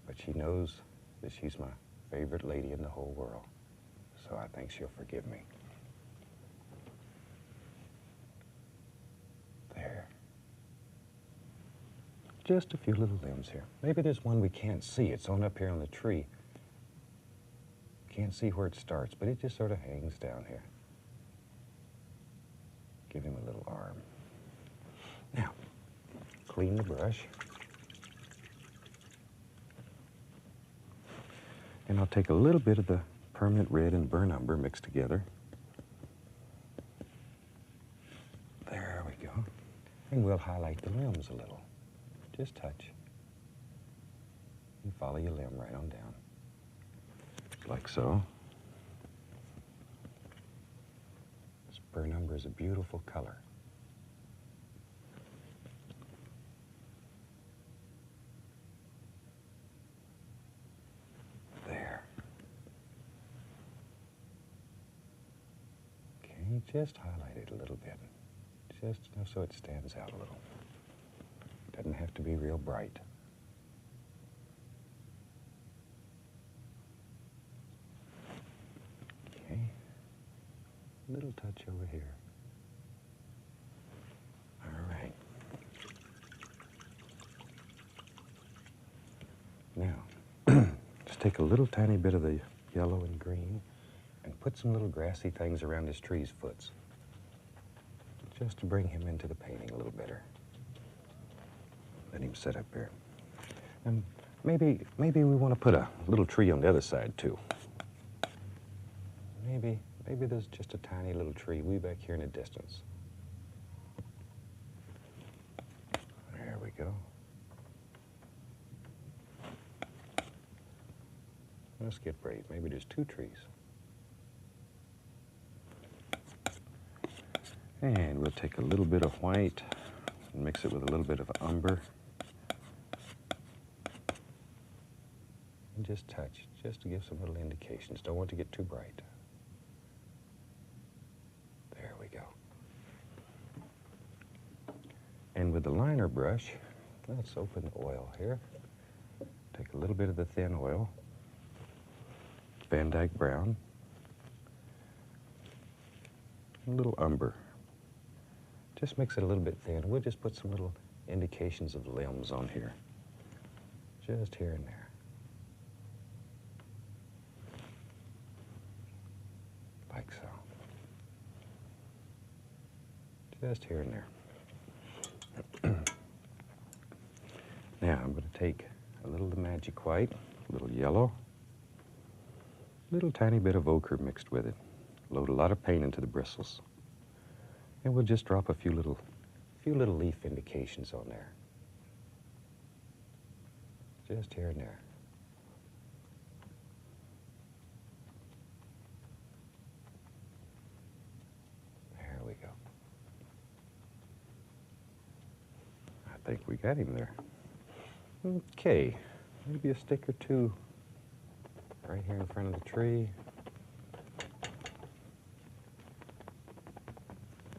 But she knows that she's my favorite lady in the whole world, so I think she'll forgive me. There. Just a few little limbs here. Maybe there's one we can't see. It's on up here on the tree. Can't see where it starts, but it just sort of hangs down here. Give him a little arm. Now, clean the brush. And I'll take a little bit of the permanent red and burnt umber mixed together. There we go. And we'll highlight the limbs a little. Just touch. And follow your limb right on down. Like so. This burnt umber is a beautiful color. There. Okay, just highlight it a little bit. Just so it stands out a little. Doesn't have to be real bright. Okay. Little touch over here. All right. Now, just take a little tiny bit of the yellow and green and put some little grassy things around his tree's foots, just to bring him into the painting a little better. Let him sit up here. And maybe we want to put a little tree on the other side too. Maybe there's just a tiny little tree way back here in the distance. There we go. Let's get brave. Maybe there's two trees. And we'll take a little bit of white and mix it with a little bit of umber. And just touch, just to give some little indications. Don't want to get too bright. There we go. And with the liner brush, let's open the oil here. Take a little bit of the thin oil, Van Dyke brown, and a little umber. Just mix it a little bit thin. We'll just put some little indications of limbs on here. Just here and there. Like so. Just here and there. Now I'm going to take a little of the magic white, a little yellow, a little tiny bit of ochre mixed with it. Load a lot of paint into the bristles. And we'll just drop a few little leaf indications on there. Just here and there. There we go. I think we got him there. Okay, maybe a stick or two right here in front of the tree.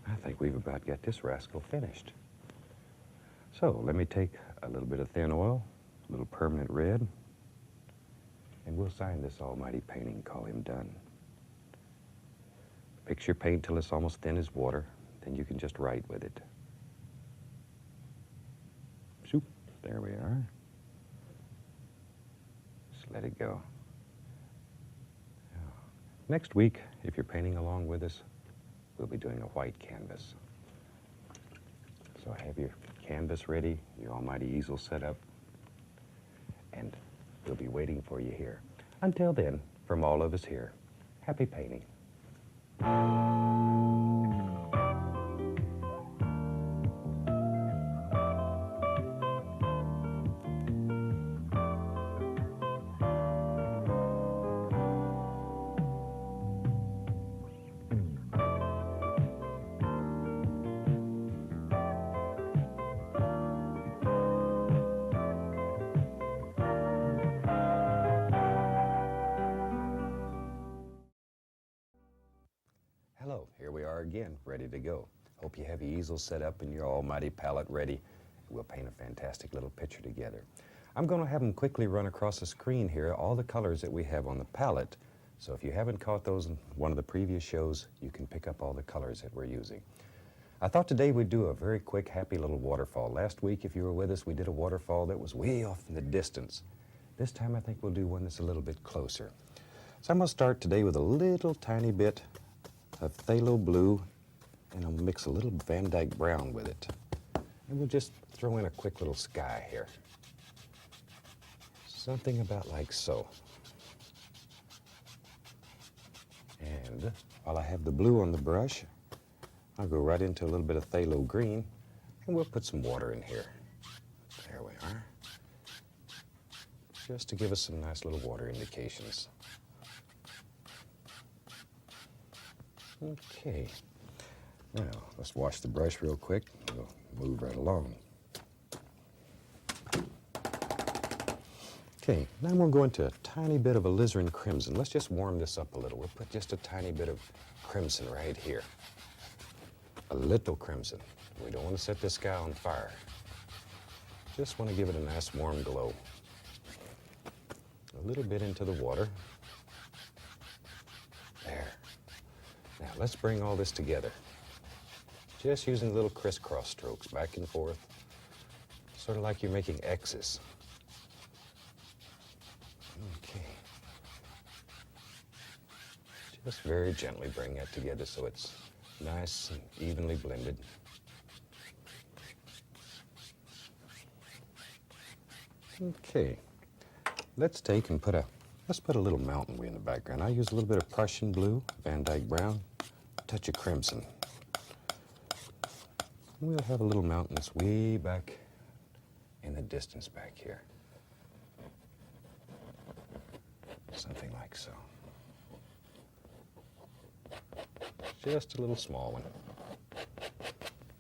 I think we've about got this rascal finished. So let me take a little bit of thin oil, a little permanent red, and we'll sign this almighty painting and call him done. Mix your paint till it's almost thin as water, then you can just write with it. There we are. Just let it go. Next week, if you're painting along with us, we'll be doing a white canvas. So have your canvas ready, your almighty easel set up, and we'll be waiting for you here. Until then, from all of us here, happy painting. Hello, here we are again, ready to go. Hope you have your easel set up and your almighty palette ready. We'll paint a fantastic little picture together. I'm going to have them quickly run across the screen here, all the colors that we have on the palette. So if you haven't caught those in one of the previous shows, you can pick up all the colors that we're using. I thought today we'd do a very quick, happy little waterfall. Last week, if you were with us, we did a waterfall that was way off in the distance. This time I think we'll do one that's a little bit closer. So I'm going to start today with a little tiny bit of phthalo blue, and I'll mix a little Van Dyke brown with it. And we'll just throw in a quick little sky here. Something about like so. And while I have the blue on the brush, I'll go right into a little bit of phthalo green, and we'll put some water in here. There we are. Just to give us some nice little water indications. Okay, now let's wash the brush real quick. We'll move right along. Okay, now I'm going to go into a tiny bit of alizarin crimson. Let's just warm this up a little. We'll put just a tiny bit of crimson right here. A little crimson. We don't want to set this guy on fire. Just want to give it a nice warm glow. A little bit into the water. There. Now let's bring all this together. Just using little crisscross strokes back and forth, sort of like you're making X's. Okay. Just very gently bring that together so it's nice and evenly blended. Okay. Let's take and put a little mountain way in the background. I use a little bit of Prussian blue, Van Dyke brown, a touch of crimson. We'll have a little mountain that's way back in the distance back here. Something like so. Just a little small one.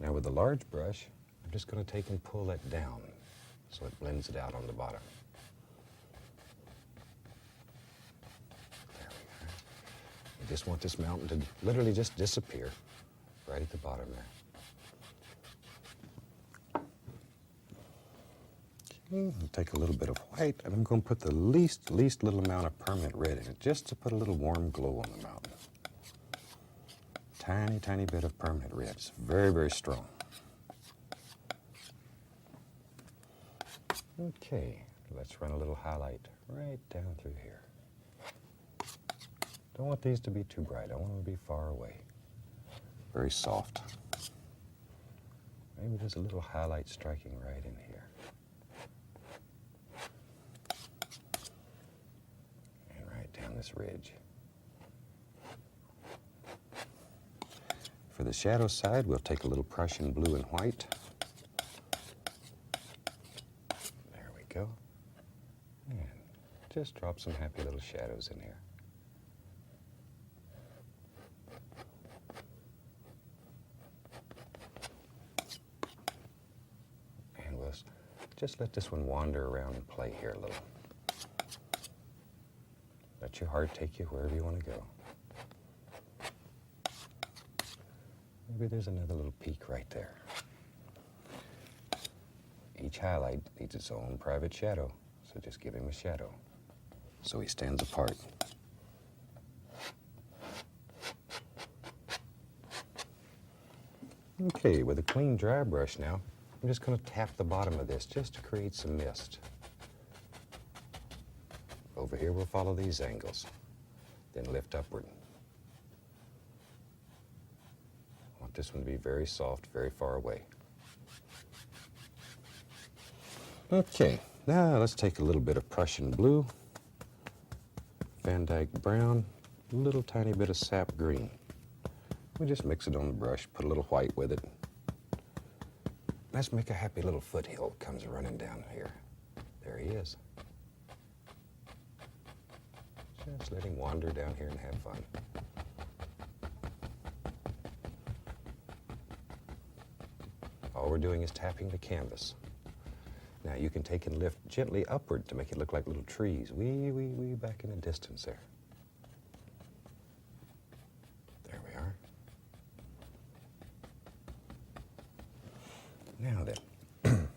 Now with the large brush, I'm just going to take and pull that down so it blends it out on the bottom. I just want this mountain to literally just disappear right at the bottom there. Okay, I'll take a little bit of white, and I'm going to put the least little amount of permanent red in it, just to put a little warm glow on the mountain. Tiny bit of permanent red. It's very, very strong. Okay, let's run a little highlight right down through here. Don't want these to be too bright. I want them to be far away. Very soft. Maybe there's a little highlight striking right in here. And right down this ridge. For the shadow side, we'll take a little Prussian blue and white. There we go. And just drop some happy little shadows in here. Just let this one wander around and play here a little. Let your heart take you wherever you want to go. Maybe there's another little peak right there. Each highlight needs its own private shadow, so just give him a shadow so he stands apart. Okay, with a clean dry brush now, I'm just going to tap the bottom of this just to create some mist. Over here we'll follow these angles, then lift upward. I want this one to be very soft, very far away. Okay, now let's take a little bit of Prussian blue, Van Dyke brown, a little tiny bit of sap green. We just mix it on the brush, put a little white with it. Let's make a happy little foothill comes running down here. There he is. Just let him wander down here and have fun. All we're doing is tapping the canvas. Now you can take and lift gently upward to make it look like little trees, way back in the distance there. There we are. Now then,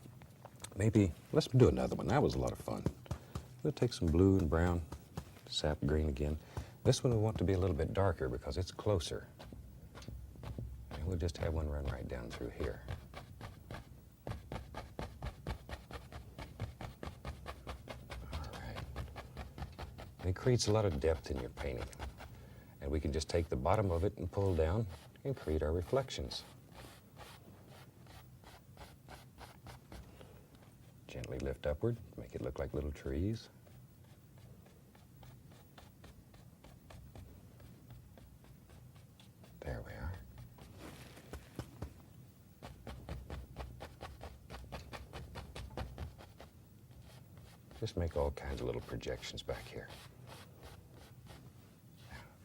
maybe let's do another one. That was a lot of fun. We'll take some blue and brown, sap green again. This one we want to be a little bit darker because it's closer. And we'll just have one run right down through here. It creates a lot of depth in your painting. And we can just take the bottom of it and pull down and create our reflections. Gently lift upward, make it look like little trees. There we are. Just make all kinds of little projections back here.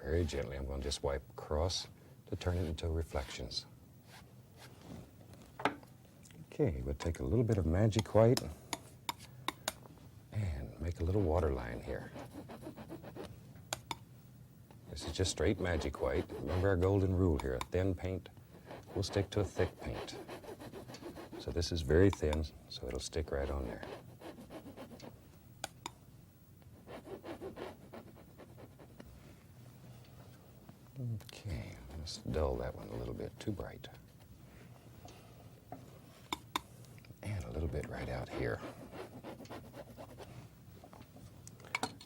Very gently, I'm going to just wipe across to turn it into reflections. Okay, we'll take a little bit of magic white and make a little water line here. This is just straight magic white. Remember our golden rule here, a thin paint will stick to a thick paint. So this is very thin, so it'll stick right on there. Okay, let's dull that one a little bit, too bright. And a little bit right out here.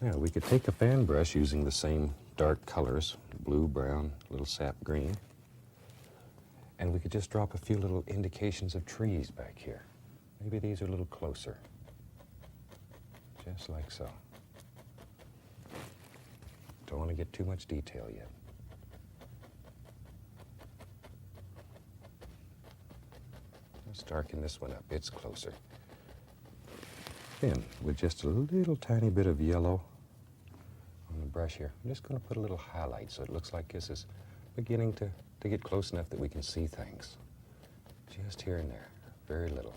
Now we could take a fan brush using the same dark colors, blue, brown, little sap green, and we could just drop a few little indications of trees back here. Maybe these are a little closer. Just like so. Don't want to get too much detail yet. Let's darken this one up. It's closer. Then, with just a little tiny bit of yellow on the brush here, I'm just going to put a little highlight so it looks like this is beginning to get close enough that we can see things. Just here and there. Very little.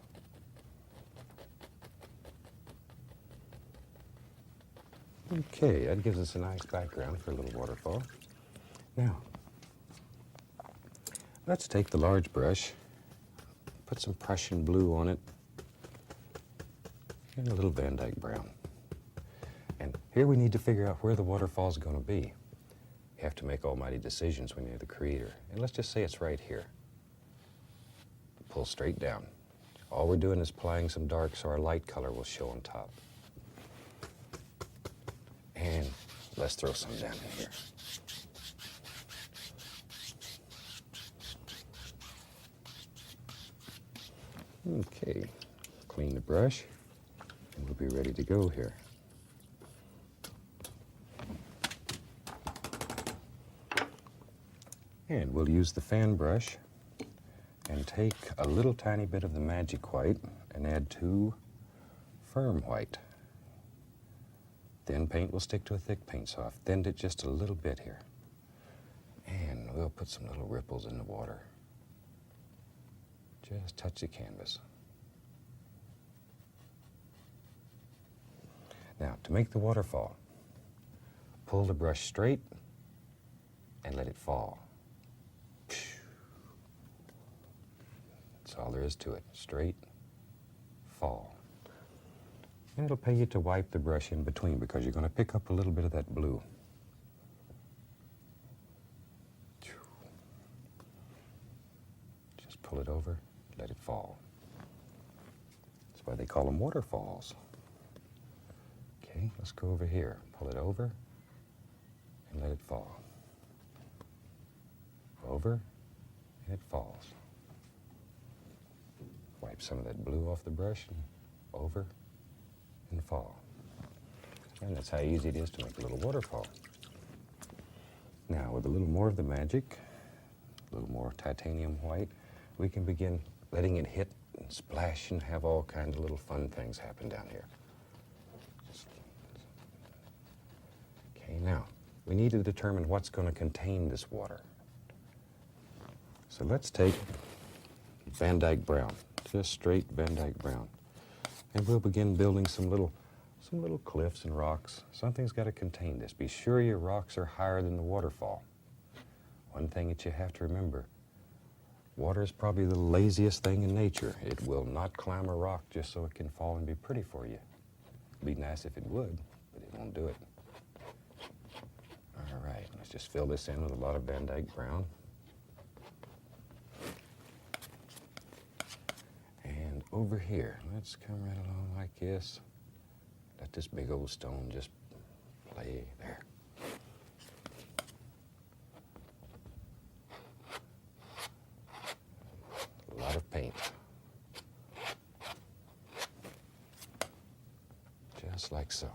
Okay, that gives us a nice background for a little waterfall. Now, let's take the large brush, put some Prussian blue on it, and a little Van Dyke brown. And here we need to figure out where the waterfall is going to be. You have to make almighty decisions when you're the creator. And let's just say it's right here. Pull straight down. All we're doing is applying some dark so our light color will show on top. And let's throw some down in here. Okay, clean the brush, and we'll be ready to go here. And we'll use the fan brush and take a little tiny bit of the magic white and add 2 firm white. Thin paint will stick to a thick paint, so I've thinned it just a little bit here. And we'll put some little ripples in the water. Just touch the canvas. Now, to make the waterfall, pull the brush straight and let it fall. That's all there is to it. Straight, fall. And it'll pay you to wipe the brush in between because you're going to pick up a little bit of that blue. Just pull it over, let it fall. That's why they call them waterfalls. Okay, let's go over here. Pull it over and let it fall. Over and it falls. Wipe some of that blue off the brush and over and fall. And that's how easy it is to make a little waterfall. Now, with a little more of the magic, a little more titanium white, we can begin letting it hit and splash and have all kinds of little fun things happen down here. Okay, now, we need to determine what's going to contain this water. So let's take Van Dyke brown, just straight Van Dyke brown. And we'll begin building some little cliffs and rocks. Something's got to contain this. Be sure your rocks are higher than the waterfall. One thing that you have to remember, water is probably the laziest thing in nature. It will not climb a rock just so it can fall and be pretty for you. It'd be nice if it would, but it won't do it. All right, let's just fill this in with a lot of Van Dyke brown. And over here, let's come right along like this. Let this big old stone just play there. A lot of paint. Just like so.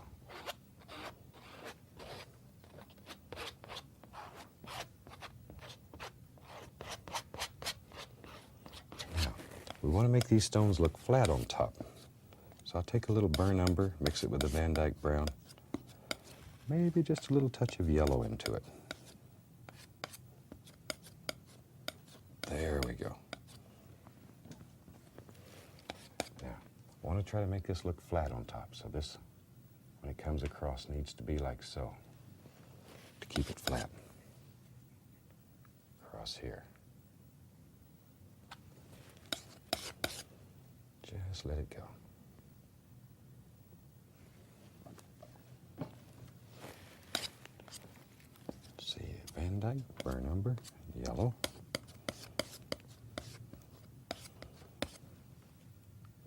Now, we want to make these stones look flat on top. So I'll take a little burnt umber, mix it with the Van Dyke brown, maybe just a little touch of yellow into it. There we go. Now, I want to try to make this look flat on top. So this, when it comes across, needs to be like so, to keep it flat. Across here. Just let it go. Van Dyke, burnt umber, yellow.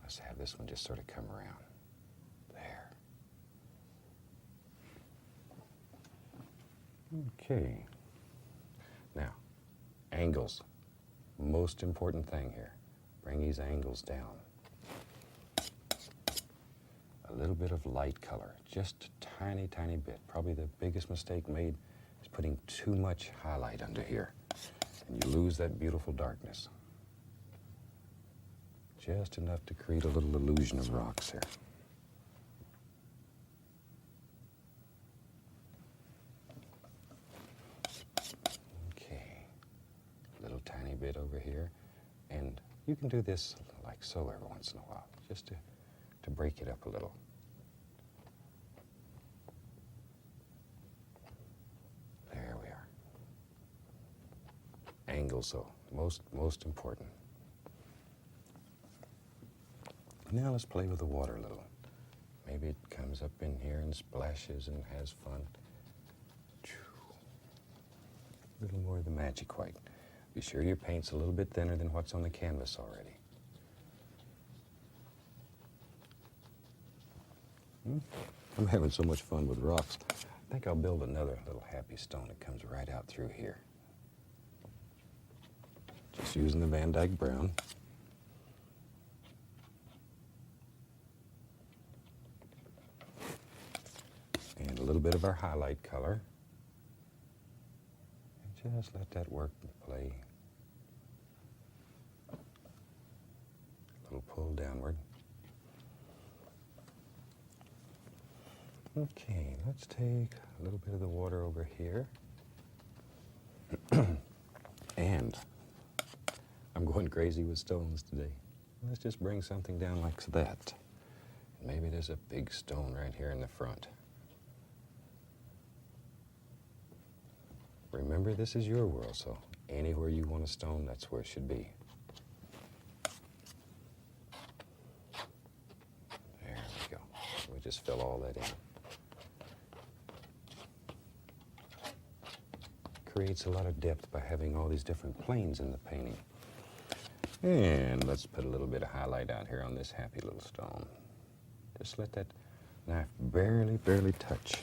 Let's have this one just sort of come around. There. Okay. Now, angles. Most important thing here. Bring these angles down. A little bit of light color, just a tiny, tiny bit. Probably the biggest mistake made is putting too much highlight under here, and you lose that beautiful darkness. Just enough to create a little illusion of rocks here. Okay, a little tiny bit over here, and you can do this like so every once in a while, just to break it up a little. There we are. Angles, though, most important. Now let's play with the water a little. Maybe it comes up in here and splashes and has fun. A little more of the magic white. Be sure your paint's a little bit thinner than what's on the canvas already. I'm having so much fun with rocks. I think I'll build another little happy stone that comes right out through here. Just using the Van Dyke brown. And a little bit of our highlight color. And just let that work and play. A little pull downward. Okay, let's take a little bit of the water over here. And I'm going crazy with stones today. Let's just bring something down like that. Maybe there's a big stone right here in the front. Remember, this is your world, so anywhere you want a stone, that's where it should be. There we go. We just fill all that in. Creates a lot of depth by having all these different planes in the painting. And let's put a little bit of highlight out here on this happy little stone. Just let that knife barely touch.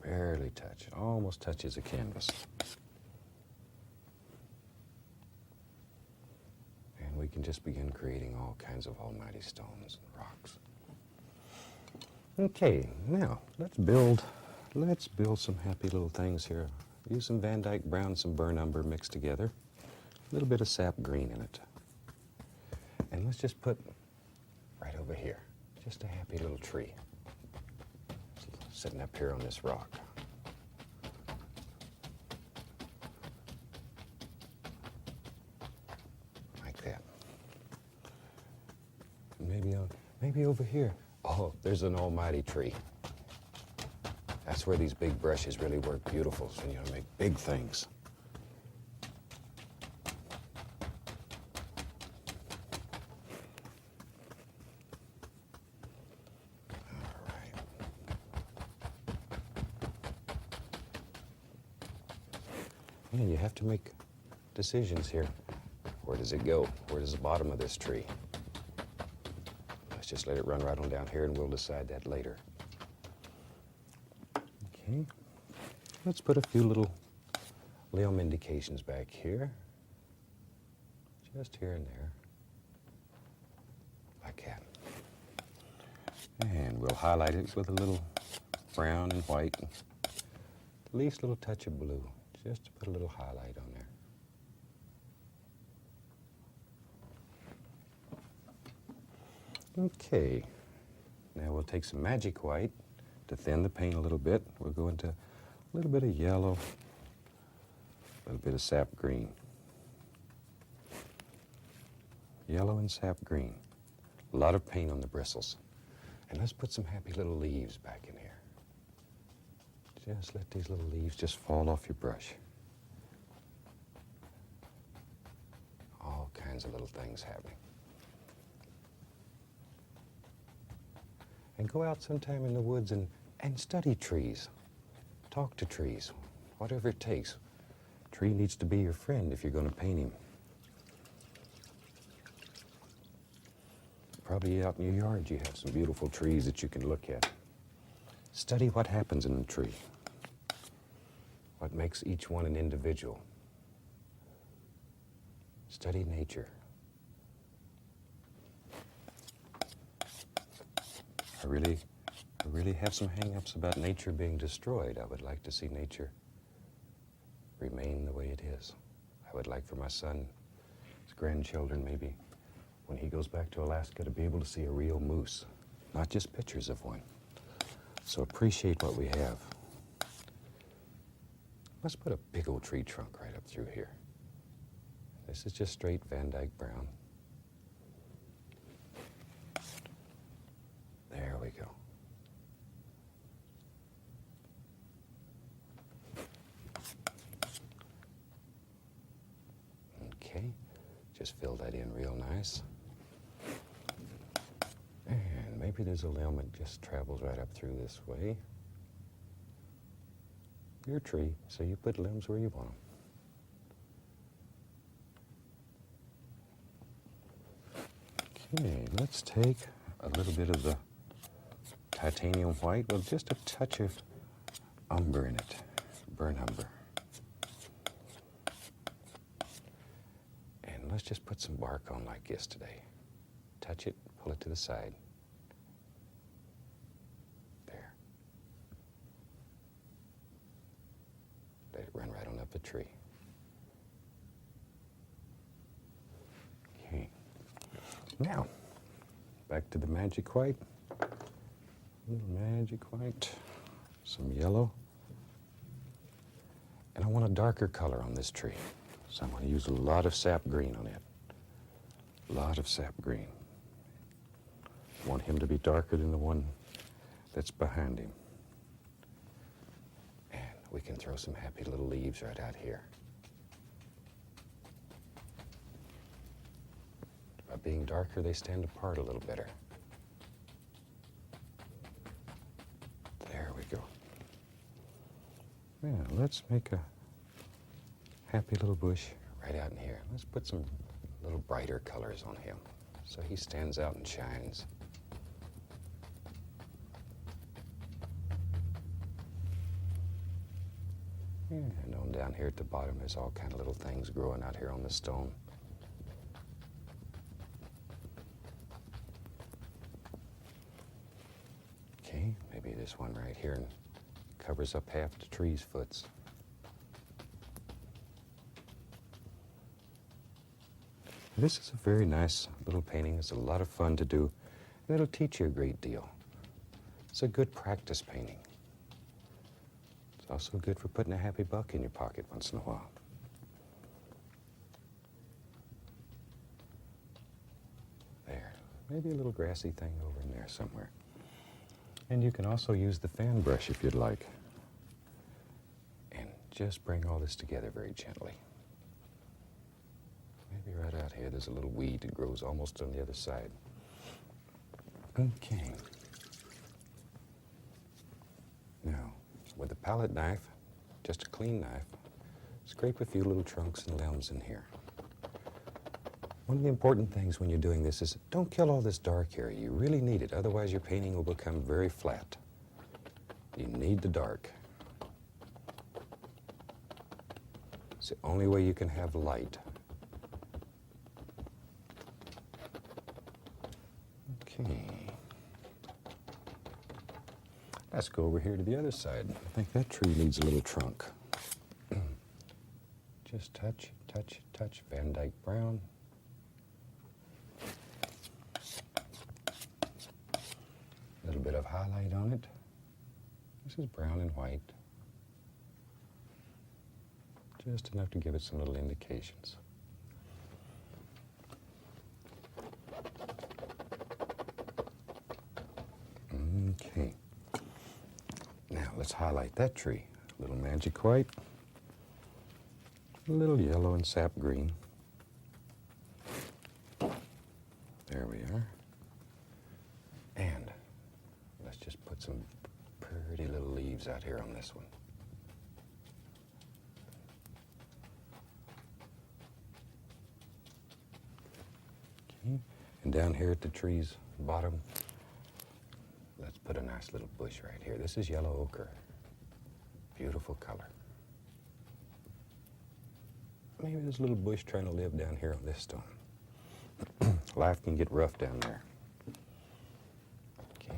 Barely touch. Almost touches the canvas. And we can just begin creating all kinds of almighty stones and rocks. Okay, now let's build some happy little things here. Use some Van Dyke brown, some burnt umber mixed together. A little bit of sap green in it. And let's just put right over here, just a happy little tree sitting up here on this rock. Like that. Maybe over here. Oh, there's an almighty tree. That's where these big brushes really work beautiful, so you make big things. All right. And you have to make decisions here. Where does it go? Where does the bottom of this tree? Let's just let it run right on down here and we'll decide that later. Okay, let's put a few little limb indications back here. Just here and there. Like that. And we'll highlight it with a little brown and white. At least a little touch of blue, just to put a little highlight on there. Okay, now we'll take some magic white to thin the paint a little bit. We'll go into a little bit of yellow, a little bit of sap green. Yellow and sap green. A lot of paint on the bristles. And let's put some happy little leaves back in here. Just let these little leaves just fall off your brush. All kinds of little things happening. And go out sometime in the woods and study trees. Talk to trees, whatever it takes. A tree needs to be your friend if you're going to paint him. Probably out in your yard you have some beautiful trees that you can look at. Study what happens in the tree. What makes each one an individual. Study nature. I really have some hang-ups about nature being destroyed. I would like to see nature remain the way it is. I would like for my son, his grandchildren maybe, when he goes back to Alaska, to be able to see a real moose, not just pictures of one. So appreciate what we have. Let's put a big old tree trunk right up through here. This is just straight Van Dyke brown. There we go. Okay, just fill that in real nice. And maybe there's a limb that just travels right up through this way. Your tree, so you put limbs where you want them. Okay, let's take a little bit of the titanium white with just a touch of umber in it, burnt umber. And let's just put some bark on like this today. Touch it, pull it to the side. There. Let it run right on up the tree. Okay. Now, back to the magic white. A little magic white, some yellow. And I want a darker color on this tree. So I'm going to use a lot of sap green on it. A lot of sap green. I want him to be darker than the one that's behind him. And we can throw some happy little leaves right out here. By being darker, they stand apart a little better. There we go. Yeah, let's make a happy little bush right out in here. Let's put some little brighter colors on him, so he stands out and shines. And on down here at the bottom, there's all kind of little things growing out here on the stone. Okay, maybe this one right here and covers up half the tree's foots. This is a very nice little painting. It's a lot of fun to do, and it'll teach you a great deal. It's a good practice painting. It's also good for putting a happy buck in your pocket once in a while. There, maybe a little grassy thing over in there somewhere. And you can also use the fan brush if you'd like. And just bring all this together very gently. Maybe right out here, there's a little weed that grows almost on the other side. Okay. Now, with a palette knife, just a clean knife, scrape a few little trunks and limbs in here. One of the important things when you're doing this is don't kill all this dark area. You really need it, otherwise your painting will become very flat. You need the dark. It's the only way you can have light. Okay. Let's go over here to the other side. I think that tree needs a little trunk. Just touch, touch, touch, Van Dyke brown. A little bit of highlight on it. This is brown and white. Just enough to give it some little indications. Okay. Now let's highlight that tree. A little magic white, a little yellow and sap green. There we are. And let's just put some pretty little leaves out here on this one. Okay. And down here at the tree's bottom, let's put a nice little bush right here. This is yellow ochre. Beautiful color. Maybe there's a little bush trying to live down here on this stone. Life can get rough down there. Okay.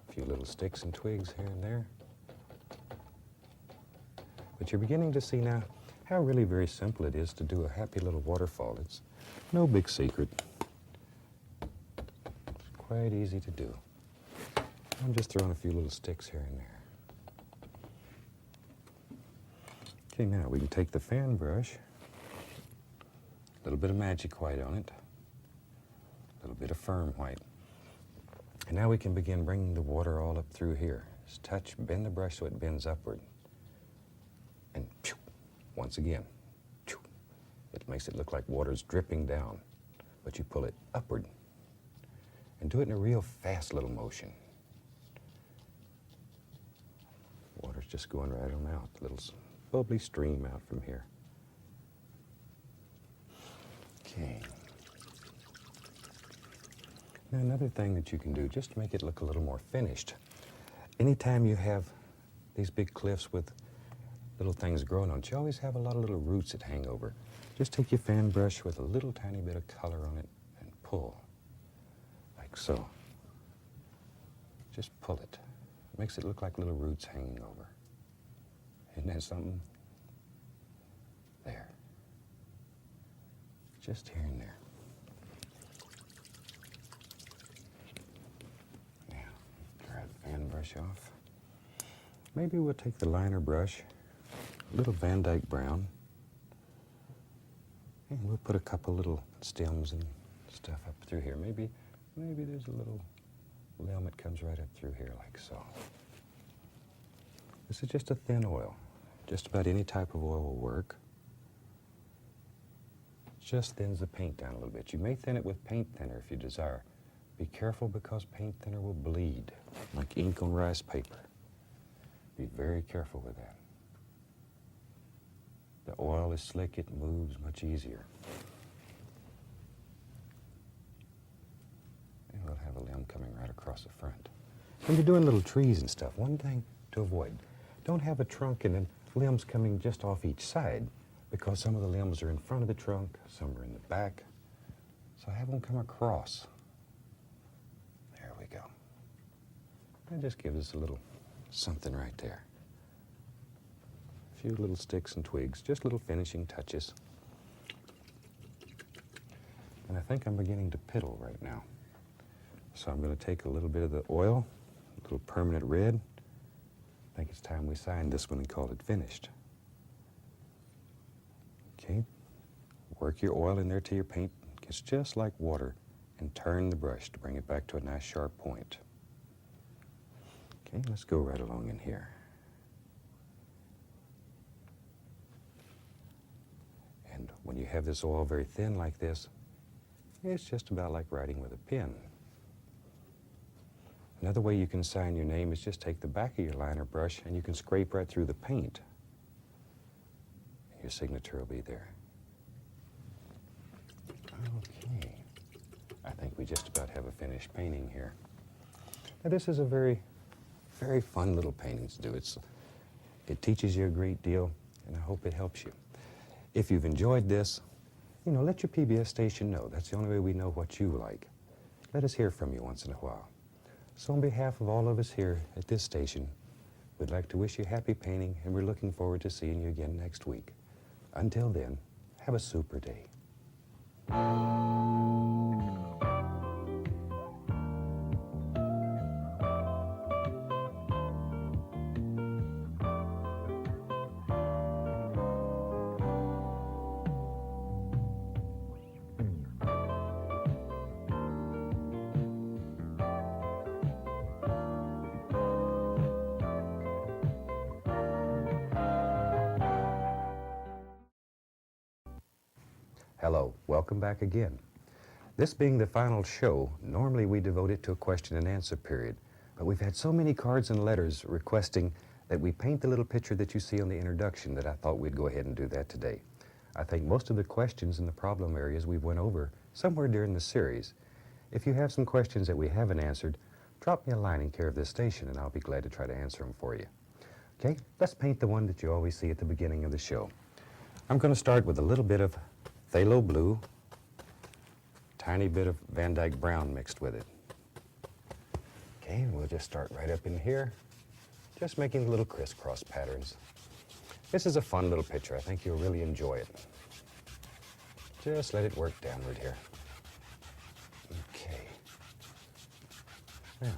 A few little sticks and twigs here and there. But you're beginning to see now how really very simple it is to do a happy little waterfall. It's no big secret. It's quite easy to do. I'm just throwing a few little sticks here and there. Okay, now we can take the fan brush, a little bit of magic white on it, a little bit of firm white. And now we can begin bringing the water all up through here. Just touch, bend the brush so it bends upward. And once again, it makes it look like water's dripping down, but you pull it upward. And do it in a real fast little motion. Water's just going right on out, a little bubbly stream out from here. Okay. Now another thing that you can do, just to make it look a little more finished, anytime you have these big cliffs with little things growing on it, you always have a lot of little roots that hang over. Just take your fan brush with a little tiny bit of color on it and pull, like so. Just pull it. It makes it look like little roots hanging over. Isn't that something? There. Just here and there. Now, dry the fan brush off. Maybe we'll take the liner brush, a little Van Dyke brown, and we'll put a couple little stems and stuff up through here. Maybe there's a little limb that comes right up through here like so. This is just a thin oil. Just about any type of oil will work. Just thins the paint down a little bit. You may thin it with paint thinner if you desire. Be careful because paint thinner will bleed, like ink on rice paper. Be very careful with that. The oil is slick, it moves much easier. we'll have a limb coming right across the front. When you're doing little trees and stuff, one thing to avoid, don't have a trunk and then limbs coming just off each side, because some of the limbs are in front of the trunk, some are in the back. So have them come across. There we go. That just gives us a little something right there. A few little sticks and twigs, just little finishing touches. And I think I'm beginning to piddle right now. So I'm going to take a little bit of the oil, a little permanent red. I think it's time we signed this one and called it finished. Okay, work your oil in there till your paint gets just like water, and turn the brush to bring it back to a nice sharp point. Okay, let's go right along in here. And when you have this oil very thin like this, it's just about like writing with a pen. Another way you can sign your name is just take the back of your liner brush and you can scrape right through the paint. Your signature will be there. Okay. I think we just about have a finished painting here. Now this is a very, very fun little painting to do. It teaches you a great deal, and I hope it helps you. If you've enjoyed this, let your PBS station know. That's the only way we know what you like. Let us hear from you once in a while. So on behalf of all of us here at this station, we'd like to wish you happy painting, and we're looking forward to seeing you again next week. Until then, have a super day. Hello, welcome back again. This being the final show, normally we devote it to a question and answer period, but we've had so many cards and letters requesting that we paint the little picture that you see on the introduction that I thought we'd go ahead and do that today. I think most of the questions in the problem areas we went over somewhere during the series. If you have some questions that we haven't answered, drop me a line in care of this station and I'll be glad to try to answer them for you. Okay, let's paint the one that you always see at the beginning of the show. I'm going to start with a little bit of phthalo blue, tiny bit of Van Dyke brown mixed with it. Okay, and we'll just start right up in here, just making little crisscross patterns. This is a fun little picture. I think you'll really enjoy it. Just let it work downward here. Okay. Now,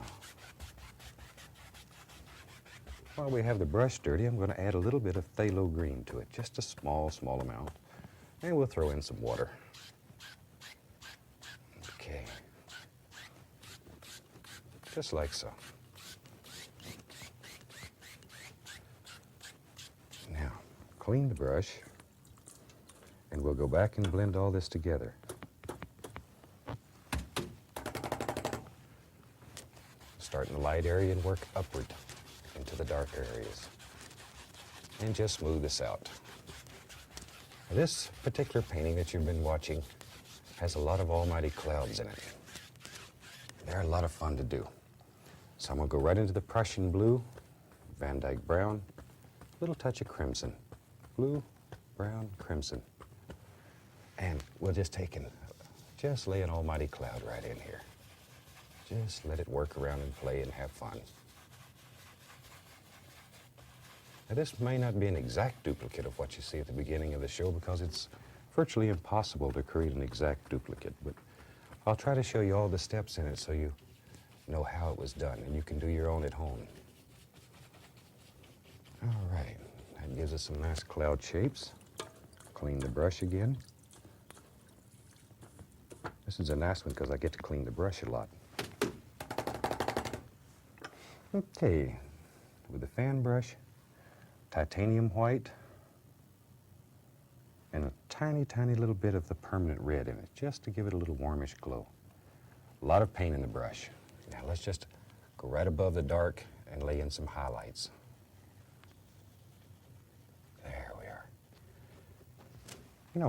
while we have the brush dirty, I'm going to add a little bit of phthalo green to it, just a small amount. And we'll throw in some water. Okay. Just like so. Now, clean the brush, and we'll go back and blend all this together. Start in the light area and work upward into the darker areas. And just smooth this out. This particular painting that you've been watching has a lot of almighty clouds in it. They're a lot of fun to do. So I'm going to go right into the Prussian blue, Van Dyke brown, little touch of crimson. Blue, brown, crimson. And we'll just just lay an almighty cloud right in here. Just let it work around and play and have fun. Now, this may not be an exact duplicate of what you see at the beginning of the show because it's virtually impossible to create an exact duplicate, but I'll try to show you all the steps in it so you know how it was done and you can do your own at home. All right, that gives us some nice cloud shapes. Clean the brush again. This is a nice one because I get to clean the brush a lot. Okay, with the fan brush, titanium white, and a tiny little bit of the permanent red in it, just to give it a little warmish glow. A lot of paint in the brush. Now let's just go right above the dark and lay in some highlights. There we are.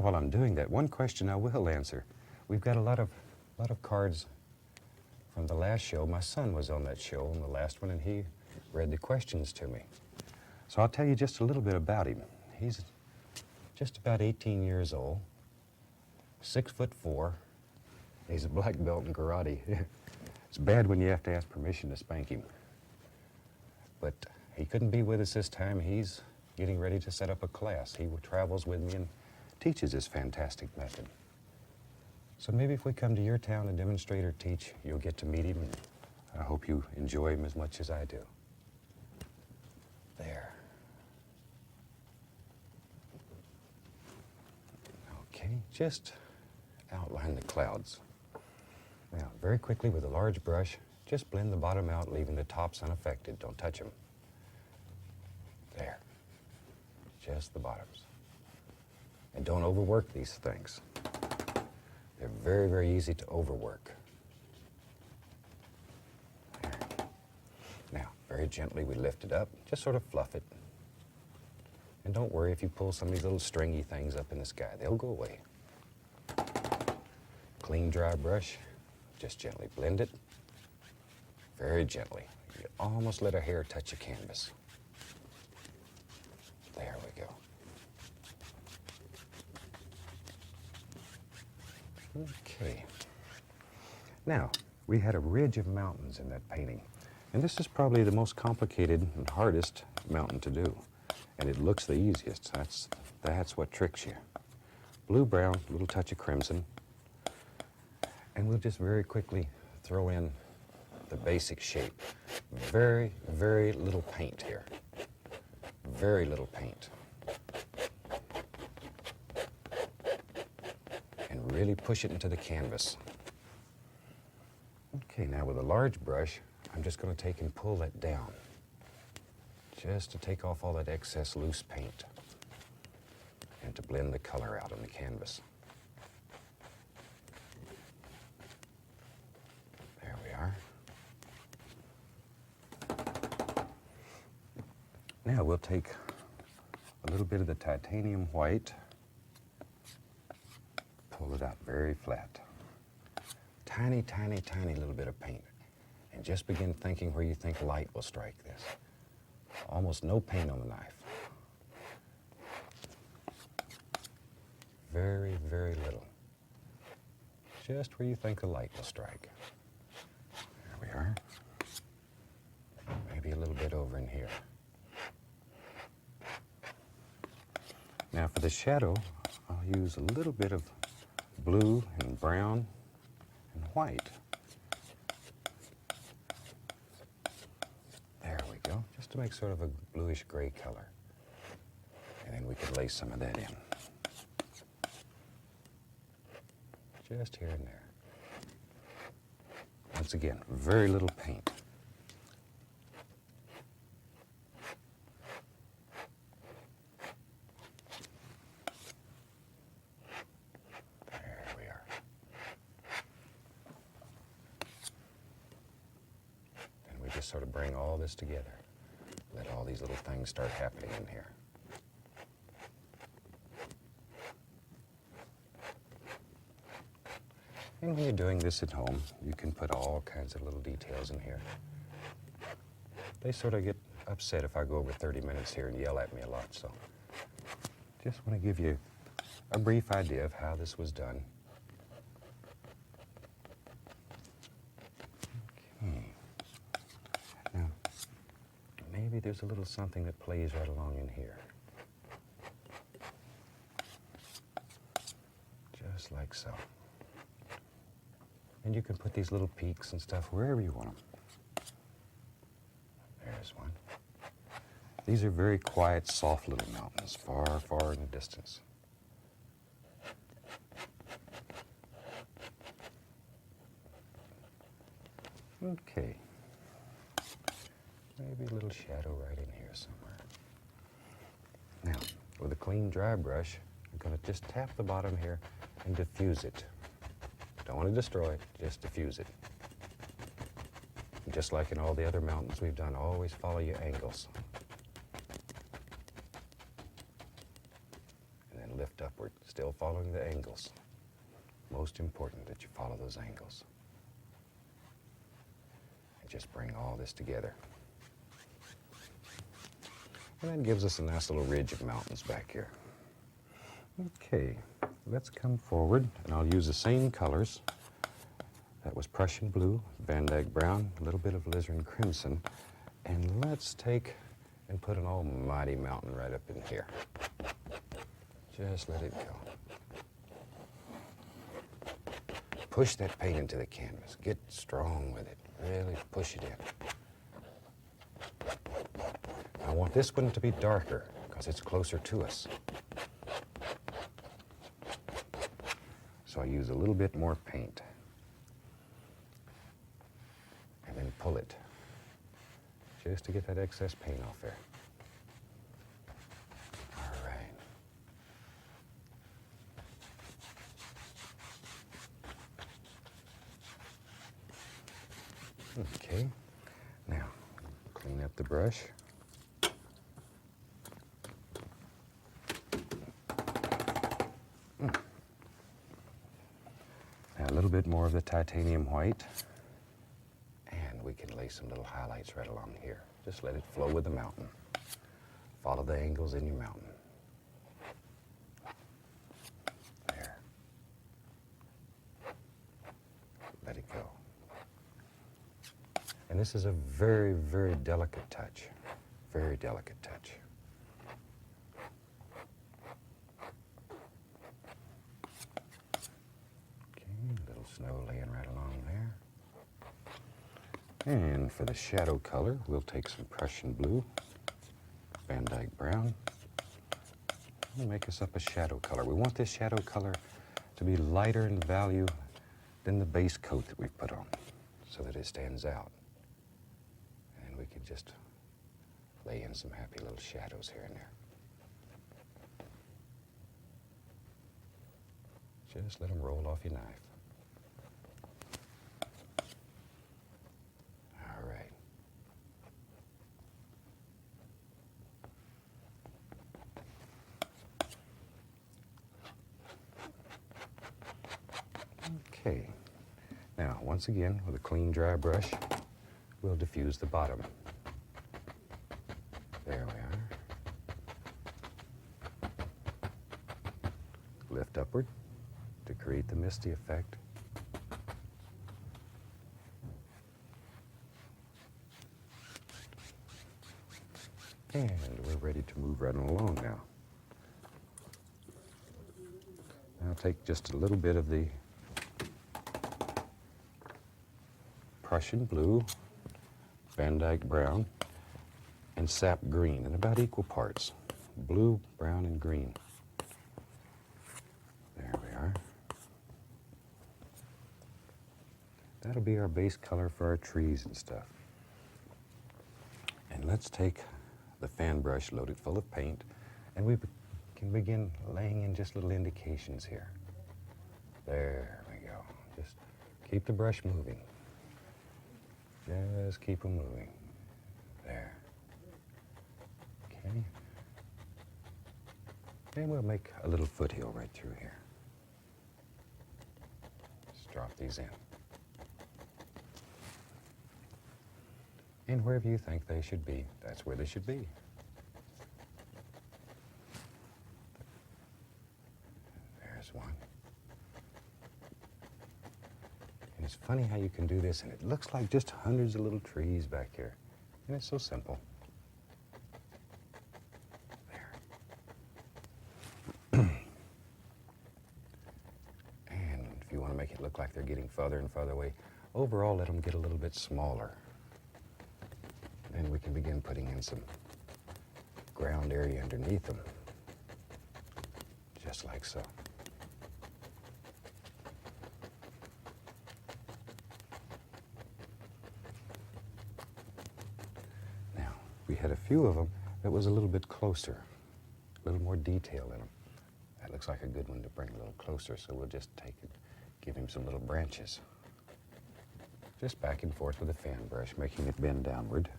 While I'm doing that, one question I will answer. We've got a lot of cards from the last show. My son was on that show, on the last one, and he read the questions to me. So I'll tell you just a little bit about him. He's just about 18 years old, 6'4". He's a black belt in karate. It's bad when you have to ask permission to spank him. But he couldn't be with us this time. He's getting ready to set up a class. He travels with me and teaches this fantastic method. So maybe if we come to your town and demonstrate or teach, you'll get to meet him, and I hope you enjoy him as much as I do. There. Okay, just outline the clouds. Now, very quickly with a large brush, just blend the bottom out, leaving the tops unaffected. Don't touch them. There. Just the bottoms. And don't overwork these things. They're very, very easy to overwork. There. Now, very gently we lift it up, just sort of fluff it. And don't worry if you pull some of these little stringy things up in the sky, they'll go away. Clean, dry brush, just gently blend it. Very gently. You almost let a hair touch the canvas. There we go. Okay. Now, we had a ridge of mountains in that painting. And this is probably the most complicated and hardest mountain to do. And it looks the easiest. That's what tricks you. Blue-brown, a little touch of crimson. And we'll just very quickly throw in the basic shape. Very, very little paint here. Very little paint. And really push it into the canvas. Okay, now with a large brush, I'm just going to take and pull that down. Just to take off all that excess loose paint. And to blend the color out on the canvas. There we are. Now we'll take a little bit of the titanium white, pull it out very flat. Tiny, tiny, tiny little bit of paint. And just begin thinking where you think light will strike this. Almost no paint on the knife. Very, very little. Just where you think the light will strike. There we are. Maybe a little bit over in here. Now for the shadow, I'll use a little bit of blue and brown and white. There we go, just to make sort of a bluish gray color. And then we can lay some of that in. Just here and there. Once again, very little paint. There we are. And we just sort of bring all this together. Let all these little things start happening in here. And when you're doing this at home, you can put all kinds of little details in here. They sort of get upset if I go over 30 minutes here and yell at me a lot, so just want to give you a brief idea of how this was done. Okay. Now, maybe there's a little something that plays right along in here. Just like so. And you can put these little peaks and stuff wherever you want them. There's one. These are very quiet, soft little mountains, far, far in the distance. Okay. Maybe a little shadow right in here somewhere. Now, with a clean, dry brush, I'm going to just tap the bottom here and diffuse it. Don't want to destroy it, just diffuse it. And just like in all the other mountains we've done, always follow your angles. And then lift upward, still following the angles. Most important that you follow those angles. just bring all this together. And that gives us a nice little ridge of mountains back here. Okay, let's come forward, and I'll use the same colors. That was Prussian blue, Van Dyke brown, a little bit of alizarin crimson, and let's take and put an almighty mountain right up in here. Just let it go. Push that paint into the canvas. Get strong with it. Really push it in. I want this one to be darker because it's closer to us. So I use a little bit more paint. And then pull it just to get that excess paint off there. All right. Okay, now clean up the brush. Now a little bit more of the titanium white, and we can lay some little highlights right along here. Just let it flow with the mountain. Follow the angles in your mountain. There. Let it go. And this is a very, very delicate touch. Very delicate touch. Okay, a little snow laying right along there. And for the shadow color, we'll take some Prussian blue, Van Dyke brown, and make us up a shadow color. We want this shadow color to be lighter in value than the base coat that we put on, so that it stands out. And we can just lay in some happy little shadows here and there. Just let them roll off your knife. All right. Okay. Now, once again, with a clean, dry brush, we'll diffuse the bottom. There we are. Lift upward to create the misty effect. And we're ready to move right along now. I'll take just a little bit of the Prussian blue, Van Dyke brown, and sap green in about equal parts. Blue, brown, and green. There we are. That'll be our base color for our trees and stuff. And let's take the fan brush loaded full of paint, and we can begin laying in just little indications here. There we go. Just keep the brush moving. Just keep them moving. There. Okay. And we'll make a little foothill right through here. Just drop these in. And wherever you think they should be, that's where they should be. There's one. And it's funny how you can do this, and it looks like just hundreds of little trees back here. And it's so simple. There. And if you want to make it look like they're getting farther and farther away, overall let them get a little bit smaller. Then we can begin putting in some ground area underneath them, just like so. Now, we had a few of them that was a little bit closer, a little more detail in them. That looks like a good one to bring a little closer, so we'll just take it, give him some little branches. Just back and forth with the fan brush, making it bend downward.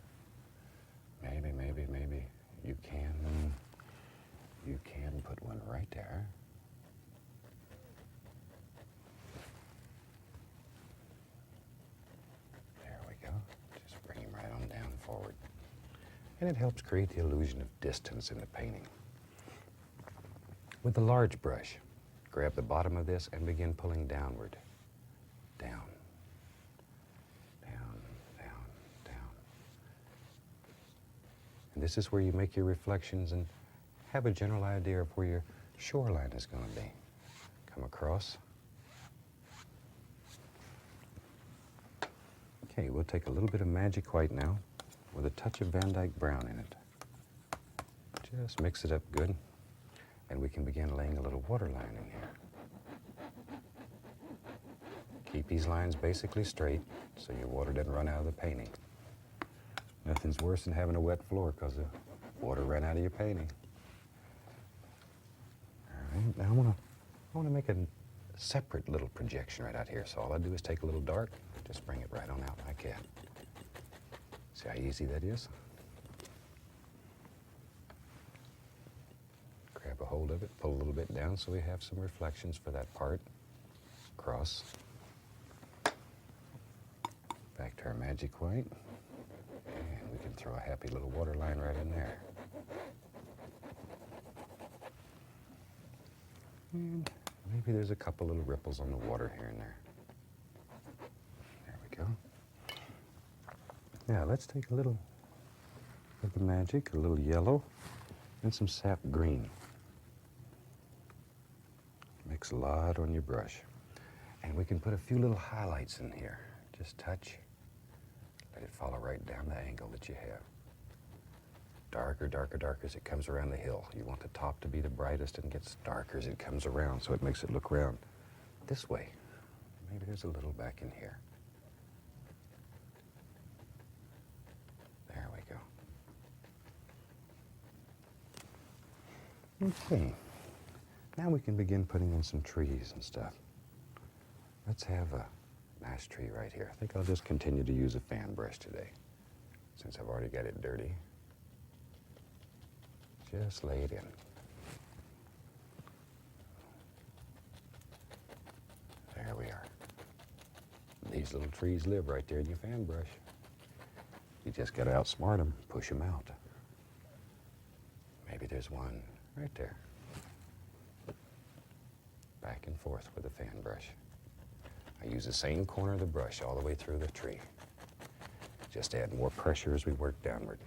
Maybe you can put one right there. There we go. and it helps create the illusion of distance in the painting. With the large brush, grab the bottom of this and begin pulling downward. Down, down, down, down. And this is where you make your reflections and have a general idea of where your shoreline is going to be. Come across. Okay, we'll take a little bit of magic white now with a touch of Van Dyke brown in it. Just mix it up good, and we can begin laying a little waterline in here. Keep these lines basically straight so your water doesn't run out of the painting. Nothing's worse than having a wet floor because the water ran out of your painting. All right, now I want to make a separate little projection right out here. So all I do is take a little dark, just bring it right on out like that. See how easy that is? Grab a hold of it, pull a little bit down so we have some reflections for that part. Cross. Back to our magic white. And we can throw a happy little water line right in there. And maybe there's a couple little ripples on the water here and there. There we go. Now let's take a little of the magic, a little yellow, and some sap green. Mix a lot on your brush. And we can put a few little highlights in here. Just touch. Let it follow right down the angle that you have. Darker, darker, darker as it comes around the hill. You want the top to be the brightest and gets darker as it comes around, so it makes it look round. This way. Maybe there's a little back in here. There we go. Okay. Now we can begin putting in some trees and stuff. Let's have a nice tree right here. I think I'll just continue to use a fan brush today, since I've already got it dirty. Just lay it in. There we are. These little trees live right there in your fan brush. You just got to outsmart them, push them out. Maybe there's one right there. Back and forth with the fan brush. I use the same corner of the brush all the way through the tree. Just add more pressure as we work downward.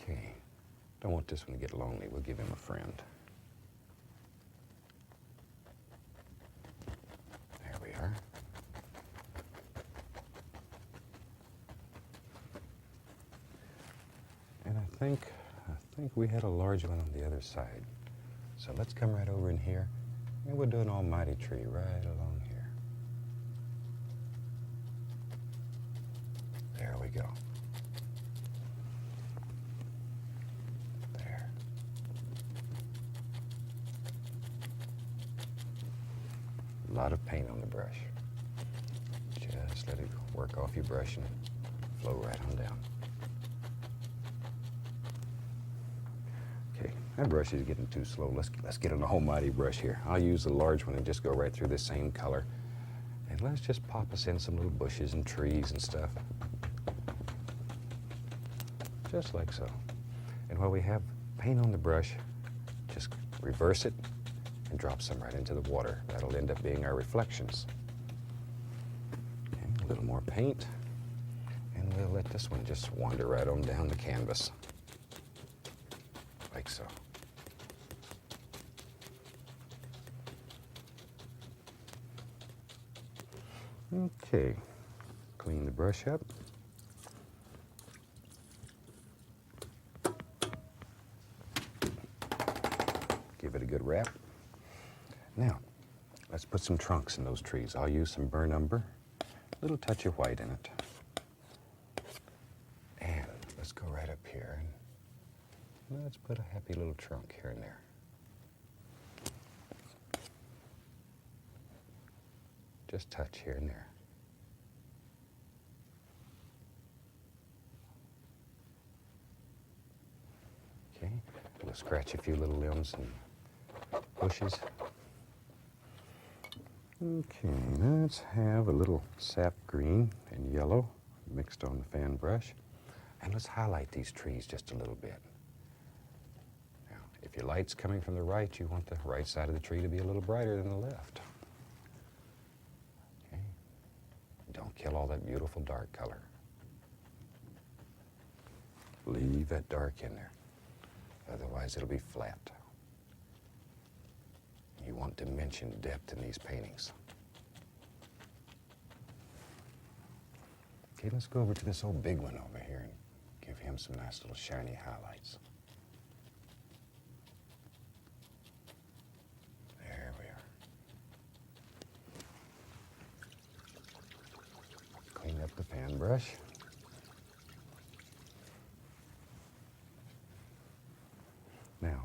Okay. Don't want this one to get lonely. We'll give him a friend. There we are. And I think we had a large one on the other side. So let's come right over in here, and we'll do an almighty tree right along here. There we go. There. A lot of paint on the brush. Just let it work off your brush and flow right on down. That brush is getting too slow. Let's get an almighty brush here. I'll use the large one and just go right through the same color. And let's just pop us in some little bushes and trees and stuff. Just like so. And while we have paint on the brush, just reverse it and drop some right into the water. That'll end up being our reflections. Okay, a little more paint. And we'll let this one just wander right on down the canvas. Like so. Okay, clean the brush up. Give it a good wrap. Now, let's put some trunks in those trees. I'll use some burnt umber, a little touch of white in it. And let's go right up here and let's put a happy little trunk here and there. Just touch here and there. Okay, we'll scratch a few little limbs and bushes. Okay, let's have a little sap green and yellow mixed on the fan brush. And let's highlight these trees just a little bit. Now, if your light's coming from the right, you want the right side of the tree to be a little brighter than the left. Okay. Don't kill all that beautiful dark color. Leave that dark in there. Otherwise, it'll be flat. You want dimension, depth in these paintings. Okay, let's go over to this old big one over here and give him some nice little shiny highlights. There we are. Clean up the fan brush. Now,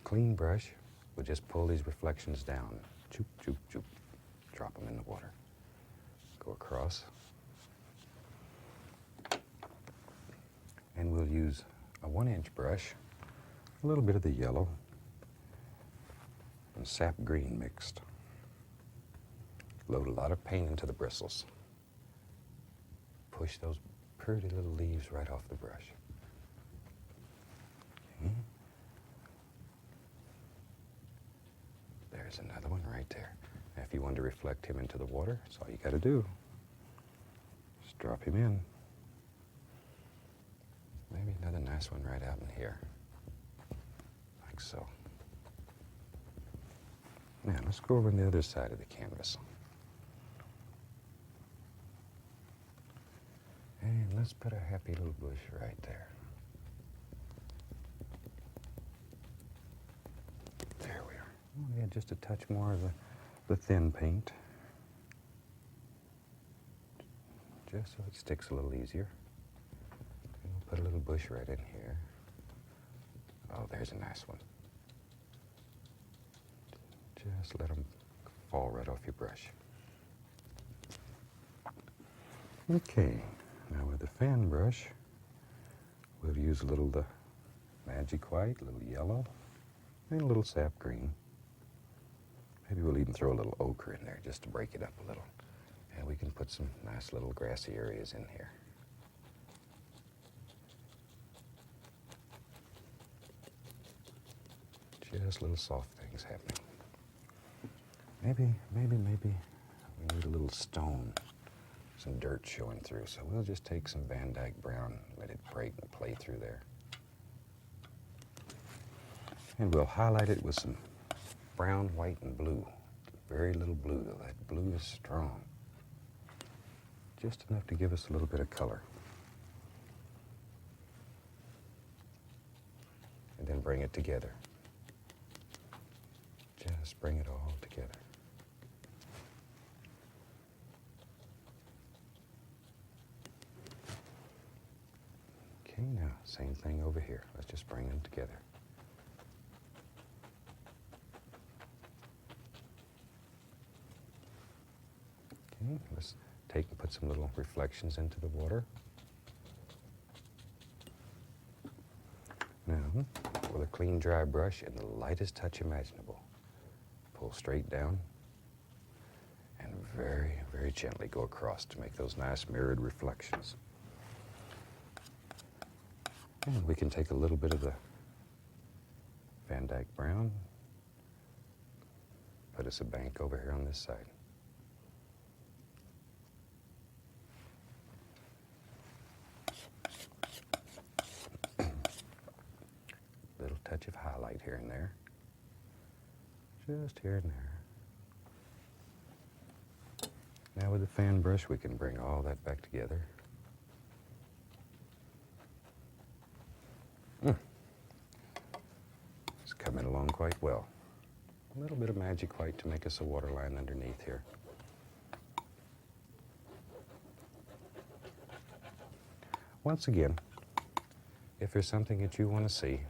clean brush, we'll just pull these reflections down. Choop, choop, choop. Drop them in the water. Go across. And we'll use a 1-inch brush, a little bit of the yellow, and sap green mixed. Load a lot of paint into the bristles. Push those pretty little leaves right off the brush. Okay. There's another one right there. Now, if you want to reflect him into the water, that's all you got to do. Just drop him in. Maybe another nice one right out in here, like so. Now, let's go over on the other side of the canvas. And let's put a happy little bush right there. There we are. We'll add just a touch more of the thin paint, just so it sticks a little easier. And we'll put a little bush right in here. Oh, there's a nice one. Just let them fall right off your brush. Okay, now with the fan brush, we'll use a little of the magic white, a little yellow, and a little sap green. Maybe we'll even throw a little ochre in there just to break it up a little. And we can put some nice little grassy areas in here. Just little soft things happening. Maybe we need a little stone, some dirt showing through. So we'll just take some Van Dyke brown, let it break and play through there. And we'll highlight it with some brown, white, and blue. Very little blue, though. That blue is strong. Just enough to give us a little bit of color. And then bring it together. Just bring it all together. Okay, now, same thing over here. Let's just bring them together. Okay, let's take and put some little reflections into the water. Now, with a clean, dry brush and the lightest touch imaginable, pull straight down and very, very gently go across to make those nice mirrored reflections. And we can take a little bit of the Van Dyke brown, put us a bank over here on this side. Little touch of highlight here and there. Just here and there. Now with the fan brush, we can bring all that back together. It's coming along quite well. A little bit of magic white to make us a waterline underneath here. Once again, if there's something that you want to see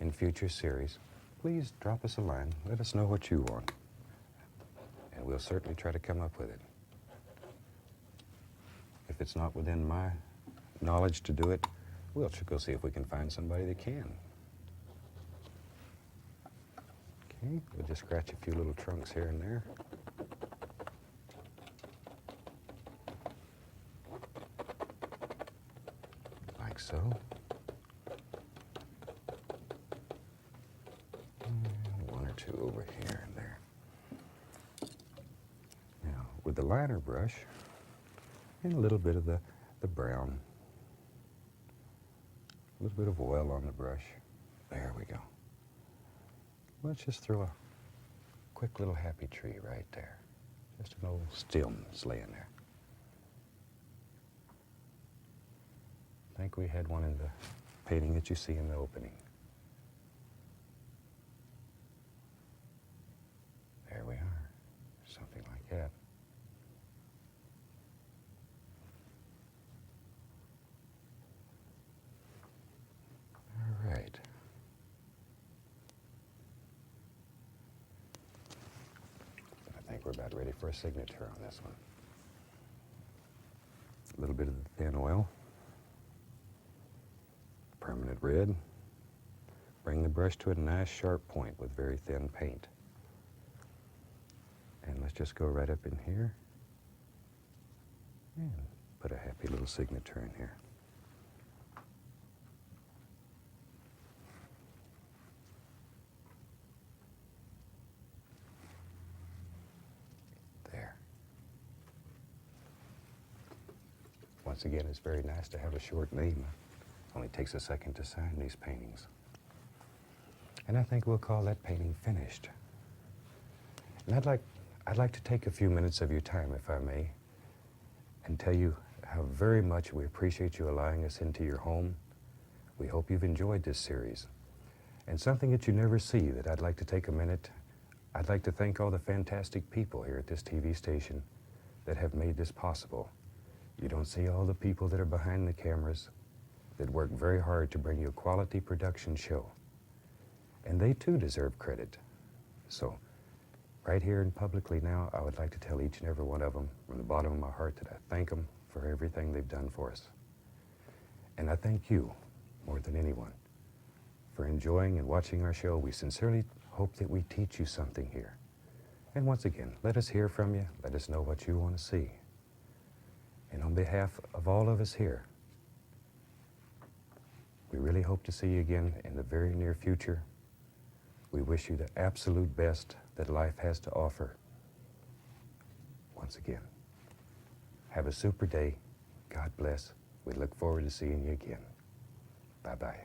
in future series, please drop us a line. Let us know what you want. And we'll certainly try to come up with it. If it's not within my knowledge to do it, we'll go see if we can find somebody that can. Okay, we'll just scratch a few little trunks here and there. like so. And one or two over here and there. Now, with the liner brush, and a little bit of the brown, a little bit of oil on the brush. There we go. Let's just throw a quick little happy tree right there. Just an old stillness laying there. I think we had one in the painting that you see in the opening. There we are. Something like that. All right. I think we're about ready for a signature on this one. A little bit of the thin oil. Permanent red. Bring the brush to a nice sharp point with very thin paint. And let's just go right up in here and put a happy little signature in here. There. Once again, it's very nice to have a short name. Only takes a second to sign these paintings. And I think we'll call that painting finished. And I'd like to take a few minutes of your time, if I may, and tell you how very much we appreciate you allowing us into your home. We hope you've enjoyed this series. And something that you never see that I'd like to take a minute, I'd like to thank all the fantastic people here at this TV station that have made this possible. You don't see all the people that are behind the cameras that work very hard to bring you a quality production show. And they too deserve credit. So, right here and publicly now, I would like to tell each and every one of them from the bottom of my heart that I thank them for everything they've done for us. And I thank you, more than anyone, for enjoying and watching our show. We sincerely hope that we teach you something here. And once again, let us hear from you. Let us know what you want to see. And on behalf of all of us here, we really hope to see you again in the very near future. We wish you the absolute best that life has to offer. Once again, have a super day. God bless. We look forward to seeing you again. Bye-bye.